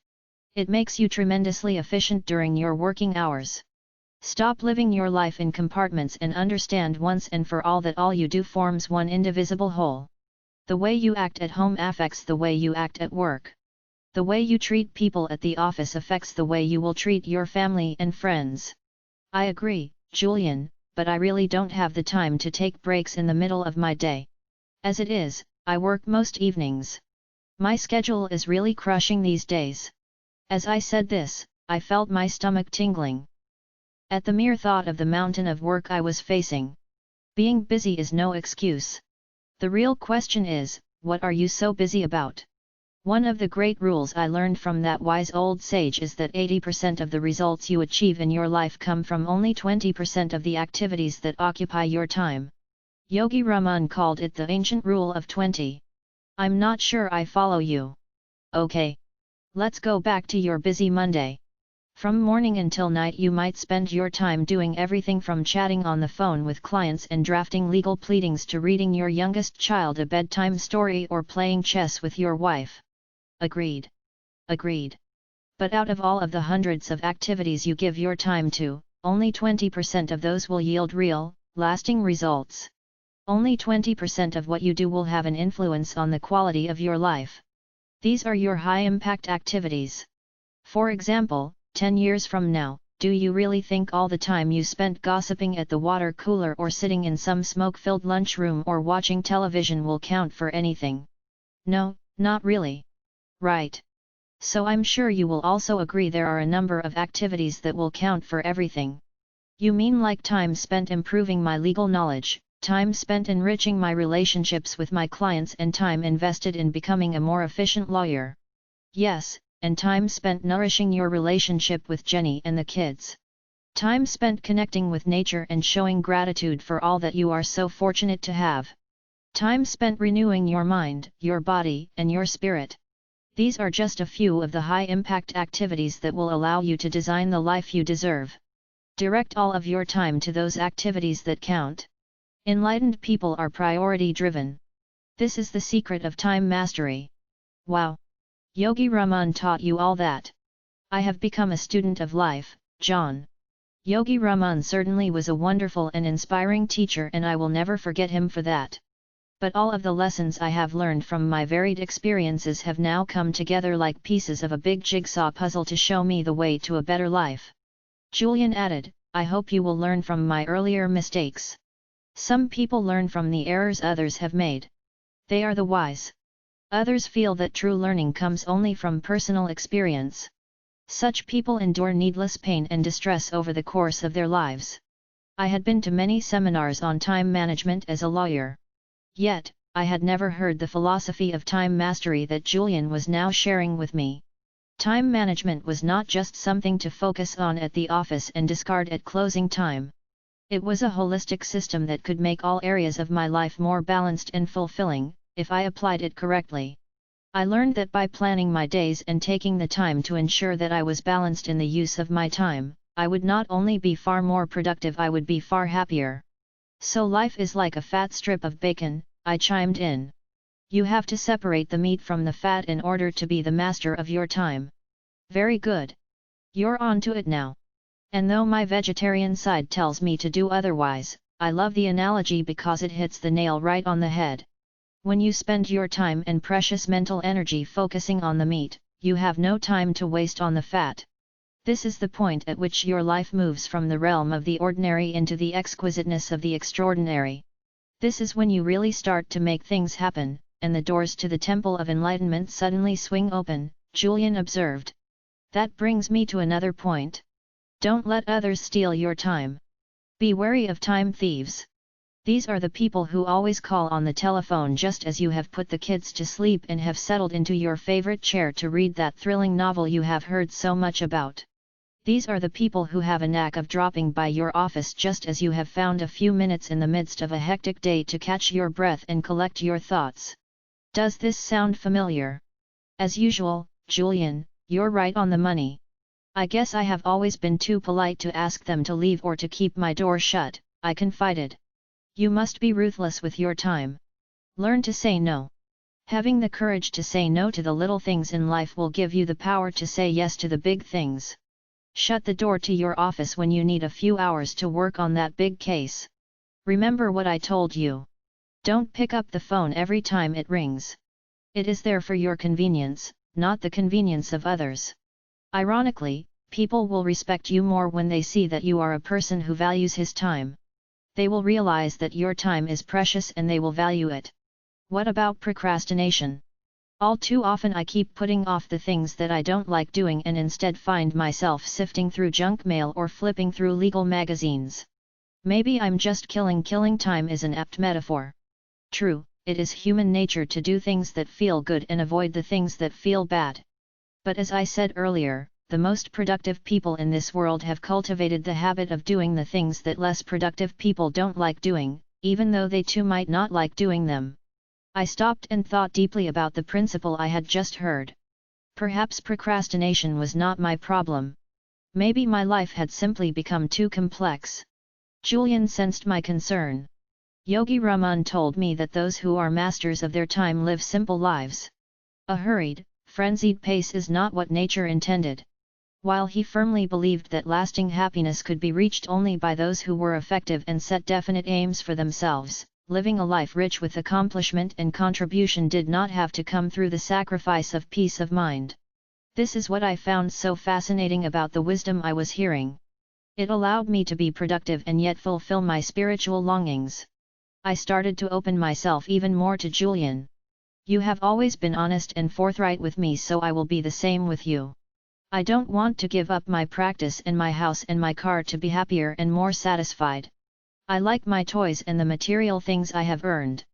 It makes you tremendously efficient during your working hours. Stop living your life in compartments and understand once and for all that all you do forms one indivisible whole. The way you act at home affects the way you act at work. The way you treat people at the office affects the way you will treat your family and friends. I agree, Julian, but I really don't have the time to take breaks in the middle of my day. As it is, I work most evenings. My schedule is really crushing these days. As I said this, I felt my stomach tingling. At the mere thought of the mountain of work I was facing. Being busy is no excuse. The real question is, what are you so busy about? One of the great rules I learned from that wise old sage is that 80% of the results you achieve in your life come from only 20% of the activities that occupy your time. Yogi Raman called it the ancient rule of 20. I'm not sure I follow you. Okay. Let's go back to your busy Monday. From morning until night you might spend your time doing everything from chatting on the phone with clients and drafting legal pleadings to reading your youngest child a bedtime story or playing chess with your wife. Agreed. Agreed. But out of all of the hundreds of activities you give your time to, only 20% of those will yield real, lasting results. Only 20% of what you do will have an influence on the quality of your life. These are your high-impact activities. For example, 10 years from now, do you really think all the time you spent gossiping at the water cooler or sitting in some smoke-filled lunchroom or watching television will count for anything? No, not really. Right. So I'm sure you will also agree there are a number of activities that will count for everything. You mean like time spent improving my legal knowledge, time spent enriching my relationships with my clients and time invested in becoming a more efficient lawyer. Yes, and time spent nourishing your relationship with Jenny and the kids. Time spent connecting with nature and showing gratitude for all that you are so fortunate to have. Time spent renewing your mind, your body, and your spirit. These are just a few of the high-impact activities that will allow you to design the life you deserve. Direct all of your time to those activities that count. Enlightened people are priority-driven. This is the secret of time mastery. Wow! Yogi Raman taught you all that. I have become a student of life, John. Yogi Raman certainly was a wonderful and inspiring teacher, and I will never forget him for that. But all of the lessons I have learned from my varied experiences have now come together like pieces of a big jigsaw puzzle to show me the way to a better life. Julian added, I hope you will learn from my earlier mistakes. Some people learn from the errors others have made. They are the wise. Others feel that true learning comes only from personal experience. Such people endure needless pain and distress over the course of their lives. I had been to many seminars on time management as a lawyer. Yet, I had never heard the philosophy of time mastery that Julian was now sharing with me. Time management was not just something to focus on at the office and discard at closing time. It was a holistic system that could make all areas of my life more balanced and fulfilling, if I applied it correctly. I learned that by planning my days and taking the time to ensure that I was balanced in the use of my time, I would not only be far more productive, I would be far happier. So life is like a fat strip of bacon, I chimed in. You have to separate the meat from the fat in order to be the master of your time. Very good. You're on to it now. And though my vegetarian side tells me to do otherwise, I love the analogy because it hits the nail right on the head. When you spend your time and precious mental energy focusing on the meat, you have no time to waste on the fat. This is the point at which your life moves from the realm of the ordinary into the exquisiteness of the extraordinary. This is when you really start to make things happen, and the doors to the temple of enlightenment suddenly swing open, Julian observed. That brings me to another point. Don't let others steal your time. Be wary of time thieves. These are the people who always call on the telephone just as you have put the kids to sleep and have settled into your favorite chair to read that thrilling novel you have heard so much about. These are the people who have a knack of dropping by your office just as you have found a few minutes in the midst of a hectic day to catch your breath and collect your thoughts. Does this sound familiar? As usual, Julian, you're right on the money. I guess I have always been too polite to ask them to leave or to keep my door shut, I confided. You must be ruthless with your time. Learn to say no. Having the courage to say no to the little things in life will give you the power to say yes to the big things. Shut the door to your office when you need a few hours to work on that big case. Remember what I told you. Don't pick up the phone every time it rings. It is there for your convenience, not the convenience of others. Ironically, people will respect you more when they see that you are a person who values his time. They will realize that your time is precious and they will value it. What about procrastination? All too often I keep putting off the things that I don't like doing and instead find myself sifting through junk mail or flipping through legal magazines. Maybe I'm just killing time is an apt metaphor. True, it is human nature to do things that feel good and avoid the things that feel bad. But as I said earlier, the most productive people in this world have cultivated the habit of doing the things that less productive people don't like doing, even though they too might not like doing them. I stopped and thought deeply about the principle I had just heard. Perhaps procrastination was not my problem. Maybe my life had simply become too complex. Julian sensed my concern. Yogi Raman told me that those who are masters of their time live simple lives. A hurried, frenzied pace is not what nature intended. While he firmly believed that lasting happiness could be reached only by those who were effective and set definite aims for themselves, living a life rich with accomplishment and contribution did not have to come through the sacrifice of peace of mind. This is what I found so fascinating about the wisdom I was hearing. It allowed me to be productive and yet fulfill my spiritual longings. I started to open myself even more to Julian. You have always been honest and forthright with me, so I will be the same with you. I don't want to give up my practice and my house and my car to be happier and more satisfied. I like my toys and the material things I have earned.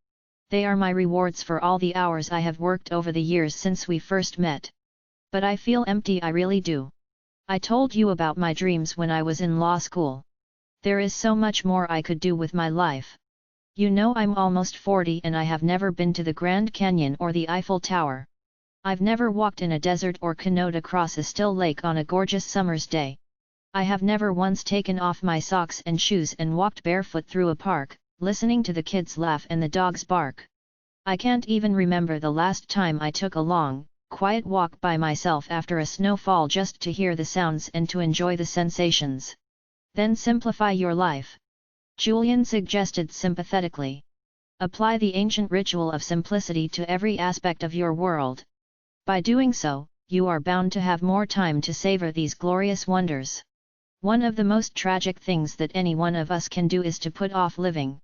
They are my rewards for all the hours I have worked over the years since we first met. But I feel empty, I really do. I told you about my dreams when I was in law school. There is so much more I could do with my life. You know, I'm almost 40 and I have never been to the Grand Canyon or the Eiffel Tower. I've never walked in a desert or canoed across a still lake on a gorgeous summer's day. I have never once taken off my socks and shoes and walked barefoot through a park, listening to the kids laugh and the dogs bark. I can't even remember the last time I took a long, quiet walk by myself after a snowfall just to hear the sounds and to enjoy the sensations. Then simplify your life. Julian suggested sympathetically. Apply the ancient ritual of simplicity to every aspect of your world. By doing so, you are bound to have more time to savor these glorious wonders. One of the most tragic things that any one of us can do is to put off living.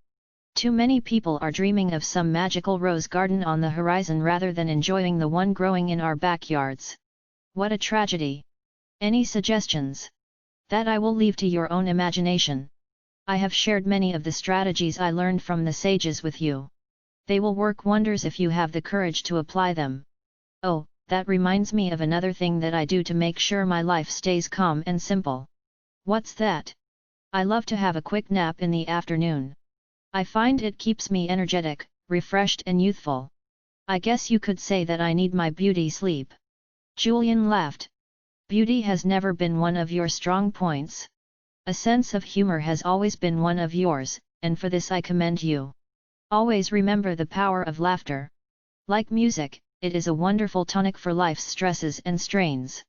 Too many people are dreaming of some magical rose garden on the horizon rather than enjoying the one growing in our backyards. What a tragedy! Any suggestions? That I will leave to your own imagination. I have shared many of the strategies I learned from the sages with you. They will work wonders if you have the courage to apply them. Oh, that reminds me of another thing that I do to make sure my life stays calm and simple. What's that? I love to have a quick nap in the afternoon. I find it keeps me energetic, refreshed and youthful. I guess you could say that I need my beauty sleep. Julian laughed. Beauty has never been one of your strong points. A sense of humor has always been one of yours, and for this I commend you. Always remember the power of laughter. Like music, it is a wonderful tonic for life's stresses and strains.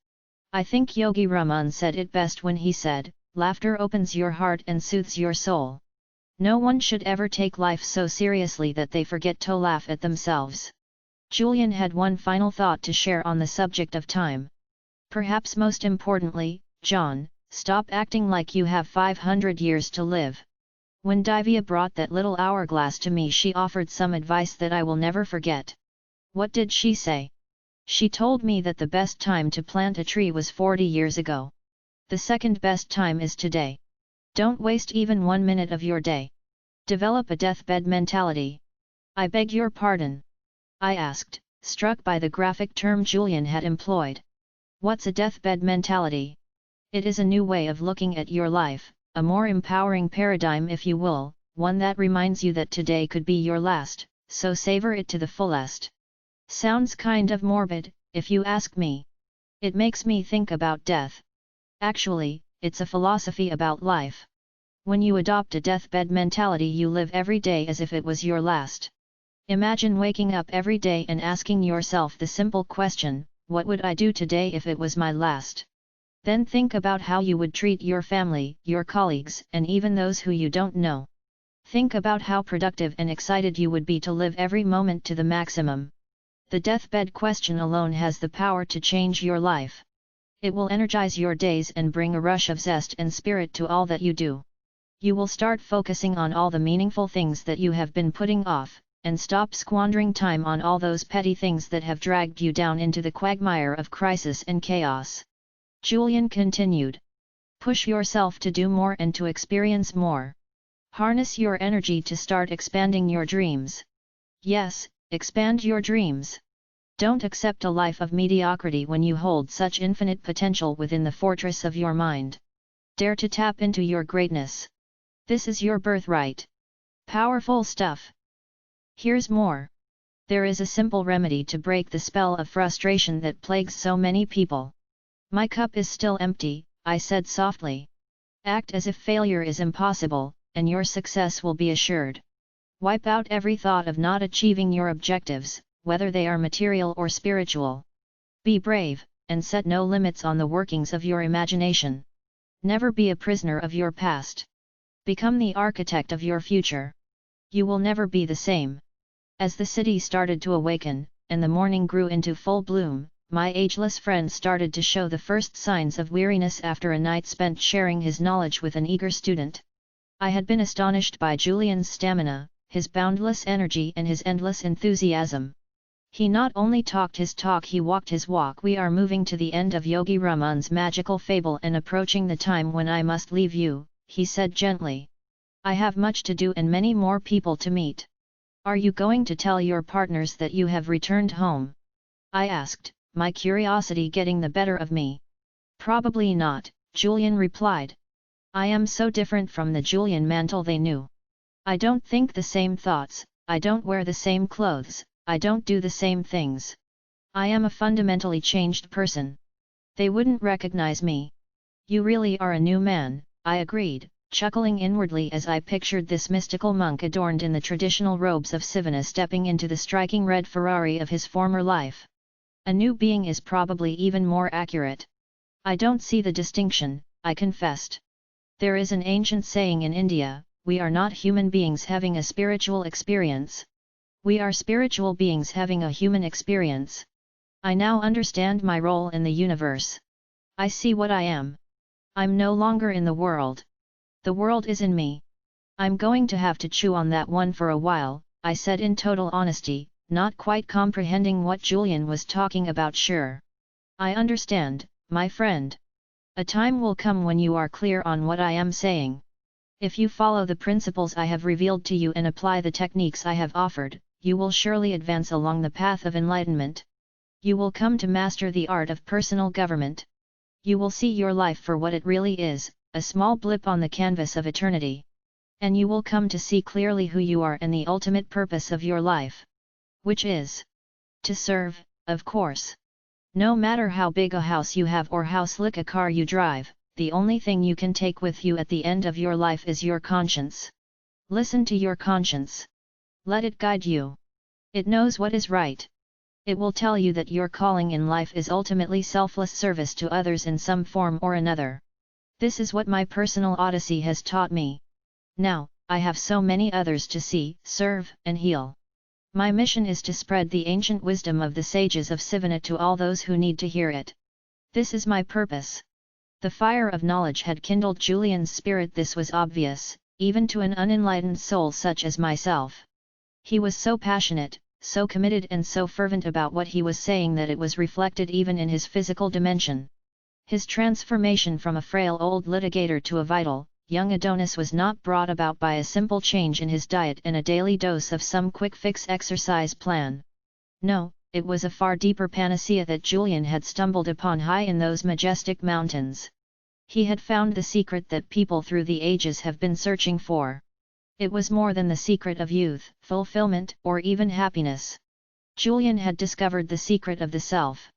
I think Yogi Raman said it best when he said, "Laughter opens your heart and soothes your soul." No one should ever take life so seriously that they forget to laugh at themselves. Julian had one final thought to share on the subject of time. Perhaps most importantly, John, stop acting like you have 500 years to live. When Divya brought that little hourglass to me, she offered some advice that I will never forget. What did she say? She told me that the best time to plant a tree was 40 years ago. The second best time is today. Don't waste even 1 minute of your day. Develop a deathbed mentality. I beg your pardon? I asked, struck by the graphic term Julian had employed. What's a deathbed mentality? It is a new way of looking at your life, a more empowering paradigm if you will, one that reminds you that today could be your last, so savor it to the fullest. Sounds kind of morbid, if you ask me. It makes me think about death. Actually, it's a philosophy about life. When you adopt a deathbed mentality, you live every day as if it was your last. Imagine waking up every day and asking yourself the simple question, what would I do today if it was my last? Then think about how you would treat your family, your colleagues, and even those who you don't know. Think about how productive and excited you would be to live every moment to the maximum. The deathbed question alone has the power to change your life. It will energize your days and bring a rush of zest and spirit to all that you do. You will start focusing on all the meaningful things that you have been putting off, and stop squandering time on all those petty things that have dragged you down into the quagmire of crisis and chaos. Julian continued. Push yourself to do more and to experience more. Harness your energy to start expanding your dreams. Yes, expand your dreams. Don't accept a life of mediocrity when you hold such infinite potential within the fortress of your mind. Dare to tap into your greatness. This is your birthright. Powerful stuff. Here's more. There is a simple remedy to break the spell of frustration that plagues so many people. My cup is still empty, I said softly. Act as if failure is impossible, and your success will be assured. Wipe out every thought of not achieving your objectives, whether they are material or spiritual. Be brave, and set no limits on the workings of your imagination. Never be a prisoner of your past. Become the architect of your future. You will never be the same. As the city started to awaken, and the morning grew into full bloom, my ageless friend started to show the first signs of weariness after a night spent sharing his knowledge with an eager student. I had been astonished by Julian's stamina, his boundless energy and his endless enthusiasm. He not only talked his talk, he walked his walk. We are moving to the end of Yogi Raman's magical fable and approaching the time when I must leave you, he said gently. I have much to do and many more people to meet. Are you going to tell your partners that you have returned home? I asked, my curiosity getting the better of me. Probably not, Julian replied. I am so different from the Julian Mantle they knew. I don't think the same thoughts, I don't wear the same clothes, I don't do the same things. I am a fundamentally changed person. They wouldn't recognize me. You really are a new man, I agreed, chuckling inwardly as I pictured this mystical monk adorned in the traditional robes of Sivana stepping into the striking red Ferrari of his former life. A new being is probably even more accurate. I don't see the distinction, I confessed. There is an ancient saying in India, we are not human beings having a spiritual experience. We are spiritual beings having a human experience. I now understand my role in the universe. I see what I am. I'm no longer in the world. The world is in me. I'm going to have to chew on that one for a while, I said in total honesty, not quite comprehending what Julian was talking about. Sure. I understand, my friend. A time will come when you are clear on what I am saying. If you follow the principles I have revealed to you and apply the techniques I have offered, you will surely advance along the path of enlightenment. You will come to master the art of personal government. You will see your life for what it really is, a small blip on the canvas of eternity. And you will come to see clearly who you are and the ultimate purpose of your life. Which is to serve, of course. No matter how big a house you have or how slick a car you drive, the only thing you can take with you at the end of your life is your conscience. Listen to your conscience. Let it guide you. It knows what is right. It will tell you that your calling in life is ultimately selfless service to others in some form or another. This is what my personal odyssey has taught me. Now, I have so many others to see, serve, and heal. My mission is to spread the ancient wisdom of the sages of Sivana to all those who need to hear it. This is my purpose. The fire of knowledge had kindled Julian's spirit. This was obvious, even to an unenlightened soul such as myself. He was so passionate, so committed and so fervent about what he was saying that it was reflected even in his physical dimension. His transformation from a frail old litigator to a vital, young Adonis was not brought about by a simple change in his diet and a daily dose of some quick-fix exercise plan. No, it was a far deeper panacea that Julian had stumbled upon high in those majestic mountains. He had found the secret that people through the ages have been searching for. It was more than the secret of youth, fulfillment, or even happiness. Julian had discovered the secret of the self.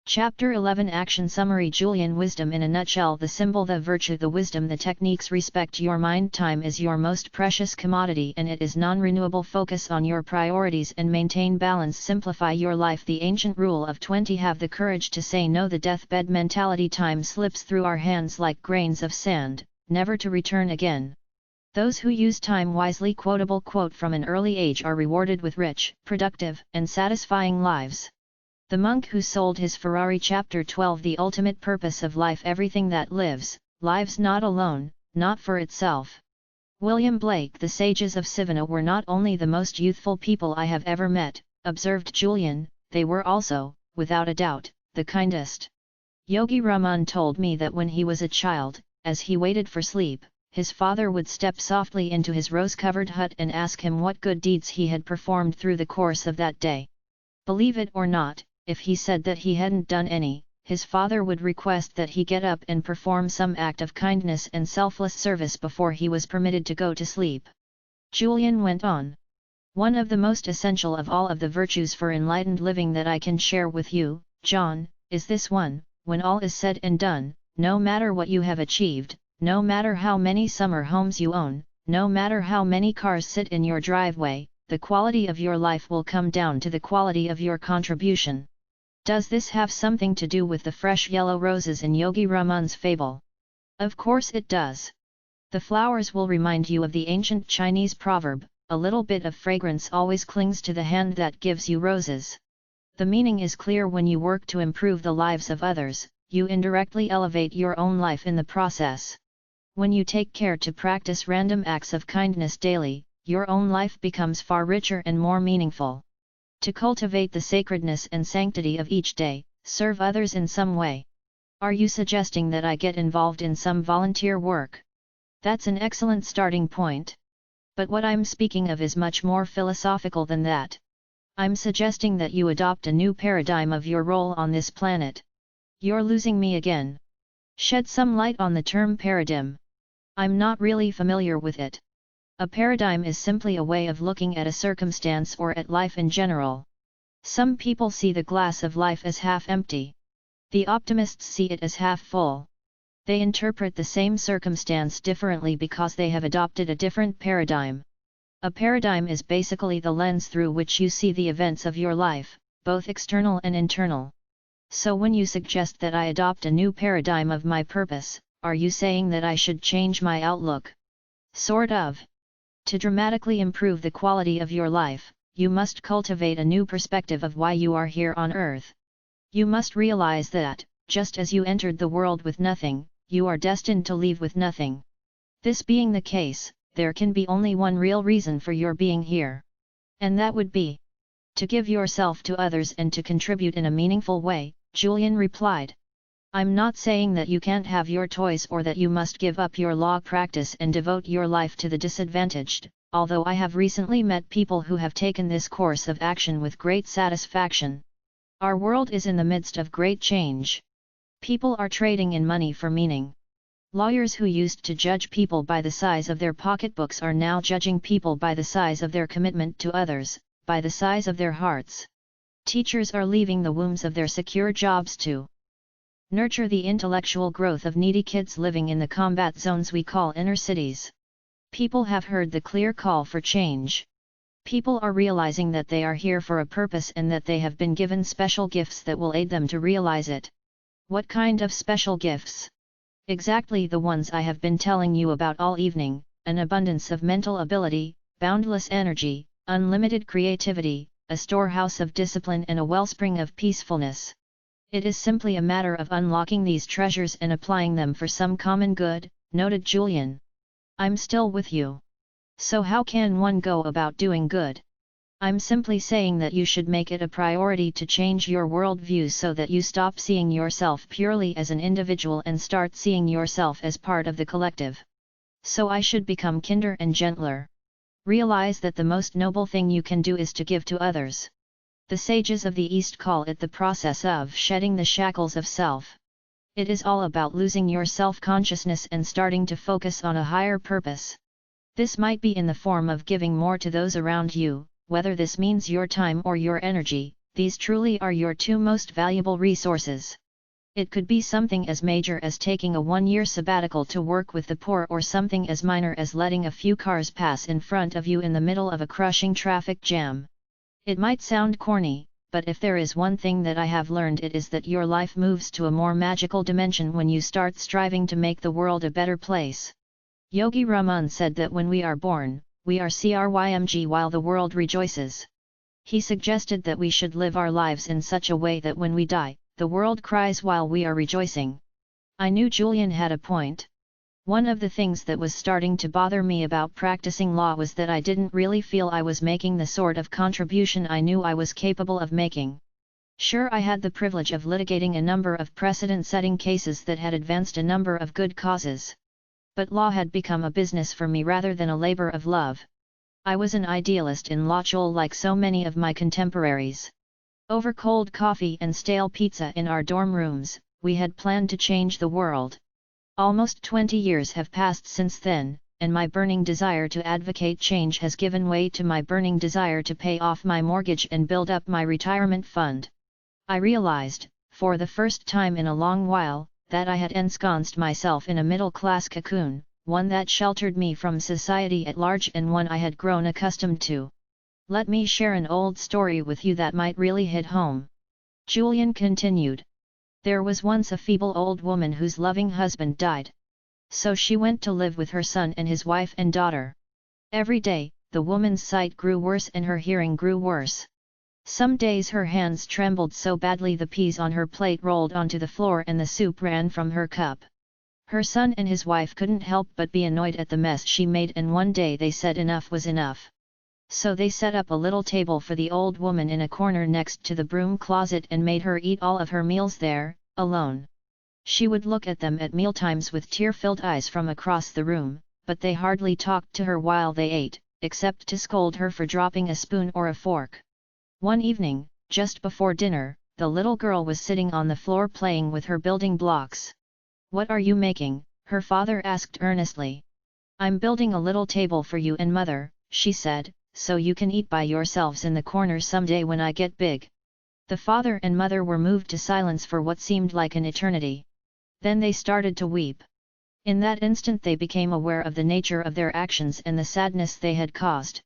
Chapter 11 Action Summary Julian Wisdom in a nutshell. The symbol, the virtue, the wisdom, the techniques. Respect your mind. Time is your most precious commodity and it is non-renewable. Focus on your priorities and maintain balance. Simplify your life. The ancient rule of 20. Have the courage to say no. The deathbed mentality. Time slips through our hands like grains of sand, never to return again. Those who use time wisely. Quotable quote from an early age are rewarded with rich, productive, and satisfying lives. The monk who sold his Ferrari. Chapter 12 The ultimate purpose of life. Everything that lives, lives not alone, not for itself. William Blake. The sages of Sivana were not only the most youthful people I have ever met, observed Julian, they were also, without a doubt, the kindest. Yogi Raman told me that when he was a child, as he waited for sleep, his father would step softly into his rose-covered hut and ask him what good deeds he had performed through the course of that day. Believe it or not, if he said that he hadn't done any, his father would request that he get up and perform some act of kindness and selfless service before he was permitted to go to sleep. Julian went on. One of the most essential of all of the virtues for enlightened living that I can share with you, John, is this one: when all is said and done, no matter what you have achieved, no matter how many summer homes you own, no matter how many cars sit in your driveway, the quality of your life will come down to the quality of your contribution. Does this have something to do with the fresh yellow roses in Yogi Raman's fable? Of course it does. The flowers will remind you of the ancient Chinese proverb, a little bit of fragrance always clings to the hand that gives you roses. The meaning is clear: when you work to improve the lives of others, you indirectly elevate your own life in the process. When you take care to practice random acts of kindness daily, your own life becomes far richer and more meaningful. To cultivate the sacredness and sanctity of each day, serve others in some way. Are you suggesting that I get involved in some volunteer work? That's an excellent starting point. But what I'm speaking of is much more philosophical than that. I'm suggesting that you adopt a new paradigm of your role on this planet. You're losing me again. Shed some light on the term paradigm. I'm not really familiar with it. A paradigm is simply a way of looking at a circumstance or at life in general. Some people see the glass of life as half empty. The optimists see it as half full. They interpret the same circumstance differently because they have adopted a different paradigm. A paradigm is basically the lens through which you see the events of your life, both external and internal. So when you suggest that I adopt a new paradigm of my purpose, are you saying that I should change my outlook? Sort of. To dramatically improve the quality of your life, you must cultivate a new perspective of why you are here on Earth. You must realize that, just as you entered the world with nothing, you are destined to leave with nothing. This being the case, there can be only one real reason for your being here. And that would be to give yourself to others and to contribute in a meaningful way, Julian replied. I'm not saying that you can't have your toys or that you must give up your law practice and devote your life to the disadvantaged, although I have recently met people who have taken this course of action with great satisfaction. Our world is in the midst of great change. People are trading in money for meaning. Lawyers who used to judge people by the size of their pocketbooks are now judging people by the size of their commitment to others, by the size of their hearts. Teachers are leaving the wombs of their secure jobs to nurture the intellectual growth of needy kids living in the combat zones we call inner cities. People have heard the clear call for change. People are realizing that they are here for a purpose and that they have been given special gifts that will aid them to realize it. What kind of special gifts? Exactly the ones I have been telling you about all evening: an abundance of mental ability, boundless energy, unlimited creativity, a storehouse of discipline and a wellspring of peacefulness. It is simply a matter of unlocking these treasures and applying them for some common good, noted Julian. I'm still with you. So how can one go about doing good? I'm simply saying that you should make it a priority to change your worldview so that you stop seeing yourself purely as an individual and start seeing yourself as part of the collective. So I should become kinder and gentler. Realize that the most noble thing you can do is to give to others. The sages of the East call it the process of shedding the shackles of self. It is all about losing your self-consciousness and starting to focus on a higher purpose. This might be in the form of giving more to those around you, whether this means your time or your energy. These truly are your two most valuable resources. It could be something as major as taking a one-year sabbatical to work with the poor, or something as minor as letting a few cars pass in front of you in the middle of a crushing traffic jam. It might sound corny, but if there is one thing that I have learned, it is that your life moves to a more magical dimension when you start striving to make the world a better place. Yogi Raman said that when we are born, we are CRYMG while the world rejoices. He suggested that we should live our lives in such a way that when we die, the world cries while we are rejoicing. I knew Julian had a point. One of the things that was starting to bother me about practicing law was that I didn't really feel I was making the sort of contribution I knew I was capable of making. Sure, I had the privilege of litigating a number of precedent-setting cases that had advanced a number of good causes. But law had become a business for me rather than a labor of love. I was an idealist in law school like so many of my contemporaries. Over cold coffee and stale pizza in our dorm rooms, we had planned to change the world. Almost 20 years have passed since then, and my burning desire to advocate change has given way to my burning desire to pay off my mortgage and build up my retirement fund. I realized, for the first time in a long while, that I had ensconced myself in a middle-class cocoon, one that sheltered me from society at large and one I had grown accustomed to. Let me share an old story with you that might really hit home. Julian continued. There was once a feeble old woman whose loving husband died. So she went to live with her son and his wife and daughter. Every day, the woman's sight grew worse and her hearing grew worse. Some days her hands trembled so badly the peas on her plate rolled onto the floor and the soup ran from her cup. Her son and his wife couldn't help but be annoyed at the mess she made, and one day they said enough was enough. So they set up a little table for the old woman in a corner next to the broom closet and made her eat all of her meals there, alone. She would look at them at mealtimes with tear-filled eyes from across the room, but they hardly talked to her while they ate, except to scold her for dropping a spoon or a fork. One evening, just before dinner, the little girl was sitting on the floor playing with her building blocks. "What are you making?" her father asked earnestly. "I'm building a little table for you and mother," she said, "so you can eat by yourselves in the corner someday when I get big." The father and mother were moved to silence for what seemed like an eternity. Then they started to weep. In that instant they became aware of the nature of their actions and the sadness they had caused.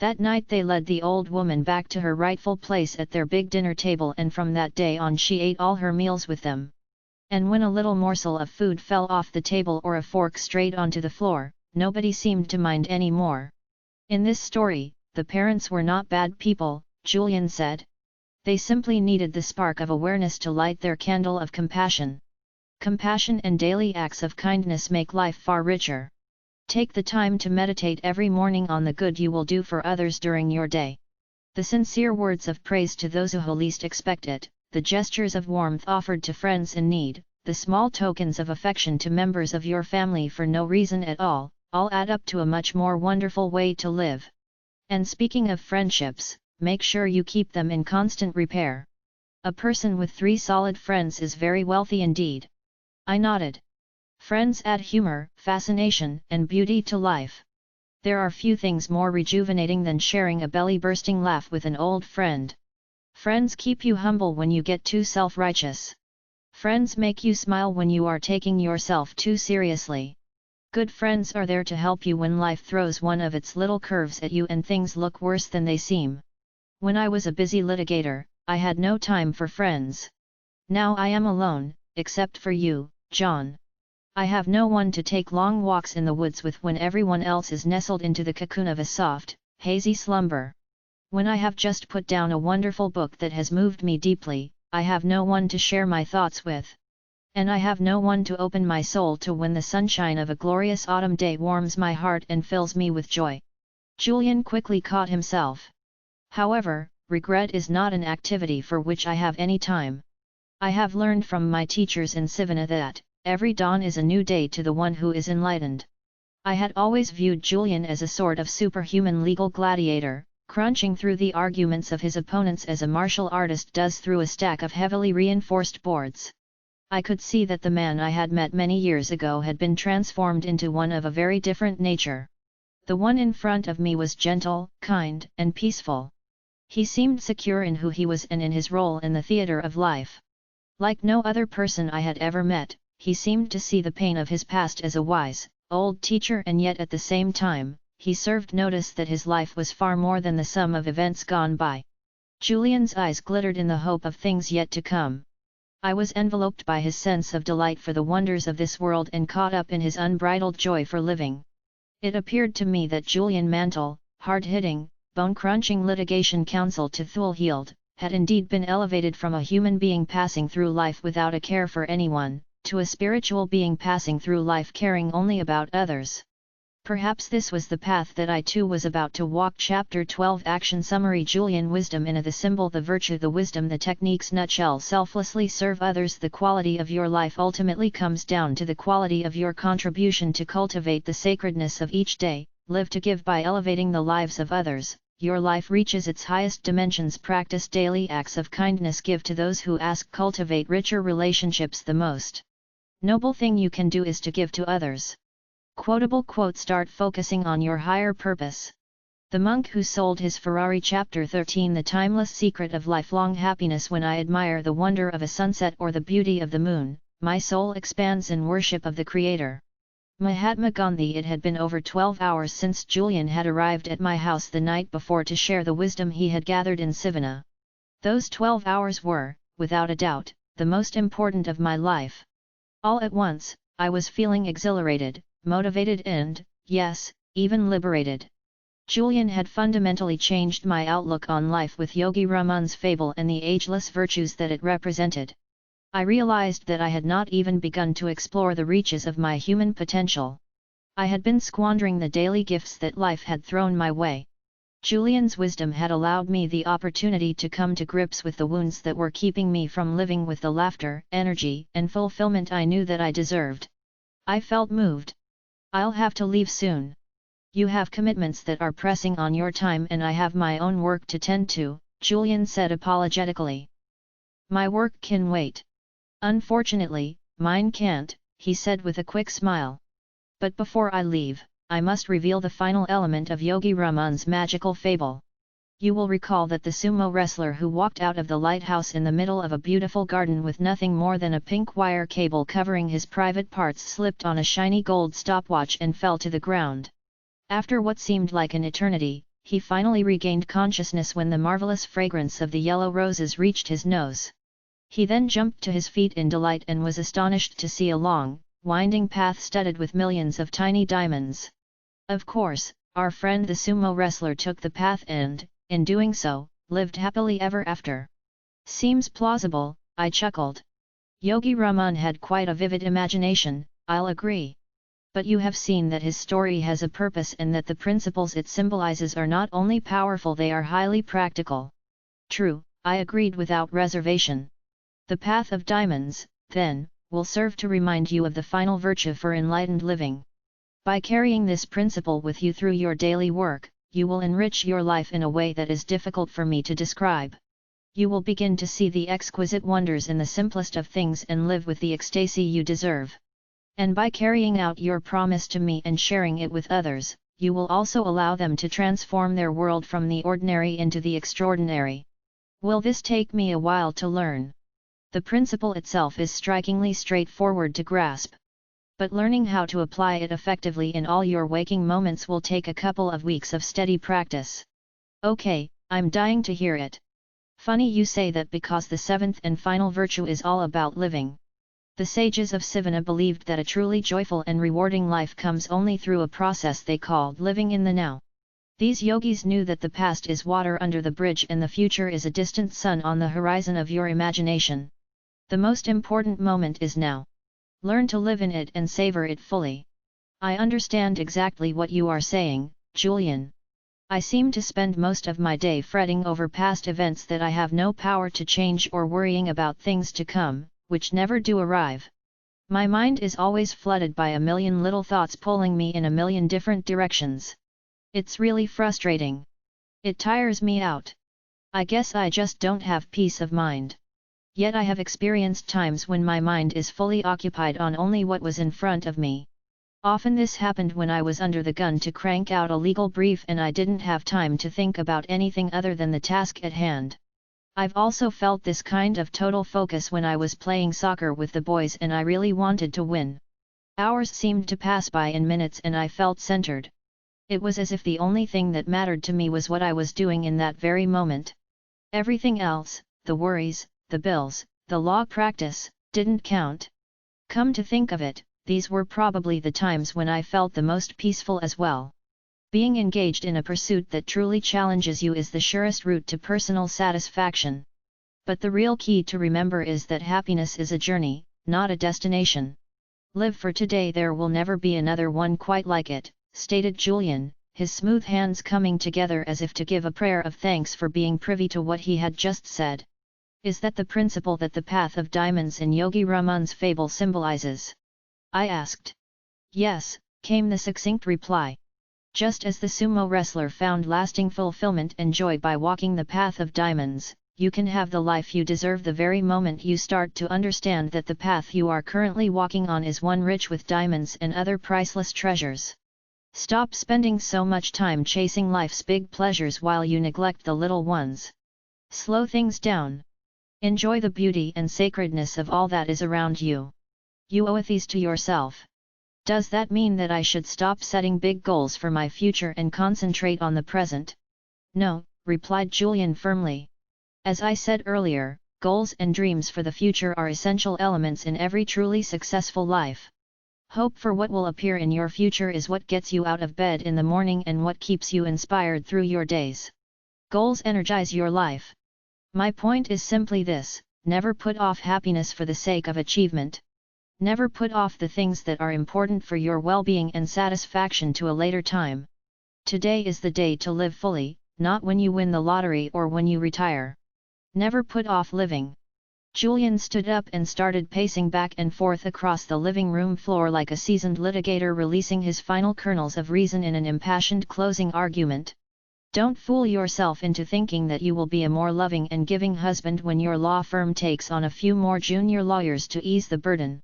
That night they led the old woman back to her rightful place at their big dinner table, and from that day on she ate all her meals with them. And when a little morsel of food fell off the table or a fork strayed onto the floor, nobody seemed to mind any more. In this story, the parents were not bad people, Julian said. They simply needed the spark of awareness to light their candle of compassion. Compassion and daily acts of kindness make life far richer. Take the time to meditate every morning on the good you will do for others during your day. The sincere words of praise to those who least expect it, the gestures of warmth offered to friends in need, the small tokens of affection to members of your family for no reason at all add up to a much more wonderful way to live. And speaking of friendships, make sure you keep them in constant repair. A person with 3 solid friends is very wealthy indeed. I nodded. Friends add humor, fascination, and beauty to life. There are few things more rejuvenating than sharing a belly-bursting laugh with an old friend. Friends keep you humble when you get too self-righteous. Friends make you smile when you are taking yourself too seriously. Good friends are there to help you when life throws one of its little curves at you and things look worse than they seem. When I was a busy litigator, I had no time for friends. Now I am alone, except for you, John. I have no one to take long walks in the woods with when everyone else is nestled into the cocoon of a soft, hazy slumber. When I have just put down a wonderful book that has moved me deeply, I have no one to share my thoughts with. And I have no one to open my soul to when the sunshine of a glorious autumn day warms my heart and fills me with joy. Julian quickly caught himself. However, regret is not an activity for which I have any time. I have learned from my teachers in Sivana that every dawn is a new day to the one who is enlightened. I had always viewed Julian as a sort of superhuman legal gladiator, crunching through the arguments of his opponents as a martial artist does through a stack of heavily reinforced boards. I could see that the man I had met many years ago had been transformed into one of a very different nature. The one in front of me was gentle, kind, and peaceful. He seemed secure in who he was and in his role in the theater of life. Like no other person I had ever met, he seemed to see the pain of his past as a wise, old teacher, and yet at the same time, he served notice that his life was far more than the sum of events gone by. Julian's eyes glittered in the hope of things yet to come. I was enveloped by his sense of delight for the wonders of this world and caught up in his unbridled joy for living. It appeared to me that Julian Mantle, hard-hitting, bone-crunching litigation counsel to Thule-heeled, had indeed been elevated from a human being passing through life without a care for anyone, to a spiritual being passing through life caring only about others. Perhaps this was the path that I too was about to walk. Chapter 12 Action Summary Julian Wisdom in the symbol the virtue the wisdom the techniques Nutshell Selflessly serve others. The quality of your life ultimately comes down to the quality of your contribution to cultivate the sacredness of each day. Live to give by elevating the lives of others. Your life reaches its highest dimensions. Practice daily acts of kindness. Give to those who ask. Cultivate richer relationships. The most noble thing you can do is to give to others. Quotable quote. Start focusing on your higher purpose. The monk who sold his Ferrari. Chapter 13 The timeless secret of lifelong happiness. When I admire the wonder of a sunset or the beauty of the moon, my soul expands in worship of the Creator. Mahatma Gandhi. It had been over 12 hours since Julian had arrived at my house the night before to share the wisdom he had gathered in Sivana. Those 12 hours were, without a doubt, the most important of my life. All at once, I was feeling exhilarated, motivated and, yes, even liberated. Julian had fundamentally changed my outlook on life with Yogi Raman's fable and the ageless virtues that it represented. I realized that I had not even begun to explore the reaches of my human potential. I had been squandering the daily gifts that life had thrown my way. Julian's wisdom had allowed me the opportunity to come to grips with the wounds that were keeping me from living with the laughter, energy, and fulfillment I knew that I deserved. I felt moved. I'll have to leave soon. You have commitments that are pressing on your time and I have my own work to tend to, Julian said apologetically. My work can wait. Unfortunately, mine can't, he said with a quick smile. But before I leave, I must reveal the final element of Yogi Raman's magical fable. You will recall that the sumo wrestler who walked out of the lighthouse in the middle of a beautiful garden with nothing more than a pink wire cable covering his private parts slipped on a shiny gold stopwatch and fell to the ground. After what seemed like an eternity, he finally regained consciousness when the marvelous fragrance of the yellow roses reached his nose. He then jumped to his feet in delight and was astonished to see a long, winding path studded with millions of tiny diamonds. Of course, our friend the sumo wrestler took the path and, in doing so, lived happily ever after. Seems plausible, I chuckled. Yogi Raman had quite a vivid imagination, I'll agree. But you have seen that his story has a purpose and that the principles it symbolizes are not only powerful, they are highly practical. True, I agreed without reservation. The path of diamonds, then, will serve to remind you of the final virtue for enlightened living. By carrying this principle with you through your daily work, you will enrich your life in a way that is difficult for me to describe. You will begin to see the exquisite wonders in the simplest of things and live with the ecstasy you deserve. And by carrying out your promise to me and sharing it with others, you will also allow them to transform their world from the ordinary into the extraordinary. Will this take me a while to learn? The principle itself is strikingly straightforward to grasp. But learning how to apply it effectively in all your waking moments will take a couple of weeks of steady practice. Okay, I'm dying to hear it. Funny you say that, because the seventh and final virtue is all about living. The sages of Sivana believed that a truly joyful and rewarding life comes only through a process they called living in the now. These yogis knew that the past is water under the bridge and the future is a distant sun on the horizon of your imagination. The most important moment is now. Learn to live in it and savor it fully. I understand exactly what you are saying, Julian. I seem to spend most of my day fretting over past events that I have no power to change, or worrying about things to come, which never do arrive. My mind is always flooded by a million little thoughts pulling me in a million different directions. It's really frustrating. It tires me out. I guess I just don't have peace of mind. Yet I have experienced times when my mind is fully occupied on only what was in front of me. Often this happened when I was under the gun to crank out a legal brief and I didn't have time to think about anything other than the task at hand. I've also felt this kind of total focus when I was playing soccer with the boys and I really wanted to win. Hours seemed to pass by in minutes and I felt centered. It was as if the only thing that mattered to me was what I was doing in that very moment. Everything else, the worries, the bills, the law practice, didn't count. Come to think of it, these were probably the times when I felt the most peaceful as well. Being engaged in a pursuit that truly challenges you is the surest route to personal satisfaction. But the real key to remember is that happiness is a journey, not a destination. Live for today, there will never be another one quite like it, stated Julian, his smooth hands coming together as if to give a prayer of thanks for being privy to what he had just said. Is that the principle that the path of diamonds in Yogi Raman's fable symbolizes? I asked. Yes, came the succinct reply. Just as the sumo wrestler found lasting fulfillment and joy by walking the path of diamonds, you can have the life you deserve the very moment you start to understand that the path you are currently walking on is one rich with diamonds and other priceless treasures. Stop spending so much time chasing life's big pleasures while you neglect the little ones. Slow things down. Enjoy the beauty and sacredness of all that is around you. You owe these to yourself. Does that mean that I should stop setting big goals for my future and concentrate on the present? No, replied Julian firmly. As I said earlier, goals and dreams for the future are essential elements in every truly successful life. Hope for what will appear in your future is what gets you out of bed in the morning and what keeps you inspired through your days. Goals energize your life. My point is simply this: never put off happiness for the sake of achievement. Never put off the things that are important for your well-being and satisfaction to a later time. Today is the day to live fully, not when you win the lottery or when you retire. Never put off living. Julian stood up and started pacing back and forth across the living room floor like a seasoned litigator releasing his final kernels of reason in an impassioned closing argument. Don't fool yourself into thinking that you will be a more loving and giving husband when your law firm takes on a few more junior lawyers to ease the burden.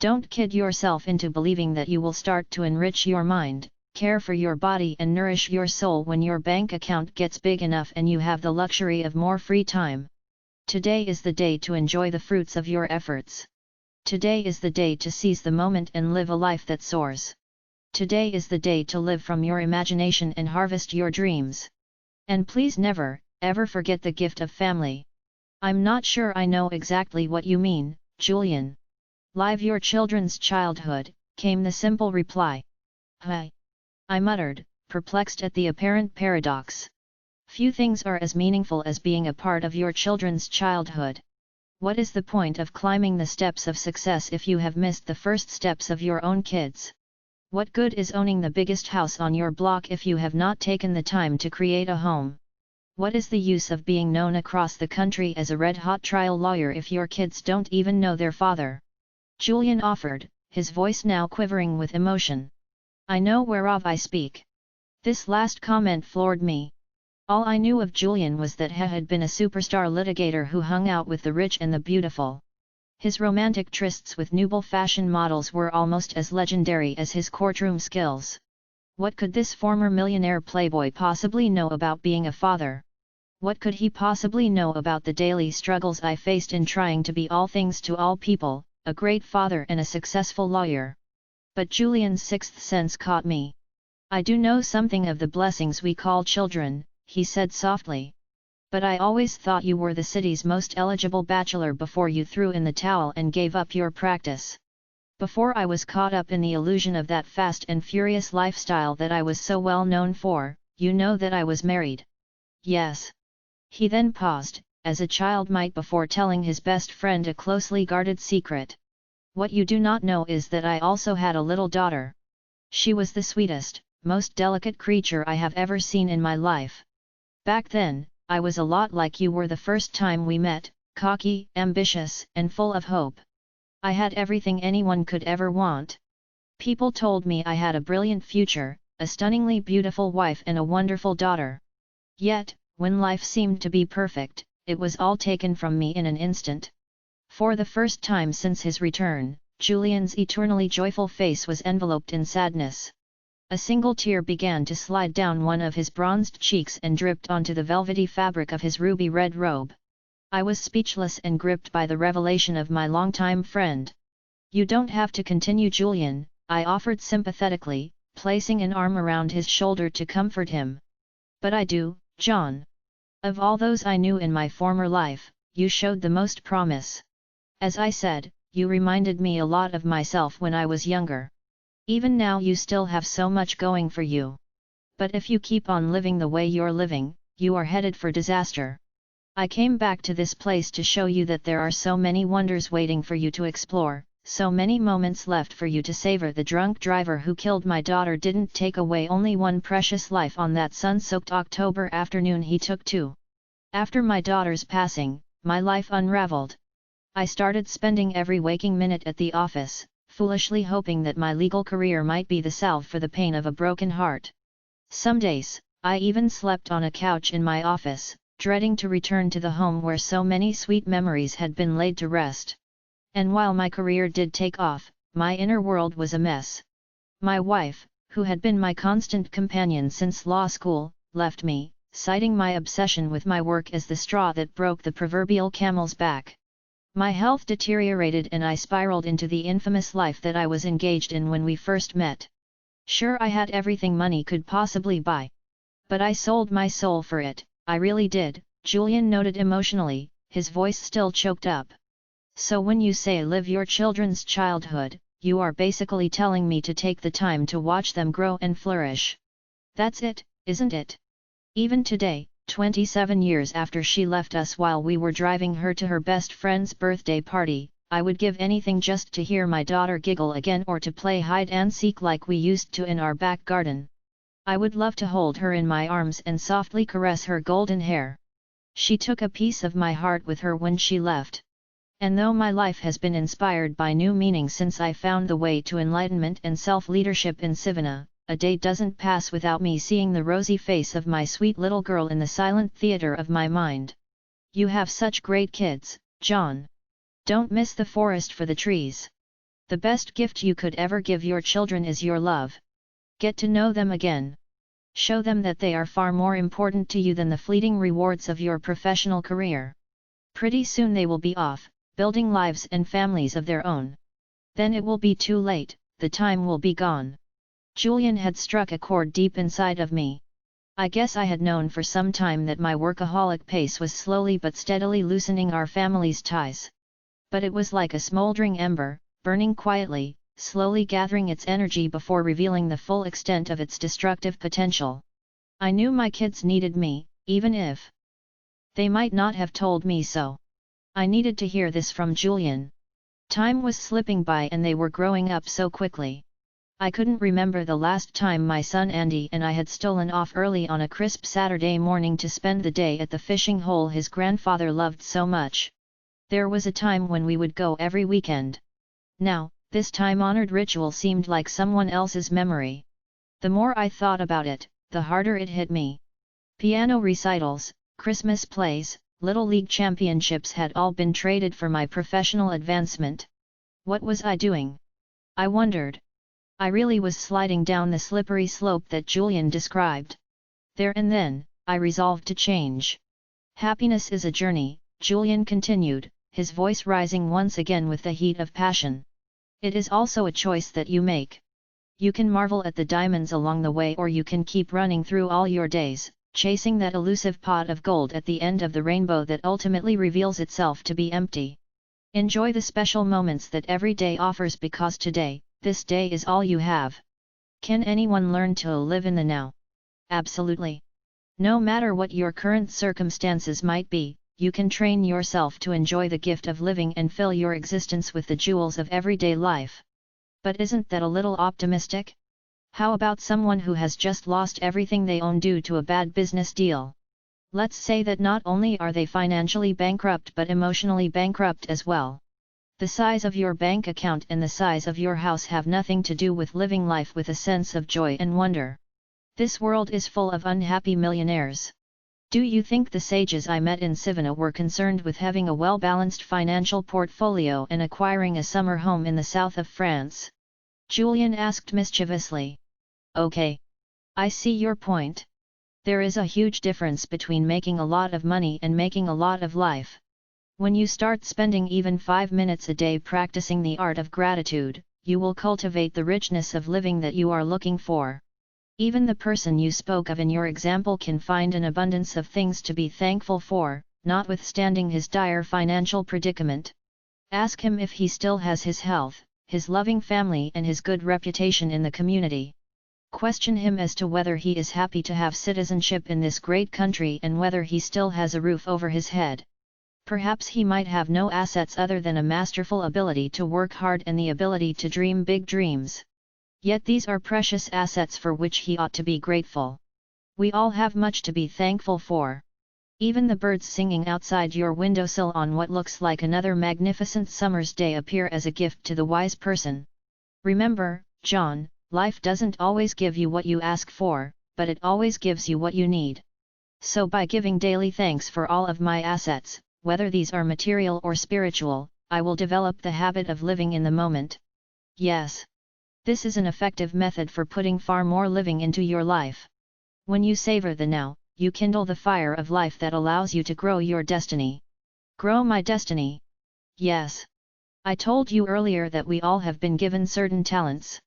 Don't kid yourself into believing that you will start to enrich your mind, care for your body and nourish your soul when your bank account gets big enough and you have the luxury of more free time. Today is the day to enjoy the fruits of your efforts. Today is the day to seize the moment and live a life that soars. Today is the day to live from your imagination and harvest your dreams. And please never, ever forget the gift of family. I'm not sure I know exactly what you mean, Julian. Live your children's childhood, came the simple reply. Hey! I muttered, perplexed at the apparent paradox. Few things are as meaningful as being a part of your children's childhood. What is the point of climbing the steps of success if you have missed the first steps of your own kids? What good is owning the biggest house on your block if you have not taken the time to create a home? What is the use of being known across the country as a red-hot trial lawyer if your kids don't even know their father? Julian offered, his voice now quivering with emotion. I know whereof I speak. This last comment floored me. All I knew of Julian was that he had been a superstar litigator who hung out with the rich and the beautiful. His romantic trysts with noble fashion models were almost as legendary as his courtroom skills. What could this former millionaire playboy possibly know about being a father? What could he possibly know about the daily struggles I faced in trying to be all things to all people, a great father and a successful lawyer? But Julian's sixth sense caught me. I do know something of the blessings we call children, he said softly. But I always thought you were the city's most eligible bachelor before you threw in the towel and gave up your practice. Before I was caught up in the illusion of that fast and furious lifestyle that I was so well known for, you know that I was married. Yes. He then paused, as a child might before telling his best friend a closely guarded secret. What you do not know is that I also had a little daughter. She was the sweetest, most delicate creature I have ever seen in my life. Back then, I was a lot like you were the first time we met, cocky, ambitious, and full of hope. I had everything anyone could ever want. People told me I had a brilliant future, a stunningly beautiful wife and a wonderful daughter. Yet, when life seemed to be perfect, it was all taken from me in an instant. For the first time since his return, Julian's eternally joyful face was enveloped in sadness. A single tear began to slide down one of his bronzed cheeks and dripped onto the velvety fabric of his ruby-red robe. I was speechless and gripped by the revelation of my longtime friend. You don't have to continue, Julian, I offered sympathetically, placing an arm around his shoulder to comfort him. But I do, John. Of all those I knew in my former life, you showed the most promise. As I said, you reminded me a lot of myself when I was younger. Even now you still have so much going for you. But if you keep on living the way you're living, you are headed for disaster. I came back to this place to show you that there are so many wonders waiting for you to explore, so many moments left for you to savor. The drunk driver who killed my daughter didn't take away only one precious life on that sun-soaked October afternoon, he took two. After my daughter's passing, my life unraveled. I started spending every waking minute at the office, foolishly hoping that my legal career might be the salve for the pain of a broken heart. Some days, I even slept on a couch in my office, dreading to return to the home where so many sweet memories had been laid to rest. And while my career did take off, my inner world was a mess. My wife, who had been my constant companion since law school, left me, citing my obsession with my work as the straw that broke the proverbial camel's back. My health deteriorated and I spiraled into the infamous life that I was engaged in when we first met. Sure, I had everything money could possibly buy. But I sold my soul for it, I really did, Julian noted emotionally, his voice still choked up. So when you say live your children's childhood, you are basically telling me to take the time to watch them grow and flourish. That's it, isn't it? Even today, 27 years after she left us while we were driving her to her best friend's birthday party, I would give anything just to hear my daughter giggle again or to play hide and seek like we used to in our back garden. I would love to hold her in my arms and softly caress her golden hair. She took a piece of my heart with her when she left. And though my life has been inspired by new meaning since I found the way to enlightenment and self-leadership in Sivana, a day doesn't pass without me seeing the rosy face of my sweet little girl in the silent theater of my mind. You have such great kids, John. Don't miss the forest for the trees. The best gift you could ever give your children is your love. Get to know them again. Show them that they are far more important to you than the fleeting rewards of your professional career. Pretty soon they will be off, building lives and families of their own. Then it will be too late, the time will be gone. Julian had struck a chord deep inside of me. I guess I had known for some time that my workaholic pace was slowly but steadily loosening our family's ties. But it was like a smoldering ember, burning quietly, slowly gathering its energy before revealing the full extent of its destructive potential. I knew my kids needed me, even if they might not have told me so. I needed to hear this from Julian. Time was slipping by and they were growing up so quickly. I couldn't remember the last time my son Andy and I had stolen off early on a crisp Saturday morning to spend the day at the fishing hole his grandfather loved so much. There was a time when we would go every weekend. Now, this time-honored ritual seemed like someone else's memory. The more I thought about it, the harder it hit me. Piano recitals, Christmas plays, Little League championships had all been traded for my professional advancement. What was I doing? I wondered. I really was sliding down the slippery slope that Julian described. There and then, I resolved to change. Happiness is a journey, Julian continued, his voice rising once again with the heat of passion. It is also a choice that you make. You can marvel at the diamonds along the way, or you can keep running through all your days, chasing that elusive pot of gold at the end of the rainbow that ultimately reveals itself to be empty. Enjoy the special moments that every day offers, because today, this day is all you have. Can anyone learn to live in the now? Absolutely. No matter what your current circumstances might be, you can train yourself to enjoy the gift of living and fill your existence with the jewels of everyday life. But isn't that a little optimistic? How about someone who has just lost everything they own due to a bad business deal? Let's say that not only are they financially bankrupt but emotionally bankrupt as well. The size of your bank account and the size of your house have nothing to do with living life with a sense of joy and wonder. This world is full of unhappy millionaires. Do you think the sages I met in Sivana were concerned with having a well-balanced financial portfolio and acquiring a summer home in the south of France? Julian asked mischievously. Okay. I see your point. There is a huge difference between making a lot of money and making a lot of life. When you start spending even 5 minutes a day practicing the art of gratitude, you will cultivate the richness of living that you are looking for. Even the person you spoke of in your example can find an abundance of things to be thankful for, notwithstanding his dire financial predicament. Ask him if he still has his health, his loving family and his good reputation in the community. Question him as to whether he is happy to have citizenship in this great country and whether he still has a roof over his head. Perhaps he might have no assets other than a masterful ability to work hard and the ability to dream big dreams. Yet these are precious assets for which he ought to be grateful. We all have much to be thankful for. Even the birds singing outside your windowsill on what looks like another magnificent summer's day appear as a gift to the wise person. Remember, John, life doesn't always give you what you ask for, but it always gives you what you need. So by giving daily thanks for all of my assets, whether these are material or spiritual, I will develop the habit of living in the moment. Yes. This is an effective method for putting far more living into your life. When you savor the now, you kindle the fire of life that allows you to grow your destiny. Grow my destiny. Yes. I told you earlier that we all have been given certain talents.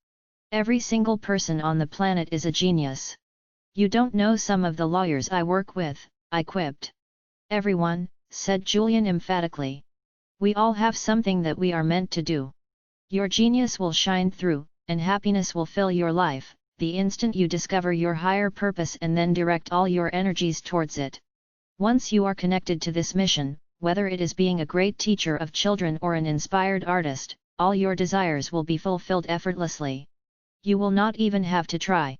Every single person on the planet is a genius. You don't know some of the lawyers I work with, I quipped. Everyone, said Julian emphatically. We all have something that we are meant to do. Your genius will shine through, and happiness will fill your life, the instant you discover your higher purpose and then direct all your energies towards it. Once you are connected to this mission, whether it is being a great teacher of children or an inspired artist, all your desires will be fulfilled effortlessly. You will not even have to try.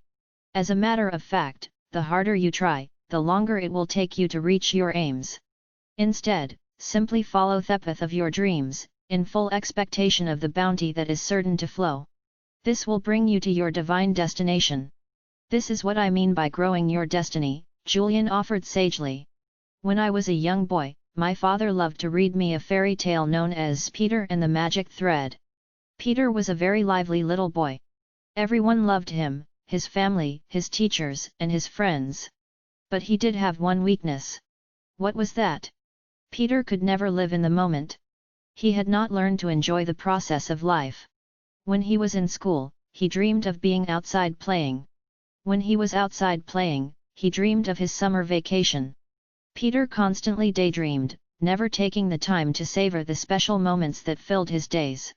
As a matter of fact, the harder you try, the longer it will take you to reach your aims. Instead, simply follow the path of your dreams, in full expectation of the bounty that is certain to flow. This will bring you to your divine destination. This is what I mean by growing your destiny, Julian offered sagely. When I was a young boy, my father loved to read me a fairy tale known as Peter and the Magic Thread. Peter was a very lively little boy. Everyone loved him, his family, his teachers, and his friends. But he did have one weakness. What was that? Peter could never live in the moment. He had not learned to enjoy the process of life. When he was in school, he dreamed of being outside playing. When he was outside playing, he dreamed of his summer vacation. Peter constantly daydreamed, never taking the time to savor the special moments that filled his days.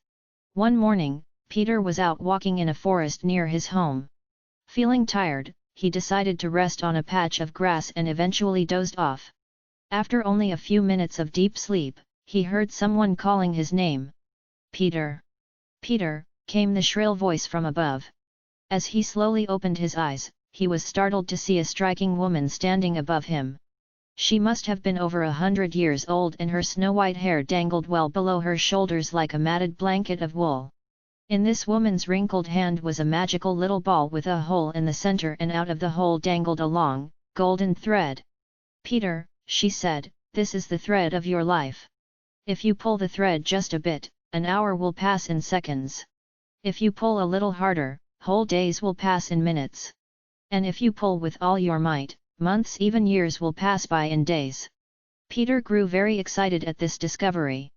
One morning, Peter was out walking in a forest near his home. Feeling tired, he decided to rest on a patch of grass and eventually dozed off. After only a few minutes of deep sleep, he heard someone calling his name. "Peter! Peter!" came the shrill voice from above. As he slowly opened his eyes, he was startled to see a striking woman standing above him. She must have been over 100 years old and her snow-white hair dangled well below her shoulders like a matted blanket of wool. In this woman's wrinkled hand was a magical little ball with a hole in the center, and out of the hole dangled a long, golden thread. "Peter," she said, "this is the thread of your life. If you pull the thread just a bit, an hour will pass in seconds. If you pull a little harder, whole days will pass in minutes. And if you pull with all your might, months, even years will pass by in days." Peter grew very excited at this discovery.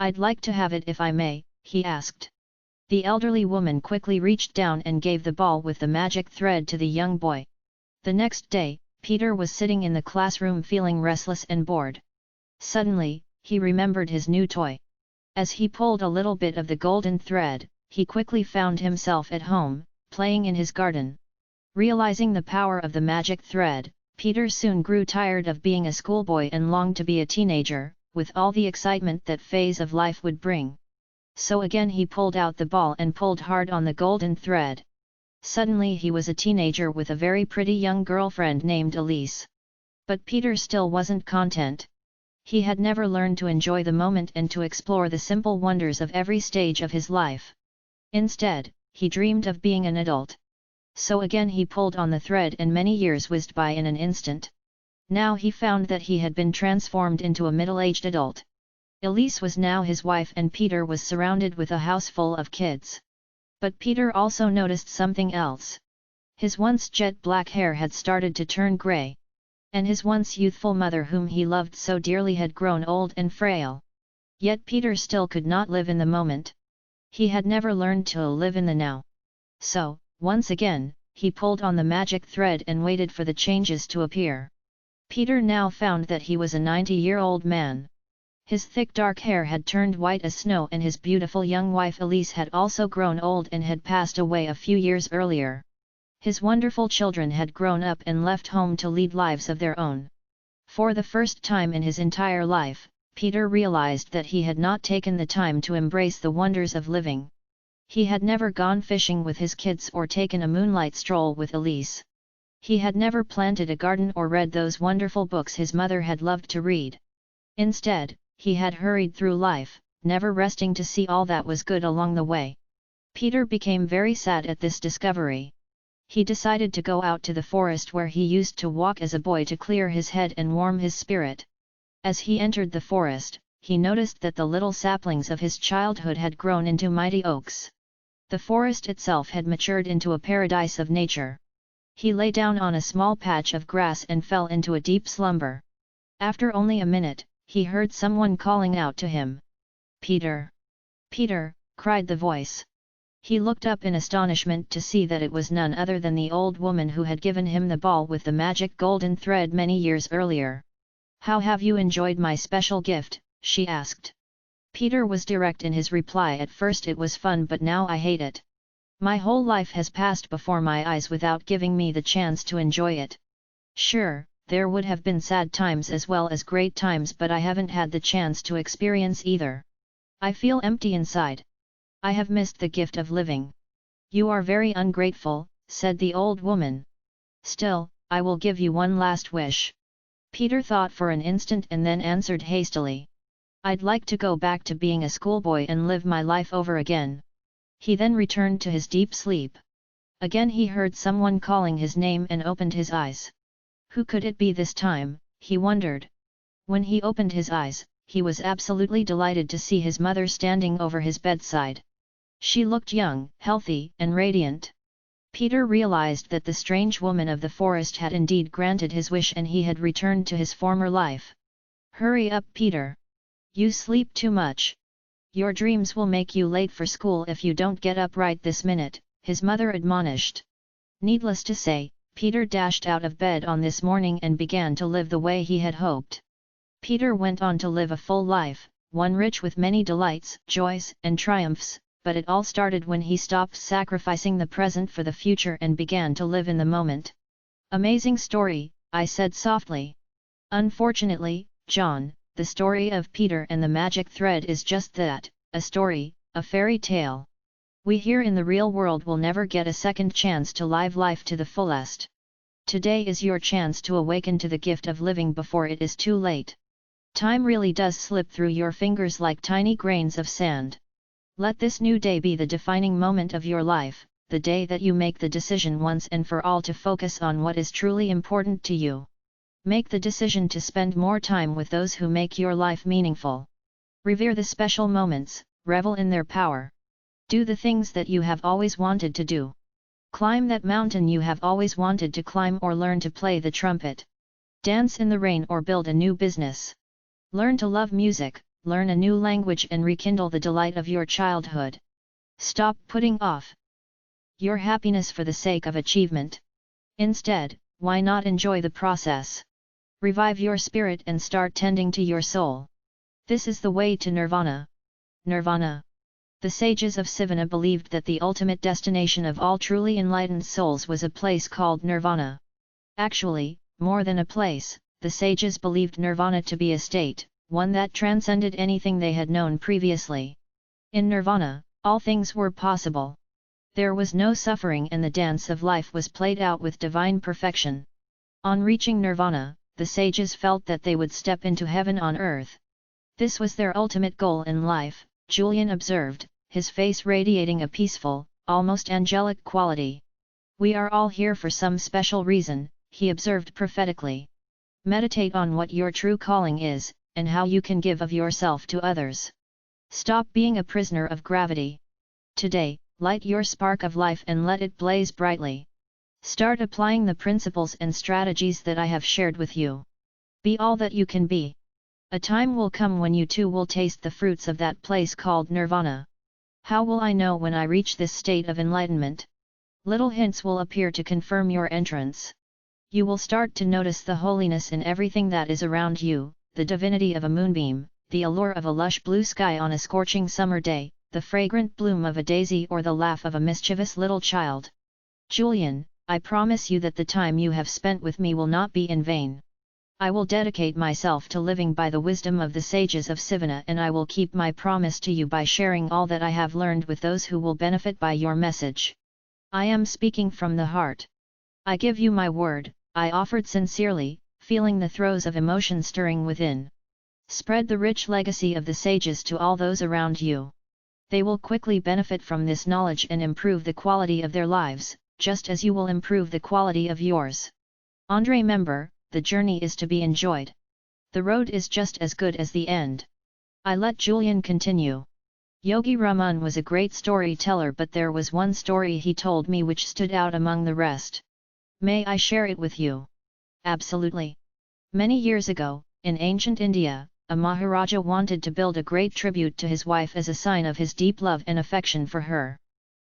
"I'd like to have it if I may," he asked. The elderly woman quickly reached down and gave the ball with the magic thread to the young boy. The next day, Peter was sitting in the classroom feeling restless and bored. Suddenly, he remembered his new toy. As he pulled a little bit of the golden thread, he quickly found himself at home, playing in his garden. Realizing the power of the magic thread, Peter soon grew tired of being a schoolboy and longed to be a teenager, with all the excitement that phase of life would bring. So again he pulled out the ball and pulled hard on the golden thread. Suddenly he was a teenager with a very pretty young girlfriend named Elise. But Peter still wasn't content. He had never learned to enjoy the moment and to explore the simple wonders of every stage of his life. Instead, he dreamed of being an adult. So again he pulled on the thread and many years whizzed by in an instant. Now he found that he had been transformed into a middle-aged adult. Elise was now his wife and Peter was surrounded with a house full of kids. But Peter also noticed something else. His once jet black hair had started to turn grey. And his once youthful mother whom he loved so dearly had grown old and frail. Yet Peter still could not live in the moment. He had never learned to live in the now. So, once again, he pulled on the magic thread and waited for the changes to appear. Peter now found that he was a 90-year-old man. His thick dark hair had turned white as snow and his beautiful young wife Elise had also grown old and had passed away a few years earlier. His wonderful children had grown up and left home to lead lives of their own. For the first time in his entire life, Peter realized that he had not taken the time to embrace the wonders of living. He had never gone fishing with his kids or taken a moonlight stroll with Elise. He had never planted a garden or read those wonderful books his mother had loved to read. Instead, he had hurried through life, never resting to see all that was good along the way. Peter became very sad at this discovery. He decided to go out to the forest where he used to walk as a boy to clear his head and warm his spirit. As he entered the forest, he noticed that the little saplings of his childhood had grown into mighty oaks. The forest itself had matured into a paradise of nature. He lay down on a small patch of grass and fell into a deep slumber. After only a minute, he heard someone calling out to him. "Peter! Peter!" cried the voice. He looked up in astonishment to see that it was none other than the old woman who had given him the ball with the magic golden thread many years earlier. "How have you enjoyed my special gift?" she asked. Peter was direct in his reply. "At first it was fun, but now I hate it. My whole life has passed before my eyes without giving me the chance to enjoy it. Sure, there would have been sad times as well as great times, but I haven't had the chance to experience either. I feel empty inside. I have missed the gift of living." "You are very ungrateful," said the old woman. "Still, I will give you one last wish." Peter thought for an instant and then answered hastily. "I'd like to go back to being a schoolboy and live my life over again." He then returned to his deep sleep. Again he heard someone calling his name and opened his eyes. Who could it be this time, he wondered. When he opened his eyes, he was absolutely delighted to see his mother standing over his bedside. She looked young, healthy, and radiant. Peter realized that the strange woman of the forest had indeed granted his wish and he had returned to his former life. "Hurry up, Peter! You sleep too much. Your dreams will make you late for school if you don't get up right this minute," his mother admonished. Needless to say, Peter dashed out of bed on this morning and began to live the way he had hoped. Peter went on to live a full life, one rich with many delights, joys, and triumphs, but it all started when he stopped sacrificing the present for the future and began to live in the moment. Amazing story, I said softly. Unfortunately, John, the story of Peter and the magic thread is just that, a story, a fairy tale. We here in the real world will never get a second chance to live life to the fullest. Today is your chance to awaken to the gift of living before it is too late. Time really does slip through your fingers like tiny grains of sand. Let this new day be the defining moment of your life, the day that you make the decision once and for all to focus on what is truly important to you. Make the decision to spend more time with those who make your life meaningful. Revere the special moments, revel in their power. Do the things that you have always wanted to do. Climb that mountain you have always wanted to climb or learn to play the trumpet. Dance in the rain or build a new business. Learn to love music, learn a new language and rekindle the delight of your childhood. Stop putting off your happiness for the sake of achievement. Instead, why not enjoy the process? Revive your spirit and start tending to your soul. This is the way to nirvana. Nirvana. The sages of Sivana believed that the ultimate destination of all truly enlightened souls was a place called nirvana. Actually, more than a place, the sages believed nirvana to be a state, one that transcended anything they had known previously. In nirvana, all things were possible. There was no suffering and the dance of life was played out with divine perfection. On reaching nirvana, the sages felt that they would step into heaven on earth. This was their ultimate goal in life, Julian observed, his face radiating a peaceful, almost angelic quality. We are all here for some special reason, he observed prophetically. Meditate on what your true calling is, and how you can give of yourself to others. Stop being a prisoner of gravity. Today, light your spark of life and let it blaze brightly. Start applying the principles and strategies that I have shared with you. Be all that you can be. A time will come when you too will taste the fruits of that place called nirvana. How will I know when I reach this state of enlightenment? Little hints will appear to confirm your entrance. You will start to notice the holiness in everything that is around you, the divinity of a moonbeam, the allure of a lush blue sky on a scorching summer day, the fragrant bloom of a daisy or the laugh of a mischievous little child. Julian, I promise you that the time you have spent with me will not be in vain. I will dedicate myself to living by the wisdom of the sages of Sivana and I will keep my promise to you by sharing all that I have learned with those who will benefit by your message. I am speaking from the heart. I give you my word, I offered sincerely, feeling the throes of emotion stirring within. Spread the rich legacy of the sages to all those around you. They will quickly benefit from this knowledge and improve the quality of their lives, just as you will improve the quality of yours. Andre member, the journey is to be enjoyed. The road is just as good as the end. I let Julian continue. Yogi Raman was a great storyteller, but there was one story he told me which stood out among the rest. May I share it with you? Absolutely. Many years ago, in ancient India, a Maharaja wanted to build a great tribute to his wife as a sign of his deep love and affection for her.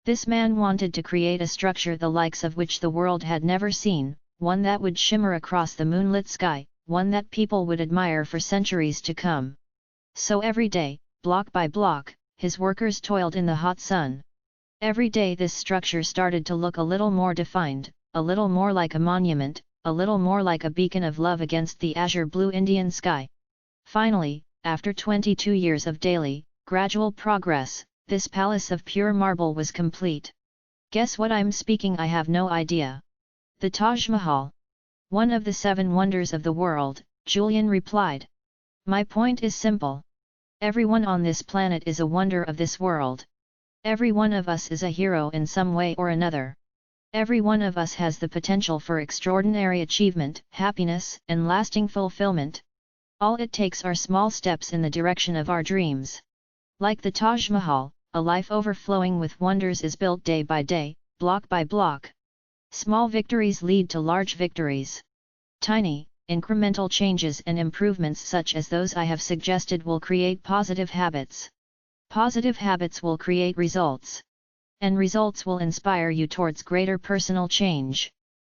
This man wanted to create a structure the likes of which the world had never seen, one that would shimmer across the moonlit sky, one that people would admire for centuries to come. So every day, block by block, his workers toiled in the hot sun. Every day this structure started to look a little more defined, a little more like a monument, a little more like a beacon of love against the azure blue Indian sky. Finally, after 22 years of daily, gradual progress, this palace of pure marble was complete. Guess what I'm speaking? I have no idea. The Taj Mahal. One of the 7 wonders of the world, Julian replied. My point is simple. Everyone on this planet is a wonder of this world. Every one of us is a hero in some way or another. Every one of us has the potential for extraordinary achievement, happiness, and lasting fulfillment. All it takes are small steps in the direction of our dreams. Like the Taj Mahal, a life overflowing with wonders is built day by day, block by block. Small victories lead to large victories. Tiny, incremental changes and improvements such as those I have suggested will create positive habits. Positive habits will create results. And results will inspire you towards greater personal change.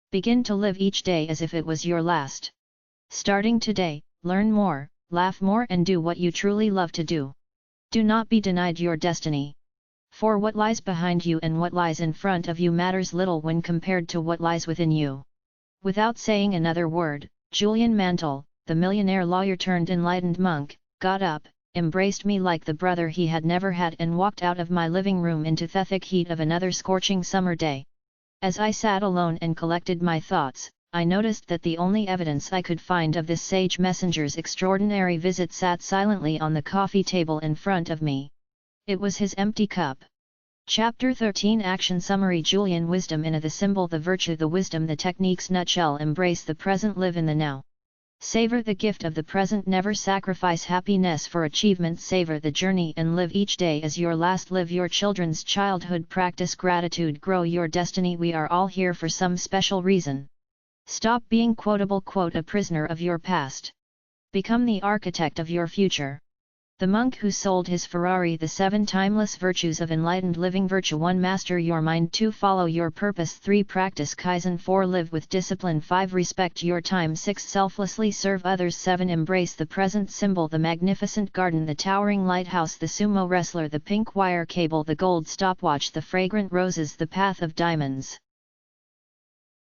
Begin to live each day as if it was your last. Starting today, learn more, laugh more and do what you truly love to do. Do not be denied your destiny. For what lies behind you and what lies in front of you matters little when compared to what lies within you. Without saying another word, Julian Mantle, the millionaire lawyer turned enlightened monk, got up, embraced me like the brother he had never had and walked out of my living room into the thick heat of another scorching summer day. As I sat alone and collected my thoughts, I noticed that the only evidence I could find of this sage messenger's extraordinary visit sat silently on the coffee table in front of me. It was his empty cup. Chapter 13 Action Summary Julian Wisdom in the symbol the virtue the wisdom the techniques nutshell embrace the present live in the now. Savor the gift of the present never sacrifice happiness for achievement savor the journey and live each day as your last live your children's childhood practice gratitude grow your destiny we are all here for some special reason. Stop being quotable a prisoner of your past. Become the architect of your future. The monk who sold his Ferrari the 7 timeless virtues of enlightened living Virtue 1 Master your mind 2 Follow your purpose 3 Practice Kaizen 4 Live with discipline 5 Respect your time 6 Selflessly serve others 7 Embrace the present symbol the magnificent garden the towering lighthouse the sumo wrestler the pink wire cable the gold stopwatch the fragrant roses the path of diamonds